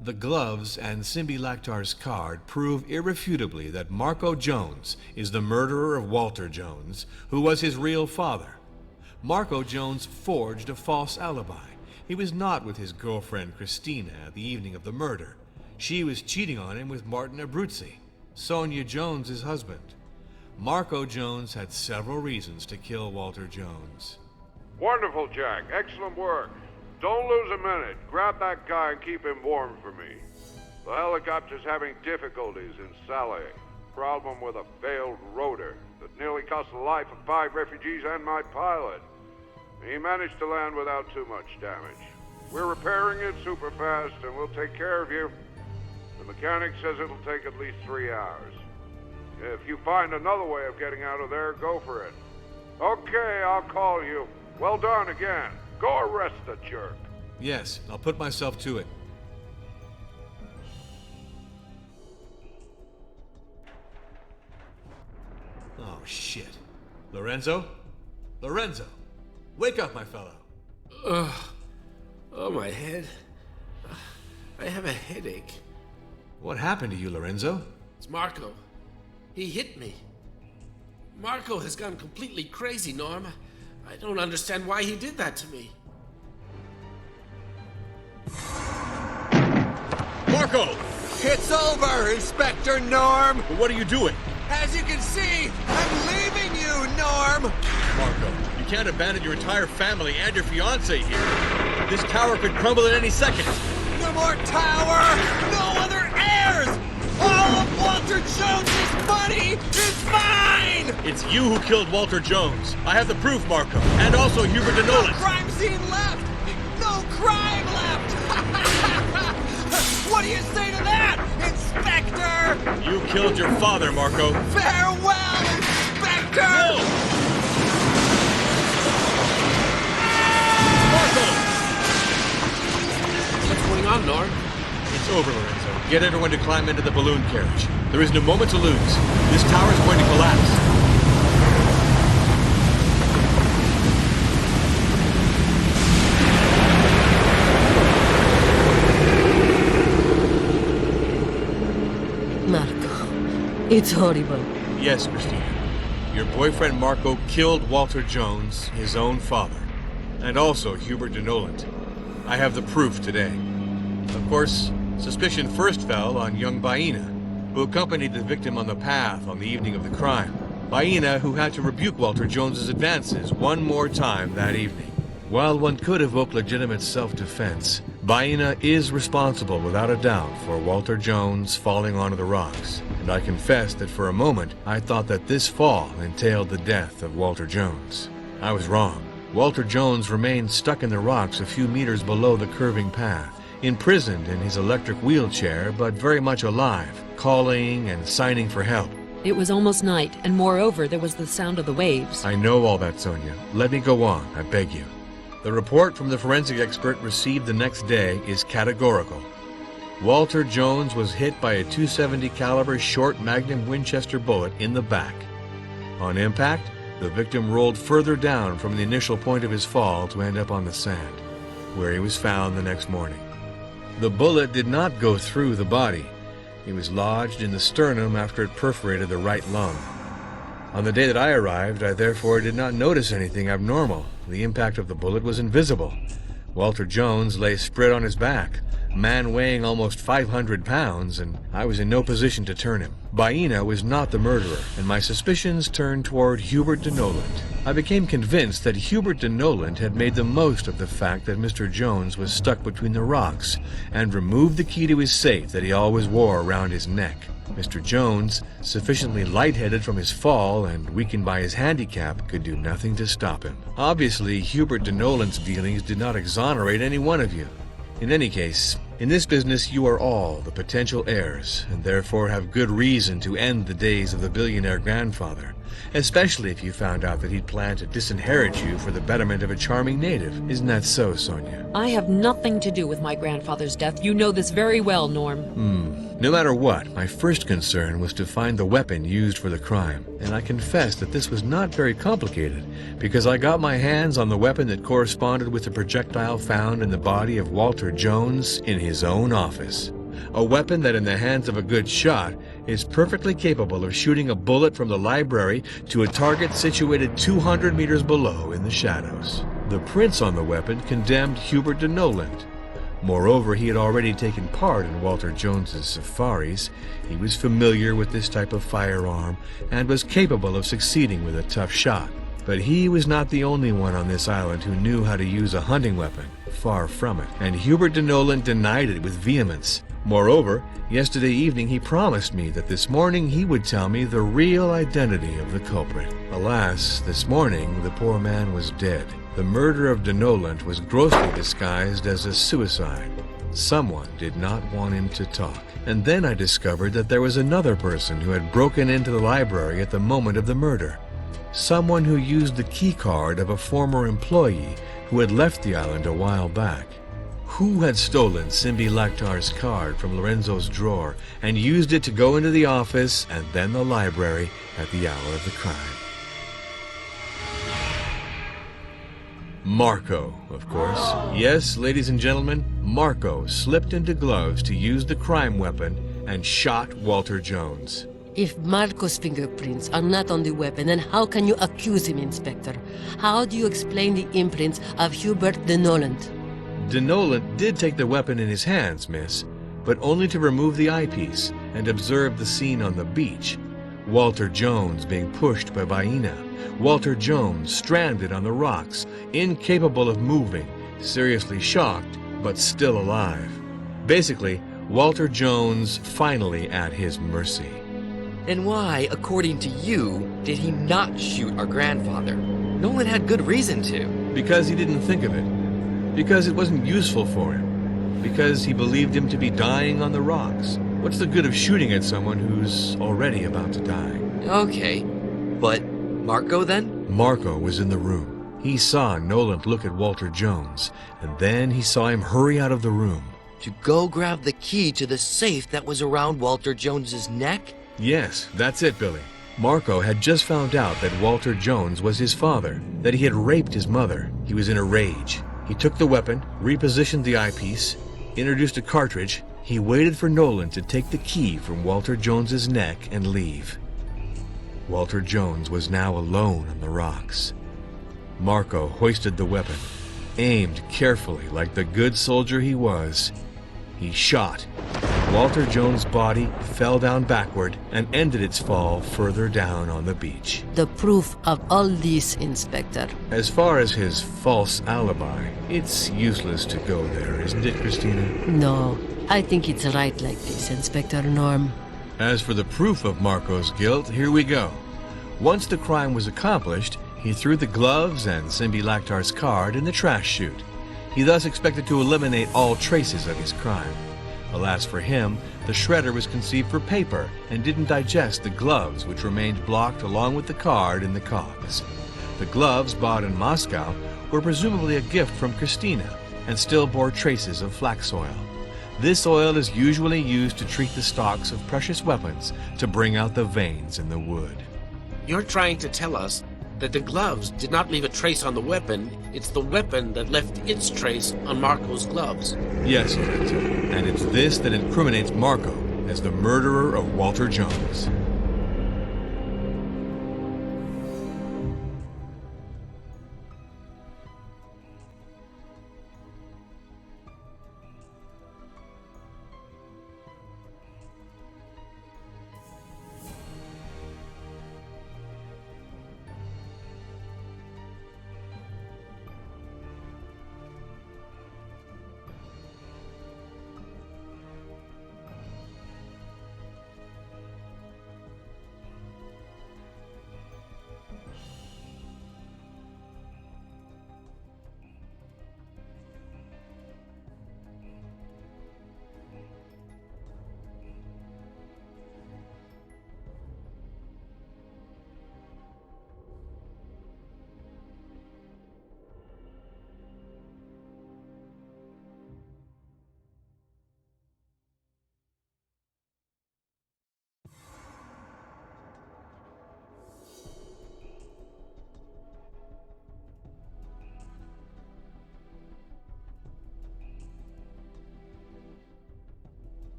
The gloves and Simbi Laktar's card prove irrefutably that Marco Jones is the murderer of Walter Jones, who was his real father. Marco Jones forged a false alibi. He was not with his girlfriend Christina the evening of the murder. She was cheating on him with Martin Abruzzi, Sonia Jones' husband. Marco Jones had several reasons to kill Walter Jones. Wonderful, Jack. Excellent work. Don't lose a minute. Grab that guy and keep him warm for me. The helicopter's having difficulties in Saleh. Problem with a failed rotor that nearly cost the life of 5 refugees and my pilot. He managed to land without too much damage. We're repairing it super fast and we'll take care of you. The mechanic says it'll take at least 3 hours. If you find another way of getting out of there, go for it. Okay, I'll call you. Well done again. Go arrest the jerk. Yes, I'll put myself to it. Oh, shit. Lorenzo? Lorenzo! Wake up, my fellow. Oh, my head. I have a headache. What happened to you, Lorenzo? It's Marco. He hit me. Marco has gone completely crazy, Norm. I don't understand why he did that to me. Marco! It's over, Inspector Norm! But what are you doing? As you can see, I'm leaving you, Norm! Marco, you can't abandon your entire family and your fiancée here. This tower could crumble at any second. No more tower! No other heirs! All of Walter Jones's money is mine! It's you who killed Walter Jones. I have the proof, Marco. And also Hubert Denolis. No crime scene left! No crime left! What do you say to that, Inspector? You killed your father, Marco. Farewell, Inspector! No! Marco! What's going on, Norm? It's over, Lorenzo. Get everyone to climb into the balloon carriage. There is no moment to lose. This tower is going to collapse. Marco, it's horrible. Yes, Christina. Your boyfriend Marco killed Walter Jones, his own father, and also Hubert Denolis. I have the proof today. Of course, suspicion first fell on young Baina, who accompanied the victim on the path on the evening of the crime. Baina, who had to rebuke Walter Jones's advances one more time that evening. While one could evoke legitimate self-defense, Baina is responsible without a doubt for Walter Jones falling onto the rocks, and I confess that for a moment I thought that this fall entailed the death of Walter Jones. I was wrong. Walter Jones remained stuck in the rocks a few meters below the curving path, imprisoned in his electric wheelchair, but very much alive, calling and signing for help. It was almost night, and moreover, there was the sound of the waves. I know all that, Sonia. Let me go on, I beg you. The report from the forensic expert received the next day is categorical. Walter Jones was hit by a .270 caliber short Magnum Winchester bullet in the back. On impact, the victim rolled further down from the initial point of his fall to end up on the sand, where he was found the next morning. The bullet did not go through the body. It was lodged in the sternum after it perforated the right lung. On the day that I arrived, I therefore did not notice anything abnormal. The impact of the bullet was invisible. Walter Jones lay spread on his back, a man weighing almost 500 pounds, and I was in no position to turn him. Baena was not the murderer, and my suspicions turned toward Hubert de Noland. I became convinced that Hubert de Noland had made the most of the fact that Mr. Jones was stuck between the rocks, and removed the key to his safe that he always wore around his neck. Mr. Jones, sufficiently lightheaded from his fall and weakened by his handicap, could do nothing to stop him. Obviously, Hubert de Noland's dealings did not exonerate any one of you. In any case, in this business you are all the potential heirs, and therefore have good reason to end the days of the billionaire grandfather, especially if you found out that he'd planned to disinherit you for the betterment of a charming native. Isn't that so, Sonia? I have nothing to do with my grandfather's death. You know this very well, Norm. No matter what, my first concern was to find the weapon used for the crime, and I confess that this was not very complicated, because I got my hands on the weapon that corresponded with the projectile found in the body of Walter Jones in his own office. A weapon that, in the hands of a good shot, is perfectly capable of shooting a bullet from the library to a target situated 200 meters below in the shadows. The prints on the weapon condemned Hubert de Noland. Moreover, he had already taken part in Walter Jones's safaris. He was familiar with this type of firearm and was capable of succeeding with a tough shot. But he was not the only one on this island who knew how to use a hunting weapon. Far from it. And Hubert de Noland denied it with vehemence. Moreover, yesterday evening he promised me that this morning he would tell me the real identity of the culprit. Alas, this morning the poor man was dead. The murder of de Noland was grossly disguised as a suicide. Someone did not want him to talk. And then I discovered that there was another person who had broken into the library at the moment of the murder. Someone who used the key card of a former employee who had left the island a while back. Who had stolen Simbi Laktar's card from Lorenzo's drawer and used it to go into the office and then the library at the hour of the crime? Marco, of course. Yes, ladies and gentlemen, Marco slipped into gloves to use the crime weapon and shot Walter Jones. If Marco's fingerprints are not on the weapon, then how can you accuse him, Inspector? How do you explain the imprints of Hubert de Noland? De Noland did take the weapon in his hands, miss, but only to remove the eyepiece and observe the scene on the beach. Walter Jones being pushed by Baena. Walter Jones stranded on the rocks, incapable of moving, seriously shocked, but still alive. Basically, Walter Jones finally at his mercy. And why, according to you, did he not shoot our grandfather? Nolan had good reason to. Because he didn't think of it. Because it wasn't useful for him. Because he believed him to be dying on the rocks. What's the good of shooting at someone who's already about to die? Okay, but Marco then? Marco was in the room. He saw Noland look at Walter Jones, and then he saw him hurry out of the room. To go grab the key to the safe that was around Walter Jones's neck? Yes, that's it, Billy. Marco had just found out that Walter Jones was his father, that he had raped his mother. He was in a rage. He took the weapon, repositioned the eyepiece, introduced a cartridge. He waited for Noland to take the key from Walter Jones's neck and leave. Walter Jones was now alone on the rocks. Marco hoisted the weapon, aimed carefully like the good soldier he was. He shot. Walter Jones' body fell down backward and ended its fall further down on the beach. The proof of all this, Inspector. As far as his false alibi, it's useless to go there, isn't it, Christina? No, I think it's right like this, Inspector Norm. As for the proof of Marco's guilt, here we go. Once the crime was accomplished, he threw the gloves and Simbi Laktar's card in the trash chute. He thus expected to eliminate all traces of his crime. Alas for him, the shredder was conceived for paper and didn't digest the gloves, which remained blocked along with the card in the cogs. The gloves, bought in Moscow, were presumably a gift from Christina and still bore traces of flax oil. This oil is usually used to treat the stalks of precious weapons to bring out the veins in the wood. You're trying to tell us that the gloves did not leave a trace on the weapon. It's the weapon that left its trace on Marco's gloves. Yes, Lorenzo, and it's this that incriminates Marco as the murderer of Walter Jones.